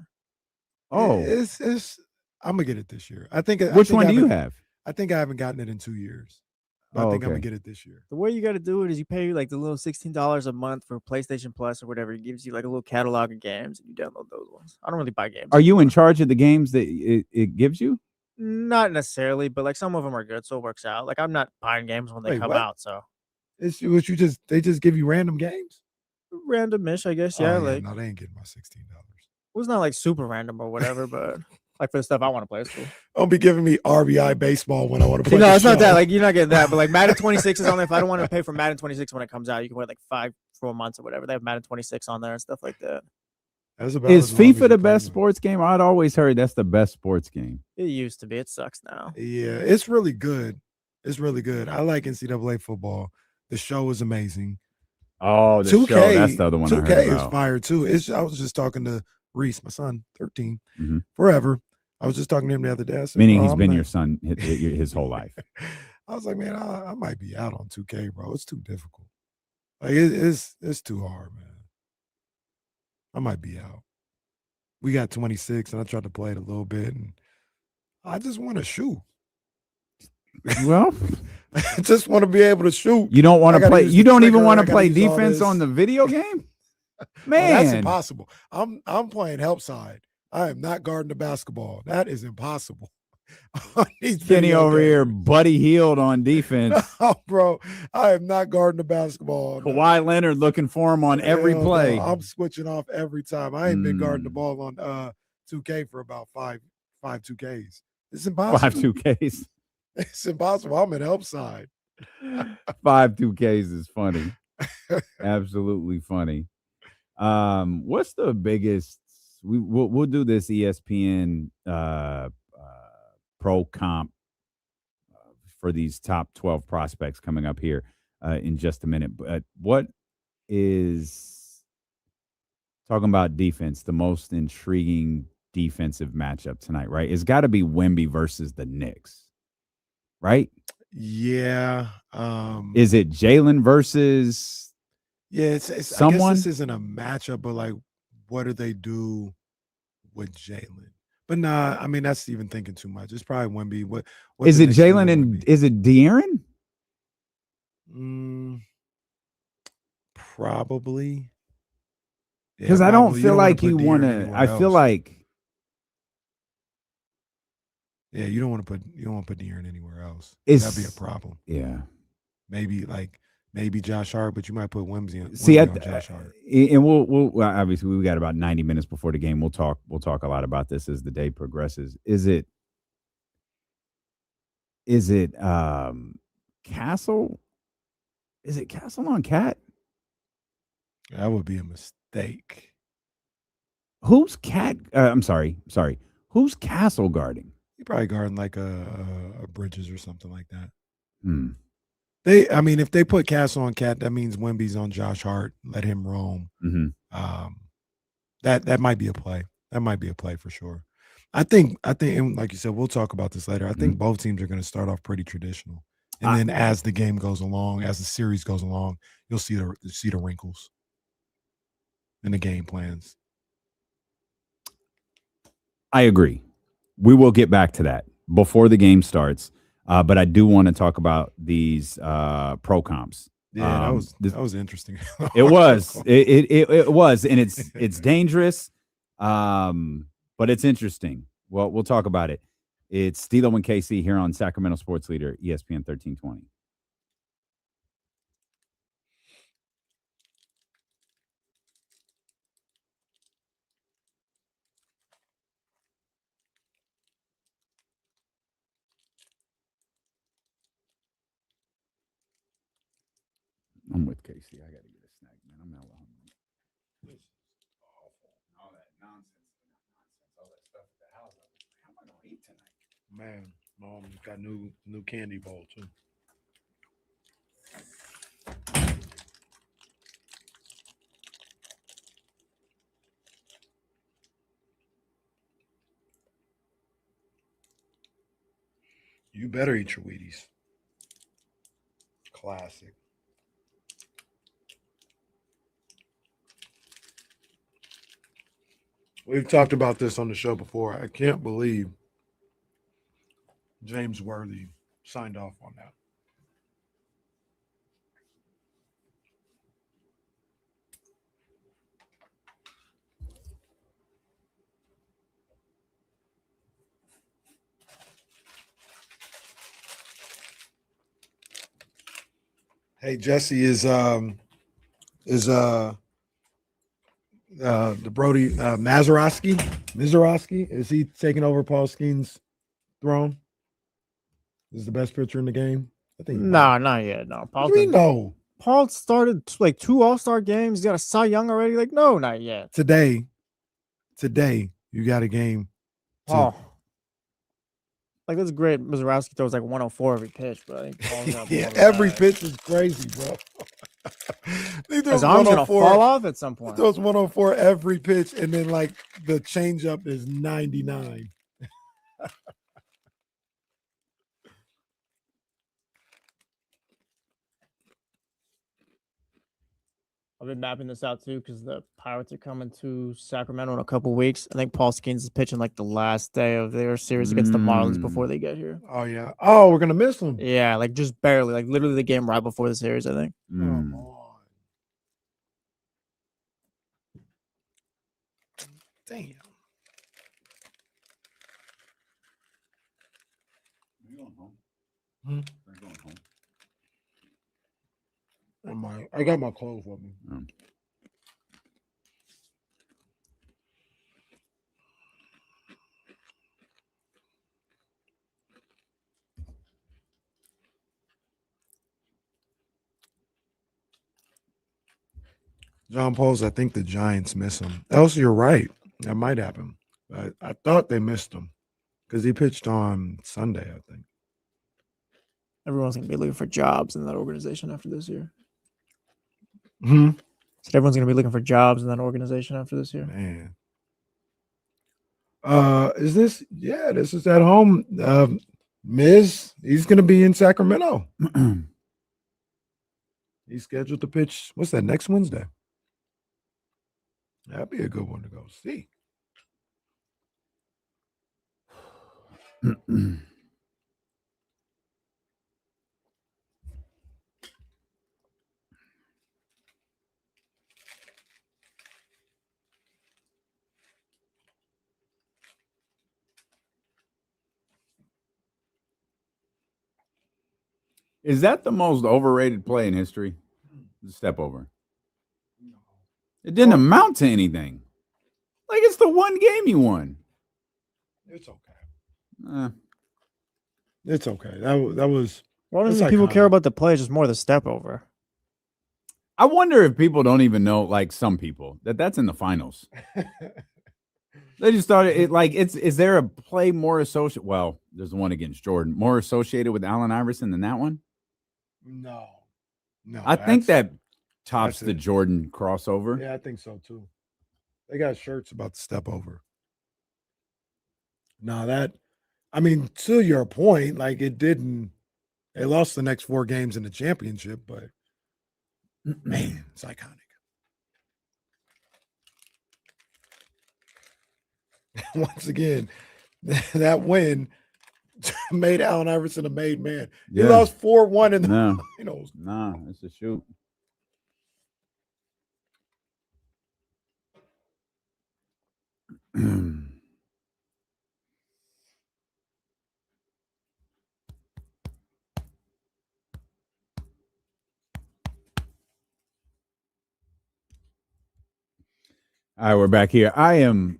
It's. I'm gonna get it this year. Which one do you have? I think I haven't gotten it in 2 years. I think I'm gonna get it this year. The way you got to do it is you pay like the little $16 a month for PlayStation Plus or whatever. It gives you like a little catalog of games and you download those ones. I don't really buy games. Are you in charge of the games that it gives you? Not necessarily, but like some of them are good, so it works out. Like I'm not buying games when they come out. So it's what they just give you random games. Randomish, I guess. Yeah, like no, they ain't getting my $16. It was not like super random or whatever, but. Like for the stuff I want to play, it's cool. Don't be giving me RBI baseball when I want to play. No, it's not that. Like you're not getting that. But like Madden 26 is on there. If I don't want to pay for Madden 26 when it comes out, you can wait like 4 months or whatever. They have Madden 26 on there and stuff like that. Is FIFA the best sports game? I'd always heard that's the best sports game. It used to be. It sucks now. Yeah, it's really good. It's really good. I like NCAA football. The show is amazing. Oh, the 2K, show. That's the other one. 2K is fire too. I was just talking to Reese, my son, 13, forever. I was just talking to him the other day. Said, meaning he's been your son his whole life. I was like, man, I might be out on 2K, bro. It's too difficult. Like it's too hard, man. I might be out. We got 26, and I tried to play it a little bit, and I just want to shoot. Well, I just want to be able to shoot. You don't want to play. You don't even want to play defense on the video game, man. That's impossible. I'm playing help side. I am not guarding the basketball. That is impossible. Kenny over here, Buddy Hield on defense. No, bro, I am not guarding the basketball. Kawhi Leonard looking for him on every play. No, I'm switching off every time. I ain't been guarding the ball on 2K for about five 2Ks. It's impossible. 5 2Ks. It's impossible. I'm at help side. 5 2Ks is funny. Absolutely funny. What's the biggest? We'll do this ESPN pro comp for these top 12 prospects coming up here in just a minute. But what is, talking about defense, the most intriguing defensive matchup tonight, right? It's got to be Wemby versus the Knicks, right? Yeah. Is it Jalen versus? Yeah, it's someone. I guess this isn't a matchup, but like, what do they do with Jalen? But nah, I mean, that's even thinking too much. It's probably Wemby. What is it, Jalen and Wemby? Is it De'Aaron? Probably. Because I don't feel like you want to. I feel like. Yeah, you don't want to put De'Aaron anywhere else. That'd be a problem. Yeah. Maybe Josh Hart, but you might put Wemby on Josh Hart. And we'll obviously we got about 90 minutes before the game. We'll talk a lot about this as the day progresses. Is it Castle? Is it Castle on Cat? That would be a mistake. Who's Cat? I'm sorry. Who's Castle guarding? He probably guarding like a Bridges or something like that. If they put Castle on Cat, that means Wemby's on Josh Hart. Let him roam. Mm-hmm. That might be a play. That might be a play for sure. I think, and like you said, we'll talk about this later. I think both teams are going to start off pretty traditional, and then as the game goes along, as the series goes along, you'll see the wrinkles in the game plans. I agree. We will get back to that before the game starts. But I do want to talk about these pro comps. Yeah, that was interesting. It was. It was, and it's dangerous, but it's interesting. Well, we'll talk about it. It's Stilo and KC here on Sacramento Sports Leader, ESPN 1320. I'm with Casey. I got to get a snack, man. I'm hella hungry. This is awful. All that nonsense. All that stuff at the house. How am I going to eat tonight? Man, Mom got new candy bowl too. You better eat your Wheaties. Classic. We've talked about this on the show before. I can't believe James Worthy signed off on that. Hey, Jesse, is the Brody Mazeroski, is he taking over Paul Skeens' throne? Is the best pitcher in the game? I think not yet. No, Paul started like 2 All-Star games. He's got a Cy Young already. Like, no, not yet. Today, you got a game. Like, that's great. Mazeroski throws like 104 every pitch, but I think Paul's every pitch is crazy, bro. His arm's gonna fall off at some point. He throws 104 every pitch, and then like the changeup is 99. I've been mapping this out too because the Pirates are coming to Sacramento in a couple weeks. I think Paul Skeens is pitching like the last day of their series against the Marlins before they get here. Oh yeah. Oh, we're gonna miss him. Yeah, like just barely, like literally the game right before the series, I think. Come on. Damn. I got my clothes with me. John Pauls, I think the Giants miss him. Else, you're right. That might happen. I thought they missed him because he pitched on Sunday, I think. Everyone's going to be looking for jobs in that organization after this year. Hmm. So everyone's going to be looking for jobs in that organization after this year. Man. Is this? Yeah, this is at home. Miz, he's going to be in Sacramento. He's scheduled to pitch. What's that? Next Wednesday. That'd be a good one to go see. Is that the most overrated play in history? The step over. It didn't amount to anything. Like, it's the one game you won. It's okay. It's okay. That was. Why don't people care about the play? Just more the step over. I wonder if people don't even know, like some people, that's in the finals. They just started it like is there a play more associated? Well, there's the one against Jordan, more associated with Allen Iverson than that one? No. I think that tops the Jordan crossover. Yeah, I think so too. They got shirts about the step over. No, I mean, to your point, like they lost the next 4 games in the championship, but man, it's iconic. Once again, that win made Allen Iverson a made man. He lost 4-1 in the finals. No, it's a shoot. All right, we're back here. I am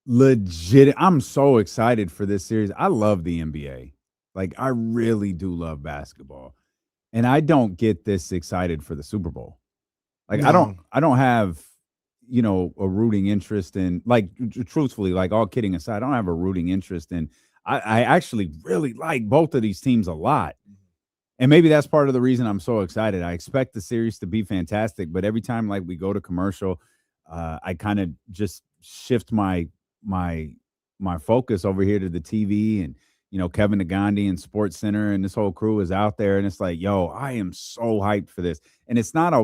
legit. I'm so excited for this series. I love the NBA. Like, I really do love basketball. And I don't get this excited for the Super Bowl. Like, I don't have, a rooting interest in, like, truthfully, like, all kidding aside, I don't have a rooting interest in. I actually really like both of these teams a lot. And maybe that's part of the reason I'm so excited. I expect the series to be fantastic, but every time, like, we go to commercial, I kind of just shift my focus over here to the TV, and Kevin Nagandi and Sports Center and this whole crew is out there, and it's like, yo, I am so hyped for this. And it's not a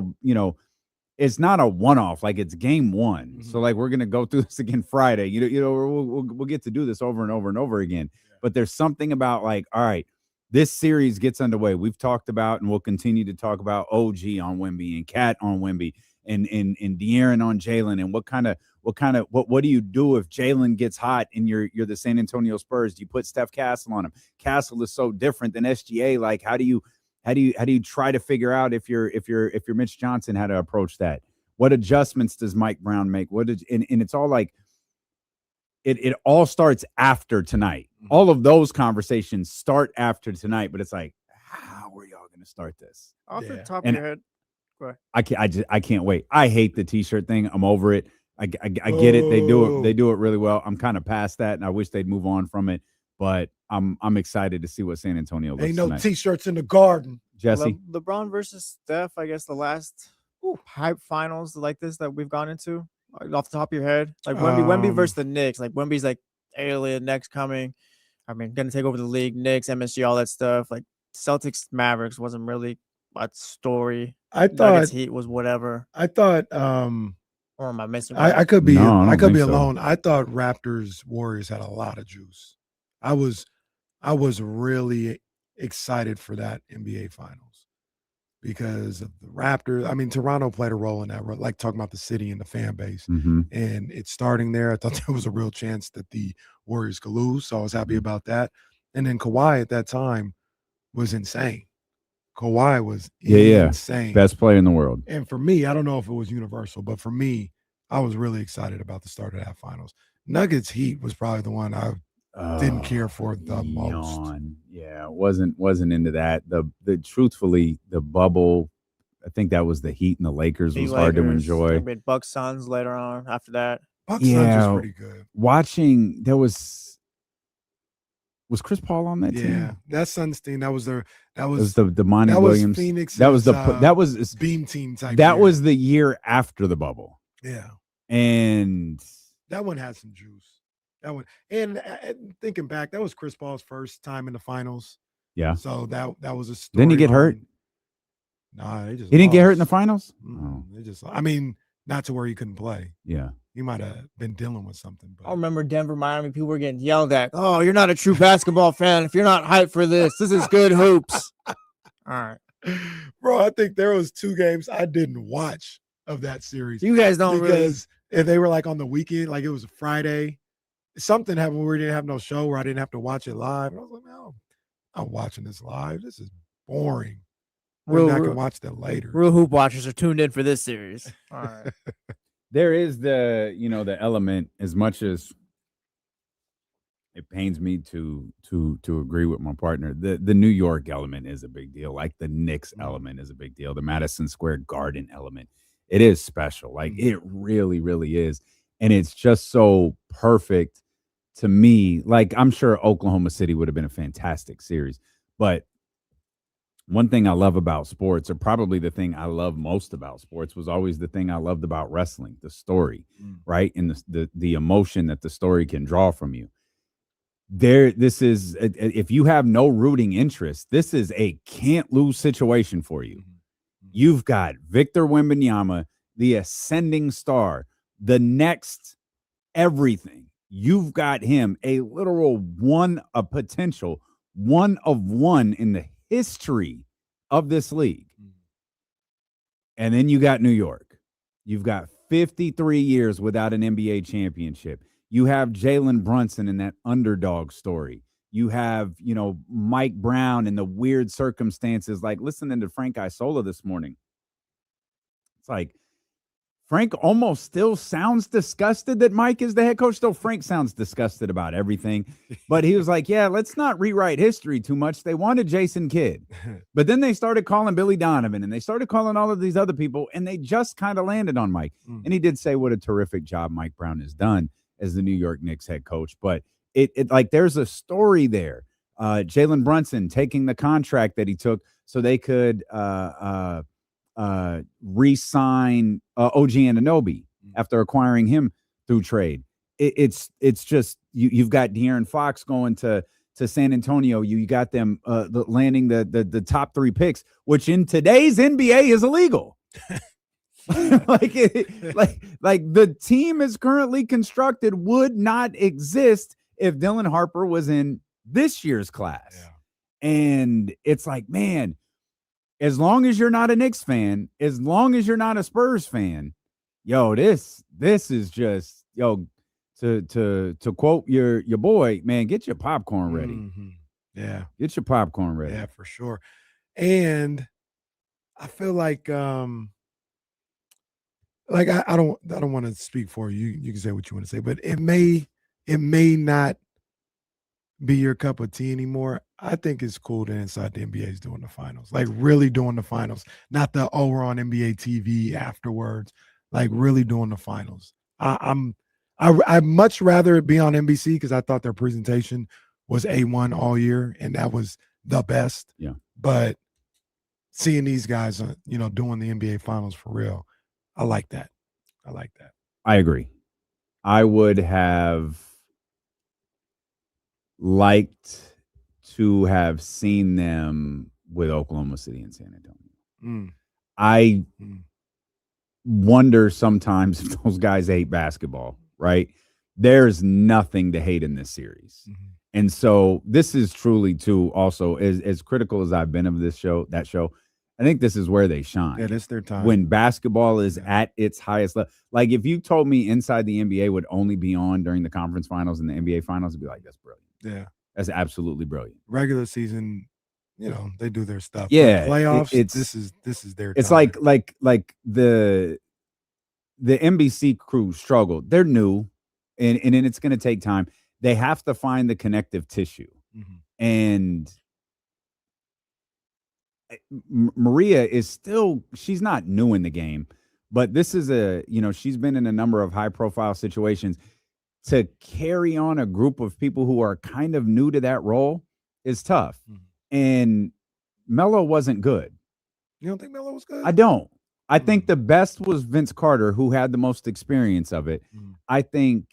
one-off, like it's game one. Mm-hmm. So like we're gonna go through this again Friday. We'll get to do this over and over and over again. Yeah. But there's something about like, all right, this series gets underway. We've talked about and we'll continue to talk about OG on Wemby and Cat on Wemby and De'Aaron on Jalen, and what do you do if Jalen gets hot and you're the San Antonio Spurs? Do you put Steph Castle on him? Castle is so different than SGA. Like, how do you try to figure out if you're Mitch Johnson, how to approach that? What adjustments does Mike Brown make? And it's all like it all starts after tonight. Mm-hmm. All of those conversations start after tonight, but it's like, how are y'all going to start this? Off the top of your head. I can't wait. I hate the t-shirt thing. I'm over it. I get it. They do it really well. I'm kind of past that, and I wish they'd move on from it. But I'm excited to see what San Antonio looks like. Ain't no tonight. T-shirts in the garden. Jesse, LeBron versus Steph. I guess the last hype finals like this that we've gone into, off the top of your head, like Wemby versus the Knicks. Like Wemby's like alien next coming. I mean, gonna take over the league. Knicks, MSG, all that stuff. Like Celtics, Mavericks wasn't really a story. I thought Nuggets, Heat was whatever. I thought. Or am I missing? I could be. I could be alone. I thought Raptors Warriors had a lot of juice. I was really excited for that NBA Finals because of the Raptors. I mean, Toronto played a role in that, like talking about the city and the fan base. Mm-hmm. And it's starting there. I thought there was a real chance that the Warriors could lose, so I was happy about that. And then Kawhi at that time was insane. Kawhi was Yeah. insane. Best player in the world. And for me, I don't know if it was universal, but for me, I was really excited about the start of that finals. Nuggets Heat was probably the one I didn't care for the most. Yeah, wasn't into that. The truthfully, the bubble, I think that was the Heat and the Lakers was hard to enjoy. Bucks Suns later on after that. Bucks Suns was pretty good. Watching, was Chris Paul on that team? Yeah, that Suns team. That was the Monty Williams. Phoenix. That was beam team type. That was the year after the bubble. Yeah, and that one had some juice. That one, and thinking back, that was Chris Paul's first time in the finals. Yeah. So that was a story. Didn't he get hurt? Nah, he didn't get hurt in the finals. They just, I mean, not to where he couldn't play. Yeah. He might have been dealing with something. But I remember Denver, Miami, people were getting yelled at. Oh, you're not a true basketball fan if you're not hyped for this. This is good hoops. All right. Bro, I think there was 2 games I didn't watch of that series. You guys don't because if they were like on the weekend, like it was a Friday, something happened where we didn't have no show where I didn't have to watch it live. And I was like, no, I'm watching this live. This is boring. I can watch that later. Real hoop watchers are tuned in for this series. All right. There is the element, as much as it pains me to agree with my partner, the New York element is a big deal. Like the Knicks element is a big deal. The Madison Square Garden element. It is special. Like it really, really is. And it's just so perfect to me. Like I'm sure Oklahoma City would have been a fantastic series. But one thing I love about sports, or probably the thing I love most about sports, was always the thing I loved about wrestling, the story, right? And the emotion that the story can draw from you. This is, if you have no rooting interest, this is a can't lose situation for you. You've got Victor Wembanyama, the ascending star, the next everything. You've got him, a literal a potential one of one in the history of this league. And then you got New York. You've got 53 years without an NBA championship. You have Jalen Brunson in that underdog story. You have, Mike Brown and the weird circumstances. Like listening to Frank Isola this morning. It's like Frank almost still sounds disgusted that Mike is the head coach. Still, Frank sounds disgusted about everything. But he was like, yeah, let's not rewrite history too much. They wanted Jason Kidd. But then they started calling Billy Donovan, and they started calling all of these other people, and they just kind of landed on Mike. And he did say what a terrific job Mike Brown has done as the New York Knicks head coach. But it like there's a story there. Jalen Brunson taking the contract that he took so they could re-sign OG Anunoby after acquiring him through trade. It's just you've got De'Aaron Fox going to San Antonio. You got them landing the top 3 picks, which in today's NBA is illegal. like the team is currently constructed would not exist if Dylan Harper was in this year's class. Yeah. And it's like, man, as long as you're not a Knicks fan, as long as you're not a Spurs fan, this is just, to quote your boy, man, get your popcorn ready. Yeah. Get your popcorn ready. Yeah, for sure. And I feel like I don't want to speak for you. You can say what you want to say, but it may not be your cup of tea anymore. I think it's cool that Inside the NBA is doing the finals, like really doing the finals, not the we're on NBA TV afterwards, like really doing the finals. I'd much rather it be on NBC because I thought their presentation was A1 all year and that was the best. Yeah. But seeing these guys, doing the NBA finals for real, I like that. I agree. I would have liked to have seen them with Oklahoma City and San Antonio. I wonder sometimes if those guys hate basketball, right? There's nothing to hate in this series. And so this is truly too, also as critical as I've been of that show, I think this is where they shine. Yeah, it's their time. When basketball is at its highest level. Like if you told me Inside the NBA would only be on during the conference finals and the NBA finals, I'd be like, that's brilliant. Yeah. That's absolutely brilliant. Regular season, they do their stuff. Yeah, but playoffs. This is their. It's time. like the NBC crew struggled. They're new, and then it's going to take time. They have to find the connective tissue, and Maria is still. She's not new in the game, but this is she's been in a number of high profile situations. To carry on a group of people who are kind of new to that role is tough. And Melo wasn't good. You don't think Melo was good? I don't. I think the best was Vince Carter, who had the most experience of it. I think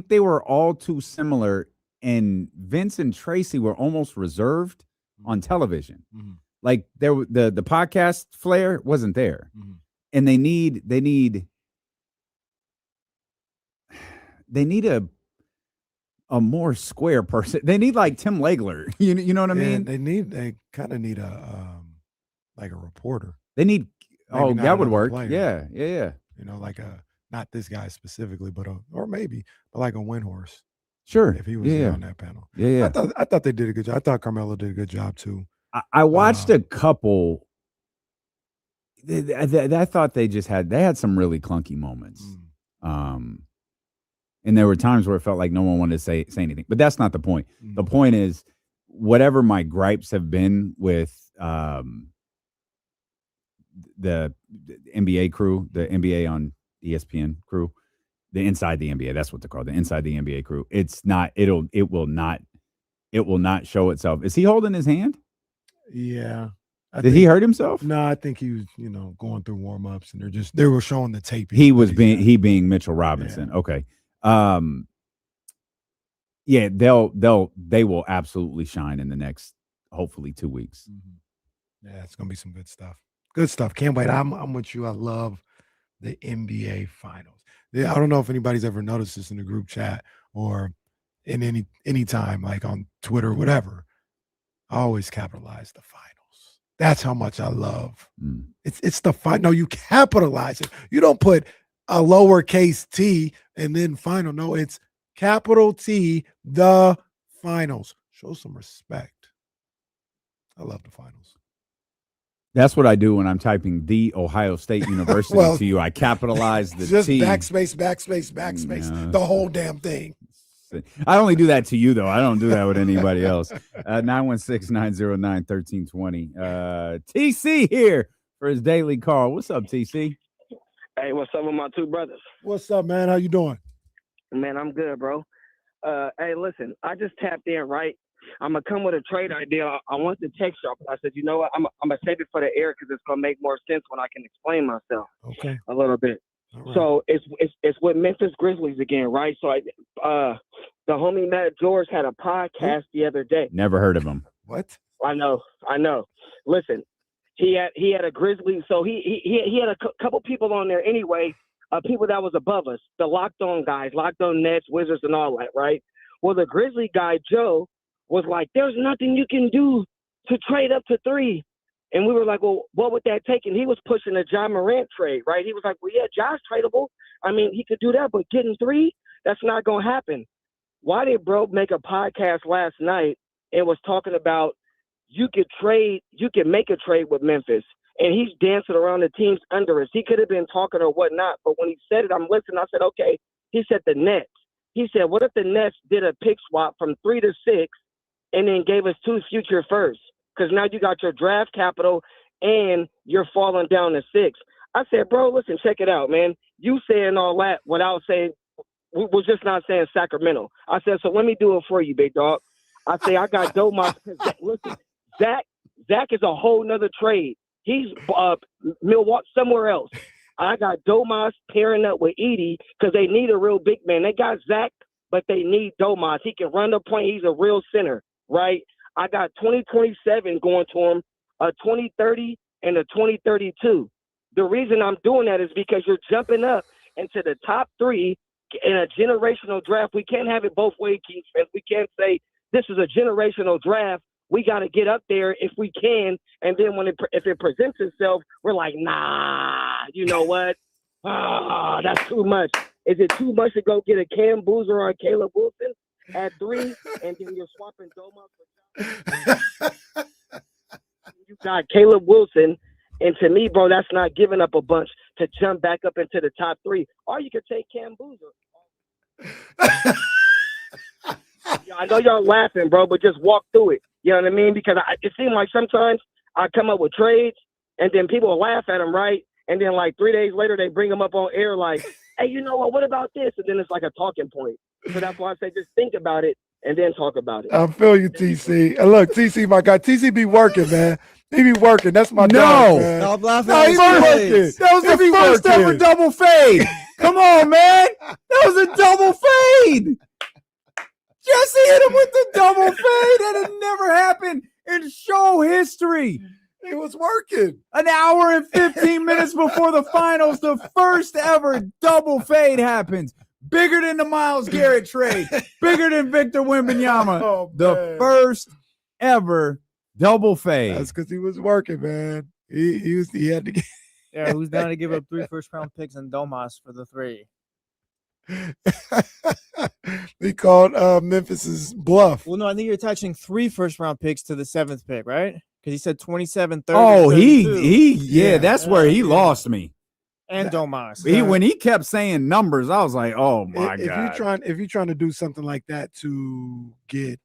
they were all too similar, and Vince and Tracy were almost reserved on television. Like the podcast flair wasn't there. And they need a more square person. They need like Tim Legler. You know what I mean? They kind of need a like a reporter. They need that would work. Player. Yeah. Like not this guy specifically, but like a Windhorse. Sure. If he was on that panel. Yeah. I thought they did a good job. I thought Carmelo did a good job too. I watched a couple. I thought they had some really clunky moments. And there were times where it felt like no one wanted to say anything. But that's not the point. The point is, whatever my gripes have been with the NBA crew, the NBA on ESPN crew, the Inside the NBA, that's what they're called, the Inside the NBA crew. It will not show itself. Is he holding his hand? Yeah. Did he hurt himself? No, I think he was, going through warm-ups, and they were showing the tape. He being Mitchell Robinson. Yeah. Okay. Yeah, they will absolutely shine in the next, hopefully, 2 weeks. Yeah, it's gonna be some good stuff. Good stuff. Can't wait. I'm with you. I love the NBA Finals. Yeah, I don't know if anybody's ever noticed this in the group chat or in any time, like on Twitter or whatever. I always capitalize the finals. That's how much I love. It's the final. No, you capitalize it. You don't put a lowercase t and then final. No, it's capital T, the finals. Show some respect. I love the finals. That's what I do when I'm typing the Ohio State University to you. I capitalize the just T. Backspace, the whole damn thing. I only do that to you, though. I don't do that with anybody else. 916-909-1320. TC here for his daily call. What's up, TC? Hey, what's up with my two brothers? What's up, man? How you doing? Man, I'm good, bro. Hey, listen, I just tapped in, right? I'm going to come with a trade idea. I want to text y'all, but I said, you know what? I'm going to save it for the air because it's going to make more sense when I can explain myself a little bit. Right. So it's with Memphis Grizzlies again, right? So the homie Matt George had a podcast the other day. Never heard of him. What? I know. Listen, he had a Grizzly, so he had a couple people on there anyway, people that was above us, the locked on guys, locked on Nets, Wizards, and all that, right? Well, the Grizzly guy Joe was like, "There's nothing you can do to trade up to 3." And we were like, well, what would that take? And he was pushing a Ja Morant trade, right? He was like, well, yeah, Ja's tradable. I mean, he could do that, but getting 3, that's not going to happen. Why did bro make a podcast last night and was talking about you could make a trade with Memphis, and he's dancing around the teams under us. He could have been talking or whatnot, but when he said it, I'm listening. I said, okay. He said the Nets. He said, what if the Nets did a pick swap from 3 to 6 and then gave us 2 future firsts? Because now you got your draft capital and you're falling down to 6. I said, bro, listen, check it out, man. You saying all that without saying, we're just not saying Sacramento. I said, so let me do it for you, big dog. I say, I got Domas. Listen, Zach is a whole nother trade. He's Milwaukee, somewhere else. I got Domas pairing up with Edie because they need a real big man. They got Zach, but they need Domas. He can run the point. He's a real center, right? I got 2027 going to him, a 2030 and a 2032. The reason I'm doing that is because you're jumping up into the top 3 in a generational draft. We can't have it both ways, Kings fans. We can't say this is a generational draft. We got to get up there if we can. And then if it presents itself, we're like, nah, you know what? That's too much. Is it too much to go get a Cam Boozer or a Caleb Wilson? at 3, and then you're swapping Domas for you got Caleb Wilson. And to me, bro, that's not giving up a bunch to jump back up into the top 3. Or you could take Cam Boozer. Yeah, I know y'all laughing, bro, but just walk through it. You know what I mean? Because it seems like sometimes I come up with trades, and then people will laugh at them, right? And then like 3 days later, they bring them up on air like, hey, you know what about this? And then it's like a talking point. So that's why I say just think about it and then talk about it. I feel you, TC. And look, TC, my guy. TC be working, man. He be working. That's my dog, man. Stop laughing. No, he be working. That was the first ever double fade. Come on, man. That was a double fade. Jesse hit him with the double fade. That had never happened in show history. It was working. An hour and 15 minutes before the finals, the first ever double fade happens. Bigger than the Myles Garrett trade. Bigger than Victor Wembanyama. Oh, the first ever double fade. That's because he was working, man. He had to get. Yeah, who's down to give up 3 first-round picks and Domas for the 3? He called Memphis's bluff. Well, no, I think you're attaching 3 first-round picks to the 7th pick, right? Because he said 27, 30. Oh, 32. that's where he lost me. And Domas. When he kept saying numbers, I was like, "Oh my god!" If you're trying to do something like that to get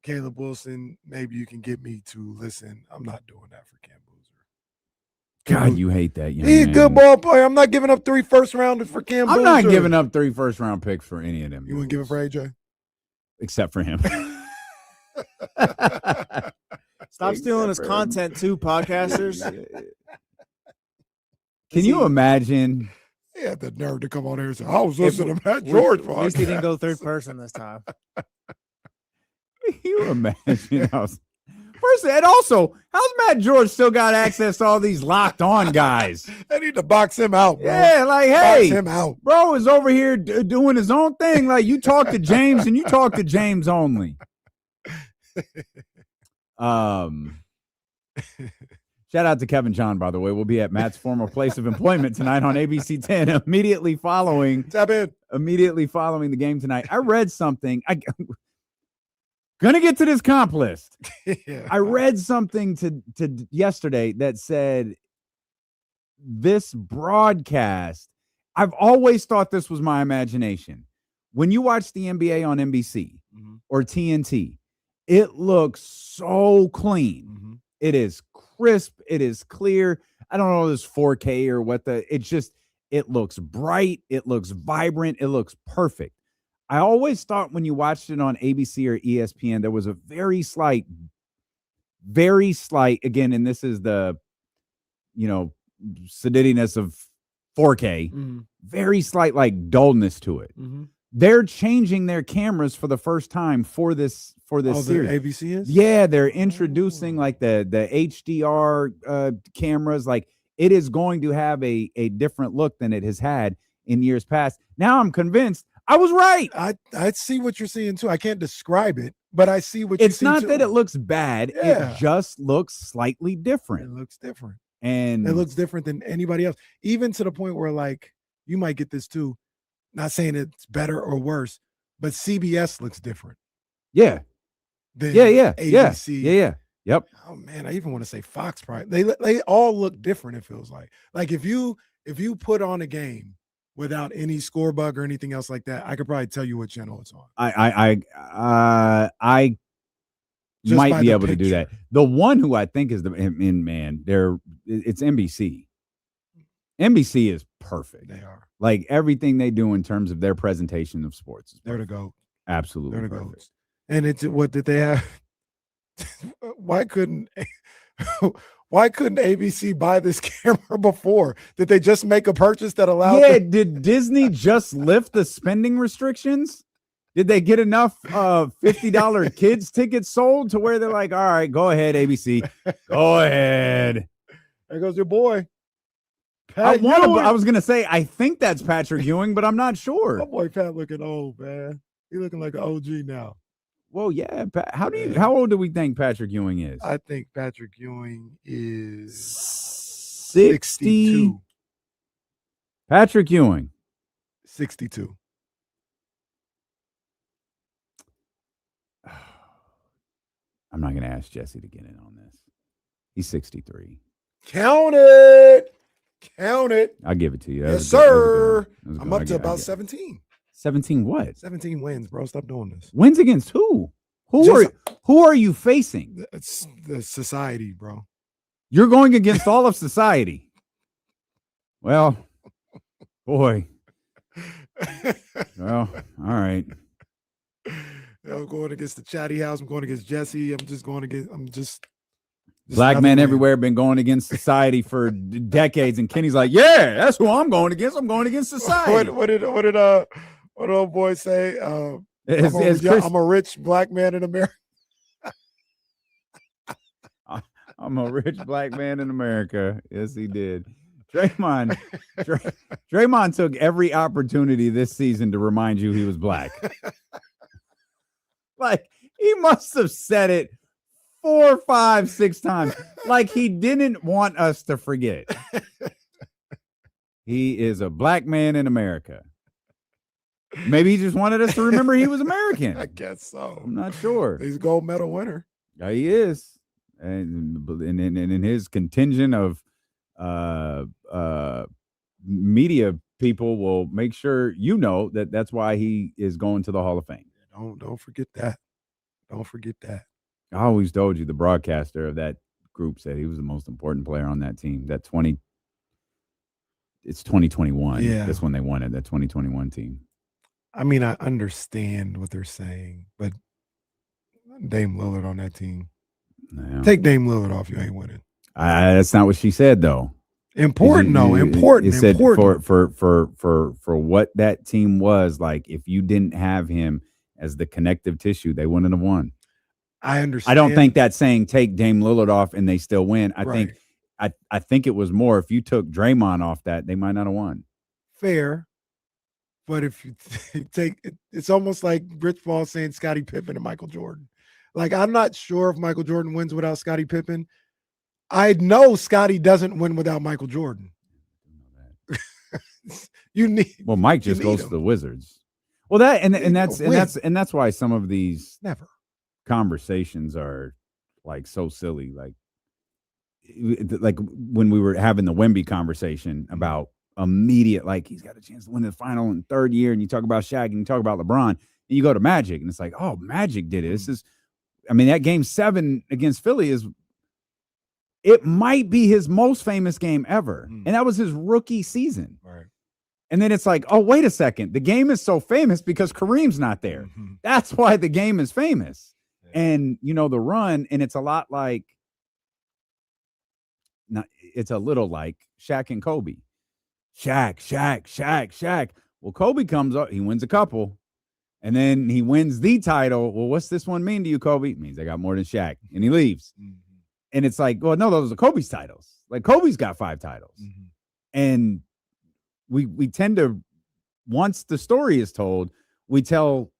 Caleb Wilson, maybe you can get me to listen. I'm not doing that for Cam Boozer. God, you hate that. He's a good ball player. I'm not giving up 3 first rounders for Cam Boozer. I'm not giving up 3 first round picks for any of them. You wouldn't give it for AJ, except for him. Stop stealing his content too, podcasters. Can you imagine? He had the nerve to come on here and say, I was listening to Matt George. At least he didn't go third person this time. Can you imagine? First, and also, how's Matt George still got access to all these locked on guys? They need to box him out, bro. Yeah, like, hey, box him out. Bro is over here doing his own thing. Like, you talk to James and you talk to James only. Shout out to Kevin John, by the way. We'll be at Matt's former place of employment tonight on ABC 10, immediately following the game tonight. I read something. Gonna get to this comp list. Yeah. I read something to yesterday that said this broadcast, I've always thought this was my imagination. When you watch the NBA on NBC or TNT, it looks so clean. It is crisp. It is clear. I don't know this 4K or what it looks bright. It looks vibrant. It looks perfect. I always thought when you watched it on ABC or ESPN, there was a very slight, again, and this is the, sedittiness of 4K, very slight, like, dullness to it. They're changing their cameras for the first time for this series. ABC is? Yeah, they're introducing like the HDR cameras. Like, it is going to have a different look than it has had in years past. Now I'm convinced I was right. I see what you're seeing too. I can't describe it, but I see what you're seeing. It's not that it looks bad. Yeah. It just looks slightly different. It looks different. And it looks different than anybody else. Even to the point where, like, you might get this too. Not saying it's better or worse, but CBS looks different. Yeah. Yeah. ABC. Yeah. Yep. Oh man, I even want to say Fox probably. They all look different, it feels like. Like if you put on a game without any score bug or anything else like that, I could probably tell you what channel it's on. I Just might by be the able to do that. The one who I think is it's NBC. NBC is perfect. They are. Like, everything they do in terms of their presentation of sports. They're the GOAT. Absolutely. They're the perfect. GOATs. And it's what did they have? Why couldn't ABC buy this camera before? Did they just make a purchase that allowed? Yeah, did Disney just lift the spending restrictions? Did they get enough $50 kids tickets sold to where they're like, all right, go ahead, ABC. Go ahead. There goes your boy. I was going to say, I think that's Patrick Ewing, but I'm not sure. My boy Pat looking old, man. He looking like an OG now. Well, yeah. How old do we think Patrick Ewing is? I think Patrick Ewing is 62. Patrick Ewing. 62. I'm not going to ask Jesse to get in on this. He's 63. Count it. Count it. I'll give it to you. Yes, sir. I'm up to about 17. 17 what? 17 wins, bro. Stop doing this. Wins against who? Who are you facing? It's the society, bro. You're going against all of society. Well, boy. Well, all right. I'm going against the Chatty House. I'm going against Jesse. Black men everywhere been going against society for decades, and Kenny's like, yeah, that's who I'm going against. I'm going against society. What did old boy say? I'm a rich black man in America. I'm a rich black man in America. Yes, he did. Draymond took every opportunity this season to remind you he was black. Like, he must have said it 4, 5, 6 times. Like, he didn't want us to forget. He is a black man in America. Maybe he just wanted us to remember he was American. I guess so. I'm not sure. He's a gold medal winner. Yeah, he is. And in his contingent of media people will make sure you know that that's why he is going to the Hall of Fame. Don't forget that. Don't forget that. I always told you the broadcaster of that group said he was the most important player on that team. It's 2021. Yeah. That's when they won it, that 2021 team. I mean, I understand what they're saying, but Dame Lillard on that team. No. Take Dame Lillard off, you ain't winning. That's not what she said, though. Important. It said for what that team was like. If you didn't have him as the connective tissue, they wouldn't have won. I understand. I don't think that's saying take Dame Lillard off and they still win. Right. I think it was more if you took Draymond off that, they might not have won. Fair. But if you take it, it's almost like Rich Paul saying Scottie Pippen and Michael Jordan. Like, I'm not sure if Michael Jordan wins without Scottie Pippen. I know Scottie doesn't win without Michael Jordan. Mike just goes to the Wizards. Well, that's why some of these conversations are like so silly. Like when we were having the Wemby conversation about immediate, like he's got a chance to win the final in third year, and you talk about Shaq and you talk about LeBron, and you go to Magic, and it's like, oh, Magic did it. That game 7 against Philly it might be his most famous game ever. And that was his rookie season. Right. And then it's like, oh, wait a second. The game is so famous because Kareem's not there. Mm-hmm. That's why the game is famous. Yeah. And, the run, and it's a lot like, it's a little like Shaq and Kobe. Shaq. Well, Kobe comes up, he wins a couple, and then he wins the title. Well, what's this one mean to you, Kobe? It means I got more than Shaq. And he leaves. Mm-hmm. And it's like, well, no, those are Kobe's titles. Like, Kobe's got 5 titles. Mm-hmm. And we tend to, once the story is told, we tell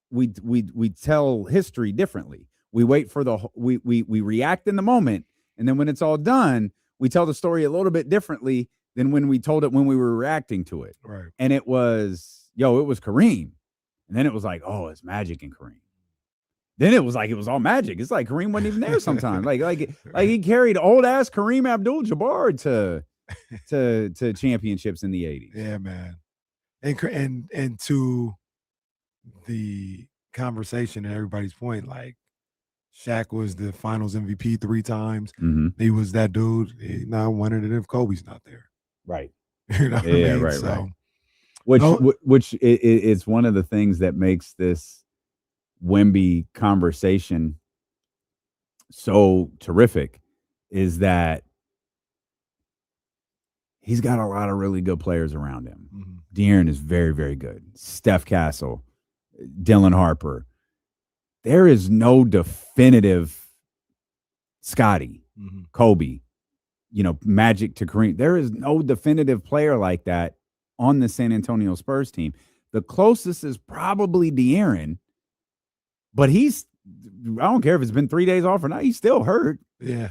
history differently. We wait for we react in the moment, and then when it's all done, we tell the story a little bit differently than when we told it when we were reacting to it. Right. And it was Kareem. And then it was like, oh, it's Magic and Kareem. Then it was all Magic. It's like Kareem wasn't even there sometimes. like he carried old ass Kareem Abdul-Jabbar to championships in the 80s. Yeah, man. And to the conversation and everybody's point, like Shaq was the Finals MVP 3 times. Mm-hmm. He was that dude. He's not winning it if Kobe's not there. Right. You know what I mean? Right. So, right. Which is one of the things that makes this Wemby conversation so terrific is that he's got a lot of really good players around him. Mm-hmm. De'Aaron is very, very good. Steph Castle, Dylan Harper. There is no definitive Scottie, mm-hmm. Kobe, Magic to Kareem. There is no definitive player like that on the San Antonio Spurs team. The closest is probably De'Aaron, but I don't care if it's been 3 days off or not, he's still hurt. Yeah.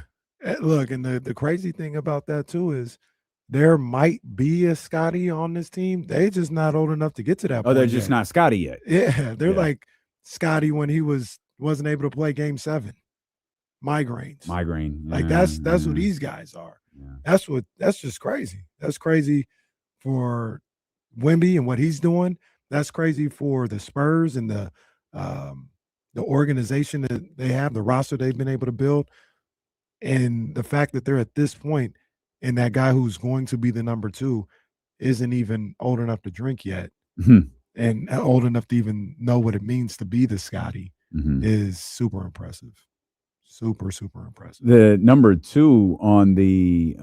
Look, and the crazy thing about that too is there might be a Scottie on this team. They just not old enough to get to that point. Oh, they're just not Scottie yet. Yeah. They're like Scottie when he wasn't able to play game 7. migraines. Migraine. Like that's what these guys are. Yeah. That's just crazy. That's crazy for Wemby and what he's doing. That's crazy for the Spurs and the organization that they have, the roster they've been able to build, and the fact that they're at this point, and that guy who's going to be the number 2 isn't even old enough to drink yet, and old enough to even know what it means to be the Scotty is super impressive. Super, super impressive. The number 2 on the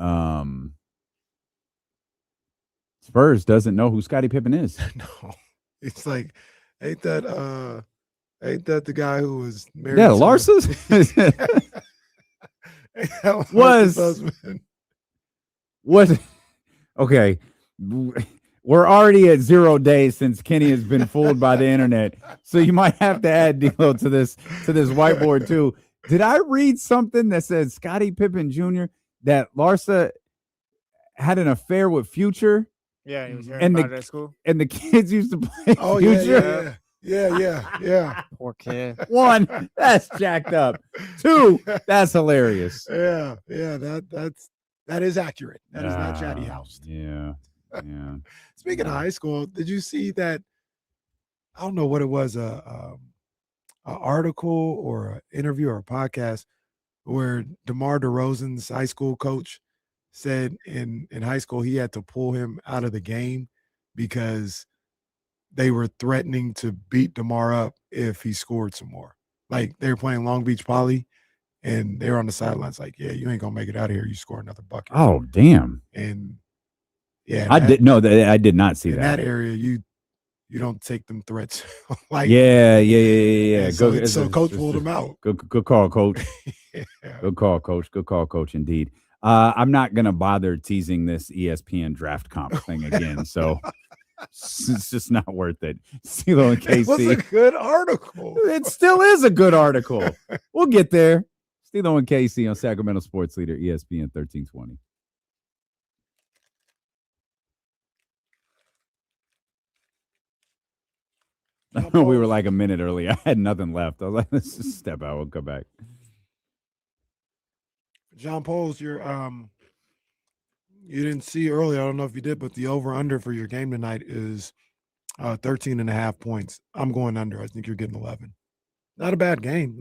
Spurs doesn't know who Scottie Pippen is. No, it's like, ain't that the guy who was married? Yeah, Larsa's was okay. We're already at 0 days since Kenny has been fooled by the internet, so you might have to add D'Lo to this whiteboard too. Did I read something that said Scottie Pippen Jr. that Larsa had an affair with Future? Yeah, he was hearing about it at school. And the kids used to play Oh Future. Yeah. Poor kid. 1, that's jacked up. 2, that's hilarious. Yeah. That is accurate. That is not Chatty House. Yeah. Speaking of high school, did you see that? I don't know what it was, a article or an interview or a podcast where DeMar DeRozan's high school coach said in high school he had to pull him out of the game because they were threatening to beat DeMar up if he scored some more. Like they were playing Long Beach Poly, and they were on the sidelines like, yeah, you ain't going to make it out of here. You score another bucket. Oh, damn. And yeah. I did not see that. In that area, you don't take them threats. Like Yeah. So coach pulled him out. Good call, coach. Yeah. Good call, coach. Indeed. I'm not gonna bother teasing this ESPN draft comp thing again. So it's just not worth it. CeeLo and KC. It was a good article. It still is a good article. We'll get there. CeeLo and KC on Sacramento Sports Leader, ESPN 1320. We were like a minute early. I had nothing left. I was like, let's just step out. We'll come back. John Poles, you didn't see earlier. I don't know if you did, but the over-under for your game tonight is 13.5 points. I'm going under. I think you're getting 11. Not a bad game.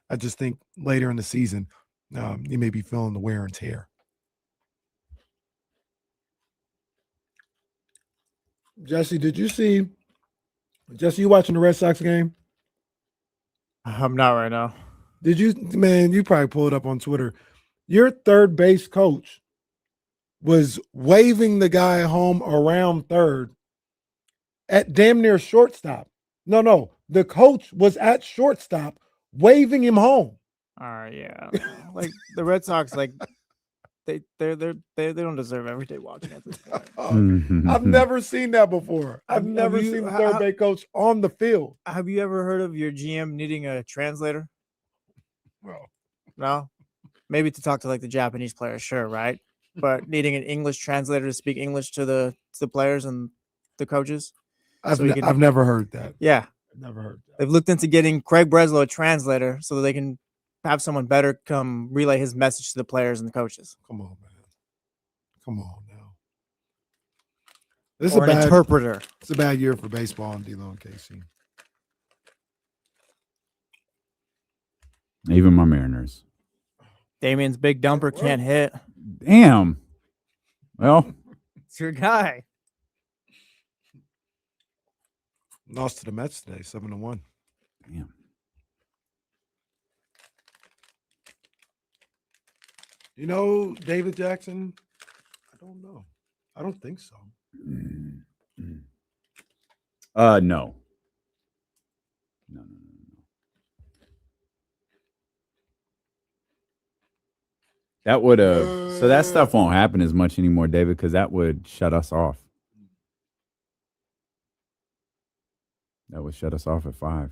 I just think later in the season, you may be feeling the wear and tear. Jesse, you watching the Red Sox game? I'm not right now. Did you, man, you probably pulled up on Twitter. Your third base coach was waving the guy home around third at damn near shortstop. No. The coach was at shortstop waving him home. All right, yeah. Like the Red Sox, like they don't deserve every day watching at this point. I've never seen that before. I've never seen the third base coach on the field. Have you ever heard of your GM needing a translator? Well, no. Maybe to talk to like the Japanese players, sure, right? But needing an English translator to speak English to the players and the coaches. I've never heard that. Yeah, I've never heard that. They've looked into getting Craig Breslow a translator so that they can have someone better come relay his message to the players and the coaches. Come on, man. Come on now. This is an interpreter. It's a bad year for baseball and D'Lo and KC. Even my Mariners. Damian's big dumper can't hit. Damn. Well, it's your guy. Lost to the Mets today, 7-1. Damn. You know David Jackson? I don't know. I don't think so. No. That would so that stuff won't happen as much anymore, David, because that would shut us off. That would shut us off at 5.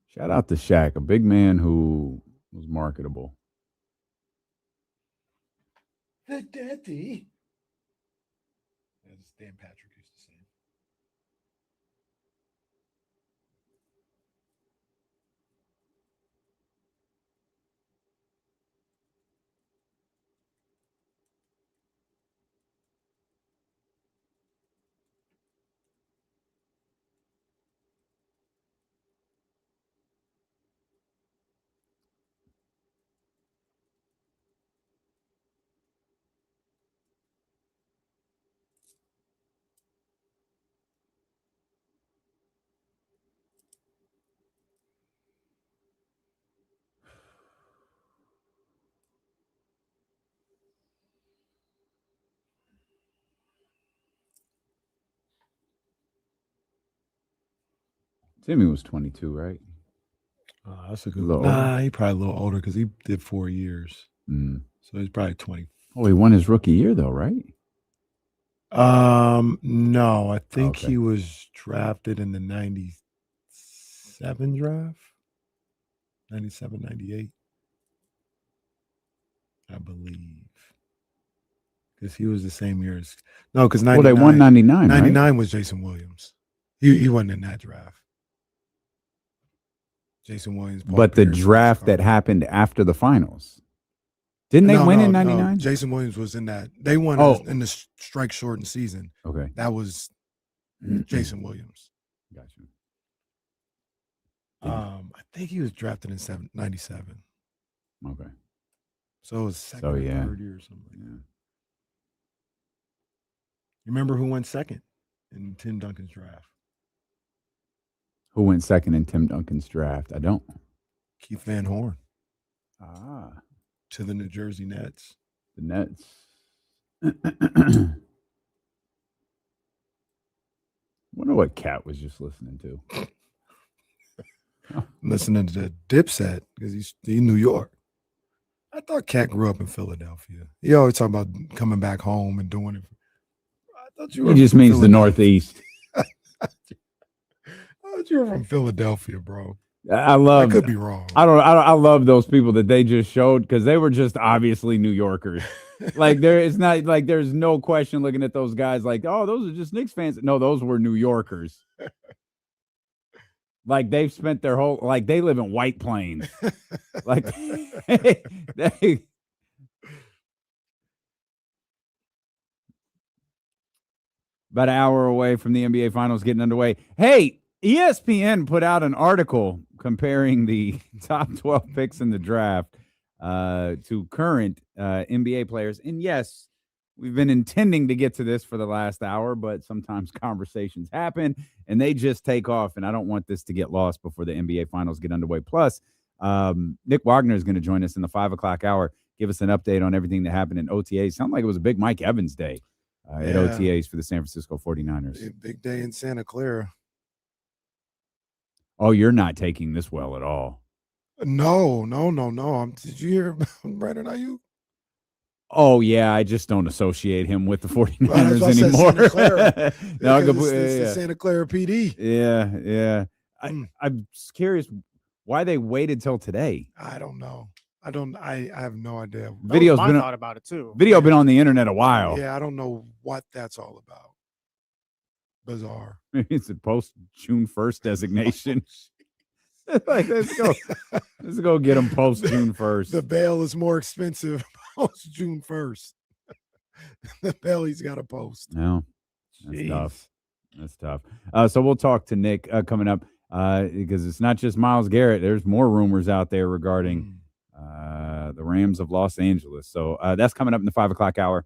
Shout out to Shaq, a big man who was marketable. The daddy. As Dan Patrick used to say. Timmy was 22, right? That's a good one. Nah, he probably a little older because he did 4 years. Mm. So he's probably 20. Oh, he won his rookie year, though, right? No, I think he was drafted in the 97 draft. 97, 98. I believe. Because he was the same year as because 99. Well, they won 99. 99 right? was Jason Williams. He wasn't in that draft. Jason Williams. But the draft that happened after the finals. Didn't they win in 99? No. Jason Williams was in that. They won in the strike shortened season. Okay. That was Jason Williams. Gotcha. I think he was drafted in 97. Okay. So it was second or third year or something like that. You remember who went second in Tim Duncan's draft? Who went second in Tim Duncan's draft? I don't. Keith Van Horn. Ah. To the New Jersey Nets. The Nets. Wonder what Cat was just listening to. Listening to the Dipset because he's in New York. I thought Cat grew up in Philadelphia. He always talk about coming back home and doing it. I thought you were. He just means the Northeast. I thought you were from Philadelphia, bro. I love. I could be wrong. I love those people that they just showed because they were just obviously New Yorkers. Like it's not like there's no question looking at those guys like, oh, those are just Knicks fans. No, those were New Yorkers. Like they've spent their whole they live in White Plains. Like they about an hour away from the NBA Finals getting underway. Hey, ESPN put out an article comparing the top 12 picks in the draft to current NBA players. And yes, we've been intending to get to this for the last hour, but sometimes conversations happen and they just take off. And I don't want this to get lost before the NBA Finals get underway. Plus, Nick Wagoner is going to join us in the 5 o'clock hour, give us an update on everything that happened in OTAs. Sounded like it was a big Mike Evans day at OTAs for the San Francisco 49ers. Big day in Santa Clara. Oh, you're not taking this well at all. No. Did you hear about Brandon Ayuk? Oh, yeah. I just don't associate him with the 49ers anymore. Santa Clara. It's Santa Clara PD. Yeah. I'm curious why they waited till today. I don't know. I have no idea. Video's been thought about it too. Video been on the internet a while. Yeah, I don't know what that's all about. Bizarre. Maybe it's a post June 1st designation. Like, let's go get him post June 1st. The bail is more expensive post June 1st. The bail he's got to post. No, that's tough. That's tough. So we'll talk to Nick coming up because it's not just Myles Garrett. There's more rumors out there regarding the Rams of Los Angeles. So that's coming up in the 5 o'clock hour.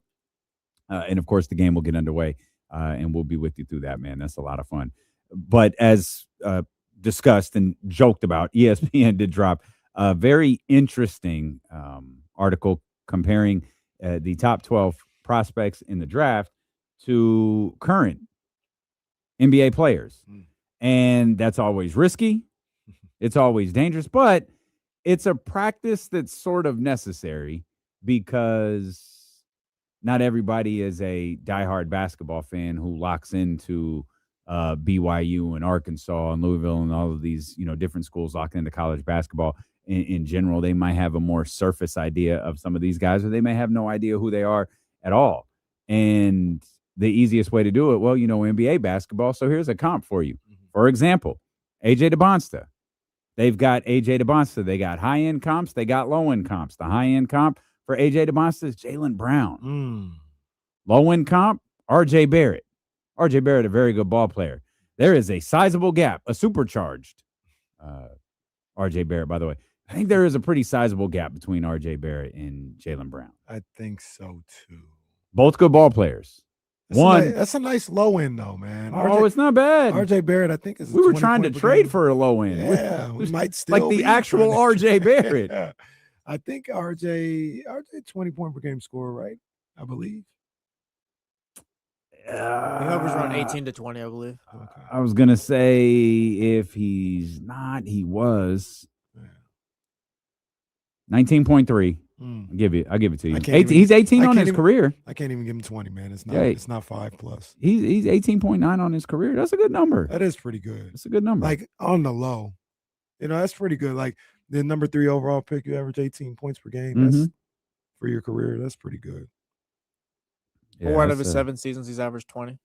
And of course, the game will get underway. And we'll be with you through that, man. That's a lot of fun. But as discussed and joked about, ESPN did drop a very interesting article comparing the top 12 prospects in the draft to current NBA players. And that's always risky. It's always dangerous, but it's a practice that's sort of necessary because not everybody is a diehard basketball fan who locks into BYU and Arkansas and Louisville and all of these, different schools locked into college basketball. In general, they might have a more surface idea of some of these guys, or they may have no idea who they are at all. And the easiest way to do it, well, NBA basketball. So here's a comp for you. For example, AJ DeBonsta. They've got AJ DeBonsta. They got high-end comps. They got low-end comps. The high-end comp for AJ DeBonsta is Jaylen Brown. Low-end comp, RJ Barrett. RJ Barrett, a very good ball player. There is a sizable gap, a supercharged RJ Barrett, by the way. I think there is a pretty sizable gap between RJ Barrett and Jaylen Brown. I think so, too. Both good ball players. That's a nice low end, though, man. It's not bad. RJ Barrett, I think, is. We were trying to trade for a low end. Yeah, we might still like the actual RJ Barrett. Yeah. I think RJ 20-point per game scorer, right? I believe. He hovers around 18 to 20, I believe. I was gonna say if he's not, he was 19.3. I'll give it to you. He's 18 on his career. I can't even give him 20, man. It's not. It's not 5+. He's 18.9 on his career. That's a good number. That is pretty good. That's a good number. Like on the low, that's pretty good. Like the number 3 overall pick, you average 18 points per game. That's for your career. That's pretty good. Yeah, 4 out of his 7 seasons, he's averaged 20.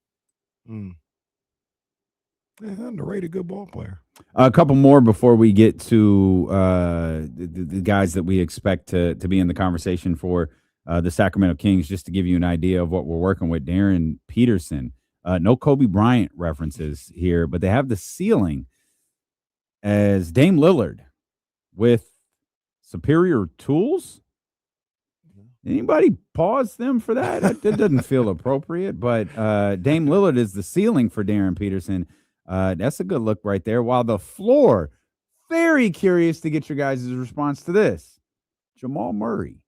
Underrated good ball player. A couple more before we get to the guys that we expect to be in the conversation for the Sacramento Kings, just to give you an idea of what we're working with. Darren Peterson. No Kobe Bryant references here, but they have the ceiling as Dame Lillard with superior tools. Anybody pause them for that? It doesn't feel appropriate, but Dame Lillard is the ceiling for Darren Peterson. That's a good look right there. While the floor, very curious to get your guys' response to this. Jamal Murray.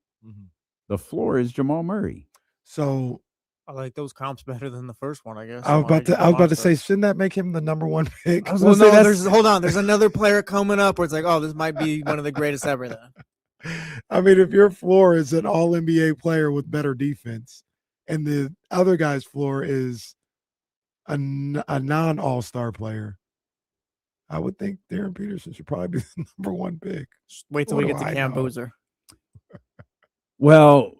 The floor is Jamal Murray. So I like those comps better than the first one, I guess. I was about to say, shouldn't that make him the number 1 pick? Hold on. There's another player coming up where it's like, oh, this might be one of the greatest ever then. I mean, if your floor is an all-NBA player with better defense and the other guy's floor is a non-all-star player, I would think Darren Peterson should probably be the number 1 pick. Wait till we get to Cam Boozer. Well,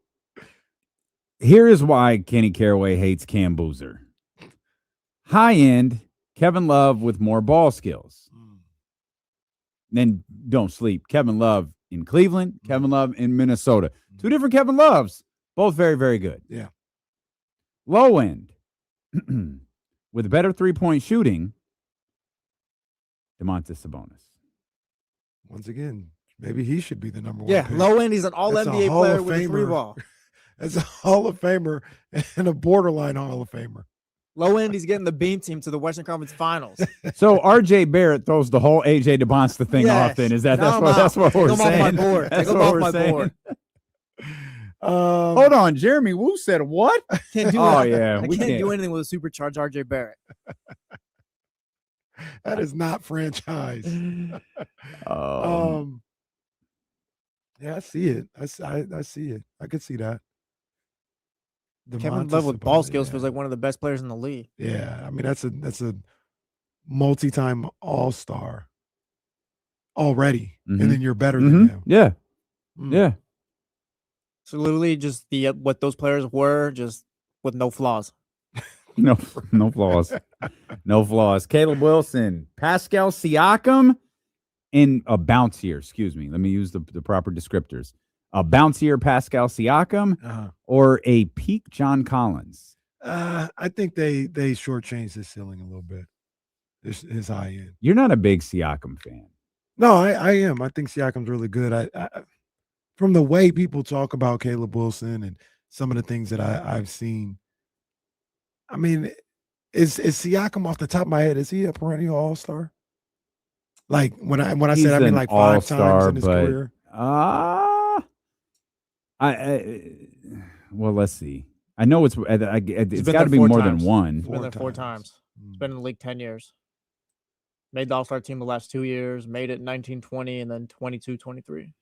here is why Kenny Caraway hates Cam Boozer. High-end Kevin Love with more ball skills. Then don't sleep. Kevin Love in Cleveland, Kevin Love in Minnesota. 2 different Kevin Loves, both very, very good. Yeah. Low end, with better 3-point shooting, Domantas Sabonis. Once again, maybe he should be the number 1 Yeah, pick. low end, he's an all-NBA player with a 3-ball. As a Hall of Famer and a borderline Hall of Famer. Low end, he's getting the Bean team to the Western Conference Finals. So RJ Barrett throws the whole AJ DeBonsta thing off. Then is that's what we're saying? Take him off my board. Hold on, Jeremy Woo said what? Can't do I can't do anything with a supercharged RJ Barrett. That is not franchise. Yeah, I see it. I see it. I could see that. Kevin Love with ball skills feels like one of the best players in the league. Yeah, I mean that's a multi-time all-star already, and then you're better than him. Yeah, yeah. So literally, just what those players were, just with no flaws. No flaws, no flaws. Caleb Wilson, Pascal Siakam, and a bouncier. Excuse me. Let me use the proper descriptors. A bouncier Pascal Siakam or a peak John Collins? I think they shortchanged his ceiling a little bit. His high end. You're not a big Siakam fan. No, I am. I think Siakam's really good. I from the way people talk about Caleb Wilson and some of the things that I've seen. I mean, is Siakam off the top of my head? Is he a perennial all-star? Like when I said I mean like 5 times in his career. Well, let's see. I know it's got to be more than one. He's been there 4 times. He's been in the league 10 years. Made the All-Star team the last 2 years, made it in 1920 and then 22-23.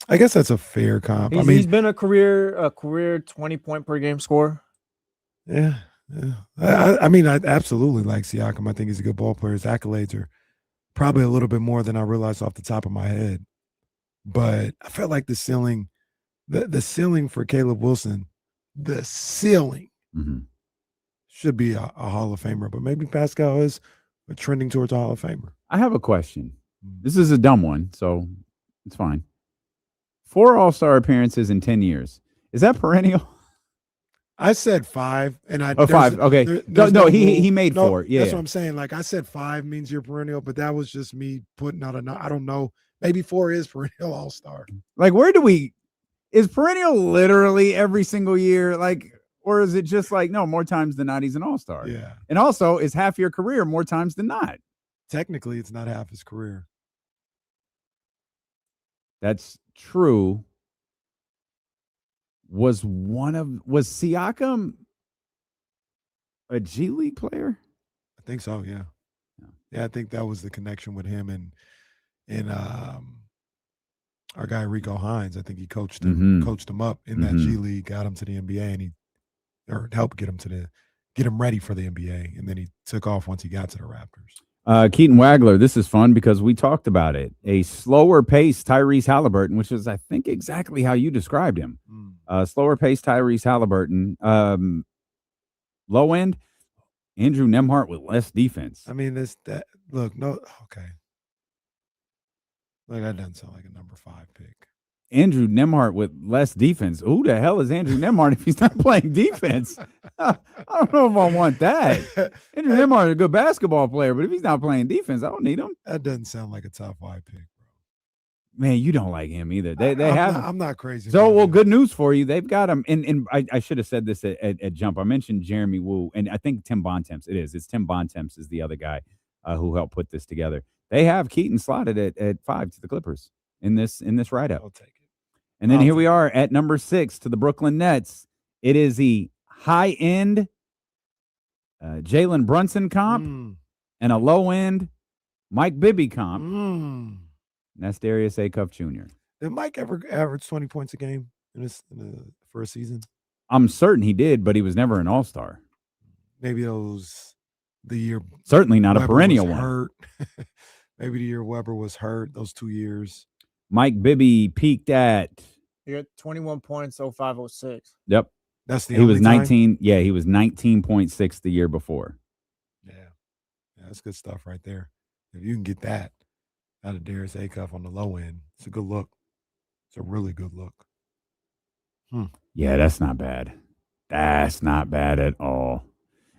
I guess that's a fair comp. He's been a career 20-point per game scorer. Yeah. I absolutely like Siakam. I think he's a good ball player. His accolades are probably a little bit more than I realized off the top of my head. But I felt like the ceiling for Caleb Wilson, the ceiling should be a Hall of Famer. But maybe Pascal is trending towards a Hall of Famer. I have a question. This is a dumb one, so it's fine. 4 All-Star appearances in 10 years. Is that perennial? I said 5, and 5. Okay. No, he made 4. Yeah, that's what I'm saying. Like I said, 5 means you're perennial, but that was just me putting out I don't know. Maybe 4 is perennial All-Star. Like, is perennial literally every single year? Like, or is it just like, no, more times than not, he's an All-Star? Yeah. And also, is half your career more times than not? Technically, it's not half his career. That's true. Was Siakam a G League player? I think so, yeah. Yeah, I think that was the connection with him and our guy Rico Hines. I think he coached him up in that G League, got him to the NBA, and helped get him ready for the NBA, and then he took off once he got to the Raptors. Keaton Wagler, this is fun because we talked about it. A slower pace Tyrese Halliburton, which is, I think, exactly how you described him. Slower pace Tyrese Halliburton. Low end, Andrew Nembhard with less defense. I mean, okay. Look, that doesn't sound like a number 5 pick. Andrew Nembhard with less defense. Who the hell is Andrew Nembhard if he's not playing defense? I don't know if I want that. Andrew Nembhard is a good basketball player, but if he's not playing defense, I don't need him. That doesn't sound like a top 5 pick, bro. Man, you don't like him either. I'm not crazy. So, well, good news for you. They've got him. And I should have said this at Jump. I mentioned Jeremy Wu, and I think Tim Bontemps. It's Tim Bontemps is the other guy who helped put this together. They have Keaton slotted at 5 to the Clippers in this write-up. I'll take it. And then here we are at number 6 to the Brooklyn Nets. It is the high-end Jalen Brunson comp and a low-end Mike Bibby comp. And that's Darius Acuff Jr. Did Mike ever average 20 points a game for a season? I'm certain he did, but he was never an All-Star. Maybe the year. Certainly not Weber a perennial was one. Hurt. Maybe the year Weber was hurt, those 2 years. Mike Bibby peaked at. He got 21 points, 05-06. Yep. That's the He was only 19. time? Yeah, he was 19.6 the year before. Yeah, that's good stuff right there. If you can get that out of Darius Acuff on the low end, it's a good look. It's a really good look. Yeah, that's not bad. That's not bad at all.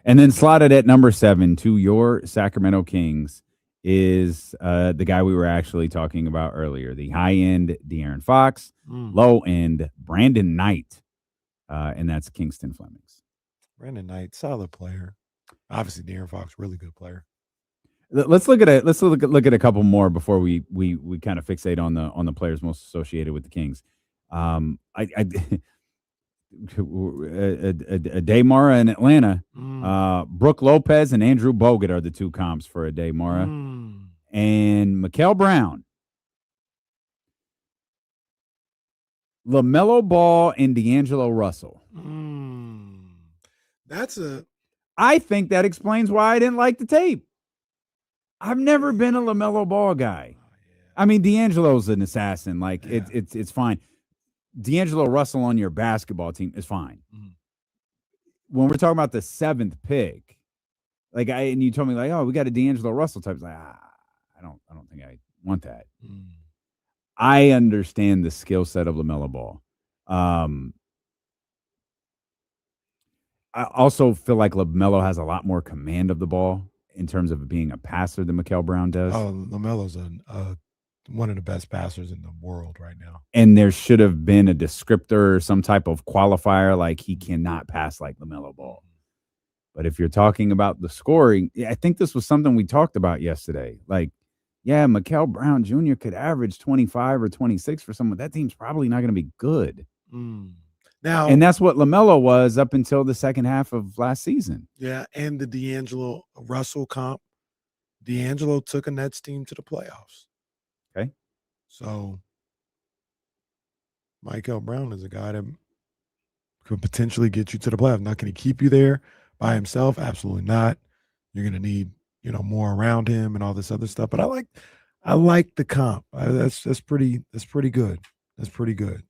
And then slotted at number 7 to your Sacramento Kings is the guy we were actually talking about earlier, the high-end De'Aaron Fox, low-end Brandon Knight, and that's Kingston Flemings. Brandon Knight, solid player. Obviously, De'Aaron Fox, really good player. Let's look at a couple more before we kind of fixate on the players most associated with the Kings. Demara in Atlanta, Brooke Lopez and Andrew Bogut are the 2 comps for Demara, and Mikael Brown, LaMelo Ball, and D'Angelo Russell. I think that explains why I didn't like the tape. I've never been a LaMelo Ball guy. I mean, D'Angelo's an assassin. Like it's fine. D'Angelo Russell on your basketball team is fine. When we're talking about the 7th pick, and you told me like, oh, we got a D'Angelo Russell type. Like, I don't think I want that. I understand the skill set of LaMelo Ball. I also feel like LaMelo has a lot more command of the ball in terms of being a passer than Mikael Brown does. Oh, LaMelo's one of the best passers in the world right now. And there should have been a descriptor or some type of qualifier, like he cannot pass like LaMelo Ball. But if you're talking about the scoring, I think this was something we talked about yesterday. Like, yeah, Mikael Brown Jr. could average 25 or 26 for someone. That team's probably not going to be good. Now, and that's what LaMelo was up until the second half of last season. Yeah, and the D'Angelo Russell comp D'Angelo took a Nets team to the playoffs. Okay. So Michael Brown is a guy that could potentially get you to the playoffs. Not going to keep you there by himself. Absolutely not. You're going to need, more around him and all this other stuff. But I like the comp. That's pretty good. That's pretty good.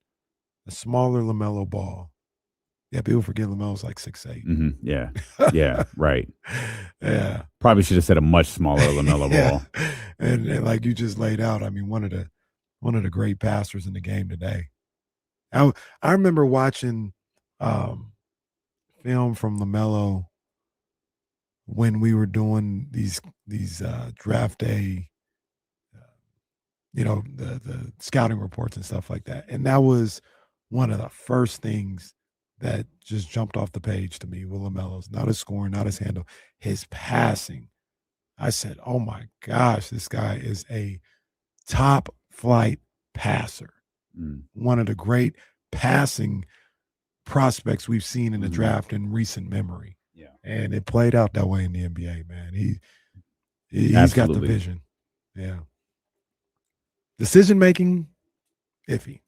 A smaller LaMelo Ball. Yeah, people forget LaMelo's like 6'8". Mm-hmm. Yeah. Yeah. Right. Yeah. Probably should have said a much smaller LaMelo Ball. And like you just laid out, I mean, one of the great passers in the game today. I remember watching film from LaMelo when we were doing these draft day, the scouting reports and stuff like that. And that was one of the first things that just jumped off the page to me with LaMelo's, not his scoring, not his handle, his passing. I said, oh my gosh, this guy is a top flight passer. One of the great passing prospects we've seen in the draft in recent memory. Yeah. And it played out that way in the NBA, man. He's got the vision. Yeah. Decision-making, iffy.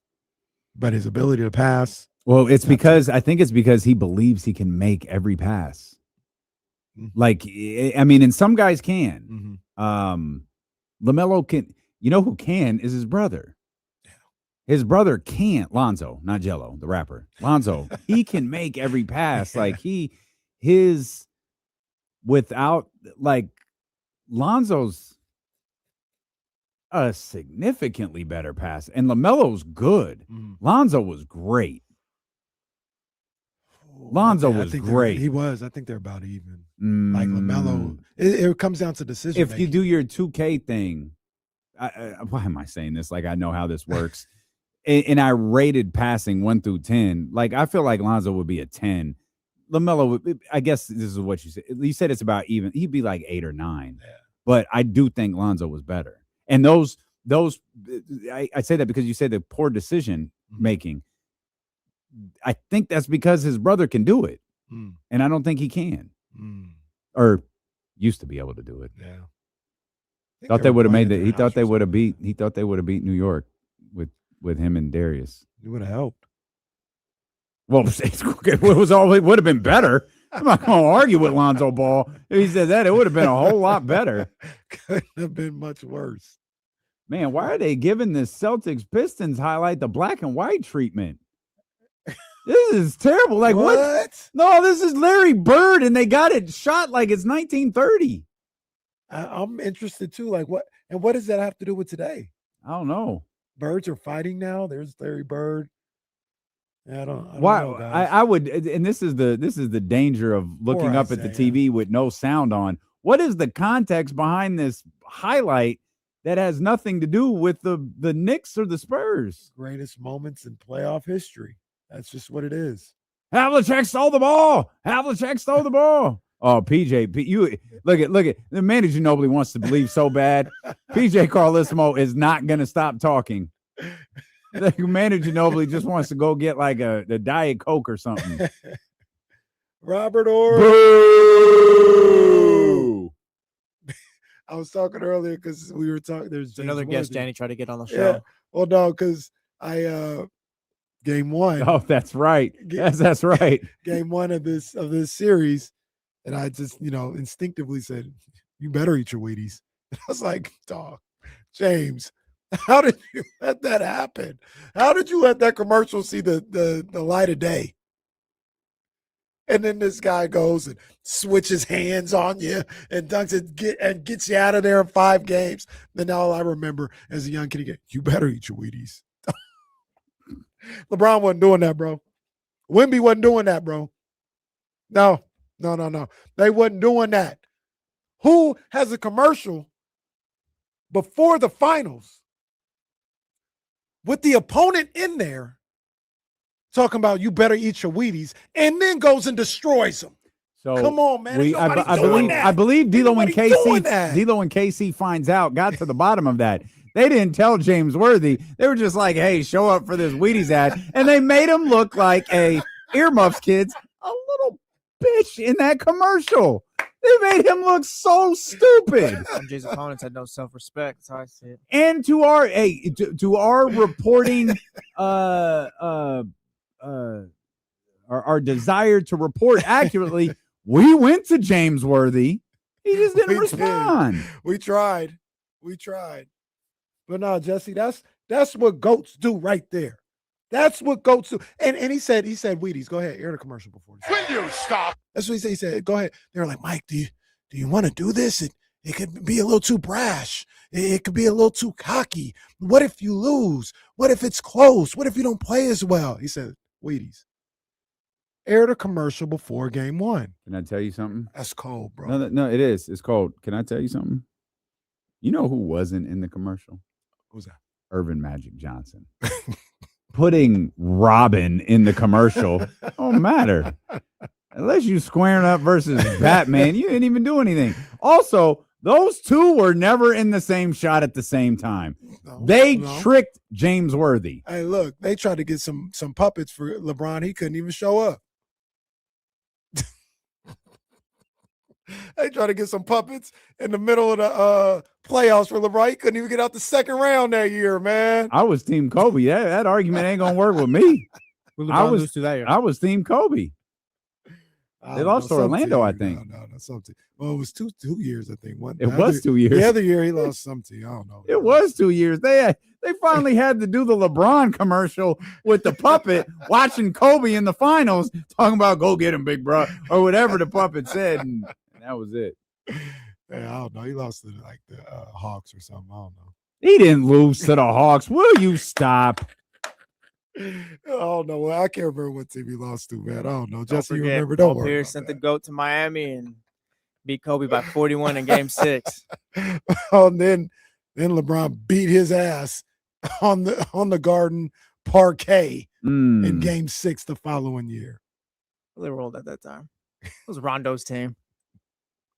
But his ability to pass. Well, I think it's because he believes he can make every pass. Like, I mean, and some guys can. LaMelo can. You know who can is his brother. Yeah. His brother can't. Lonzo, not Jello, the rapper. Lonzo, he can make every pass. Like Lonzo's a significantly better pass, and LaMelo's good. Lonzo was great. Lonzo was great. He was. I think they're about even. Like LaMelo, it comes down to decision. If you do your 2K thing, why am I saying this? Like I know how this works. And I rated passing 1 through 10. Like I feel like Lonzo would be a 10. LaMelo, I guess this is what you said. You said it's about even. He'd be like 8 or 9. Yeah. But I do think Lonzo was better. And those I say that because you said the poor decision making. I think that's because his brother can do it, and I don't think he can, or used to be able to do it. Yeah, thought they would have made it. He thought they would have beat. He thought they would have beat New York with him and Darius. It would have helped. Well, it would have been better. I'm not going to argue with Lonzo Ball. If he said that, it would have been a whole lot better. Couldn't have been much worse. Man, why are they giving the Celtics Pistons highlight the black and white treatment? This is terrible. Like what? No, this is Larry Bird, and they got it shot like it's 1930. I'm interested too. Like what? And what does that have to do with today? I don't know. Birds are fighting now. There's Larry Bird. I don't Why? know, guys. I would, and this is the danger of looking up at the TV with no sound on. What is the context behind this highlight that has nothing to do with the Knicks or the Spurs? Greatest moments in playoff history. That's just what it is. Havlicek stole the ball. Havlicek stole the ball. Oh, PJ, you look at the Manu Ginobili wants to believe so bad. PJ Carlissimo is not going to stop talking. Like Manu Ginobili just wants to go get like a Diet Coke or something. Robert Orr. Boo! I was talking earlier because we were talking. There's another guest Danny tried to get on the show. Yeah. Well, no, because I game 1. Oh, that's right. Yes, that's right. Game 1 of this series, and I just instinctively said, "You better eat your Wheaties." And I was like, "Dog, James, how did you let that happen? How did you let that commercial see the light of day?" And then this guy goes and switches hands on you and dunks it and gets you out of there in 5 games. Then all I remember as a young kid, you better eat your Wheaties. LeBron wasn't doing that, bro. Wemby wasn't doing that, bro. No. They wasn't doing that. Who has a commercial before the finals with the opponent in there talking about you better eat your Wheaties and then goes and destroys them? So come on, man. I believe D'Lo and KC finds out, got to the bottom of that. They didn't tell James Worthy. They were just like, hey, show up for this Wheaties ad. And they made him look like a earmuffs kid's a little bitch in that commercial. They made him look so stupid. MJ's opponents had no self-respect. That's how I see it. And to our reporting, our desire to report accurately, we went to James Worthy. He just didn't respond. We tried. But no, Jesse, that's what goats do right there. That's what goats do. And he said, Wheaties, go ahead, air the commercial before this. Will you stop? That's what he said. He said, go ahead. They were like, Mike, do you want to do this? It could be a little too brash. It could be a little too cocky. What if you lose? What if it's close? What if you don't play as well? He said, Wheaties, air the commercial before game 1. Can I tell you something? That's cold, bro. No, it is. It's cold. Can I tell you something? You know who wasn't in the commercial? Who's that? Irvin Magic Johnson. Putting Robin in the commercial don't matter. Unless you squaring up versus Batman, you didn't even do anything. Also, those two were never in the same shot at the same time. They tricked James Worthy. Hey, look, they tried to get some puppets for LeBron. He couldn't even show up. They tried to get some puppets in the middle of the playoffs for LeBron. He couldn't even get out the second round that year, man. I was Team Kobe. That argument ain't gonna work with me. I was Team Kobe. They lost to Orlando, I think. No, something. Well, it was two years, I think. It was 2 years. The other year he lost something. I don't know. It was 2 years. They finally had to do the LeBron commercial with the puppet, watching Kobe in the finals, talking about go get him, big bro, or whatever the puppet said, and that was it. Yeah, I don't know. He lost to the Hawks or something. I don't know. He didn't lose to the Hawks. Will you stop? I don't know. Well, I can't remember what team he lost to, man. I don't know. Jesse, you remember? Paul Don't worry. Pierce sent the GOAT to Miami and beat Kobe by 41 in Game 6. And then LeBron beat his ass on the Garden parquet in Game 6 the following year. They rolled at that time. It was Rondo's team.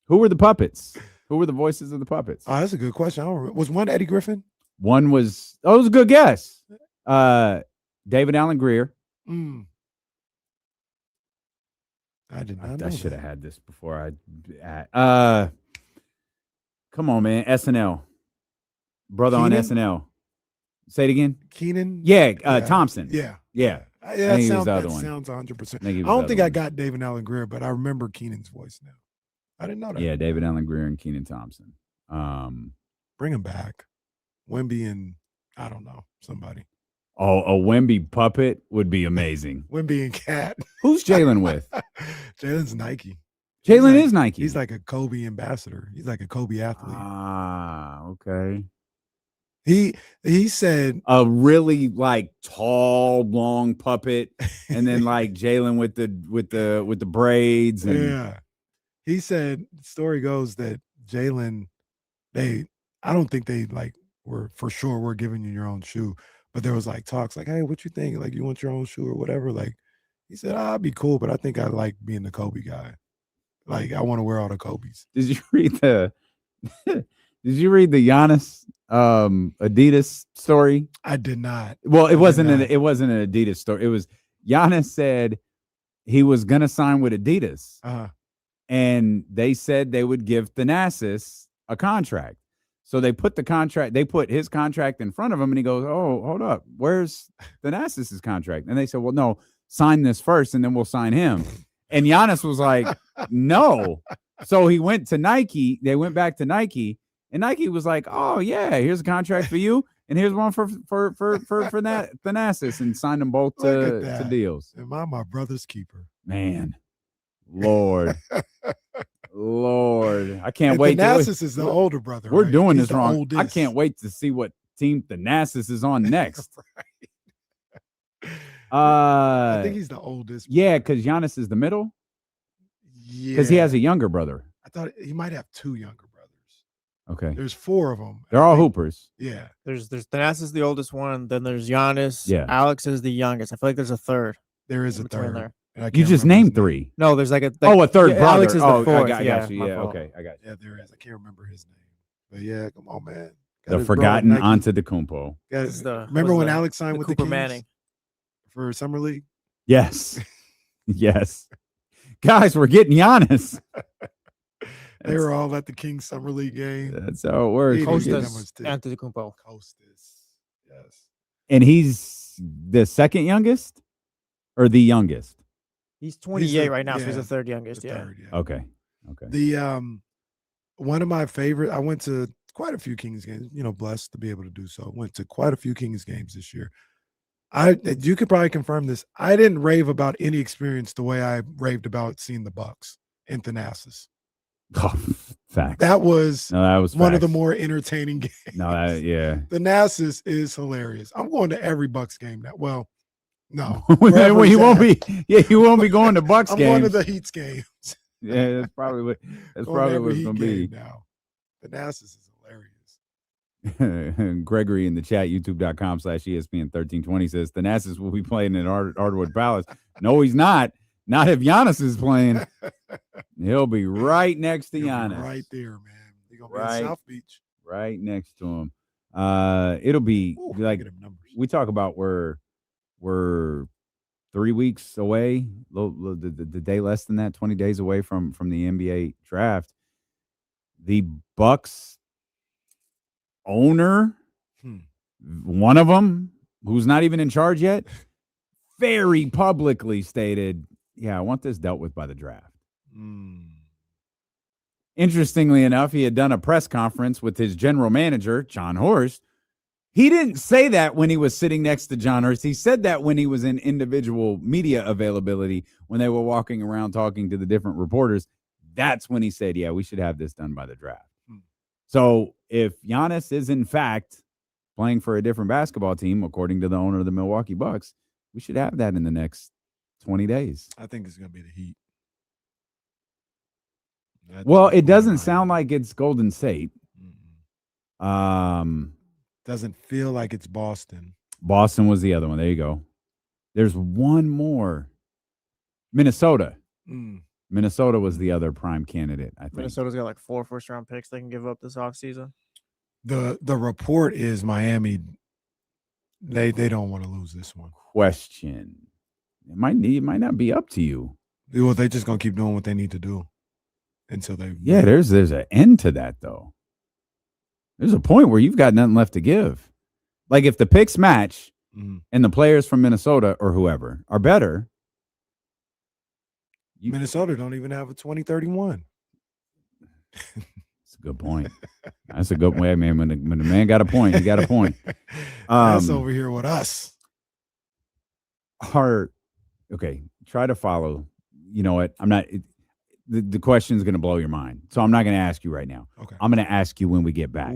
Who were the puppets? Who were the voices of the puppets? Oh, that's a good question. I don't remember. Was one Eddie Griffin? One was. Oh, it was a good guess. David Allen Greer. I did not know. I should have had this before come on, man. SNL. Brother Keenan? on SNL. Say it again. Keenan? Yeah, Thompson. Yeah. That sounds 100%. I don't think I got David Allen Greer, but I remember Keenan's voice now. I didn't know that. Yeah, David Allen Greer and Keenan Thompson. Bring him back. Wemby and I don't know, somebody. Oh, a Wemby puppet would be amazing. Wemby and Cat. Who's Jalen with? Jalen's Nike. Jalen is Nike. He's like a Kobe ambassador. He's like a Kobe athlete. Ah, okay. He said a really like tall, long puppet, and then like Jalen with the braids. And yeah. He said, the story goes that Jalen, I don't think they like were for sure we're giving you your own shoe, but there was like talks like, hey, what you think? Like, you want your own shoe or whatever? Like, he said, I'd be cool, but I think I like being the Kobe guy. Like, I want to wear all the Kobe's. Did you read the Giannis Adidas story? I did not. Well, it wasn't an Adidas story. It was Giannis said he was gonna sign with Adidas. And they said they would give Thanasis a contract. So they put his contract in front of him, and he goes, oh, hold up, where's Thanasis' contract? And they said, well, no, sign this first, and then we'll sign him. And Giannis was like, no. So he went to Nike. They went back to Nike, and Nike was like, oh, yeah, here's a contract for you, and here's one for that Thanasis, and signed them both to deals. Am I my brother's keeper? Man. Lord, I can't wait. Thanasis is the older brother. We're right? doing He's this wrong. Oldest. I can't wait to see what team Thanasis is on next. I think he's the oldest. Yeah, because Giannis is the middle. Yeah, because he has a younger brother. I thought he might have two younger brothers. Okay, there's four of them. They're all hoopers. Yeah, there's Thanasis the oldest one. Then there's Giannis. Yeah, Alex is the youngest. I feel like there's a third. There is a third there. You just named three. No, there's like a a third brother. Alex is the fourth. I got you. Yeah, okay, I got you. Yeah, there is. I can't remember his name, but yeah, come on, man. The forgotten Antetokounmpo. Remember when Alex signed with Cooper the Kings Manning for Summer League? Yes, yes. Guys, we're getting Giannis. They were all at the Kings Summer League game. That's how it works. Costas Antetokounmpo. Costas. Yes. And he's the second youngest or the youngest? He's 28 right now, so he's yeah, the third youngest. the Yeah. third, yeah. Okay. The one of my favorite, I went to quite a few Kings games, blessed to be able to do so. Went to quite a few Kings games this year. You could probably confirm this. I didn't rave about any experience the way I raved about seeing the Bucks in Thanasis. Oh, facts. That was one of the facts. more entertaining games. No, yeah. Thanasis is hilarious. I'm going to every Bucks game now. Well, no. Well, he won't be. Yeah, he won't be going to Bucks I'm games. going to the Heat's games. Yeah, that's probably what it's going to be. Now. Thanasis is hilarious. Gregory in the chat, youtube.com/ESPN1320 says Thanasis will be playing in Ardwood Palace. No, he's not. Not if Giannis is playing. He'll be right next to Giannis. Right there, man. He's going to be in South Beach. Right next to him. It'll be like we talk about we're 3 weeks away, the day less than that, 20 days away from the NBA draft. The Bucks owner, one of them, who's not even in charge yet, very publicly stated, yeah, I want this dealt with by the draft. Interestingly enough, he had done a press conference with his general manager, John Horst. He didn't say that when he was sitting next to John Horst. He said that when he was in individual media availability, when they were walking around talking to the different reporters. That's when he said, yeah, we should have this done by the draft. So if Giannis is in fact playing for a different basketball team, according to the owner of the Milwaukee Bucks, we should have that in the next 20 days. I think it's going to be the Heat. Well, it doesn't sound like it's Golden State. Doesn't feel like it's Boston. Boston was the other one. There you go. There's one more. Minnesota. Minnesota was the other prime candidate, I think. Minnesota's got like 4 first-round picks they can give up this offseason. The report is Miami, they don't want to lose this one. Question. It might not be up to you. Well, they're just going to keep doing what they need to do until they. Yeah, there's an end to that, though. There's a point where you've got nothing left to give. Like if the picks match and the players from Minnesota or whoever are better. Minnesota don't even have a 2031. That's a good point. That's a good way, man. When the man got a point, he got a point. That's over here with us. Okay, try to follow. You know what? I'm not. The question is going to blow your mind, so I'm not going to ask you right now. Okay. I'm going to ask you when we get back.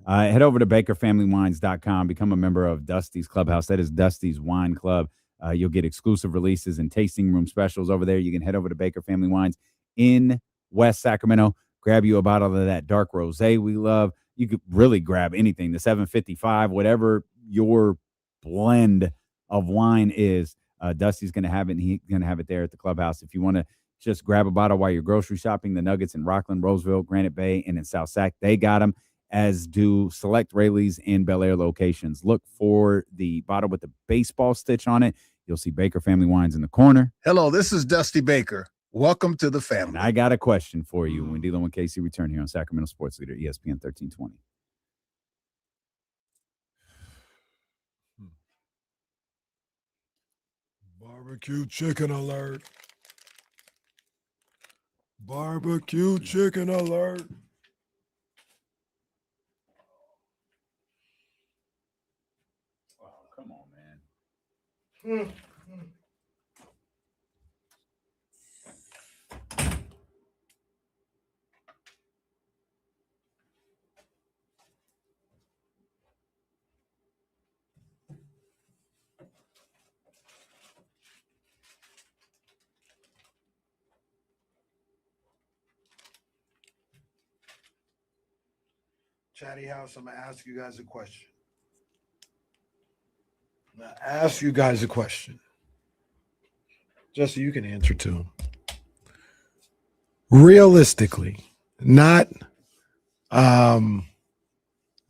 Head over to BakerFamilyWines.com. Become a member of Dusty's Clubhouse. That is Dusty's Wine Club. You'll get exclusive releases and tasting room specials over there. You can head over to Baker Family Wines in West Sacramento. Grab you a bottle of that dark rosé we love. You could really grab anything, the 755, whatever your blend of wine is. Dusty's going to have it, and he's going to have it there at the clubhouse. If you want to just grab a bottle while you're grocery shopping, the Nuggets in Rockland, Roseville, Granite Bay, and in South Sac, they got them, as do select Rayleigh's and Bel Air locations. Look for the bottle with the baseball stitch on it. You'll see Baker Family Wines in the corner. Hello, this is Dusty Baker. Welcome to the family. And I got a question for you when D'Lo and Casey return here on Sacramento Sports Leader, ESPN 1320. Barbecue chicken alert. Barbecue chicken alert. Oh, come on, man. Chatty House, I'm going to ask you guys a question. Jesse, you can answer too. Realistically, not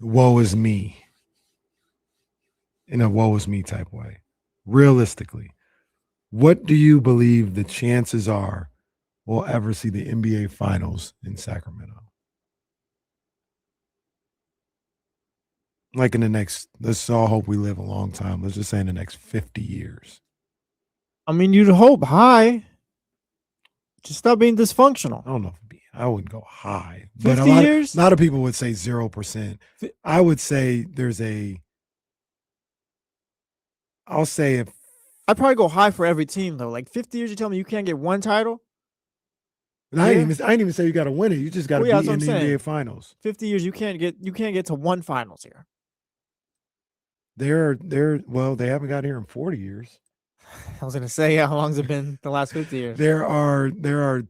woe is me in a woe is me type way. Realistically, what do you believe the chances are will ever see the NBA Finals in Sacramento? Like in the next, let's all hope we live a long time. Let's just say in the next 50 years. I mean, you'd hope high. Just stop being dysfunctional. I don't know. I wouldn't go high. 50 But a lot of people would say 0%. I would say I'll say if I'd probably go high for every team though. Like 50 years, you tell me you can't get one title. I didn't even say you got to win it. You just got to be in the NBA Finals. 50 years, you can't get to one finals here. They haven't got here in 40 years. I was gonna say, how long's it been the last 50 years? There are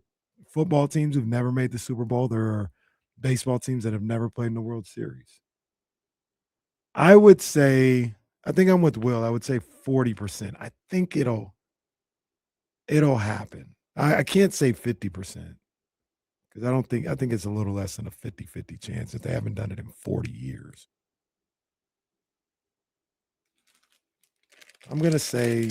football teams who've never made the Super Bowl. There are baseball teams that have never played in the World Series. I would say, I think I'm with Will. I would say 40%. I think it'll happen. I can't say 50% because I think it's a little less than a 50-50 chance if they haven't done it in 40 years. I'm gonna say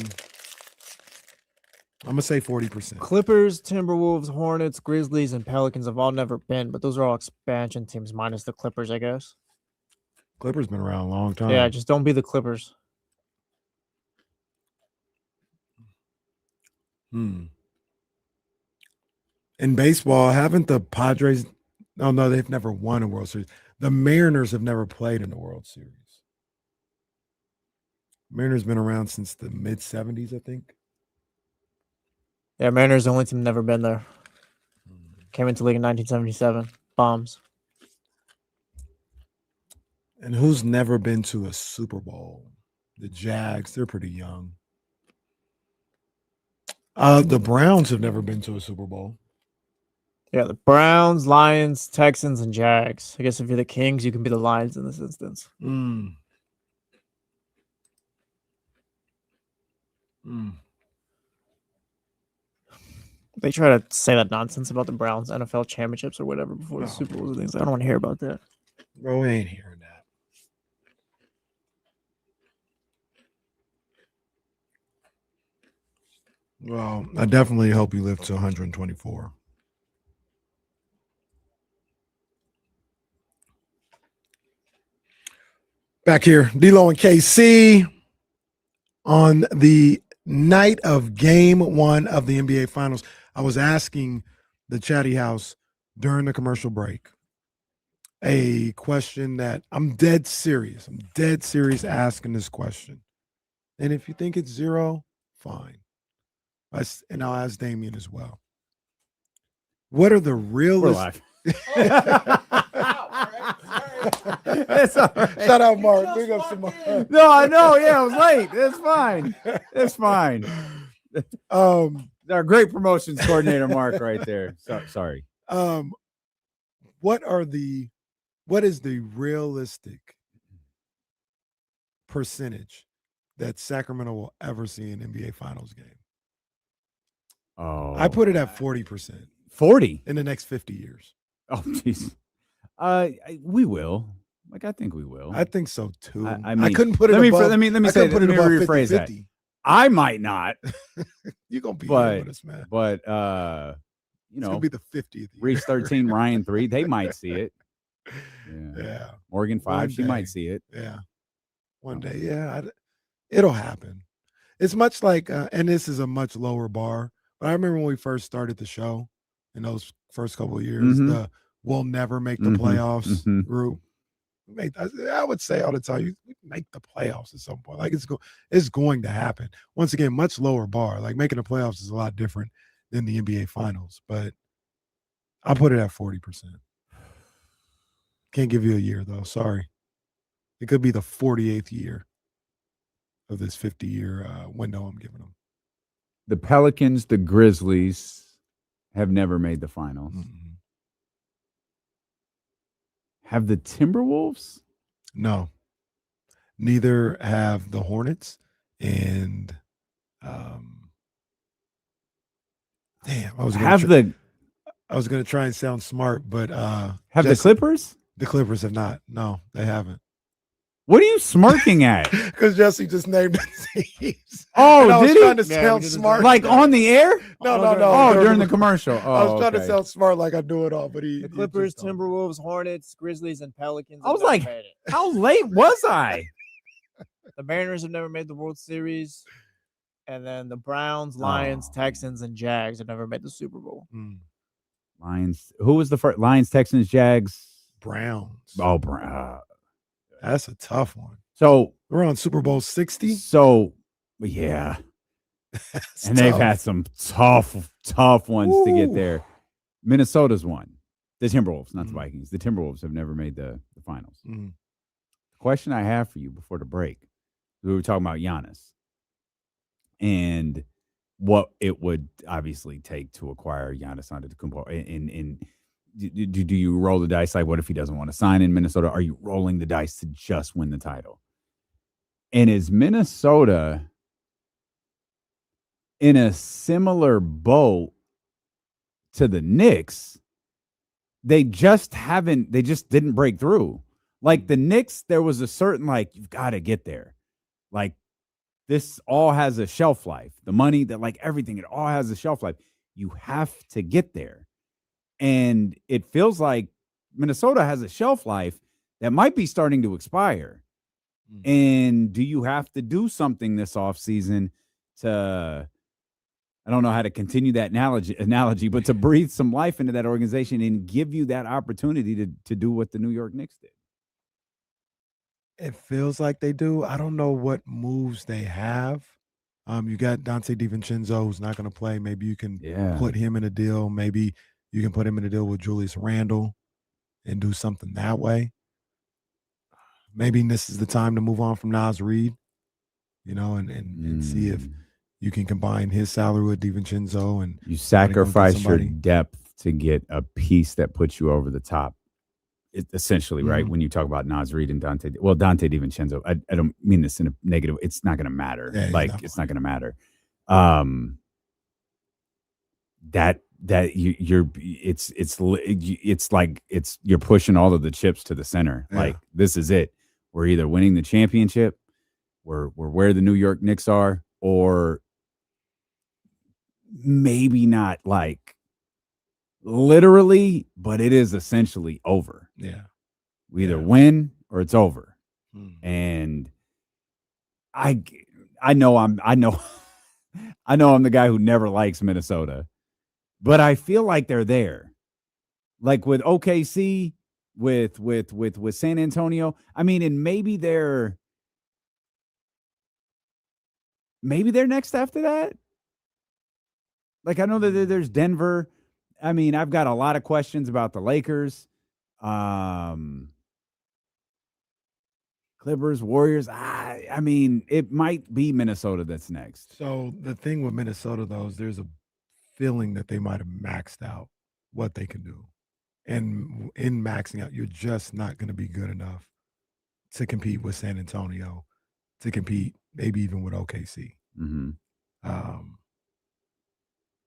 40%. Clippers, Timberwolves, Hornets, Grizzlies, and Pelicans have all never been, but those are all expansion teams minus the Clippers, I guess. Clippers been around a long time. Yeah, just don't be the Clippers. In baseball, haven't the Padres? Oh no, they've never won a World Series. The Mariners have never played in the World Series. Mariners been around since the mid 70s, I think. Yeah, Mariners the only team never been there. Came into league in 1977. Bombs. And who's never been to a Super Bowl? The Jags, they're pretty young. The Browns have never been to a Super Bowl. Yeah, the Browns, Lions, Texans, and Jags. I guess if you're the Kings, you can be the Lions in this instance. They try to say that nonsense about the Browns NFL championships or whatever before the Super Bowl and things. I don't want to hear about that. Bro, we ain't hearing that. Well, I definitely hope you live to 124. Back here, D-Lo and KC on the night of game 1 of the NBA Finals. I was asking the Chatty House during the commercial break a question that I'm dead serious. I'm dead serious asking this question. And if you think it's 0, fine. And I'll ask Damien as well. What are the realistic? It's all right. Shout out, Mark. Big up to Mark. No, I know. Yeah, I was late. It's fine. It's fine. Our great promotions coordinator, Mark, right there. Sorry. What is the realistic percentage that Sacramento will ever see an NBA Finals game? Oh, I put it at 40%. 40 in the next 50 years. Oh, jeez. We will. Like, I think we will. I think so too. I mean, I couldn't put it. Let me say. Let me rephrase 50, that. I might not. You're gonna be here with us, man. But it's gonna be the 50th. Reach 13, Ryan 3. They might see it. Yeah. Morgan 5. She might see it. Yeah. One day. Yeah. It'll happen. It's much like, and this is a much lower bar. But I remember when we first started the show in those first couple of years, the we'll never make the playoffs group. I would say all the time, we make the playoffs at some point. Like it's going to happen. Once again, much lower bar. Like making the playoffs is a lot different than the NBA Finals. But I'll put it at 40%. Can't give you a year though. Sorry. It could be the 48th year of this 50-year window I'm giving them. The Pelicans, the Grizzlies have never made the finals. Have the Timberwolves? No. Neither have the Hornets. And damn, I was going to try and sound smart, but have the Clippers? The Clippers have not. No, they haven't. What are you smirking at? Because Jesse just named the teams. Oh, I was did he? trying to sound smart. Like on the air? No. Oh, during the commercial. Oh, I was trying to okay. sound smart like I do it all, but The Clippers, Timberwolves, Hornets, Grizzlies, and Pelicans. I was like, how late was I? The Mariners have never made the World Series. And then the Browns, Lions, Texans, and Jags have never made the Super Bowl. Lions. Who was the first? Lions, Texans, Jags, Browns. Oh, That's a tough one. So we're on Super Bowl 60. So yeah, and they've had some tough ones to get there. Minnesota's won. The Timberwolves, not the Vikings. The Timberwolves have never made the finals. The question I have for you before the break, we were talking about Giannis and what it would obviously take to acquire Giannis Antetokounmpo. And do you roll the dice? Like, what if he doesn't want to sign in Minnesota? Are you rolling the dice to just win the title? And is Minnesota in a similar boat to the Knicks? They just didn't break through. Like the Knicks, there was a certain, like, you've got to get there. Like, this all has a shelf life. The money, that, like, everything, it all has a shelf life. You have to get there. And it feels like Minnesota has a shelf life that might be starting to expire. And do you have to do something this offseason to, I don't know how to continue that analogy, but to breathe some life into that organization and give you that opportunity to do what the New York Knicks did? It feels like they do. I don't know what moves they have. You got Dante DiVincenzo, who's not going to play. Maybe you can put him in a deal. Maybe you can put him in a deal with Julius Randle and do something that way. Maybe this is the time to move on from Naz Reid, and see if you can combine his salary with DiVincenzo. And you sacrifice your depth to get a piece that puts you over the top. Essentially, right? When you talk about Naz Reid and Dante DiVincenzo, I don't mean this in a negative. It's not going to matter. It's not going to matter. You're pushing all of the chips to the center. Yeah. Like, this is it. We're either winning the championship, we're where the New York Knicks are, or maybe not like literally, but it is essentially over. Yeah. We either win or it's over. And I know I'm the guy who never likes Minnesota, but I feel like they're there. Like with OKC, with San Antonio. I mean, and maybe they're next after that. Like, I know that there's Denver. I mean, I've got a lot of questions about the Lakers, Clippers, Warriors. I mean, it might be Minnesota that's next. So the thing with Minnesota, though, is there's a feeling that they might have maxed out what they can do. And in maxing out, you're just not going to be good enough to compete with San Antonio, to compete maybe even with OKC.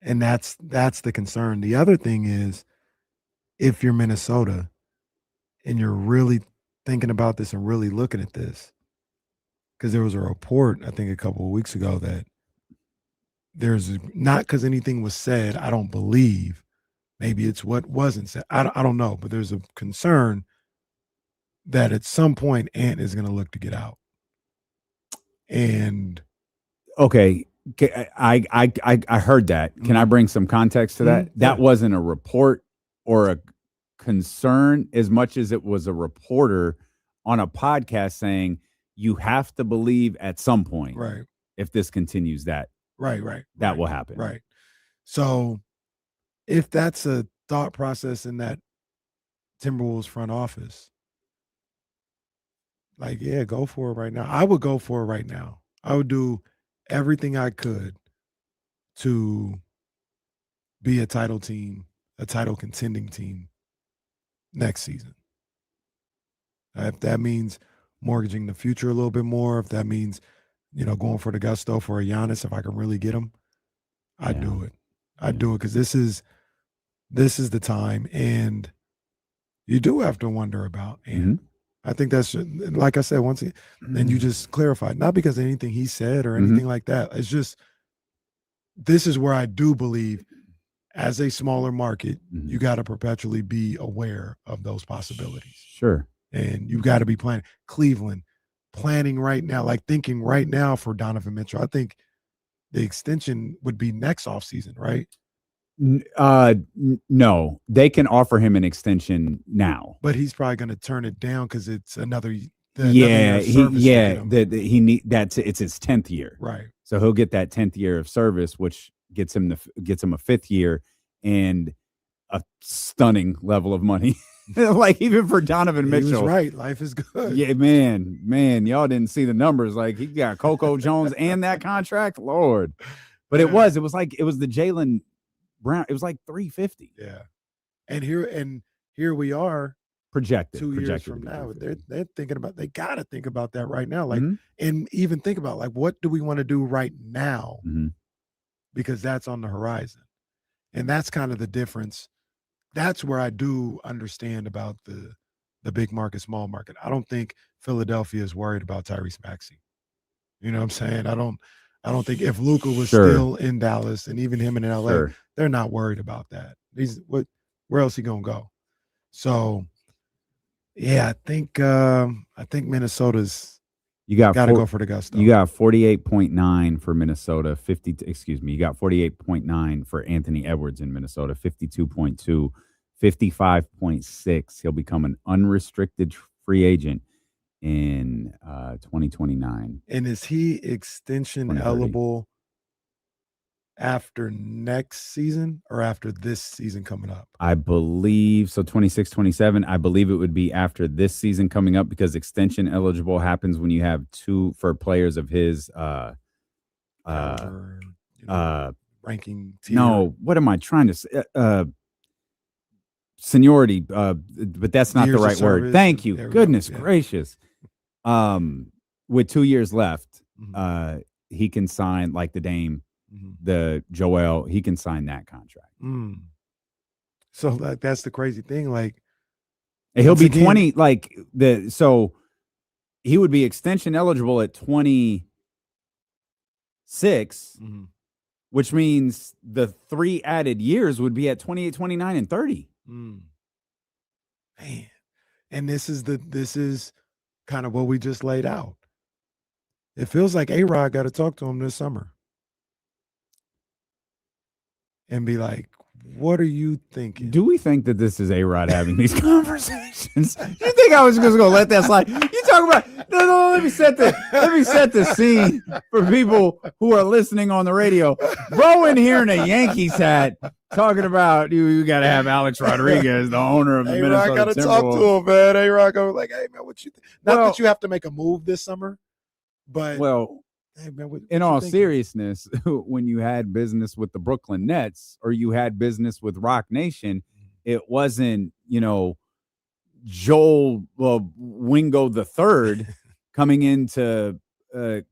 And that's the concern. The other thing is, if you're Minnesota and you're really thinking about this and really looking at this, because there was a report, I think a couple of weeks ago, that there's not, because anything was said, I don't believe, maybe it's what wasn't said. I don't know, but there's a concern that at some point Ant is going to look to get out. And okay, I heard that. Can I bring some context to that? That wasn't a report or a concern as much as it was a reporter on a podcast saying you have to believe at some point, right, if this continues, that will happen. Right. So if that's a thought process in that Timberwolves front office, like, yeah, go for it right now. I would go for it right now. I would do everything I could to be a title team, a title contending team next season. If that means mortgaging the future a little bit more, if that means, going for the gusto for a Giannis, if I can really get him, I'd do it. I'd do it, because this is the time, and you do have to wonder about Ant. I think that's, like I said, once again, and you just clarified, not because of anything he said or anything like that. It's just, this is where I do believe, as a smaller market, you got to perpetually be aware of those possibilities. Sure. And you've got to be planning. Cleveland, planning right now, like thinking right now for Donovan Mitchell. I think the extension would be next offseason, right? No, they can offer him an extension now, but he's probably going to turn it down because it's another. It's his 10th year, right? So he'll get that 10th year of service, which gets him a 5th year and a stunning level of money. Like even for Donovan Mitchell, he was right. Life is good. Yeah, man, y'all didn't see the numbers. Like he got Coco Jones and that contract, Lord. But it was the Jaylen Brown. It was like 350. Yeah, and here we are projected 2 years from now. They're thinking about. They got to think about that right now. Like, and even think about like, what do we want to do right now? Because that's on the horizon, and that's kind of the difference. That's where I do understand about the big market, small market. I don't think Philadelphia is worried about Tyrese Maxey. You know what I'm saying? I don't think if Luka was still in Dallas and even him in LA, they're not worried about that. Where else he gonna go? So yeah, I think Minnesota's you got to go for the gusto. You got 48.9 for Minnesota, you got 48.9 for Anthony Edwards in Minnesota, 52.2, 55.6. He'll become an unrestricted free agent in 2029. And is he extension eligible after next season or after this season coming up? I believe so. 26, 27. I believe it would be after this season coming up because extension eligible happens when you have two for players of his ranking tier. No, what am I trying to say? Seniority, but that's not the right word. Thank you. Goodness gracious. With 2 years left, he can sign like the Dame. The Joel, he can sign that contract. So that's the crazy thing. Like he'll be 20. So he would be extension eligible at 26, which means the 3 added years would be at 28, 29, and 30. Man, and this is kind of what we just laid out. It feels like A-Rod got to talk to him this summer and be like, what are you thinking? Do we think that this is A-Rod having these conversations? You think I was just going to let that slide? You talk about no. Let me set the scene for people who are listening on the radio. Bro in here in a Yankees hat talking about you got to have Alex Rodriguez, the owner of the Minnesota Timberwolves. A-Rod got to talk to him, man. A-Rod go like, hey man, what you think? Not that you have to make a move this summer, but hey, man, in all seriousness, when you had business with the Brooklyn Nets or you had business with Rock Nation, it wasn't, Joel Wingo III coming in to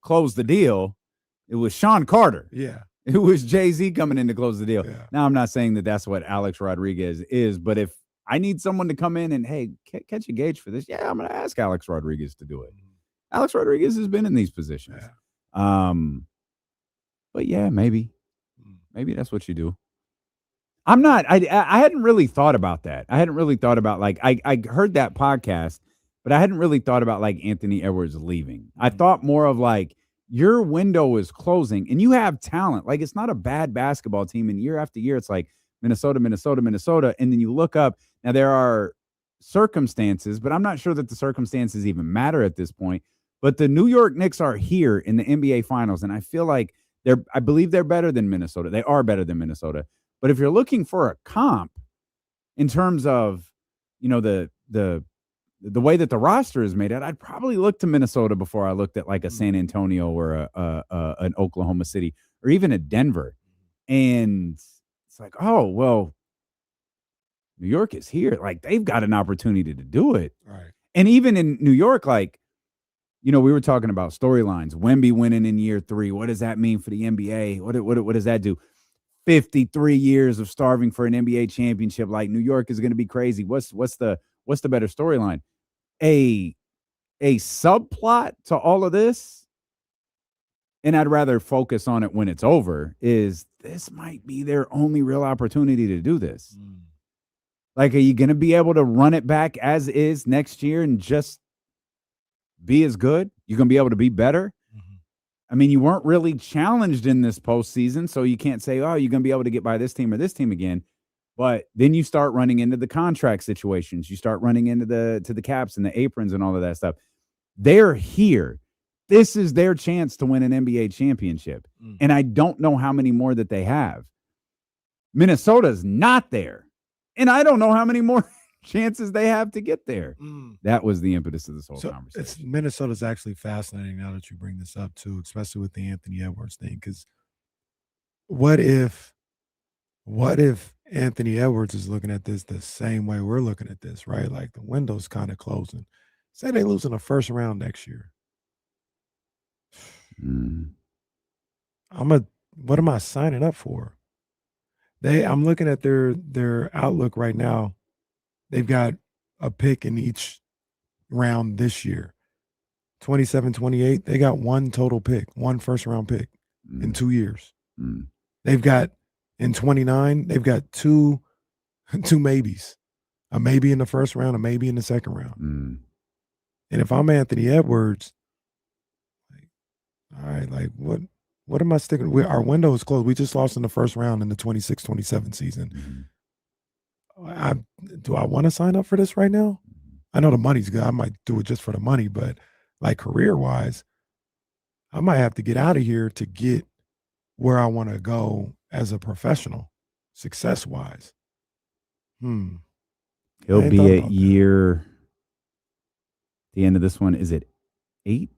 close the deal. It was Sean Carter. Yeah. It was Jay-Z coming in to close the deal. Yeah. Now, I'm not saying that that's what Alex Rodriguez is, but if I need someone to come in and, hey, catch a gauge for this, I'm going to ask Alex Rodriguez to do it. Alex Rodriguez has been in these positions. Yeah. But yeah, maybe that's what you do. I'm not, I hadn't really thought about that. I hadn't really thought about I heard that podcast, but I hadn't really thought about Anthony Edwards leaving. I thought more of your window is closing and you have talent. It's not a bad basketball team. And year after year, it's Minnesota. And then you look up, now there are circumstances, but I'm not sure that the circumstances even matter at this point. But the New York Knicks are here in the NBA Finals, and I feel like I believe they're better than Minnesota. They are better than Minnesota. But if you're looking for a comp in terms of, the way that the roster is made out, I'd probably look to Minnesota before I looked at a San Antonio or an Oklahoma City or even a Denver. And it's oh, well, New York is here. They've got an opportunity to do it. Right. And even in New York, we were talking about storylines. Wemby winning in year 3. What does that mean for the NBA? What does that do? 53 years of starving for an NBA championship. New York is going to be crazy. What's the better storyline? A a subplot to all of this, and I'd rather focus on it when it's over, is this might be their only real opportunity to do this. Like, are you going to be able to run it back as is next year and just be as good? You're going to be able to be better? I mean, you weren't really challenged in this postseason, so you can't say, oh, you're going to be able to get by this team or this team again. But then you start running into the contract situations. You start running into the caps and the aprons and all of that stuff. They're here. This is their chance to win an NBA championship. And I don't know how many more that they have. Minnesota's not there. And I don't know how many more chances they have to get there. That was the impetus of this whole conversation. Minnesota's actually fascinating now that you bring this up too, especially with the Anthony Edwards thing. Because what if Anthony Edwards is looking at this the same way we're looking at this, right? Like the window's kind of closing. Say they lose in the first round next year. What am I signing up for? I'm looking at their outlook right now. They've got a pick in each round this year. 27, 28, they got one total pick, one first round pick in 2 years. They've got in 29, they've got two maybes. A maybe in the first round, a maybe in the second round. And if I'm Anthony Edwards, all right, like what am I sticking with? Our window is closed. We just lost in the first round in the 26-27 season. Do I want to sign up for this right now? I know the money's good. I might do it just for the money, but like career-wise, I might have to get out of here to get where I want to go as a professional, success-wise. He'll be at year, the end of this one, is it 8,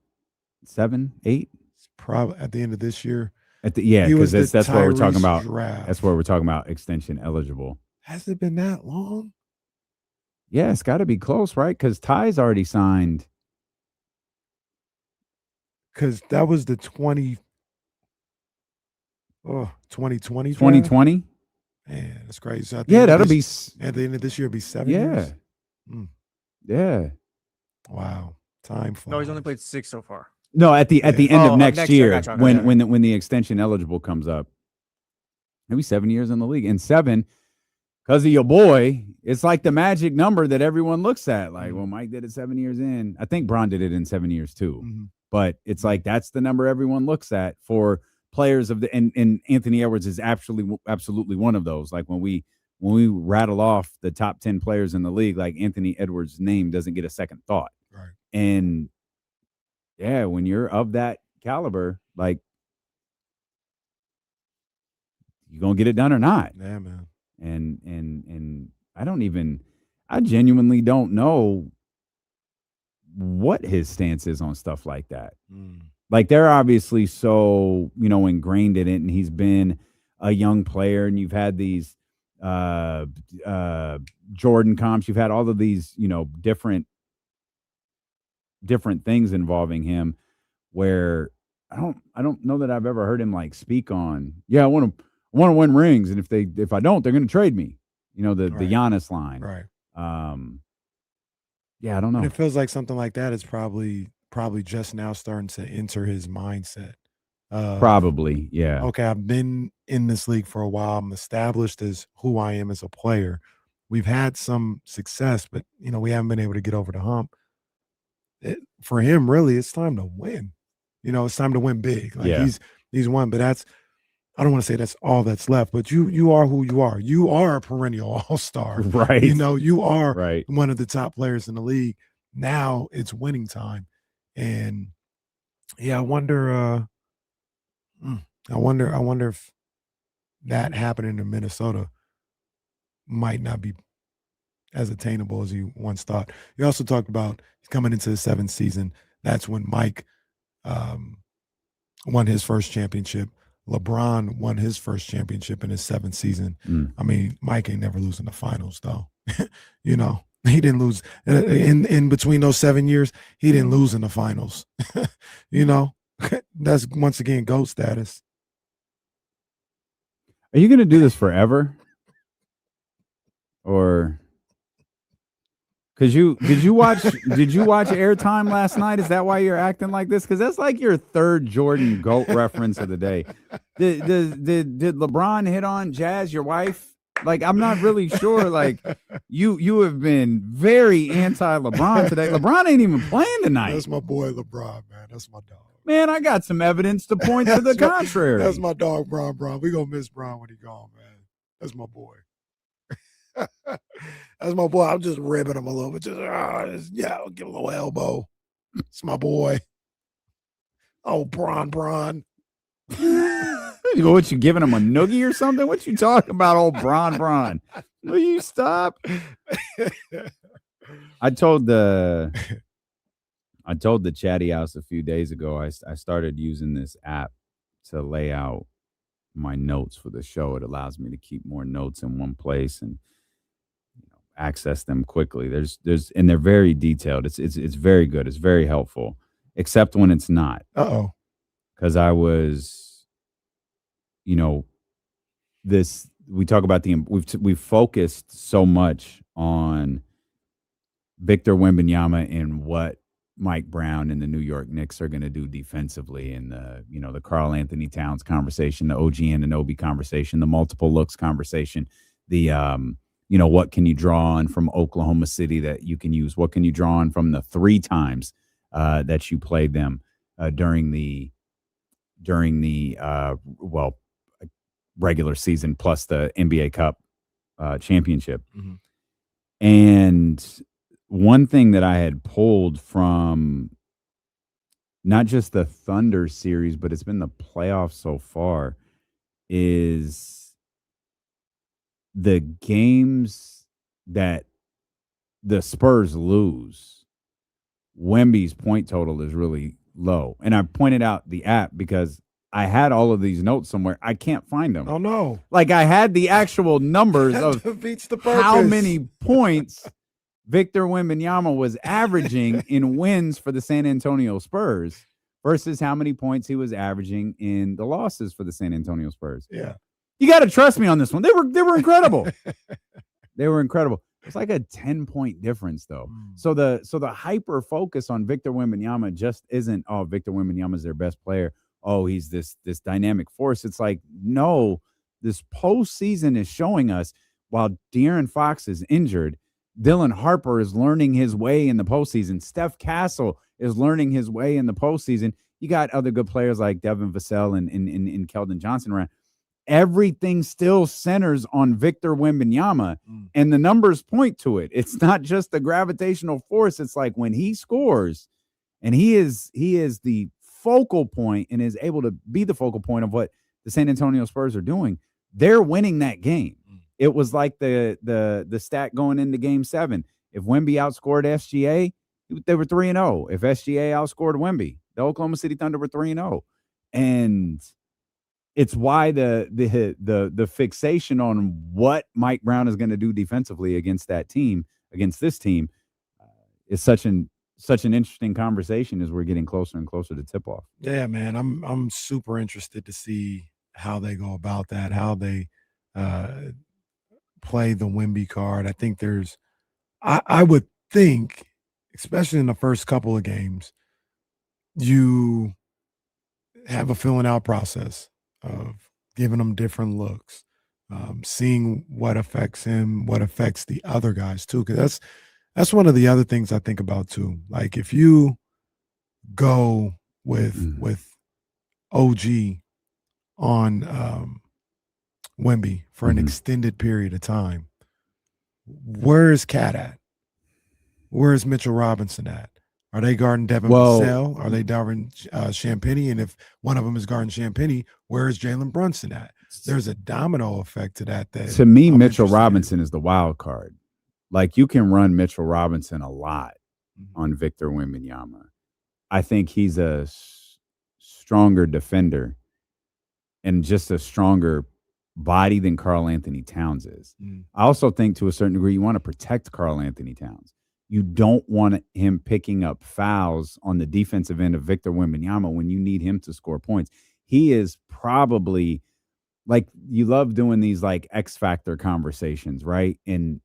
7, 8? Probably at the end of this year. Because that's what we're talking about. Draft. That's what we're talking about. Extension eligible. Has it been that long? Yeah, it's got to be close, right? Because Ty's already signed. Because that was the 2020. 2020. 2020. Man, that's crazy. So that'll be at the end of this year. It'll be 7 years. Yeah. Wow. Time flies. No, he's only played 6 so far. No, at the end of next year, gotcha. when the extension eligible comes up, maybe 7 years in the league, and 7 because of your boy. It's like the magic number that everyone looks at. Like, well, Mike did it 7 years in. I think Bron did it in 7 years too. But it's like that's the number everyone looks at for players of the and Anthony Edwards is absolutely one of those. Like when we rattle off the top 10 players in the league, like Anthony Edwards' name doesn't get a second thought. Right. And yeah, when you're of that caliber, like, you gonna get it done or not? Yeah, man. And I genuinely don't know what his stance is on stuff like that. Like, they're obviously so, ingrained in it, and he's been a young player, and you've had these Jordan comps, you've had all of these, different things involving him, where I don't know that I've ever heard him like speak on, I want to win rings, and if I don't, they're going to trade me. The Giannis line. Right. I don't know. And it feels like something like that is probably just now starting to enter his mindset. Probably, yeah. Okay, I've been in this league for a while. I'm established as who I am as a player. We've had some success, but we haven't been able to get over the hump. For him, really, it's time to win. It's time to win big. Like he's won, but I don't want to say that's all that's left, but you are who you are. You are a perennial all-star. Right. You are right. one of the top players in the league. Now it's winning time. And I wonder if that happening in Minnesota might not be as attainable as he once thought. You also talked about coming into the 7th season. That's when Mike won his first championship. LeBron won his first championship in his 7th season. I mean, Mike ain't never losing the finals, though. He didn't lose in between those 7 years. He didn't lose in the finals. That's once again GOAT status. Are you going to do this forever? Or Because did you watch Airtime last night? Is that why you're acting like this? Because that's like your third Jordan GOAT reference of the day. Did LeBron hit on Jazz, your wife? Like, I'm not really sure. Like, you have been very anti-LeBron today. LeBron ain't even playing tonight. That's my boy LeBron, man. That's my dog. Man, I got some evidence to point to the contrary. That's my dog, Bron. We gonna miss Bron when he gone, man. That's my boy. That's my boy. I'm just ribbing him a little bit. I'll give him a little elbow. It's my boy. Oh, Bron. What, you giving him a noogie or something? What you talking about, old Bron? Will you stop? I told the Chatty House a few days ago, I started using this app to lay out my notes for the show. It allows me to keep more notes in one place and access them quickly. And they're very detailed. It's very good. It's very helpful, except when it's not. Because I was, we talk about we've focused so much on Victor Wembanyama and what Mike Brown and the New York Knicks are going to do defensively, and the Karl Anthony Towns conversation, the OG Anunoby conversation, the multiple looks conversation, the what can you draw on from Oklahoma City that you can use? What can you draw on from the 3 times that you played them during the regular season plus the NBA Cup championship? Mm-hmm. And one thing that I had pulled from not just the Thunder series, but it's been the playoffs so far, is the games that the Spurs lose, Wemby's point total is really low. And I pointed out the app because I had all of these notes somewhere. I can't find them. Oh, no. Like, I had the actual numbers of how many points Victor Wembanyama was averaging in wins for the San Antonio Spurs versus how many points he was averaging in the losses for the San Antonio Spurs. Yeah. You got to trust me on this one. They were incredible. They were incredible. It's like a 10-point difference, though. So the hyper focus on Victor Wembanyama just isn't, oh, Victor Wembanyama is their best player. Oh, he's this dynamic force. It's like, no, this postseason is showing us while De'Aaron Fox is injured, Dylan Harper is learning his way in the postseason. Steph Castle is learning his way in the postseason. You got other good players like Devin Vassell and Keldon Johnson around. Everything still centers on Victor Wembanyama, and the numbers point to it. It's not just the gravitational force. It's like when he scores, and he is the focal point and is able to be the focal point of what the San Antonio Spurs are doing, they're winning that game. It was like the stat going into Game 7. If Wemby outscored SGA, they were 3-0. If SGA outscored Wemby, the Oklahoma City Thunder were 3-0. And it's why the fixation on what Mike Brown is going to do defensively against that team, against this team, is such an interesting conversation as we're getting closer and closer to tip off. Yeah, man, I'm super interested to see how they go about that, how they play the Wemby card. I think I would think, especially in the first couple of games, you have a filling out process of giving them different looks, seeing what affects him, what affects the other guys too. Because that's one of the other things I think about too. Like if you go with OG on Wemby for an extended period of time, where is Cat at? Where is Mitchell Robinson at? Are they guarding Devin Vassell? Are they guarding Champagnie? And if one of them is guarding Champagnie, where is Jalen Brunson at? There's a domino effect to that. To me, Mitchell Robinson is the wild card. Like, you can run Mitchell Robinson a lot on Victor Wembanyama. I think he's a stronger defender and just a stronger body than Karl Anthony Towns is. I also think to a certain degree you want to protect Karl Anthony Towns. You don't want him picking up fouls on the defensive end of Victor Wembanyama when you need him to score points. He is probably, like, you love doing these like X factor conversations, right? And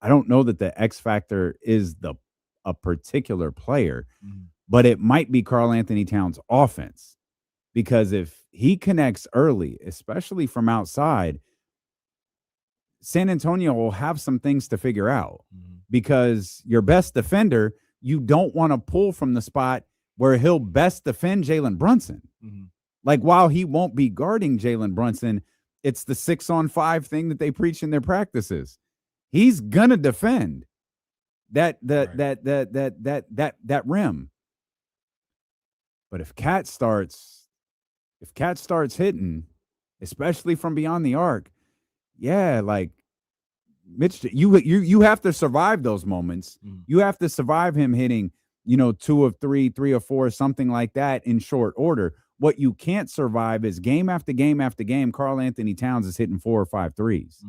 I don't know that the X factor is a particular player, but it might be Karl Anthony Towns' offense, because if he connects early, especially from outside, San Antonio will have some things to figure out, because your best defender, you don't want to pull from the spot where he'll best defend Jalen Brunson. Like, while he won't be guarding Jalen Brunson, it's the 6-on-5 thing that they preach in their practices. He's gonna defend that rim. But if Cat starts hitting, especially from beyond the arc, yeah, like Mitch, you have to survive those moments. You have to survive him hitting, 2 of 3, 3 of 4, something like that in short order. What you can't survive is game after game after game, Karl Anthony Towns is hitting 4 or 5 threes.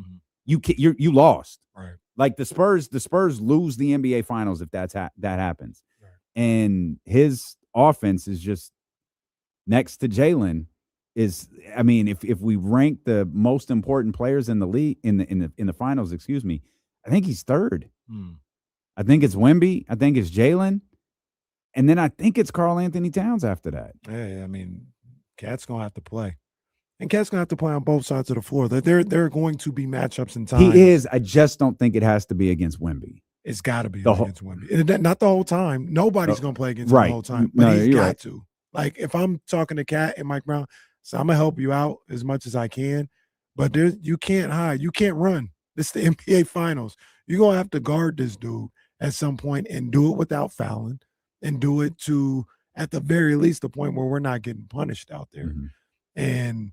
You lost. Right. Like the Spurs lose the NBA Finals if that happens. Right. And his offense is just next to Jalen is, I mean, if we rank the most important players in the league in the finals, I think he's third. I think it's Wemby. I think it's Jalen. And then I think it's Karl Anthony Towns after that. Yeah, I mean, Cat's going to have to play. And Cat's going to have to play on both sides of the floor. There are going to be matchups in time. He is. I just don't think it has to be against Wemby. It's got to be against Wemby. Not the whole time. Nobody's going to play against him the whole time. But he's got to. Like, if I'm talking to Cat and Mike Brown, so I'm going to help you out as much as I can. But you can't hide. You can't run. This is the NBA Finals. You're going to have to guard this dude at some point and do it without fouling. And do it to, at the very least, the point where we're not getting punished out there. And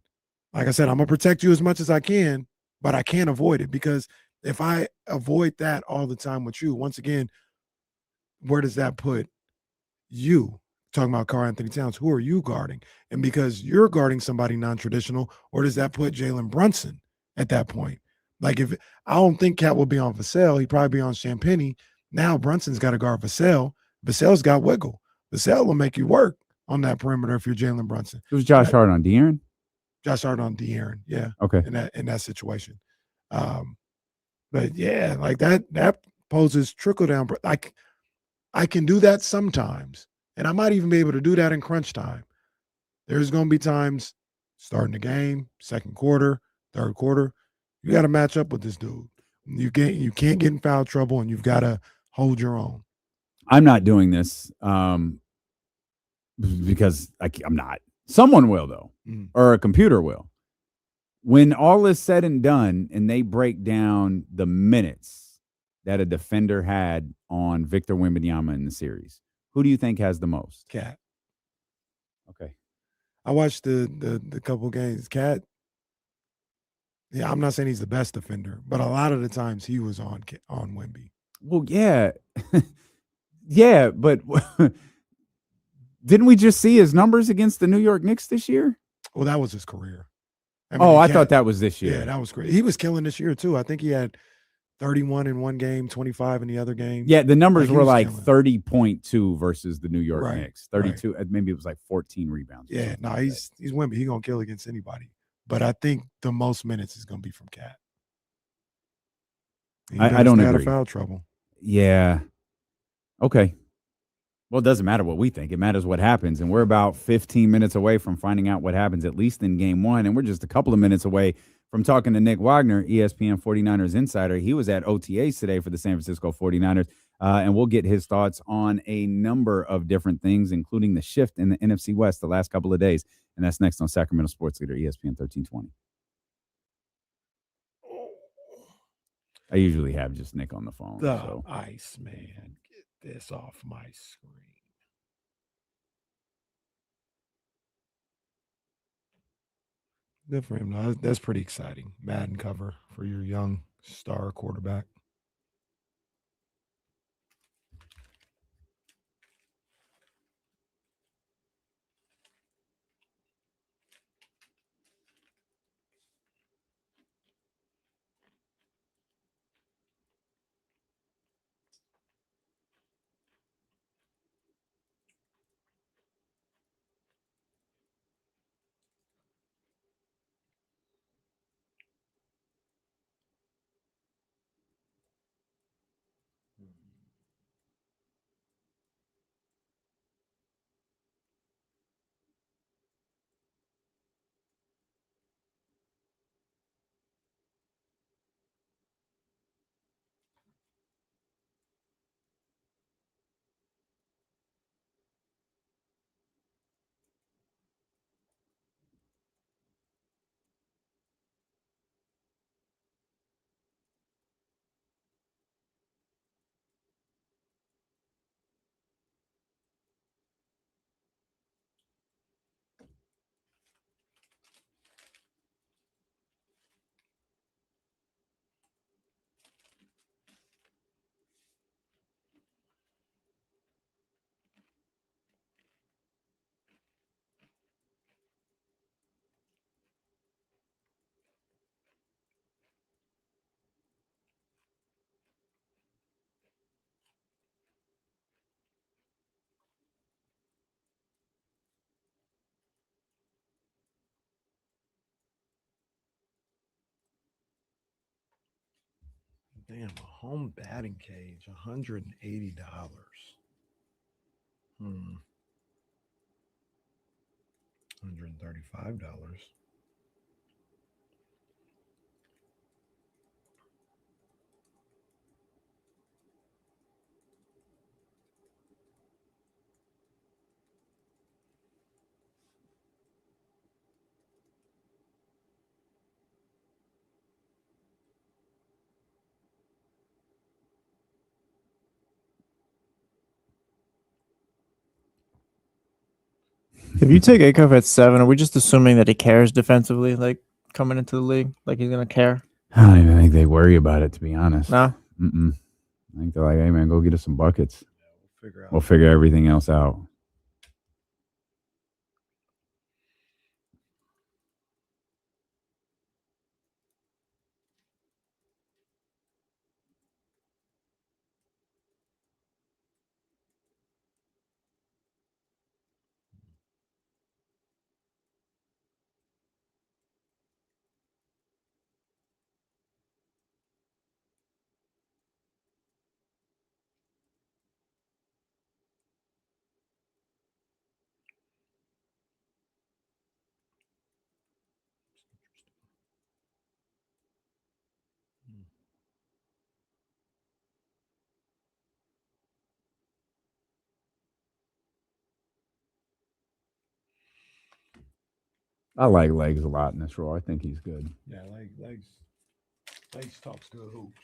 like I said, I'm going to protect you as much as I can, but I can't avoid it, because if I avoid that all the time with you, once again, where does that put you? Talking about Karl Anthony Towns, who are you guarding? And because you're guarding somebody non-traditional, or does that put Jalen Brunson at that point? Like, if I don't think Cat will be on Vassell, he'd probably be on Champagnie. Now Brunson's got to guard Vassell. Vassell's got wiggle. Vassell will make you work on that perimeter if you're Jalen Brunson. It was Josh Hart on De'Aaron? Josh Hart on De'Aaron, yeah. Okay. In that situation. But yeah, like that poses trickle down. Like, I can do that sometimes, and I might even be able to do that in crunch time. There's going to be times starting the game, second quarter, third quarter, you got to match up with this dude. You can't get in foul trouble, and you've got to hold your own. I'm not doing this because I'm not. Someone will, though, or a computer will. When all is said and done and they break down the minutes that a defender had on Victor Wembanyama in the series, who do you think has the most? Cat. Okay. I watched the couple games. Cat, yeah, I'm not saying he's the best defender, but a lot of the times he was on Wemby. Well, yeah. Yeah, but didn't we just see his numbers against the New York Knicks this year? Well, that was his career. I thought that was this year. Yeah, that was great. He was killing this year, too. I think he had 31 in one game, 25 in the other game. Yeah, the numbers were like 30.2 versus the New York Knicks. 32, maybe it was like 14 rebounds. Yeah, no, he's Wemby. He's going to kill against anybody. But I think the most minutes is going to be from Cat. I don't agree. Out of foul trouble. Yeah. Okay. Well, it doesn't matter what we think. It matters what happens. And we're about 15 minutes away from finding out what happens, at least in game one. And we're just a couple of minutes away from talking to Nick Wagoner, ESPN 49ers insider. He was at OTAs today for the San Francisco 49ers. And we'll get his thoughts on a number of different things, including the shift in the NFC West the last couple of days. And that's next on Sacramento Sports Leader, ESPN 1320. I usually have just Nick on the phone. Ice, man. Get this off my screen. Good for him. No, that's pretty exciting. Madden cover for your young star quarterback. Damn, a home batting cage, $180. $135. If you take Acuff at 7, are we just assuming that he cares defensively, like coming into the league, like he's gonna care? I don't even think they worry about it, to be honest. No. I think they're like, hey man, go get us some buckets. Yeah, We'll figure everything else out. I like Legs a lot in this role. I think he's good. Yeah, Legs talks good hoops.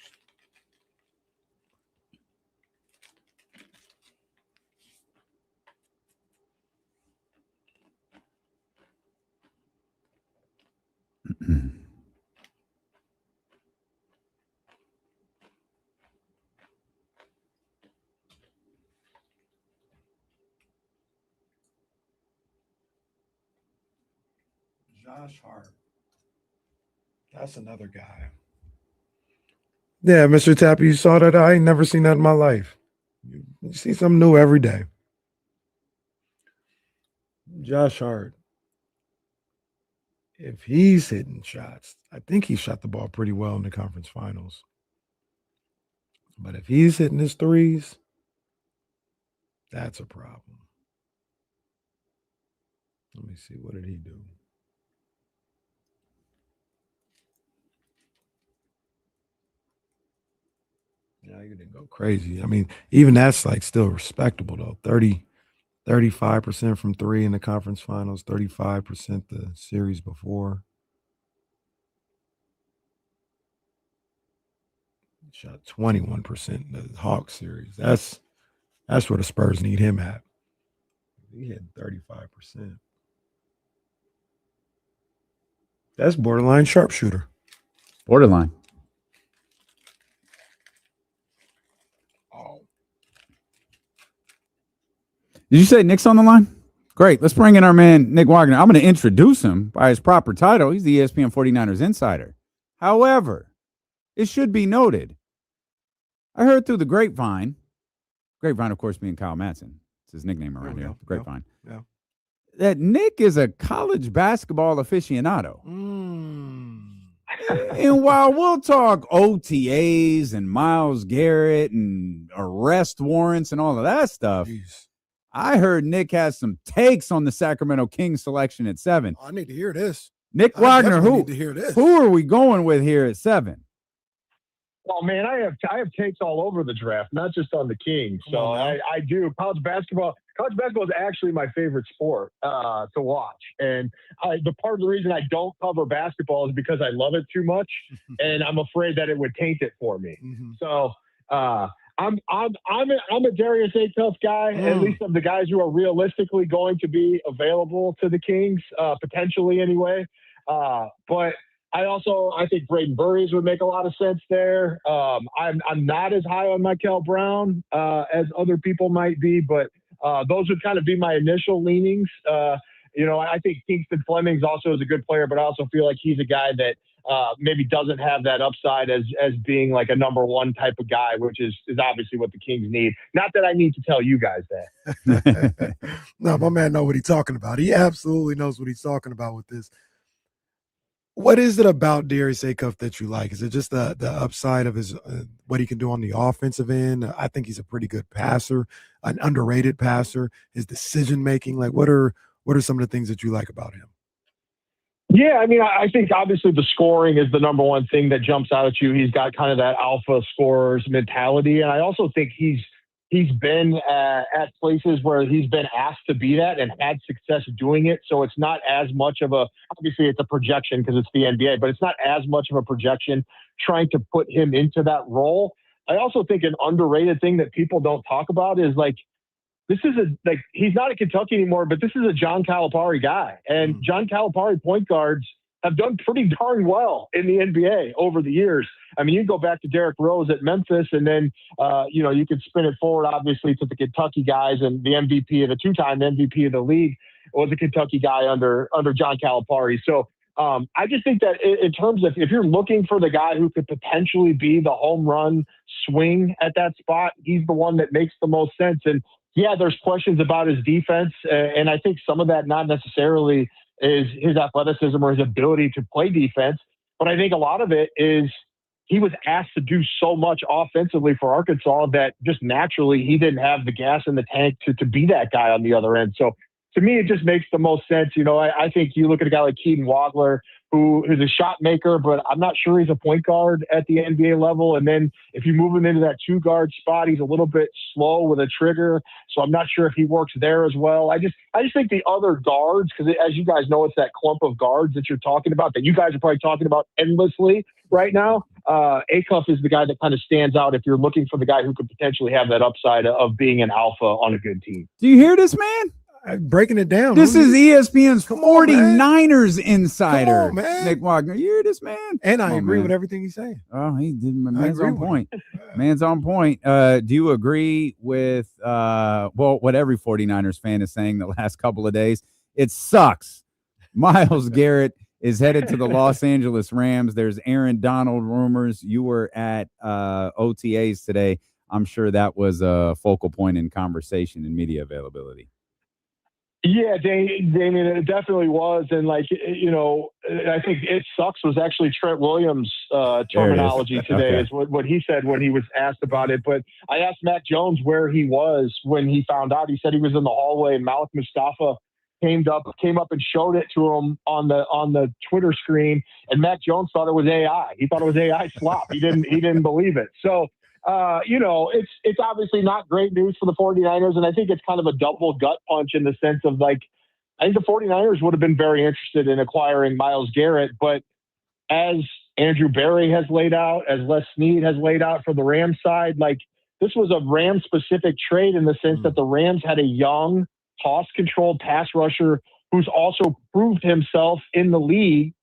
Josh Hart. That's another guy. Yeah, Mr. Tapia, you saw that? I ain't never seen that in my life. You see something new every day. Josh Hart. If he's hitting shots, I think he shot the ball pretty well in the conference finals. But if he's hitting his threes, that's a problem. Let me see. What did he do? Yeah, you didn't go crazy. I mean, even that's like still respectable though. 35% from three in the conference finals, 35% the series before. Shot 21% in the Hawks series. That's where the Spurs need him at. He hit 35%. That's borderline sharpshooter. Borderline. Oh. Did you say Nick's on the line? Great. Let's bring in our man, Nick Wagoner. I'm going to introduce him by his proper title. He's the ESPN 49ers insider. However, it should be noted, I heard through the grapevine, of course, being Kyle Madson. It's his nickname around here, the grapevine. Yeah. That Nick is a college basketball aficionado. And while we'll talk OTAs and Myles Garrett and arrest warrants and all of that stuff, I heard Nick has some takes on the Sacramento Kings selection at 7. I need to hear this. Nick Wagoner, need to hear this. who are we going with here at 7? Oh man, I have takes all over the draft, not just on the Kings. So I do. College basketball is actually my favorite sport to watch, and the part of the reason I don't cover basketball is because I love it too much, and I'm afraid that it would taint it for me. So I'm a Darius Acuff guy, at least of the guys who are realistically going to be available to the Kings, potentially anyway. But I think Braden Burries would make a lot of sense there. I'm not as high on Michael Brown as other people might be, but those would kind of be my initial leanings. I think Kingston Flemings also is a good player, but I also feel like he's a guy that maybe doesn't have that upside as being like a number one type of guy, which is obviously what the Kings need. Not that I need to tell you guys that. No, my man knows what he's talking about. He absolutely knows what he's talking about with this. What is it about Darius Acuff that you like? Is it just the upside of his what he can do on the offensive end? I think he's a pretty good passer, an underrated passer. His decision making, like what are some of the things that you like about him? Yeah, I mean, I think obviously the scoring is the number one thing that jumps out at you. He's got kind of that alpha scorer's mentality, and I also think he's been at places where he's been asked to be that and had success doing it. So it's not as much of obviously it's a projection because it's the NBA, but it's not as much of a projection trying to put him into that role. I also think an underrated thing that people don't talk about is like, he's not at Kentucky anymore, but this is a John Calipari guy. And John Calipari point guards have done pretty darn well in the NBA over the years. I mean, you go back to Derrick Rose at Memphis, and then, you could spin it forward, obviously, to the Kentucky guys, and the two-time MVP of the league was a Kentucky guy under John Calipari. So I just think that in terms of if you're looking for the guy who could potentially be the home run swing at that spot, he's the one that makes the most sense. And yeah, there's questions about his defense, and I think some of that not necessarily is his athleticism or his ability to play defense, but I think a lot of it is he was asked to do so much offensively for Arkansas that just naturally he didn't have the gas in the tank to be that guy on the other end. So to me, it just makes the most sense. I think you look at a guy like Keaton Wagler, who is a shot maker, but I'm not sure he's a point guard at the NBA level. And then if you move him into that 2-guard spot, he's a little bit slow with a trigger. So I'm not sure if he works there as well. I just think the other guards, because as you guys know, it's that clump of guards that you're talking about that you guys are probably talking about endlessly right now. Acuff is the guy that kind of stands out if you're looking for the guy who could potentially have that upside of being an alpha on a good team. Do you hear this, man? Breaking it down. This is ESPN's 49ers insider, Come on, man. Nick Wagoner. You hear this, man? And I agree with everything he's saying. Oh, he did. Man's on point. Man's on point. Do you agree with what every 49ers fan is saying the last couple of days? It sucks. Myles Garrett is headed to the Los Angeles Rams. There's Aaron Donald rumors. You were at OTAs today. I'm sure that was a focal point in conversation and media availability. Yeah, Damien, it definitely was. And, I think it sucks was actually Trent Williams' terminology today is what he said when he was asked about it. But I asked Mac Jones where he was when he found out. He said he was in the hallway, and Malik Mustafa came up and showed it to him on the Twitter screen. And Mac Jones thought it was AI. He thought it was AI slop. He didn't believe it. So, it's obviously not great news for the 49ers, and I think it's kind of a double gut punch in the sense of I think the 49ers would have been very interested in acquiring Myles Garrett, but as Andrew Berry has laid out, as Les Snead has laid out for the Rams side, this was a Rams-specific trade in the sense that the Rams had a young, toss-controlled pass rusher who's also proved himself in the league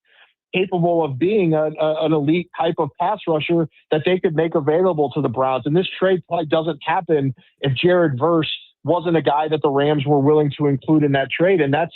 capable of being an elite type of pass rusher that they could make available to the Browns. And this trade probably doesn't happen if Jared Verse wasn't a guy that the Rams were willing to include in that trade. And that's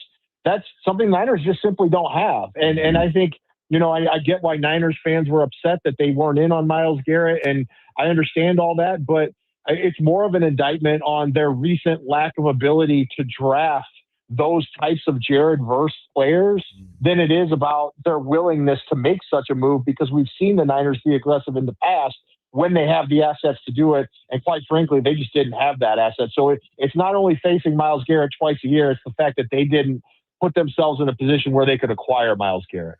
something Niners just simply don't have. And I think, I get why Niners fans were upset that they weren't in on Myles Garrett, and I understand all that, but it's more of an indictment on their recent lack of ability to draft those types of Jared Verse players than it is about their willingness to make such a move, because we've seen the Niners be aggressive in the past when they have the assets to do it. And quite frankly, they just didn't have that asset. So it's not only facing Myles Garrett twice a year, it's the fact that they didn't put themselves in a position where they could acquire Myles Garrett.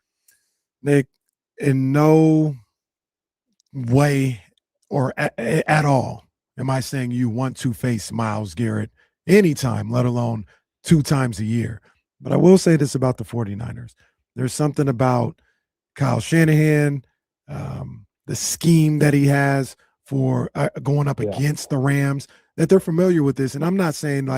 Nick, in no way or at all am I saying you want to face Myles Garrett anytime, let alone 2 times a year. But I will say this about the 49ers. There's something about Kyle Shanahan, the scheme that he has for going up against the Rams, that they're familiar with this. And I'm not saying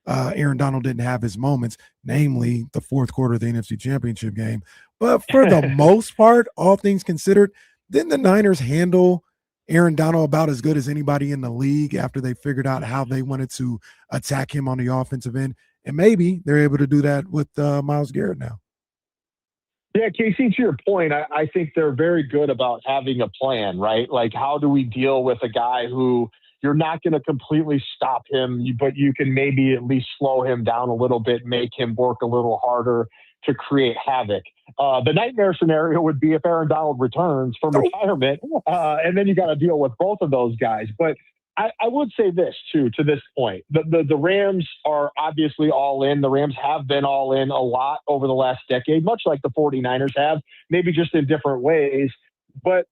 Aaron Donald didn't have his moments, namely the fourth quarter of the NFC Championship game. But for the most part, all things considered, didn't the Niners handle Aaron Donald about as good as anybody in the league after they figured out how they wanted to attack him on the offensive end? And maybe they're able to do that with Myles Garrett now. Yeah, Casey, to your point, I think they're very good about having a plan, right? How do we deal with a guy who you're not going to completely stop him, but you can maybe at least slow him down a little bit, make him work a little harder to create havoc. The nightmare scenario would be if Aaron Donald returns from retirement, and then you got to deal with both of those guys. But I would say this, too, to this point. The Rams are obviously all in. The Rams have been all in a lot over the last decade, much like the 49ers have, maybe just in different ways. But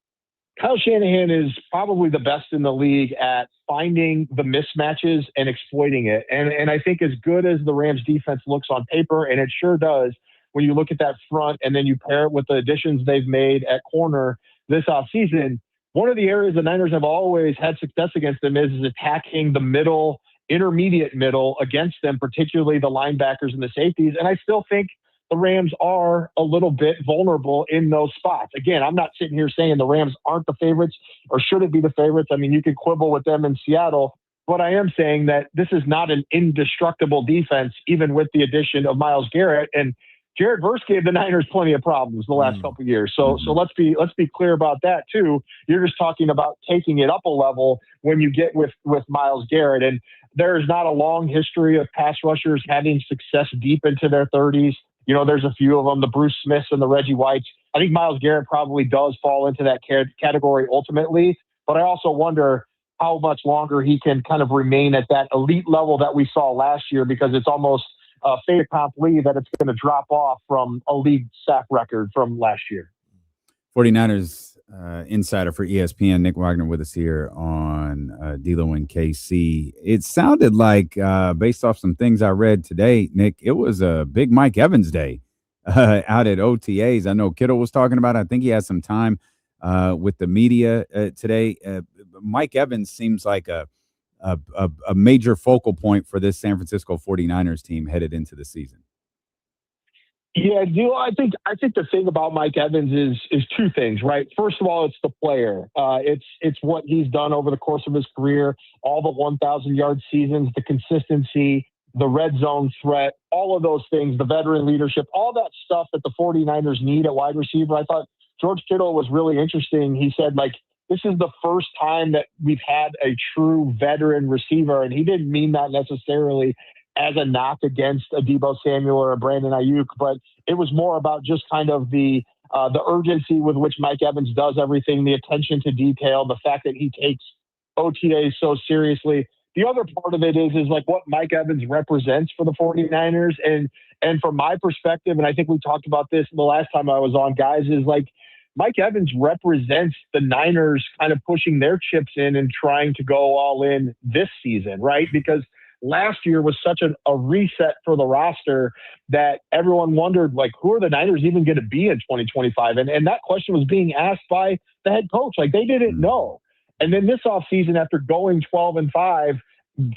Kyle Shanahan is probably the best in the league at finding the mismatches and exploiting it. And I think as good as the Rams defense looks on paper, and it sure does when you look at that front and then you pair it with the additions they've made at corner this offseason, one of the areas the Niners have always had success against them is attacking the middle, intermediate middle against them, particularly the linebackers and the safeties. And I still think the Rams are a little bit vulnerable in those spots. Again, I'm not sitting here saying the Rams aren't the favorites or shouldn't be the favorites. I mean, you can quibble with them in Seattle, but I am saying that this is not an indestructible defense, even with the addition of Myles Garrett. And Jared Verse gave the Niners plenty of problems the last couple of years. So let's be clear about that too. You're just talking about taking it up a level when you get with Myles Garrett. And there is not a long history of pass rushers having success deep into their 30s. You know, there's a few of them, the Bruce Smiths and the Reggie Whites. I think Myles Garrett probably does fall into that category ultimately. But I also wonder how much longer he can kind of remain at that elite level that we saw last year, because it's almost fait accompli that it's going to drop off from a league sack record from last year. 49ers insider for ESPN, Nick Wagoner, with us here on D-Lo and KC. It sounded like, based off some things I read today, Nick, it was a big Mike Evans day out at OTAs. I know Kittle was talking about it. I think he had some time with the media today. Mike Evans seems like a major focal point for this San Francisco 49ers team headed into the season. Yeah, I think the thing about Mike Evans is two things, right? First of all, it's the player. It's what he's done over the course of his career, all the 1,000-yard seasons, the consistency, the red zone threat, all of those things, the veteran leadership, all that stuff that the 49ers need at wide receiver. I thought George Kittle was really interesting. He said, like, this is the first time that we've had a true veteran receiver, and he didn't mean that necessarily as a knock against a Deebo Samuel or a Brandon Ayuk, but it was more about just kind of the urgency with which Mike Evans does everything, the attention to detail, the fact that he takes OTAs so seriously. The other part of it is like what Mike Evans represents for the 49ers. And from my perspective, and I think we talked about this the last time I was on, guys, is like Mike Evans represents the Niners kind of pushing their chips in and trying to go all in this season, right? Because last year was such a reset for the roster that everyone wondered, like, who are the Niners even going to be in 2025? And that question was being asked by the head coach. Like, they didn't know. And then this offseason, after going 12-5,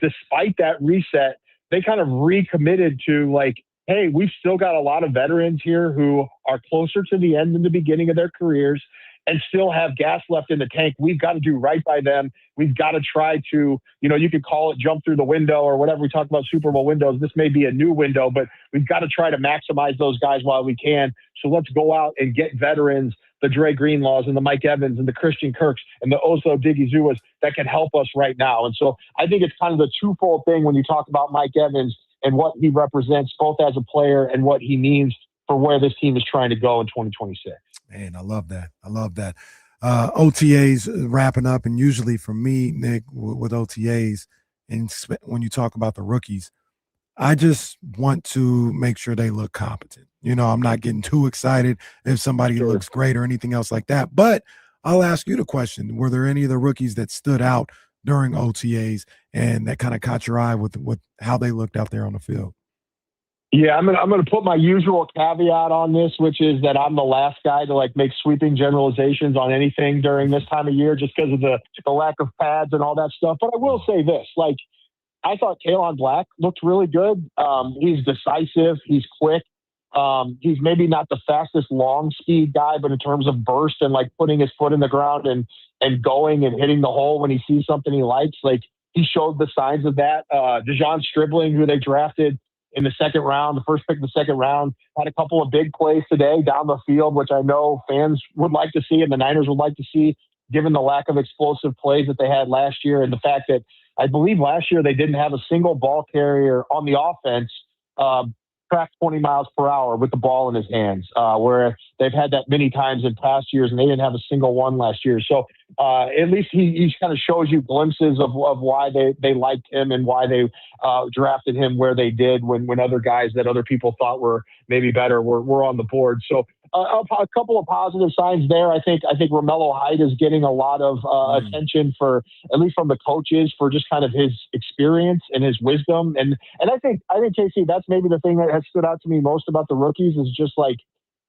despite that reset, they kind of recommitted to, like, hey, we've still got a lot of veterans here who are closer to the end than the beginning of their careers and still have gas left in the tank. We've got to do right by them. We've got to try to, you could call it jump through the window or whatever. We talk about Super Bowl windows. This may be a new window, but we've got to try to maximize those guys while we can. So let's go out and get veterans, the Dre Greenlaws and the Mike Evans and the Christian Kirks and the Oso Digizuas that can help us right now. And so I think it's kind of the twofold thing when you talk about Mike Evans and what he represents both as a player and what he means for where this team is trying to go in 2026. Man, I love that. OTAs wrapping up, and usually for me, Nick, with OTAs, and when you talk about the rookies, I just want to make sure they look competent. I'm not getting too excited if somebody looks great or anything else like that. But I'll ask you the question: were there any of the rookies that stood out during OTAs and that kind of caught your eye with how they looked out there on the field? Yeah, I'm gonna put my usual caveat on this, which is that I'm the last guy to like make sweeping generalizations on anything during this time of year, just because of the lack of pads and all that stuff. But I will say this: like, I thought Kalen Black looked really good. He's decisive. He's quick. He's maybe not the fastest long speed guy, but in terms of burst and like putting his foot in the ground and going and hitting the hole when he sees something he likes, like he showed the signs of that. Dejon Stribling, who they drafted in the second round, the first pick of the second round, had a couple of big plays today down the field, which I know fans would like to see and the Niners would like to see, given the lack of explosive plays that they had last year and the fact that I believe last year they didn't have a single ball carrier on the offense crack 20 miles per hour with the ball in his hands, where they've had that many times in past years, and they didn't have a single one last year. So at least he kind of shows you glimpses of why they liked him and why they drafted him where they did when other guys that other people thought were maybe better were on the board. So a couple of positive signs there. I think Romello Height is getting a lot of attention for, at least from the coaches, for just kind of his experience and his wisdom. And I think Casey, that's maybe the thing that has stood out to me most about the rookies is just like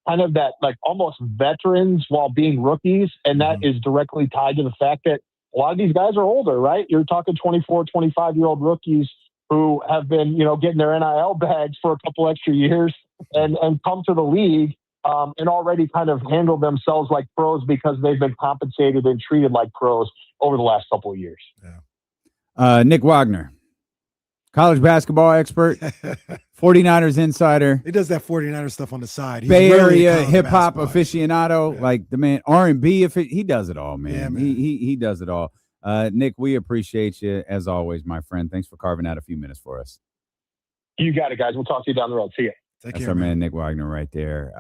kind of that like almost veterans while being rookies. And that is directly tied to the fact that a lot of these guys are older, right? You're talking 24, 25-year-old rookies who have been, getting their NIL bags for a couple extra years and come to the league and already kind of handle themselves like pros because they've been compensated and treated like pros over the last couple of years. Yeah. Nick Wagoner, college basketball expert, 49ers insider. He does that 49ers stuff on the side. He's Bay really Area hip hop aficionado, Yeah. like the man, R&B. He does it all, man. Yeah, man. He does it all. Nick, we appreciate you as always, my friend. Thanks for carving out a few minutes for us. You got it, guys. We'll talk to you down the road. See ya. That's our man, Nick Wagoner, right there.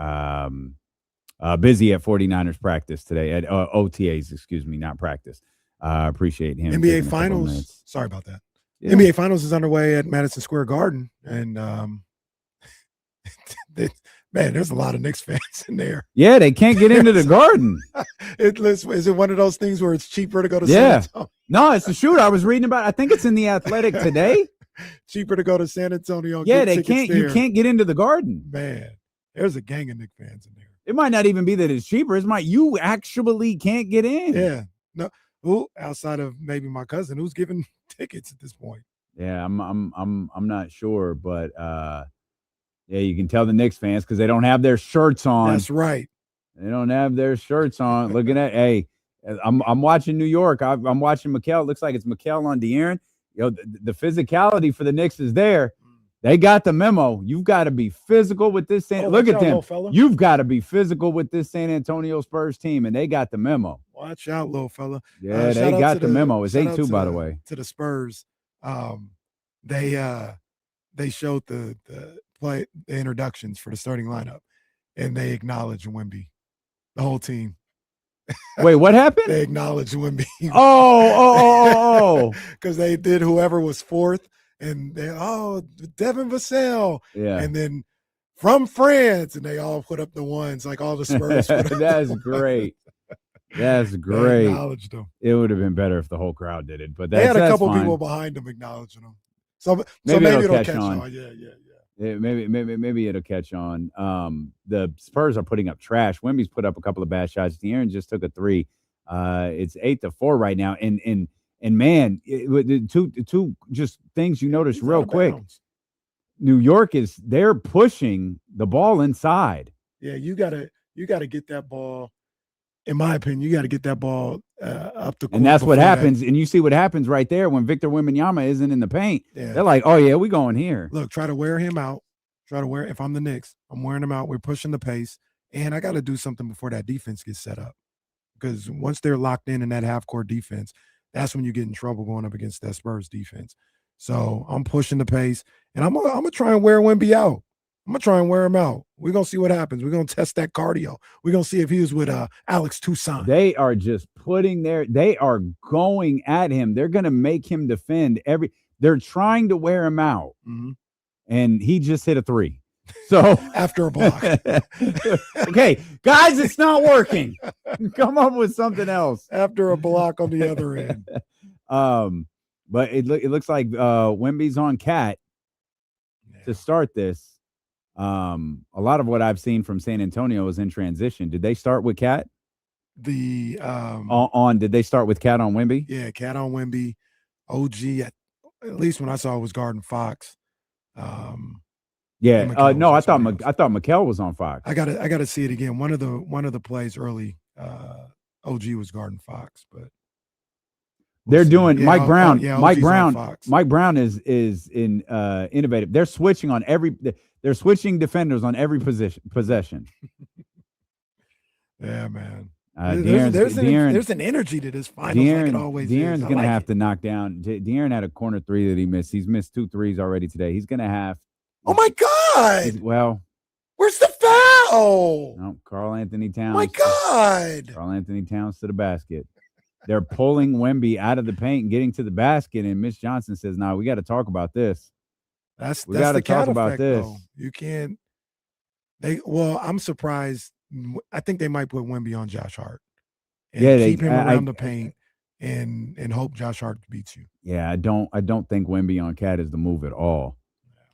Busy at 49ers practice today, at OTAs, excuse me, not practice. Appreciate him. NBA Finals. Sorry about that. Yeah. NBA Finals is underway at Madison Square Garden, and man, there's a lot of Knicks fans in there. Yeah, they can't get into the Garden. Is it one of those things where it's cheaper to go to San Antonio? No, it's the shoot. I was reading about. I think it's in the Athletic today. Cheaper to go to San Antonio. Yeah, they can't. You can't get into the Garden. Man, there's a gang of Knicks fans in there. It might not even be that it's cheaper. It's you actually can't get in. Yeah. No. Who outside of maybe my cousin who's giving tickets at this point? Yeah, I'm not sure, but yeah, you can tell the Knicks fans because they don't have their shirts on. That's right. They don't have their shirts on. Looking at I'm watching New York. I'm watching Mikal. It looks like it's Mikal on De'Aaron. The physicality for the Knicks is there. They got the memo. You've got to be physical with this. Look at them. You've got to be physical with this San Antonio Spurs team, and they got the memo. Watch out, little fella. Yeah, they got the memo. It's 8-2, by the way. To the Spurs, they showed the introductions for the starting lineup, and they acknowledged Wemby, the whole team. Wait, what happened? They acknowledged Wemby. Oh. Because they did whoever was fourth, and they Devin Vassell. Yeah. And then from France, and they all put up the ones, like all the Spurs. That's great. That's great. They acknowledged them. It would have been better if the whole crowd did it, but they had a couple fine. people behind them acknowledging them. So maybe it'll catch on. Yeah. Maybe it'll catch on. The Spurs are putting up trash. Wemby's put up a couple of bad shots. De'Aaron just took a three. It's 8-4 right now. And man, two just things you notice real quick. New York they're pushing the ball inside. Yeah, you gotta get that ball. In my opinion, you got to get that ball up the court. And that's what happens. And you see what happens right there when Victor Wembanyama isn't in the paint. Yeah. They're like, oh, yeah, we going here. Look, try to wear him out. If I'm the Knicks, I'm wearing him out. We're pushing the pace. And I got to do something before that defense gets set up. Because once they're locked in that half-court defense, that's when you get in trouble going up against that Spurs defense. So I'm pushing the pace. And I'm gonna try and wear Wemby out. I'm going to try and wear him out. We're going to see what happens. We're going to test that cardio. We're going to see if he was with Alex Toussaint. They are just they are going at him. They're going to make him defend they're trying to wear him out. Mm-hmm. And he just hit a three. So after a block. Okay, guys, it's not working. Come up with something else. After a block on the other end. But it looks like Wemby's on Cat to start this. A lot of what I've seen from San Antonio is in transition. Did they start with Cat? Did they start with Cat on Wemby? Yeah, Cat on Wemby. OG at least when I saw it was guarding Fox. Yeah. No, I thought Mikal was on Fox. I gotta see it again. One of the plays early, OG was guarding Fox, but they're doing Mike Brown. Mike Brown is in innovative. They're switching on they're switching defenders on every possession. Yeah, man. There's an energy to this finals like it always is. De'Aaron's going to have to knock down. De'Aaron had a corner three that he missed. He's missed 2 threes already today. He's going to have Oh my God! Well, where's the foul? No, Karl Anthony Towns. My God! Karl Anthony Towns to the basket. They're pulling Wemby out of the paint and getting to the basket, and Mitch Johnson says, "No, we got to talk about this. We got to talk about this. Though. You can't." I'm surprised. I think they might put Wemby on Josh Hart. And keep him around the paint and hope Josh Hart beats you. Yeah, I don't think Wemby on Cat is the move at all.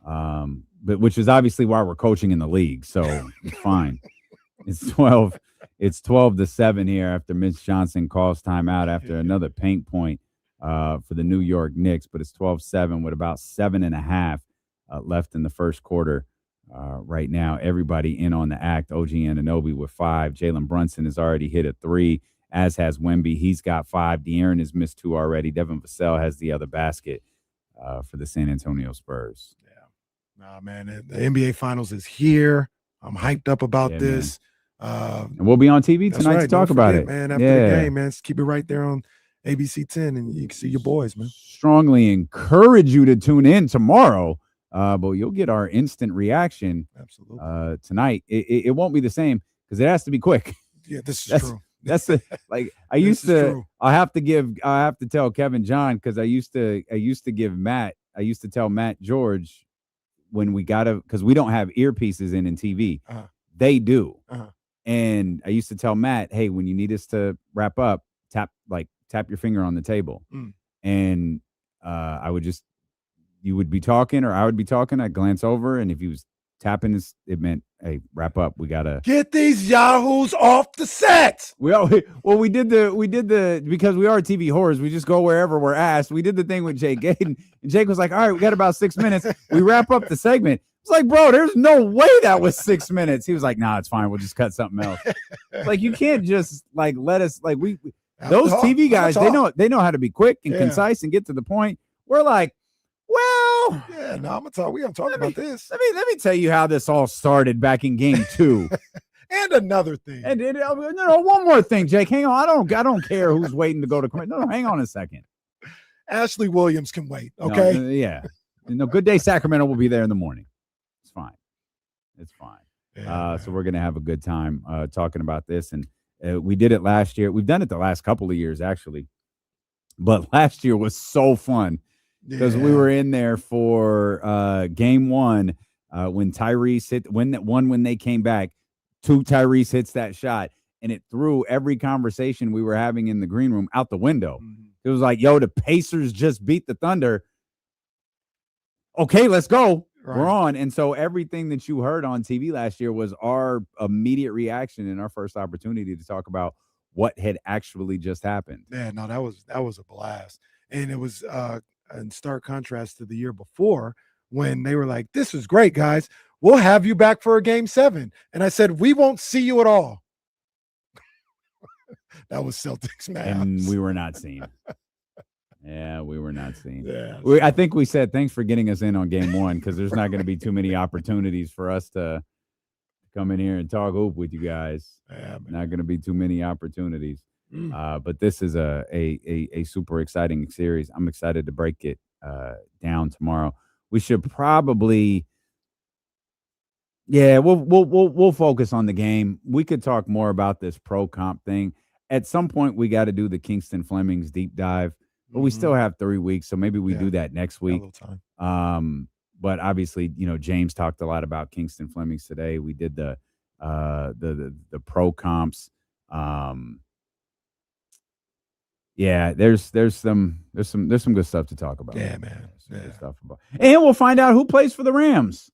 But which is obviously why we're coaching in the league, so it's fine. It's 12-7 here after Mitch Johnson calls timeout after another paint point for the New York Knicks, but it's 12-7 with about 7.5 left in the first quarter. Right now, everybody in on the act. OG Anunoby with 5. Jalen Brunson has already hit a 3, as has Wemby. He's got 5. De'Aaron has missed 2 already. Devin Vassell has the other basket for the San Antonio Spurs. Yeah. Nah, man, the NBA Finals is here. I'm hyped up about this. And we'll be on TV tonight to talk about it. Man, after the game, man. Just keep it right there on ABC 10, and you can see your boys, man. Strongly encourage you to tune in tomorrow. But you'll get our instant reaction tonight. It won't be the same because it has to be quick. Yeah, this is true. That's like I used to. True. I have to tell Kevin John because I used to give Matt. I used to tell Matt George when we because we don't have earpieces in TV. They do. And I used to tell Matt, hey, when you need us to wrap up, tap your finger on the table. And I would just. You would be talking or I would be talking. I'd glance over, and if he was tapping it meant, hey, wrap up. We gotta get these yahoos off the set. We did the because we are TV whores. We just go wherever we're asked. We did the thing with Jake Gaden, and Jake was like, "All right, we got about 6 minutes. We wrap up the segment." It's like, bro, there's no way that was 6 minutes. He was like, "Nah, it's fine. We'll just cut something else." Like you can't just let us those TV guys. They know how to be quick and concise and get to the point. We're like. Well, yeah, no, I'm gonna talk. We gonna talk about this. Let me tell you how this all started back in Game 2. And another thing. And no, one more thing, Jake. Hang on. I don't care who's waiting to go to commercial. No, hang on a second. Ashley Williams can wait. Okay. No, yeah. Good Day Sacramento will be there in the morning. It's fine. It's fine. Yeah, so we're gonna have a good time talking about this, and we did it last year. We've done it the last couple of years actually, but last year was so fun. Because we were in there for Game 1 when Tyrese hit when they came back. Tyrese hits that shot, and it threw every conversation we were having in the green room out the window. It was like, yo, the Pacers just beat the Thunder. Okay, let's go. Right. We're on. And so everything that you heard on TV last year was our immediate reaction and our first opportunity to talk about what had actually just happened. Yeah, no, that was a blast. And it was in stark contrast to the year before when they were like, this is great, guys. We'll have you back for a Game 7. And I said, we won't see you at all. That was Celtics, man. And we were not seen. Yeah, we were not seen. Yeah, I think we said, thanks for getting us in on Game 1 because there's not going to be too many opportunities for us to come in here and talk hoop with you guys. Yeah, not going to be too many opportunities. But this is a super exciting series. I'm excited to break it down tomorrow. We should probably, we'll focus on the game. We could talk more about this pro comp thing. At some point, we got to do the Kingston Flemings deep dive, but we still have 3 weeks, so maybe we do that next week. But obviously, James talked a lot about Kingston Flemings today. We did the pro comps. Yeah, there's some good stuff to talk about. Yeah, man. Good stuff about. And we'll find out who plays for the Rams.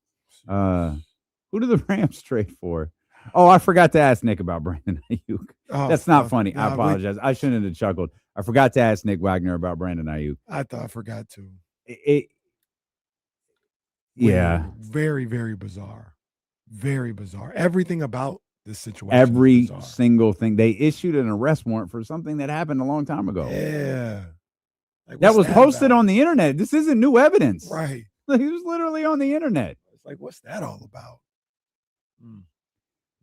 Who do the Rams trade for? Oh, I forgot to ask Nick about Brandon Ayuk. That's not funny. I apologize. I shouldn't have chuckled. I forgot to ask Nick Wagner about Brandon Ayuk. I thought I forgot to. Yeah. Very, very bizarre. Very bizarre. Everything about this situation. Every single thing. They issued an arrest warrant for something that happened a long time ago. Yeah. That was posted on the internet. This isn't new evidence. Right. He was literally on the internet. It's like, what's that all about?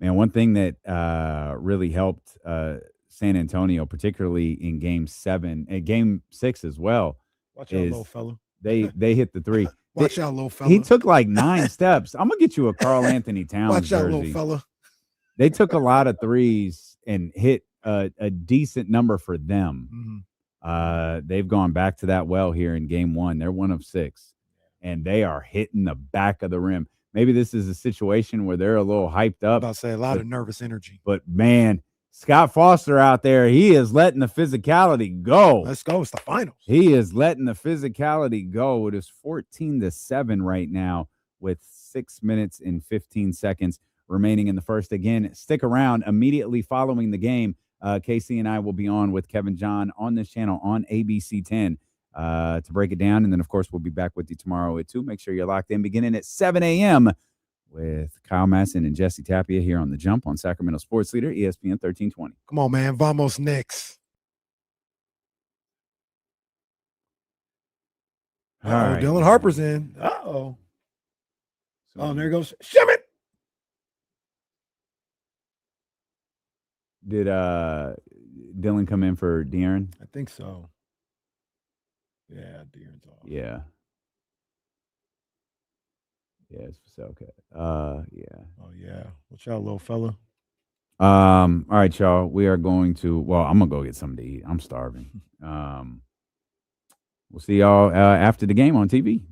Man, one thing that really helped San Antonio, particularly in Game 7 and Game 6 as well, watch out, little fella. They hit the 3. Watch out, little fella. He took like 9 steps. I'm gonna get you a Karl Anthony Towns Watch out, jersey. little fella. They took a lot of threes and hit a decent number for them. They've gone back to that well here in game 1. They're 1 of 6, and they are hitting the back of the rim. Maybe this is a situation where they're a little hyped up. About to say a lot of nervous energy. But man, Scott Foster out there, he is letting the physicality go. Let's go. It's the finals. He is letting the physicality go. It is 14-7 right now with 6 minutes and 15 seconds remaining in the first. Again, stick around. Immediately following the game, KC and I will be on with Kevin John on this channel on ABC 10 to break it down. And then, of course, we'll be back with you tomorrow at 2. Make sure you're locked in beginning at 7 a.m. with Kyle Madson and Jesse Tapia here on The Jump on Sacramento Sports Leader, ESPN 1320. Come on, man. Vamos Knicks. All right. Dylan Harper's in. Uh-oh. Oh, and there goes Shimon. Did Dylan come in for De'Aaron? I think so. Yeah, De'Aaron's off. Yeah. Yeah, it's okay. Yeah. Oh, yeah. Watch out, little fella. All right, y'all. We are going to, well, I'm gonna go get something to eat. I'm starving. We'll see y'all after the game on TV.